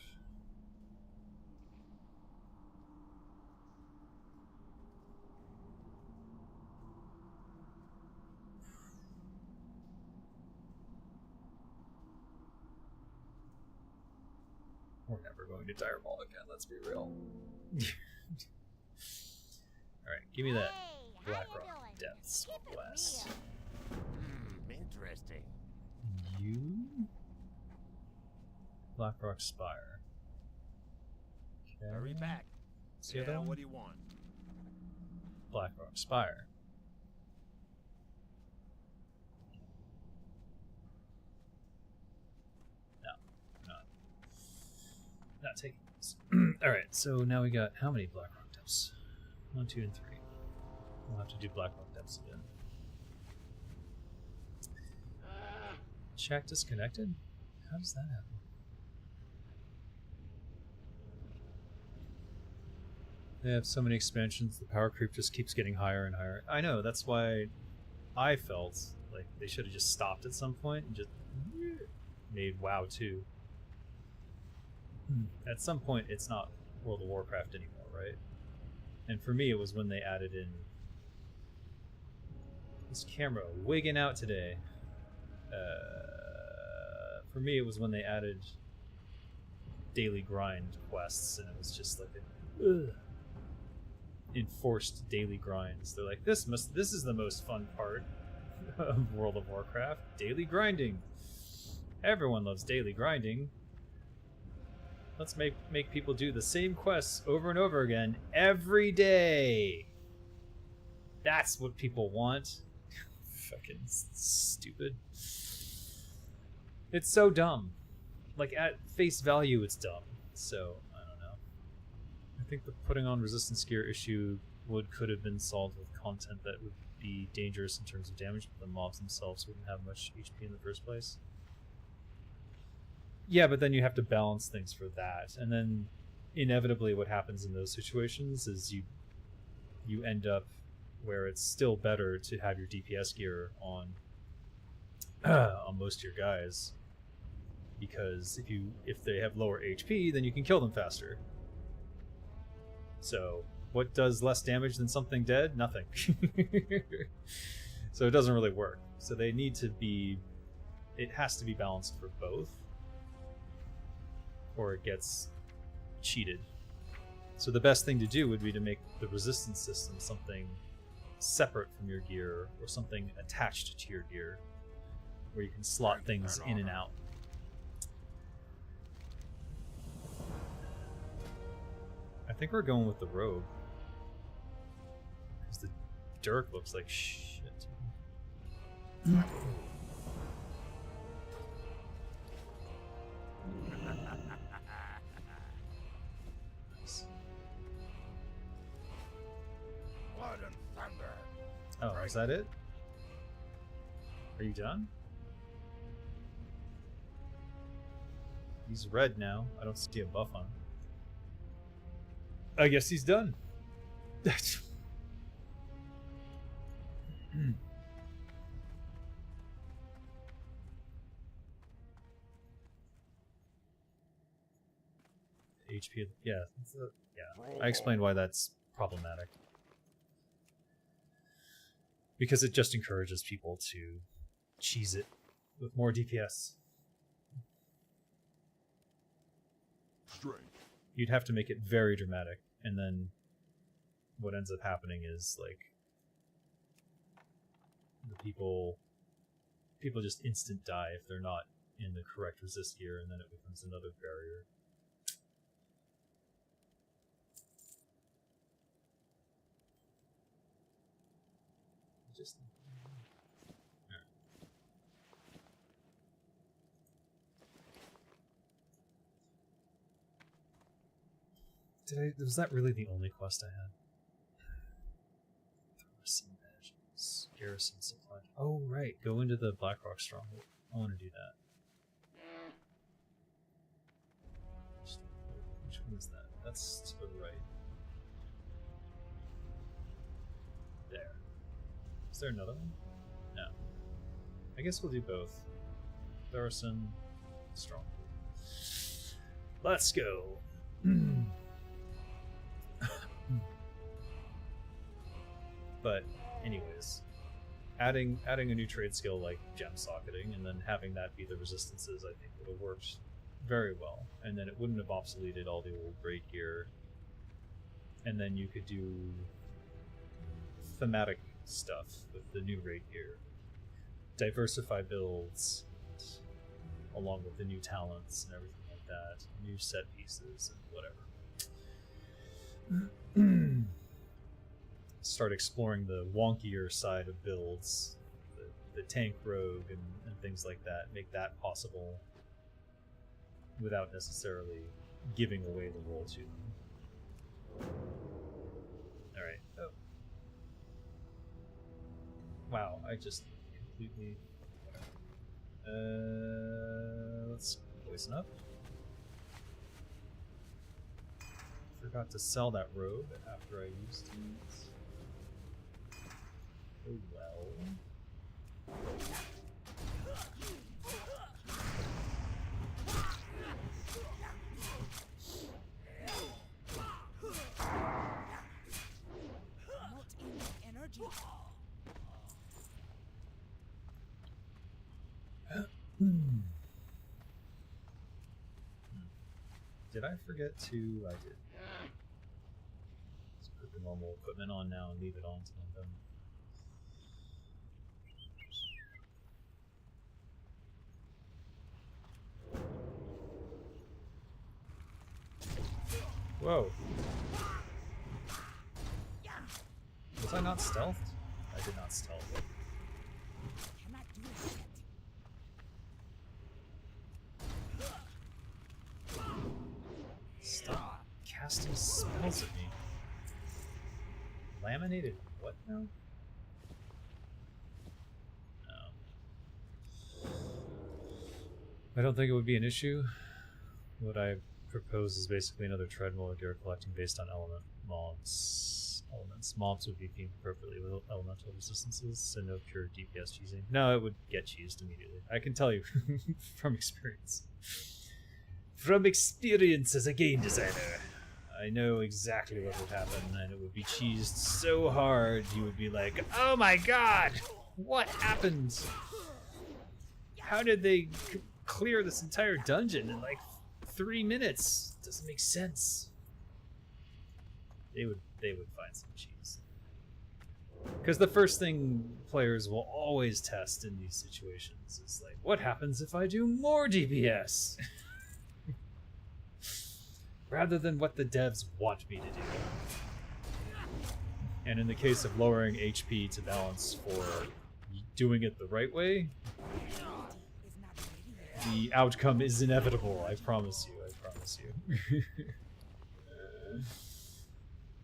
We're never going to Direball again, let's be real. Alright, give me that Blackrock Depths quest. Interesting. You? Blackrock Spire. Okay. Hurry back. What's the other one? What do you want? Blackrock Spire. No, not taking this. Alright, so now we got how many Blackrock Depths? 1, 2, and 3. We'll have to do Blackrock Depths again. Chat disconnected? How does that happen? They have so many expansions, the power creep just keeps getting higher and higher. I know, that's why I felt like they should have just stopped at some point and just made WoW 2. At some point, it's not World of Warcraft anymore, right? And for me, it was when they added in this camera wigging out today. For me, it was when they added daily grind quests, and it was just like enforced daily grinds. They're like, this is the most fun part of World of Warcraft, daily grinding. Everyone loves daily grinding. Let's make people do the same quests over and over again every day. That's what people want. Fucking stupid. It's so dumb. Like, at face value, it's dumb. So, I don't know. I think the putting on resistance gear issue could have been solved with content that would be dangerous in terms of damage, but the mobs themselves wouldn't have much HP in the first place. Yeah, but then you have to balance things for that. And then, inevitably, what happens in those situations is you end up where it's still better to have your DPS gear on most of your guys, because if they have lower HP, then you can kill them faster. So what does less damage than something dead? Nothing. So it doesn't really work. So they need to be, it has to be balanced for both, or it gets cheated. So the best thing to do would be to make the resistance system something separate from your gear, or something attached to your gear, where you can slot things in and out. I think we're going with the rogue, because the Dirk looks like shit. Blood and thunder. Oh, is that it? Are you done? He's red now. I don't see a buff on him. I guess he's done. HP, yeah, yeah. I explained why that's problematic. Because it just encourages people to cheese it with more DPS. Strength. You'd have to make it very dramatic, and then what ends up happening is, like, the people just instant die if they're not in the correct resist gear, and then it becomes another barrier. just. Was that really the only quest I had? Some badges. Garrison supply. Oh, right. Go into the Blackrock Stronghold. I want to do that. Which one is that? That's to the right. There. Is there another one? No. I guess we'll do both. Garrison, Stronghold. Let's go. But anyways, adding a new trade skill like gem socketing and then having that be the resistances, I think would have worked very well. And then it wouldn't have obsoleted all the old raid gear. And then you could do thematic stuff with the new raid gear. Diversify builds along with the new talents and everything like that. New set pieces and whatever. Start exploring the wonkier side of builds, the tank rogue and things like that. Make that possible without necessarily giving away the role to them. Alright. Oh. Wow, I just completely... let's poison up. Forgot to sell that robe after I used it. Oh well. Not enough energy. Did I forget to? I did. Let's put the normal equipment on now and leave it on until I'm done. Whoa. Was I not stealthed? I did not stealth. Cannot do it yet. Stop casting spells at me. Laminated what now? No. I don't think it would be an issue. What I propose is basically another treadmill of gear collecting based on elements. Mobs would be themed appropriately with elemental resistances, so no pure DPS cheesing. No, it would get cheesed immediately. I can tell you from experience. From experience as a game designer, I know exactly what would happen, and it would be cheesed so hard you would be like, oh my god! What happened? How did they clear this entire dungeon in like 3 minutes? Doesn't make sense. They would find some cheese. Because the first thing players will always test in these situations is like, what happens if I do more DPS? Rather than what the devs want me to do. And in the case of lowering HP to balance for doing it the right way, the outcome is inevitable, I promise you,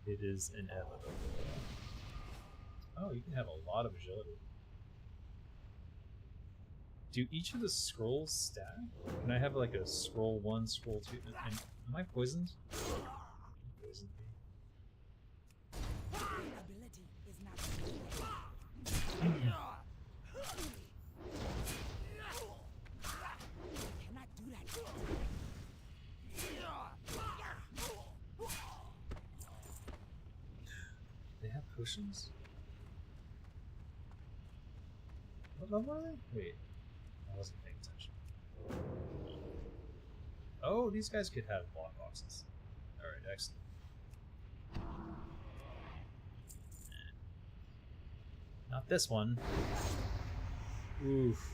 It is inevitable. Oh, you can have a lot of agility. Do each of the scrolls stack? Can I have like a scroll 1, scroll 2? Am I poisoned? Poisoned me. Ability is not cannot do that. They have potions? What level are they? Wait, I wasn't paying attention. Oh, these guys could have block boxes. Alright, excellent. Not this one. Oof.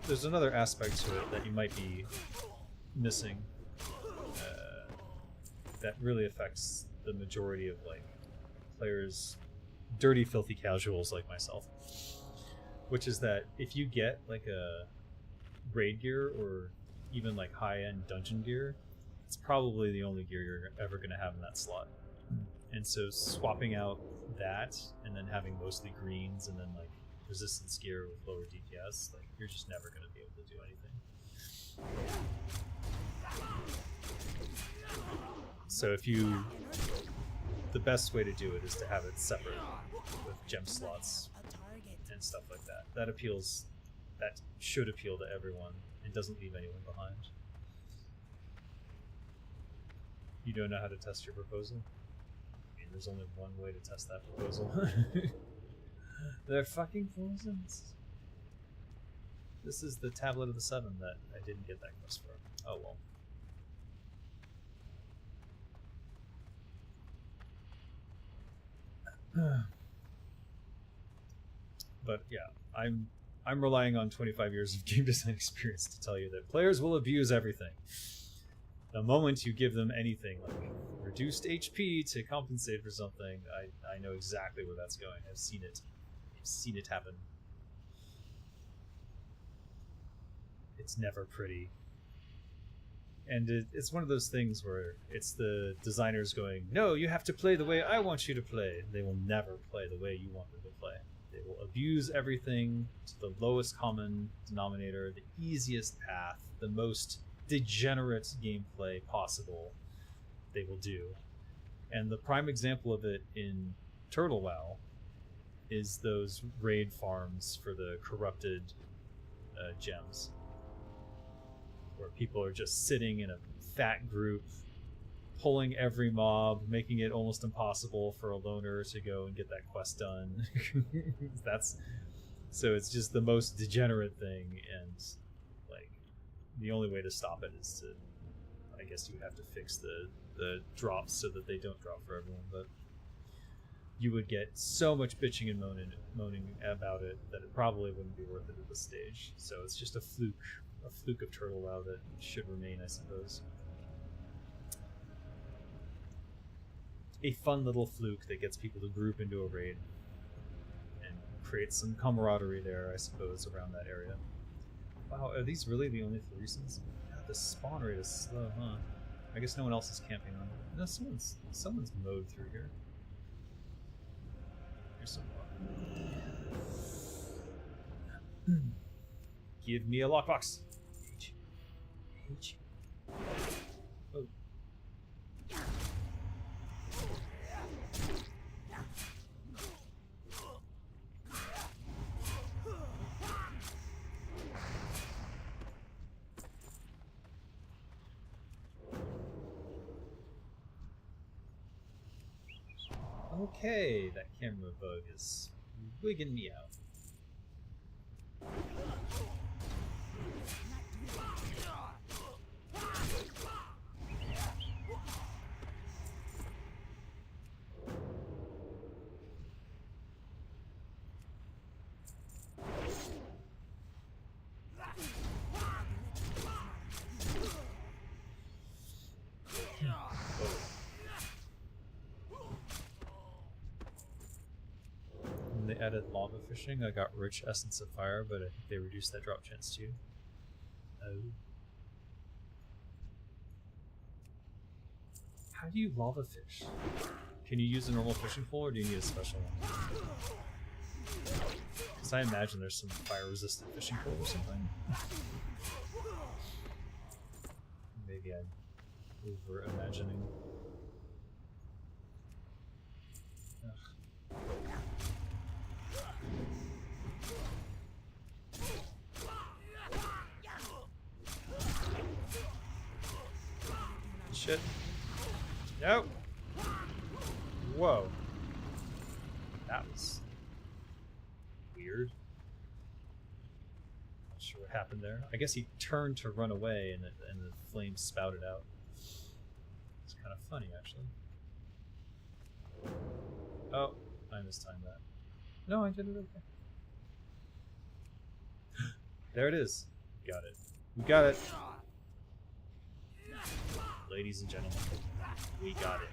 there's another aspect to it that you might be missing that really affects the majority of like players, dirty, filthy casuals like myself, which is that if you get like a raid gear or even like high-end dungeon gear, it's probably the only gear you're ever going to have in that slot. And so swapping out that and then having mostly greens and then like resistance gear with lower DPS, like you're just never going to be able to do anything. So the best way to do it is to have it separate with gem slots and stuff like that. That should appeal to everyone and doesn't leave anyone behind. You don't know how to test your proposal? I mean, there's only one way to test that proposal. They're fucking poisons. This is the Tablet of the Seven that I didn't get that quest for. Oh well. But yeah, I'm relying on 25 years of game design experience to tell you that players will abuse everything. The moment you give them anything like reduced HP to compensate for something, I know exactly where that's going. I've seen it. I've seen it happen. It's never pretty. And it's one of those things where it's the designers going, no, you have to play the way I want you to play. They will never play the way you want them to play. They will abuse everything to the lowest common denominator, the easiest path, the most degenerate gameplay possible they will do. And the prime example of it in Turtle WoW is those raid farms for the corrupted gems, where people are just sitting in a fat group, pulling every mob, making it almost impossible for a loner to go and get that quest done. So it's just the most degenerate thing, and like the only way to stop it is to, I guess you have to fix the drops so that they don't drop for everyone, but you would get so much bitching and moaning about it that it probably wouldn't be worth it at this stage. So it's just a fluke of Turtle WoW that should remain, I suppose. A fun little fluke that gets people to group into a raid and creates some camaraderie there, I suppose, around that area. Wow, are these really the only 3 reasons? God, the spawn rate is slow, huh? I guess no one else is camping on it. No, someone's mowed through here. Here's some more. Give me a lockbox. Oh. Okay, that camera bug is wigging me out. When they added lava fishing, I got rich essence of fire, but I think they reduced that drop chance too. Oh. How do you lava fish? Can you use a normal fishing pole, or do you need a special one? Because I imagine there's some fire-resistant fishing pole or something. Maybe I'm over-imagining. Shit. Nope. Whoa. That was weird. Not sure what happened there. I guess he turned to run away and the flames spouted out. It's kind of funny, actually. Oh, I mistimed that. No, I did it okay. There it is. Got it. We got it. Ladies and gentlemen, we got it.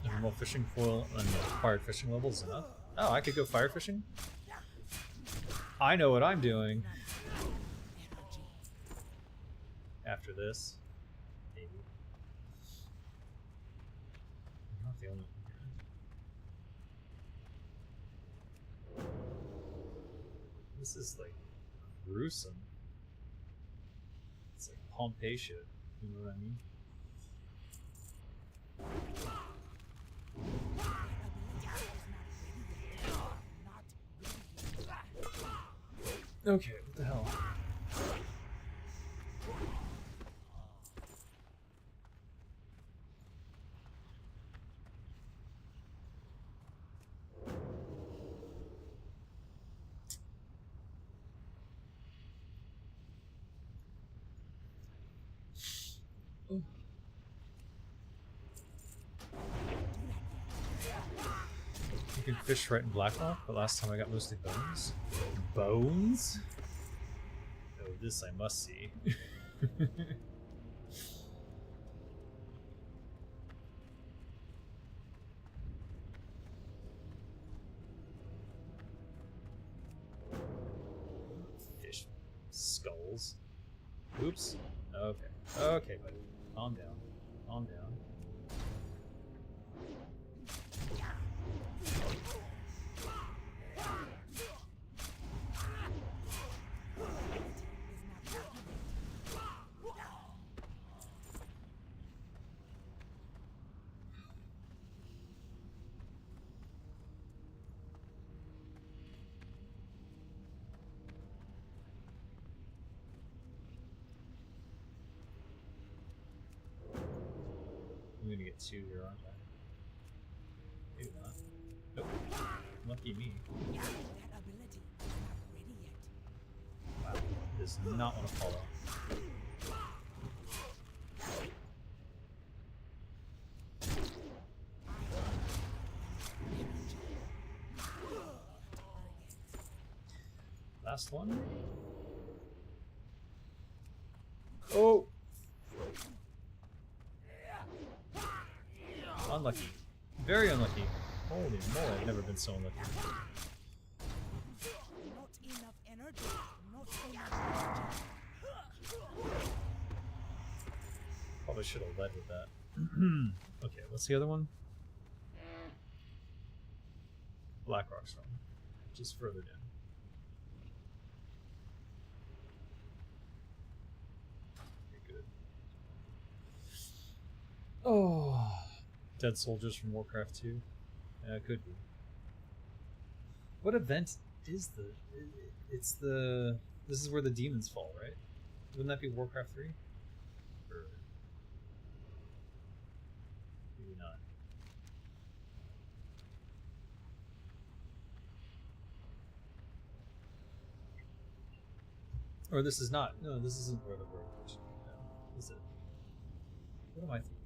Normal fishing foil and required fishing levels enough. Oh, I could go fire fishing? I know what I'm doing. After this. Maybe. I'm not the only one here. This is like gruesome. It's like Pompeii shit. You know what I mean? Okay, what the hell? Oh. You can fish right in Blackrock, but last time I got mostly bones. Bones? Oh, this I must see. Fish skulls. Oops. Okay. Okay, buddy. Calm down. Calm down. I'm gonna get 2 here, aren't I? Maybe not. Nope. Lucky me. Wow. Does not want to fall off. Last one. Oh! Unlucky. Very unlucky. Holy moly, I've never been so unlucky. Not enough energy. Not enough energy. Probably should have led with that. Okay, what's the other one? Blackrock's from. Just further down. Okay, good. Oh, dead soldiers from Warcraft 2. Could be. What event is the? It's the. This is where the demons fall, right? Wouldn't that be Warcraft 3? Or maybe not. Or this is not. No, this isn't where the road is. No, is it? What am I thinking of?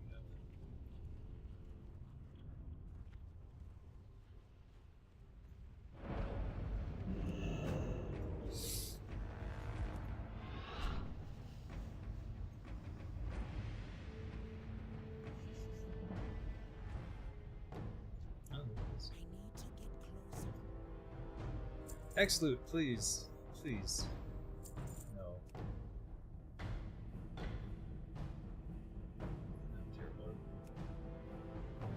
Oh, there it is. I need to get closer. X-Loot, please. Please. No. Oh, dear Lord.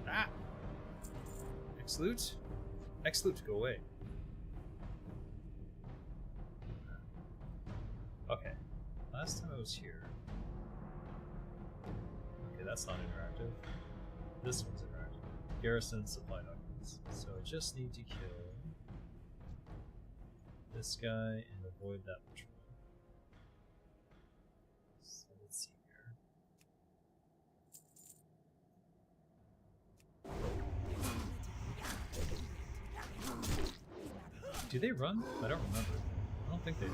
Ah! X-Loot? X-Loot, go away. Okay. Last time I was here. Okay, that's not interactive. This one's interactive. Garrison supply documents. So I just need to kill this guy and avoid that patrol. So let's see here. Do they run? I don't remember. I don't think they do.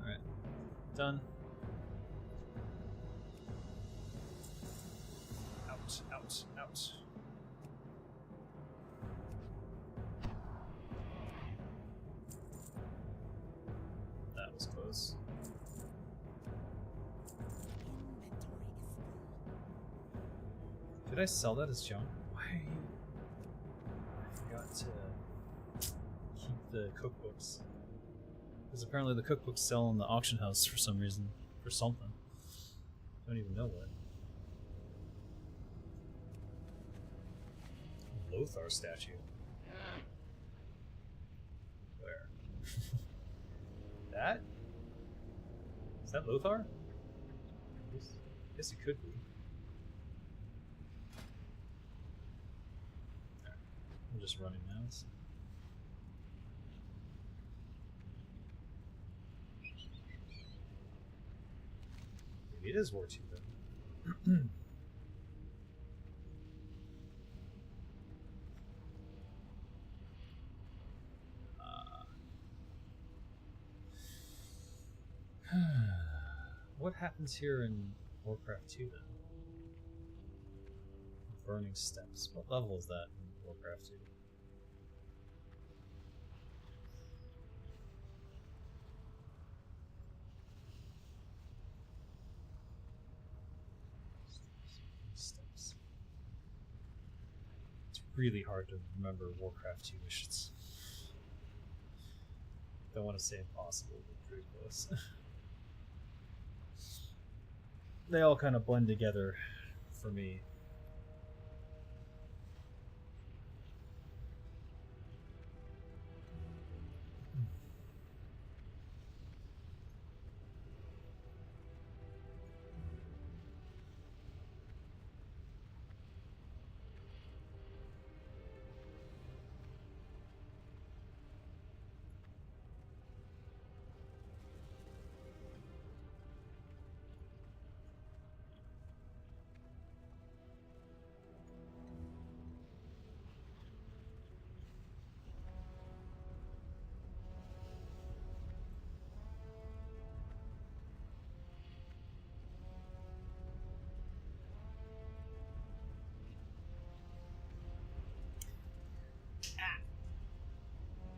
Alright. Done. Out, out, out. That was close. Did I sell that as junk? Why? I forgot to keep the cookbooks. Because apparently the cookbooks sell in the auction house for some reason. For something. I don't even know what. Lothar statue. Where? That? Is that Lothar? Guess it could be. Alright. I'm just running now. So. Maybe it is War 2 then. What happens here in Warcraft 2 then? Burning Steps. What level is that in Warcraft 2? Steps. It's really hard to remember Warcraft 2 missions. Don't want to say impossible, but pretty close. They all kind of blend together for me.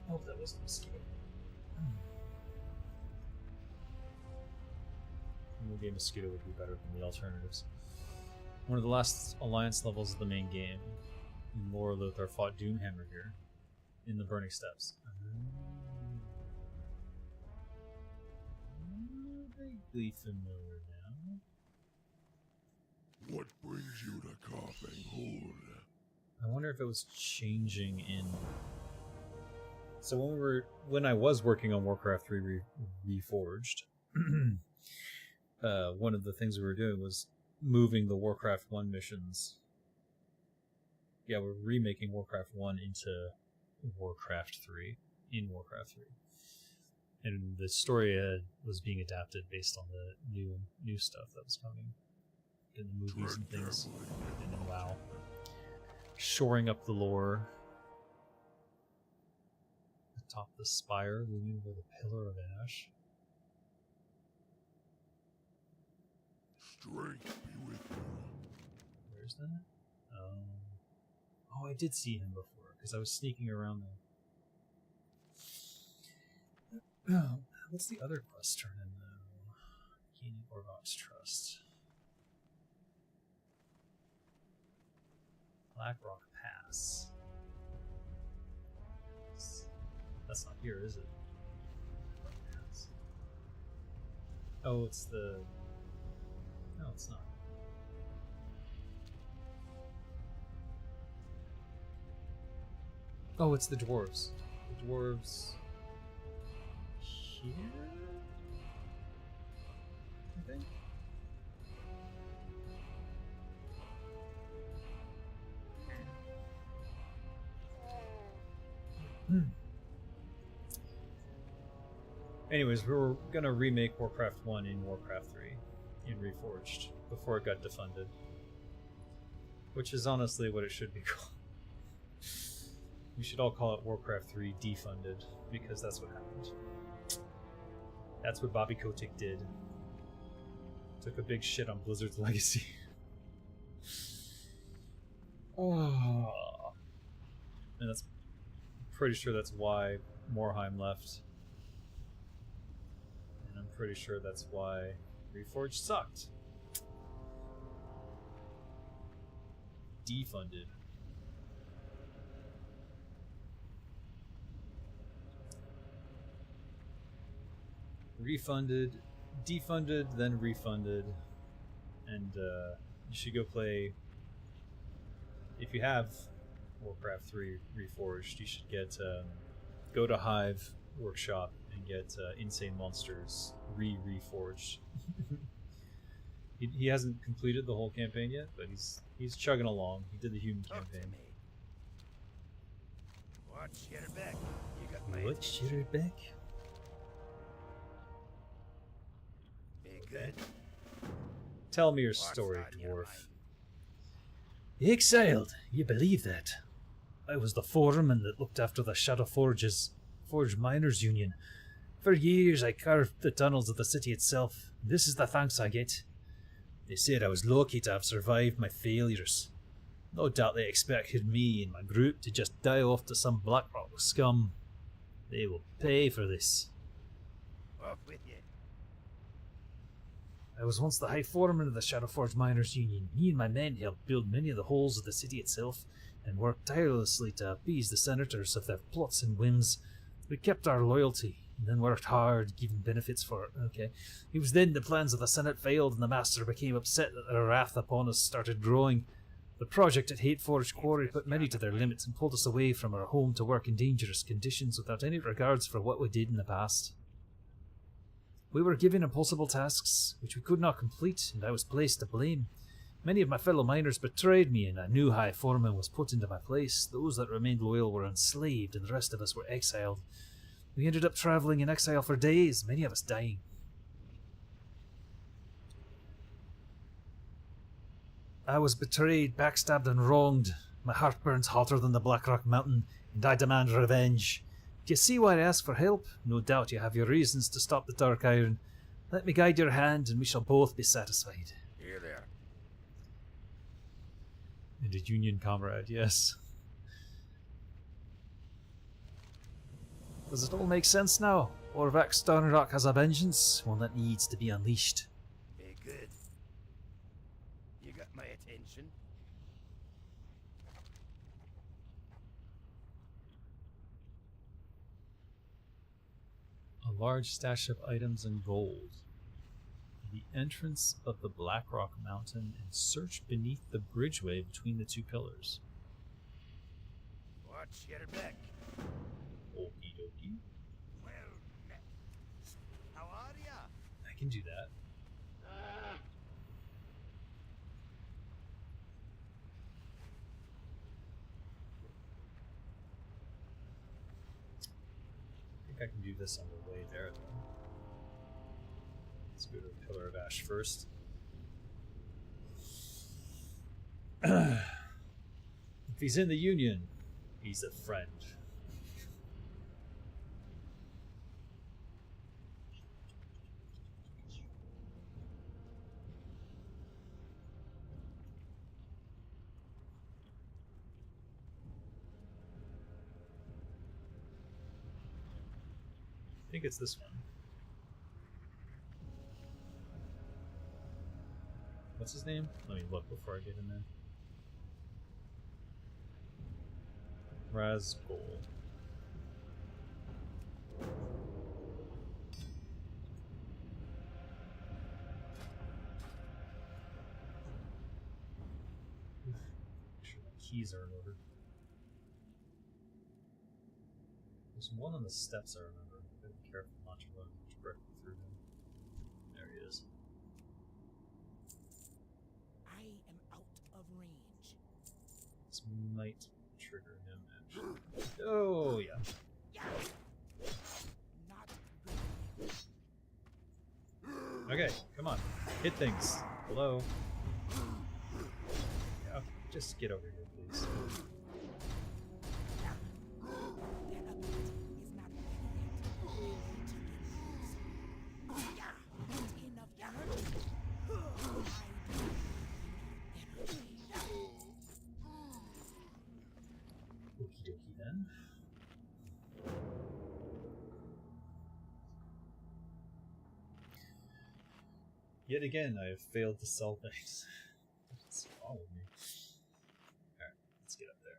I hope that wasn't a mosquito. Maybe a mosquito would be better than the alternatives. One of the last Alliance levels of the main game, Lord Lothar fought Doomhammer here, in the Burning Steppes. Vaguely familiar now. What brings you to Coughing Hole? I wonder if it was changing in. So when I was working on Warcraft 3 Reforged, one of the things we were doing was moving the Warcraft 1 missions. Yeah, we're remaking Warcraft 1 into Warcraft 3 in Warcraft 3, and the story was being adapted based on the new stuff that was coming in the movies and things, and in WoW, shoring up the lore. Atop the spire, leaning over the pillar of ash. Strength be with you. Where's that? Oh, I did see him before because I was sneaking around there. Oh, what's the other quest turn in though? Gaining Orvox Trust. Blackrock Pass. That's not here, is it? Oh, it's the... No, it's not. Oh, it's the dwarves. The dwarves... here? I think? Anyways, we were gonna remake Warcraft 1 in Warcraft 3 in Reforged before it got defunded. Which is honestly what it should be called. We should all call it Warcraft 3 defunded, because that's what happened. That's what Bobby Kotick did. Took a big shit on Blizzard's legacy. Oh. And that's pretty sure that's why Morheim left. And I'm pretty sure that's why Reforged sucked. Defunded. Refunded, defunded, then refunded, and you should go play. If you have Warcraft 3 Reforged, you should get go to Hive Workshop and get Insane Monsters Reforged. He hasn't completed the whole campaign yet, but he's chugging along. He did the human campaign. Watch your back. You got my Watch your back. Be good. Tell me your story, dwarf. Exiled? You believe that? I was the foreman that looked after the Shadow Forge Miners Union. For years I carved the tunnels of the city itself. This is the thanks I get. They said I was lucky to have survived my failures. No doubt they expected me and my group to just die off to some Blackrock scum. They will pay for this. Off with you. I was once the High Foreman of the Shadowforge Miners Union. Me and my men helped build many of the holes of the city itself, and worked tirelessly to appease the senators of their plots and whims. We kept our loyalty, and then worked hard, giving benefits for it. Okay. It was then the plans of the Senate failed, and the Master became upset that their wrath upon us started growing. The project at Hateforge Quarry put many to their limits and pulled us away from our home to work in dangerous conditions without any regards for what we did in the past. We were given impossible tasks, which we could not complete, and I was placed to blame. Many of my fellow miners betrayed me, and a new High Foreman was put into my place. Those that remained loyal were enslaved, and the rest of us were exiled. We ended up travelling in exile for days, many of us dying. I was betrayed, backstabbed, and wronged. My heart burns hotter than the Blackrock Mountain, and I demand revenge. Do you see why I ask for help? No doubt you have your reasons to stop the Dark Iron. Let me guide your hand, and we shall both be satisfied. Here there. And a Union comrade, yes. Does it all make sense now? Orvac Starnrock has a vengeance, one that needs to be unleashed. Be good. You got my attention. A large stash of items and gold. The entrance of the Blackrock Mountain, and search beneath the bridgeway between the two pillars. Watch your back. Okie dokie. Well met. How are ya? I can do that. I think I can do this on the way there, though. Let's go to the Pillar of Ash first. If he's in the Union, he's a friend. I think it's this one. What's his name? Let me look before I get in there. Razgul. Make sure my keys are in order. There's one on the steps I remember. Gotta be careful not to run directly through him. There he is. I am out of range. This might trigger him, actually. Oh, yeah. Not good. Okay, come on. Hit things. Hello. Yeah, just get over here, please. Okie dokie then. Yet again, I have failed to sell things. What's wrong with me? Alright, let's get up there.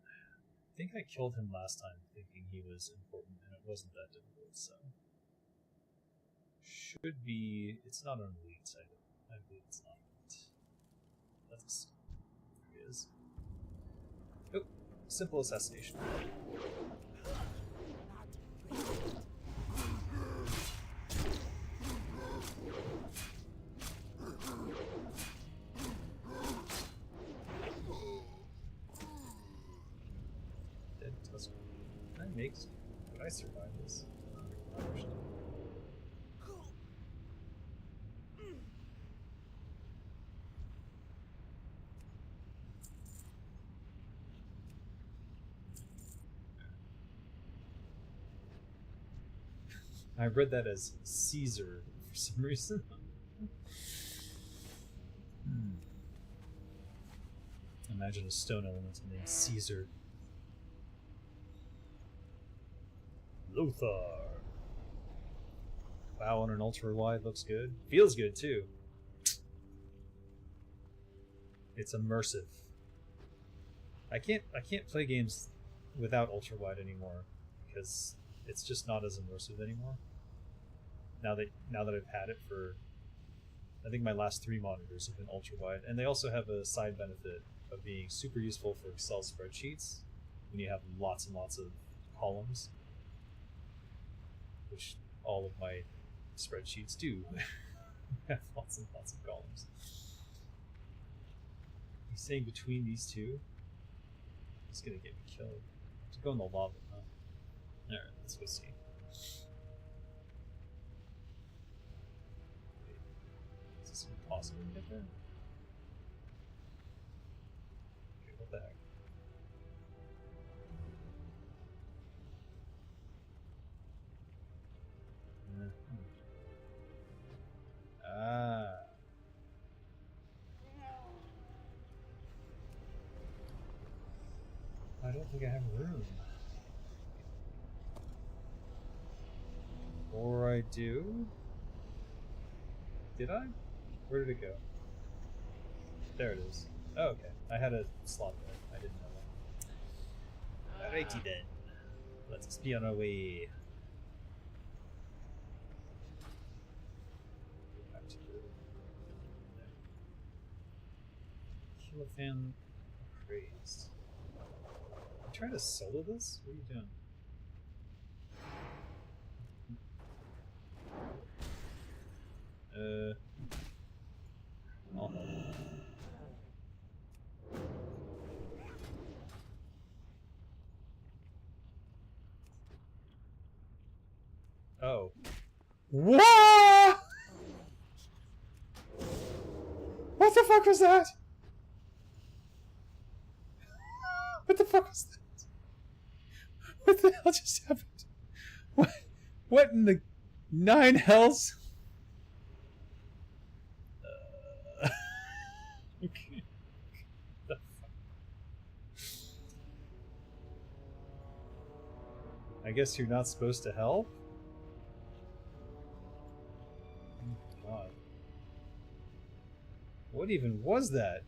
I think I killed him last time thinking he was important, and it wasn't that difficult, so... Should be... It's not an elite item. I believe it's not elite. Let's see. There he is. Oh, simple assassination. Dead tusk. That makes... Would I survive this? I read that as Caesar for some reason. Imagine a stone elemental named Caesar. Lothar. WoW on an ultra wide looks good. Feels good too. It's immersive. I can't play games without ultra wide anymore because it's just not as immersive anymore. Now that I've had it for, I think my last 3 monitors have been ultra wide, and they also have a side benefit of being super useful for Excel spreadsheets when you have lots and lots of columns, which all of my spreadsheets do. Have lots and lots of columns. He's saying between these two, he's gonna get me killed. To go in the lava, huh? Alright, let's go see. Is this impossible to get there? Okay, what the heck? Ah. I don't think I have room. Or I do? Did I? Where did it go? There it is. Oh, okay. I had a slot there. I didn't know that. Alrighty then. Let's be on our way. Go back to the... there. Kilofan Crazed. You trying to solo this? What are you doing? I'll help. Oh. What? What the fuck was that? What the fuck was that? What the hell just happened? What in the 9 hells? Okay. The fuck? I guess you're not supposed to help? Oh god. What even was that?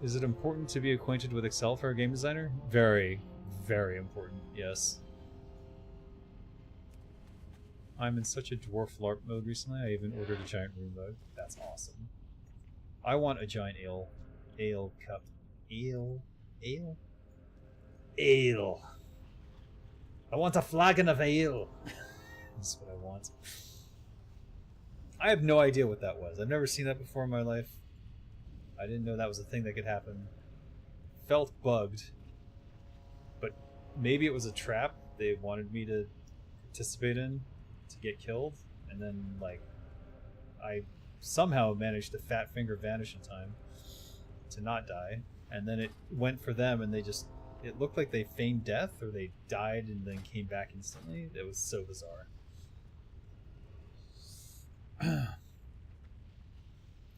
Is it important to be acquainted with Excel for a game designer? Very, very important, yes. I'm in such a dwarf LARP mode recently, I even ordered a giant room mode. That's awesome. I want a giant ale cup. Ale? Ale. I want a flagon of ale. That's what I want. I have no idea what that was. I've never seen that before in my life. I didn't know that was a thing that could happen. Felt bugged. But maybe it was a trap. They wanted me to participate in to get killed, and then like I somehow managed to fat finger vanish in time to not die, and then it went for them, and it looked like they feigned death or they died and then came back instantly. It was so bizarre.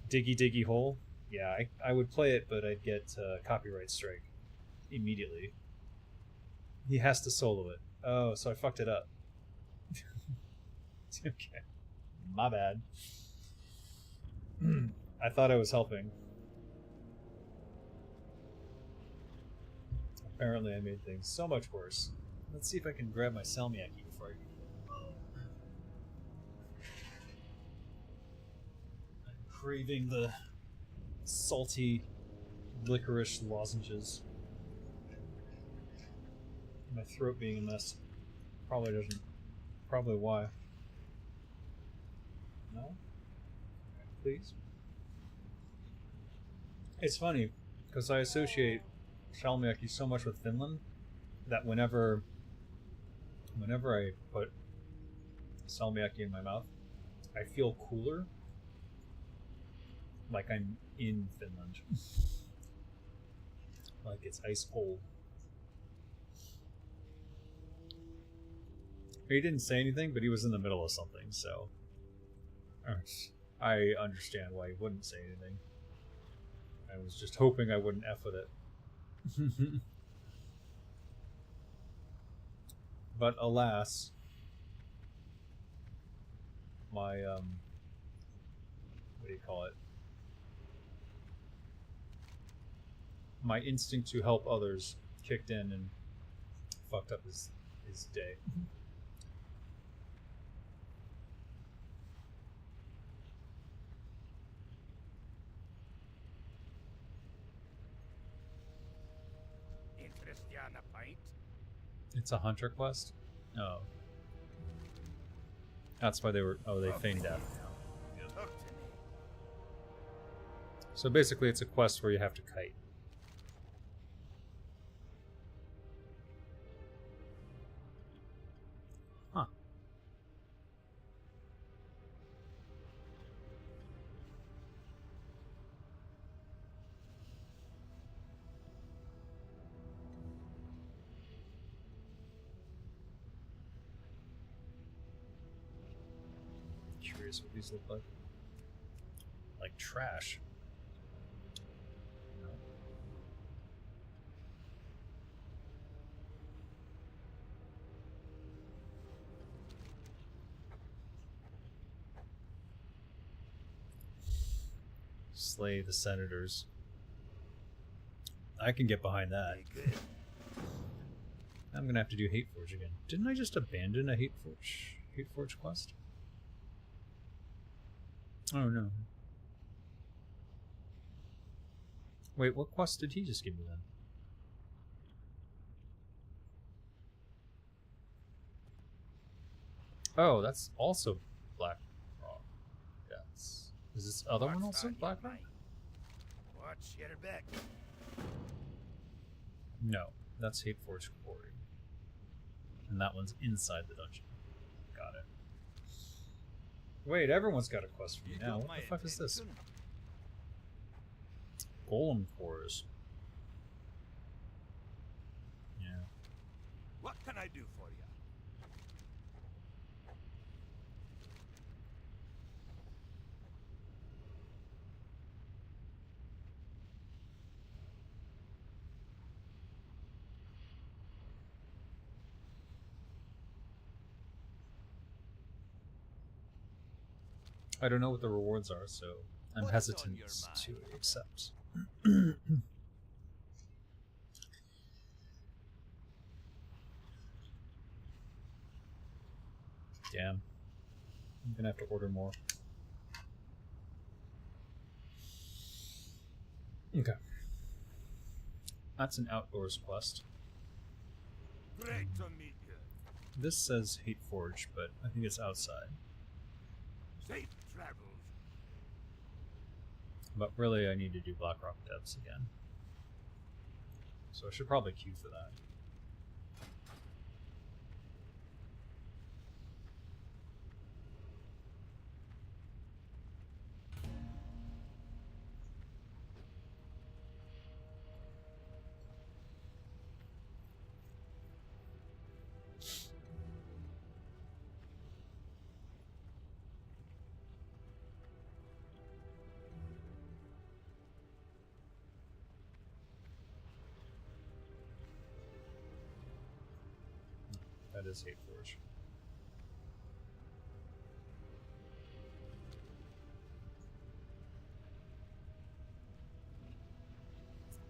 Diggy Diggy Hole. Yeah, I would play it, but I'd get copyright strike immediately. He has to solo it. Oh, so I fucked it up. Okay. My bad. I thought I was helping. Apparently I made things so much worse. Let's see if I can grab my salmiakki before I'm craving the salty licorice lozenges. My throat being a mess probably doesn't. Probably why. No? Okay, please. It's funny, because I associate salmiakki so much with Finland that whenever I put salmiakki in my mouth, I feel cooler. Like I'm in Finland. Like it's ice cold. He didn't say anything, but he was in the middle of something, so I understand why he wouldn't say anything. I was just hoping I wouldn't F with it. But alas, my what do you call it? My instinct to help others kicked in and fucked up his day. It's a hunter quest? Oh. That's why they were... Oh, they feigned death. Yeah. So basically it's a quest where you have to kite. Huh. Curious what these look like. Like trash. No. Slay the senators. I can get behind that. I'm gonna have to do Hateforge again. Didn't I just abandon a Hateforge quest? Oh no. Wait, what quest did he just give me then? Oh, that's also Black Rock. Yes. Is this other one also Black Rock? Watch your back. No, that's Hateforge Quarry. And that one's inside the dungeon. Got it. Wait, everyone's got a quest for me now. What the fuck is this? Golem cores. Yeah. What can I do for you? I don't know what the rewards are, so I'm hesitant to accept. Damn. I'm gonna have to order more. Okay. That's an outdoors quest. Great to meet you. This says Hateforge, but I think it's outside. Safe travels. But really, I need to do Blackrock Depths again. So I should probably queue for that. That is Hate Forge.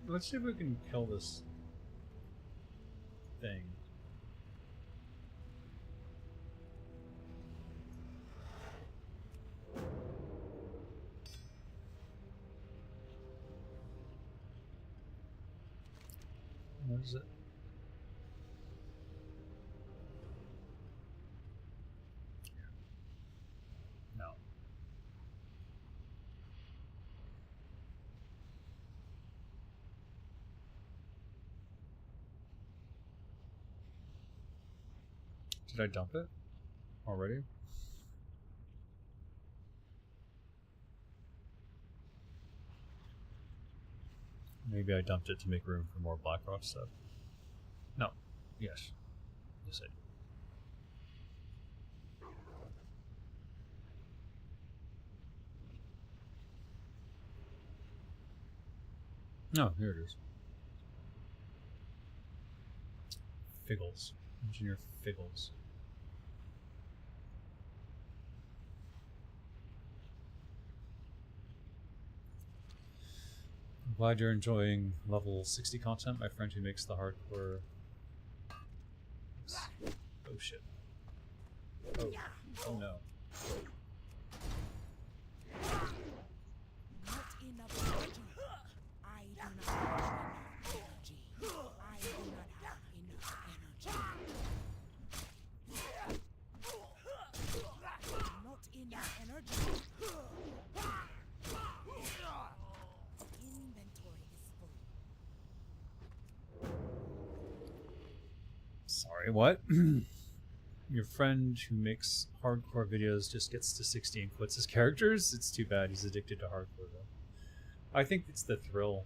Let's see if we can kill this thing. What is it? No. Did I dump it already? Maybe I dumped it to make room for more Blackrock stuff. No. Yes. Yes, I did. No, here it is. Figgles. Engineer Figgles. I'm glad you're enjoying level 60 content, my friend who makes the hardcore. Oh shit. Oh. Oh no. Not enough energy. I do not have enough energy. I do not have enough energy. Not enough energy. Inventory is full. Sorry, what? Your friend who makes hardcore videos just gets to 60 and quits his characters? It's too bad, he's addicted to hardcore though. I think it's the thrill.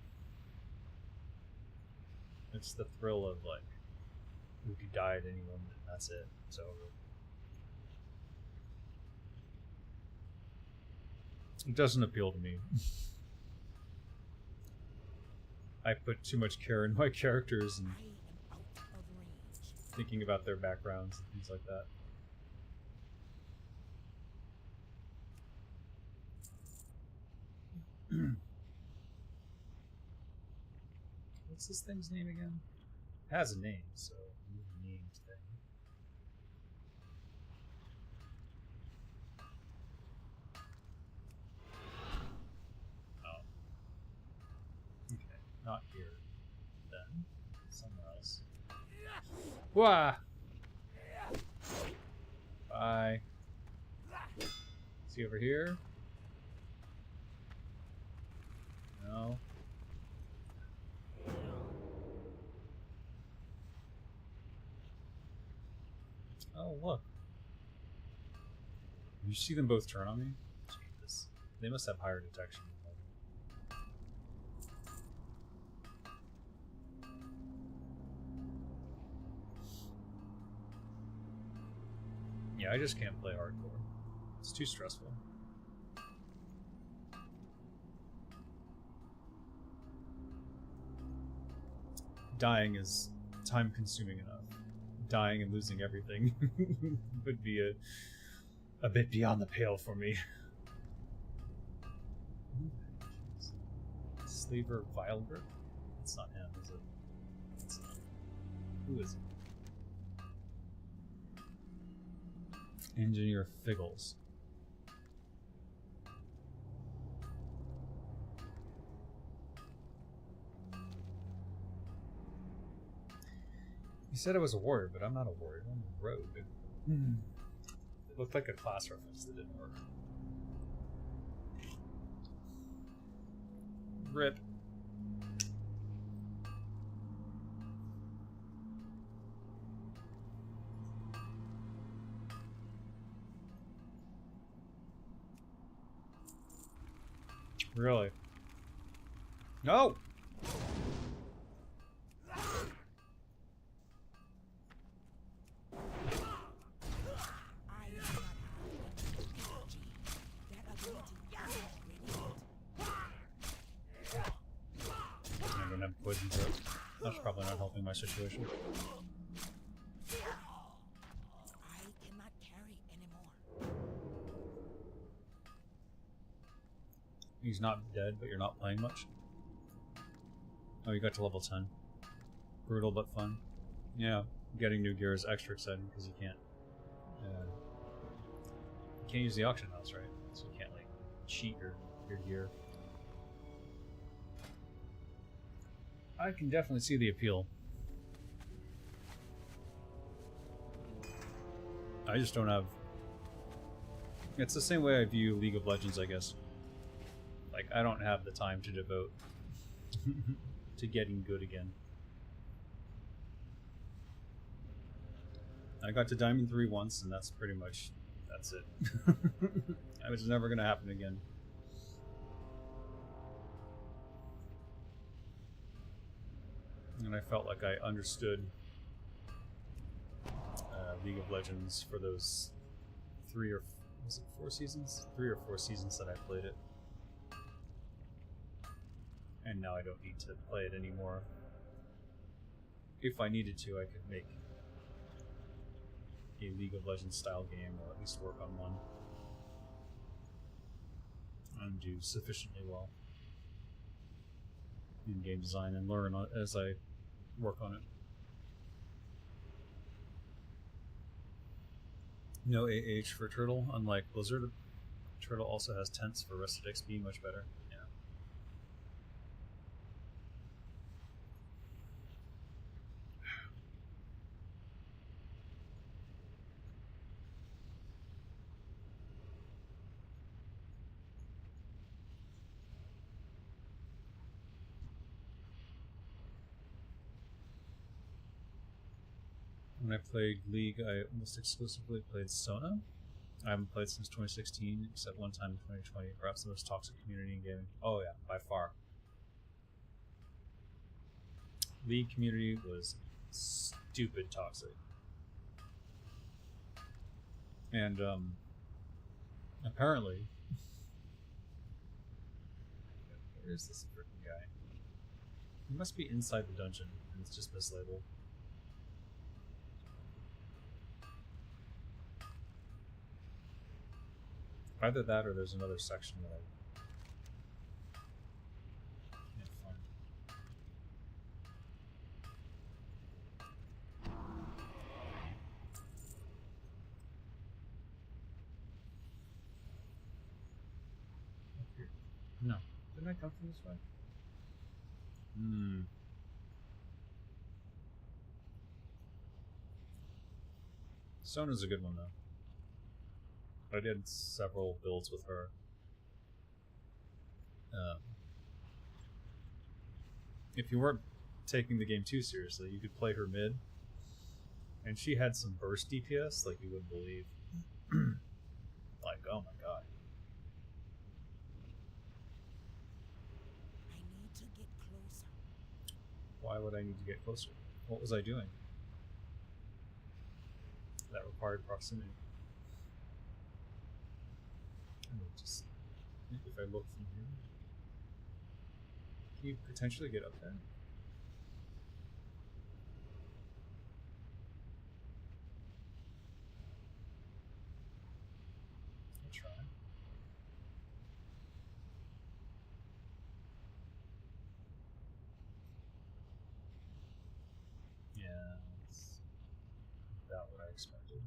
It's the thrill of like, we could die at any moment and that's it. It's over. It doesn't appeal to me. I put too much care in my characters and thinking about their backgrounds and things like that. What's this thing's name again? It has a name, so named thing. Oh. Okay, not here. Then somewhere else. Wah! Bye. See over here? No. Oh, look. You see them both turn on me? Jesus. They must have higher detection than I do. Yeah, I just can't play hardcore. It's too stressful. Dying is time-consuming enough. Dying and losing everything would be a bit beyond the pale for me. Slaver Vilegrip? It's not him, is it? It's not. Who is it? Engineer Figgles. You said I was a warrior, but I'm not a warrior. I'm a rogue. It looked like a class reference that didn't work. RIP. Really? No! I don't have poison throat. That's probably not helping my situation. He's not dead, but you're not playing much. Oh, you got to level 10. Brutal but fun. Yeah, getting new gear is extra exciting because you can't use the auction house, right? So you can't like cheat your gear. I can definitely see the appeal. I just don't have... It's the same way I view League of Legends, I guess. Like, I don't have the time to devote to getting good again. I got to Diamond 3 once, and that's pretty much... that's it. It was never going to happen again. And I felt like I understood League of Legends for those 3 or 4 seasons? 3 or 4 seasons that I played it. And now I don't need to play it anymore. If I needed to, I could make a League of Legends style game, or at least work on one. And do sufficiently well in game design and learn as I work on it. No AH for Turtle, unlike Blizzard. Turtle also has tents for rested XP, much better. Yeah. When I played League, I almost exclusively played Sona. I haven't played since 2016, except one time in 2020. Perhaps the most toxic community in gaming. Oh yeah, by far. League community was stupid toxic. And apparently, where is this freaking guy? He must be inside the dungeon, and it's just mislabeled. Either that, or there's another section that I can't find. Up here. No. Didn't I come from this way? Sona's a good one, though. I did several builds with her. If you weren't taking the game too seriously, you could play her mid. And she had some burst DPS like you wouldn't believe. Like, oh my god. I need to get closer. Why would I need to get closer? What was I doing? That required proximity. Just if I look from here, can you potentially get up there? I'll try. Yeah, that's about what I expected.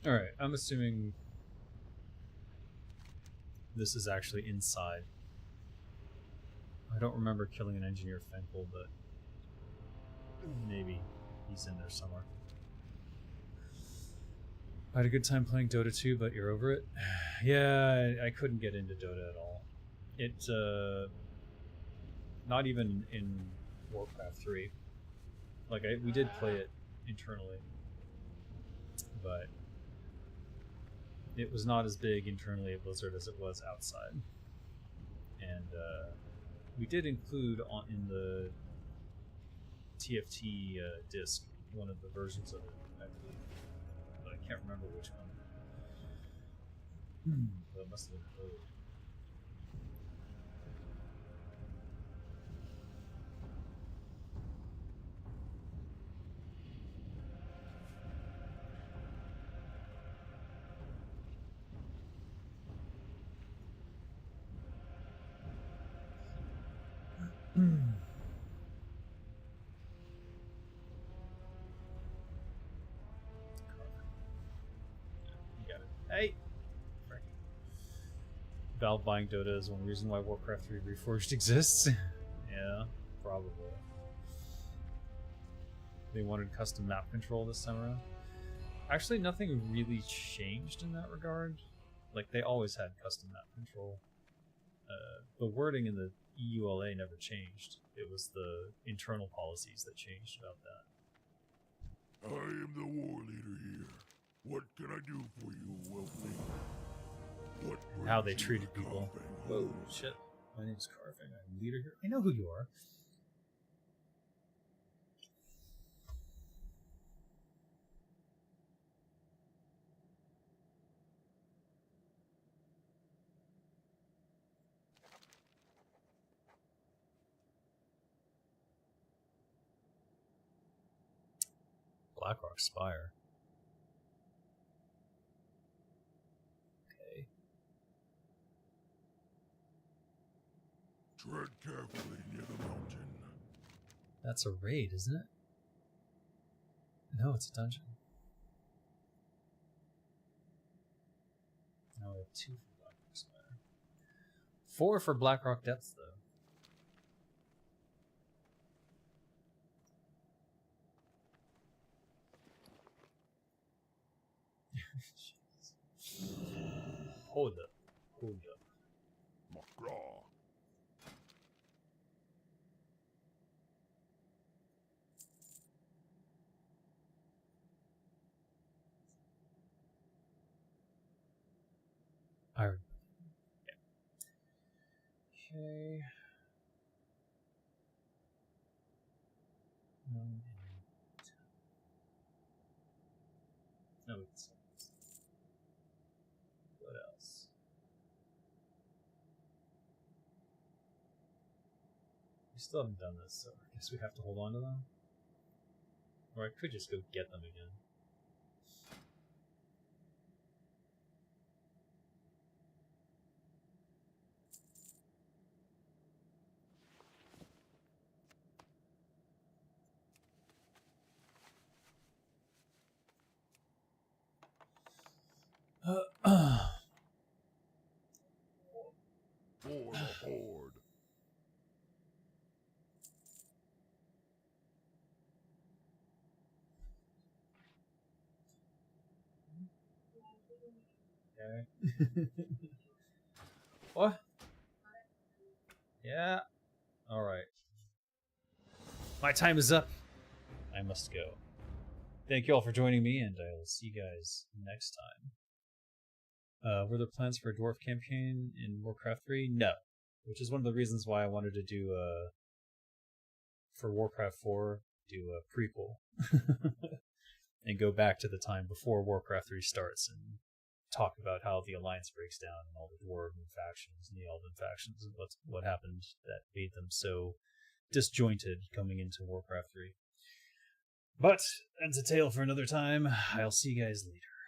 Alright, I'm assuming this is actually inside. I don't remember killing an engineer Fenkel, but maybe he's in there somewhere. I had a good time playing Dota 2, but you're over it? Yeah, I couldn't get into Dota at all. It, not even in Warcraft 3. Like, we did play it internally, but it was not as big internally at Blizzard as it was outside. And we did include in the TFT disc one of the versions of it, I believe, but I can't remember which one. But it must have been early. Hey! Valve buying Dota is one reason why Warcraft 3 Reforged exists. Yeah, probably. They wanted custom map control this time around. Actually, nothing really changed in that regard. Like, they always had custom map control. The wording in the EULA never changed. It was the internal policies that changed about that. I am the war leader here. What can I do for you, Wealthy? What And how they brings you treated to people. Coughing Whoa, Hole? shit. My name's Carving. I'm leader here. I know who you are. Blackrock Spire. Okay. Tread carefully near the mountain. That's a raid, isn't it? No, it's a dungeon. Now we have 2 for Blackrock Spire. 4 for Blackrock Depths, though. Hold up. Hold up. Macaw. Iron. Yeah. Okay. No, it's. What else? We still haven't done this, so I guess we have to hold on to them. Or I could just go get them again. For the Horde. Okay. What? Yeah. Alright. My time is up. I must go. Thank you all for joining me, and I will see you guys next time. Were there plans for a dwarf campaign in Warcraft 3? No. Which is one of the reasons why I wanted to do for Warcraft 4, do a prequel. And go back to the time before Warcraft 3 starts and talk about how the Alliance breaks down and all the dwarven factions and the elven factions and what happened that made them so disjointed coming into Warcraft 3. But that's a tale for another time. I'll see you guys later.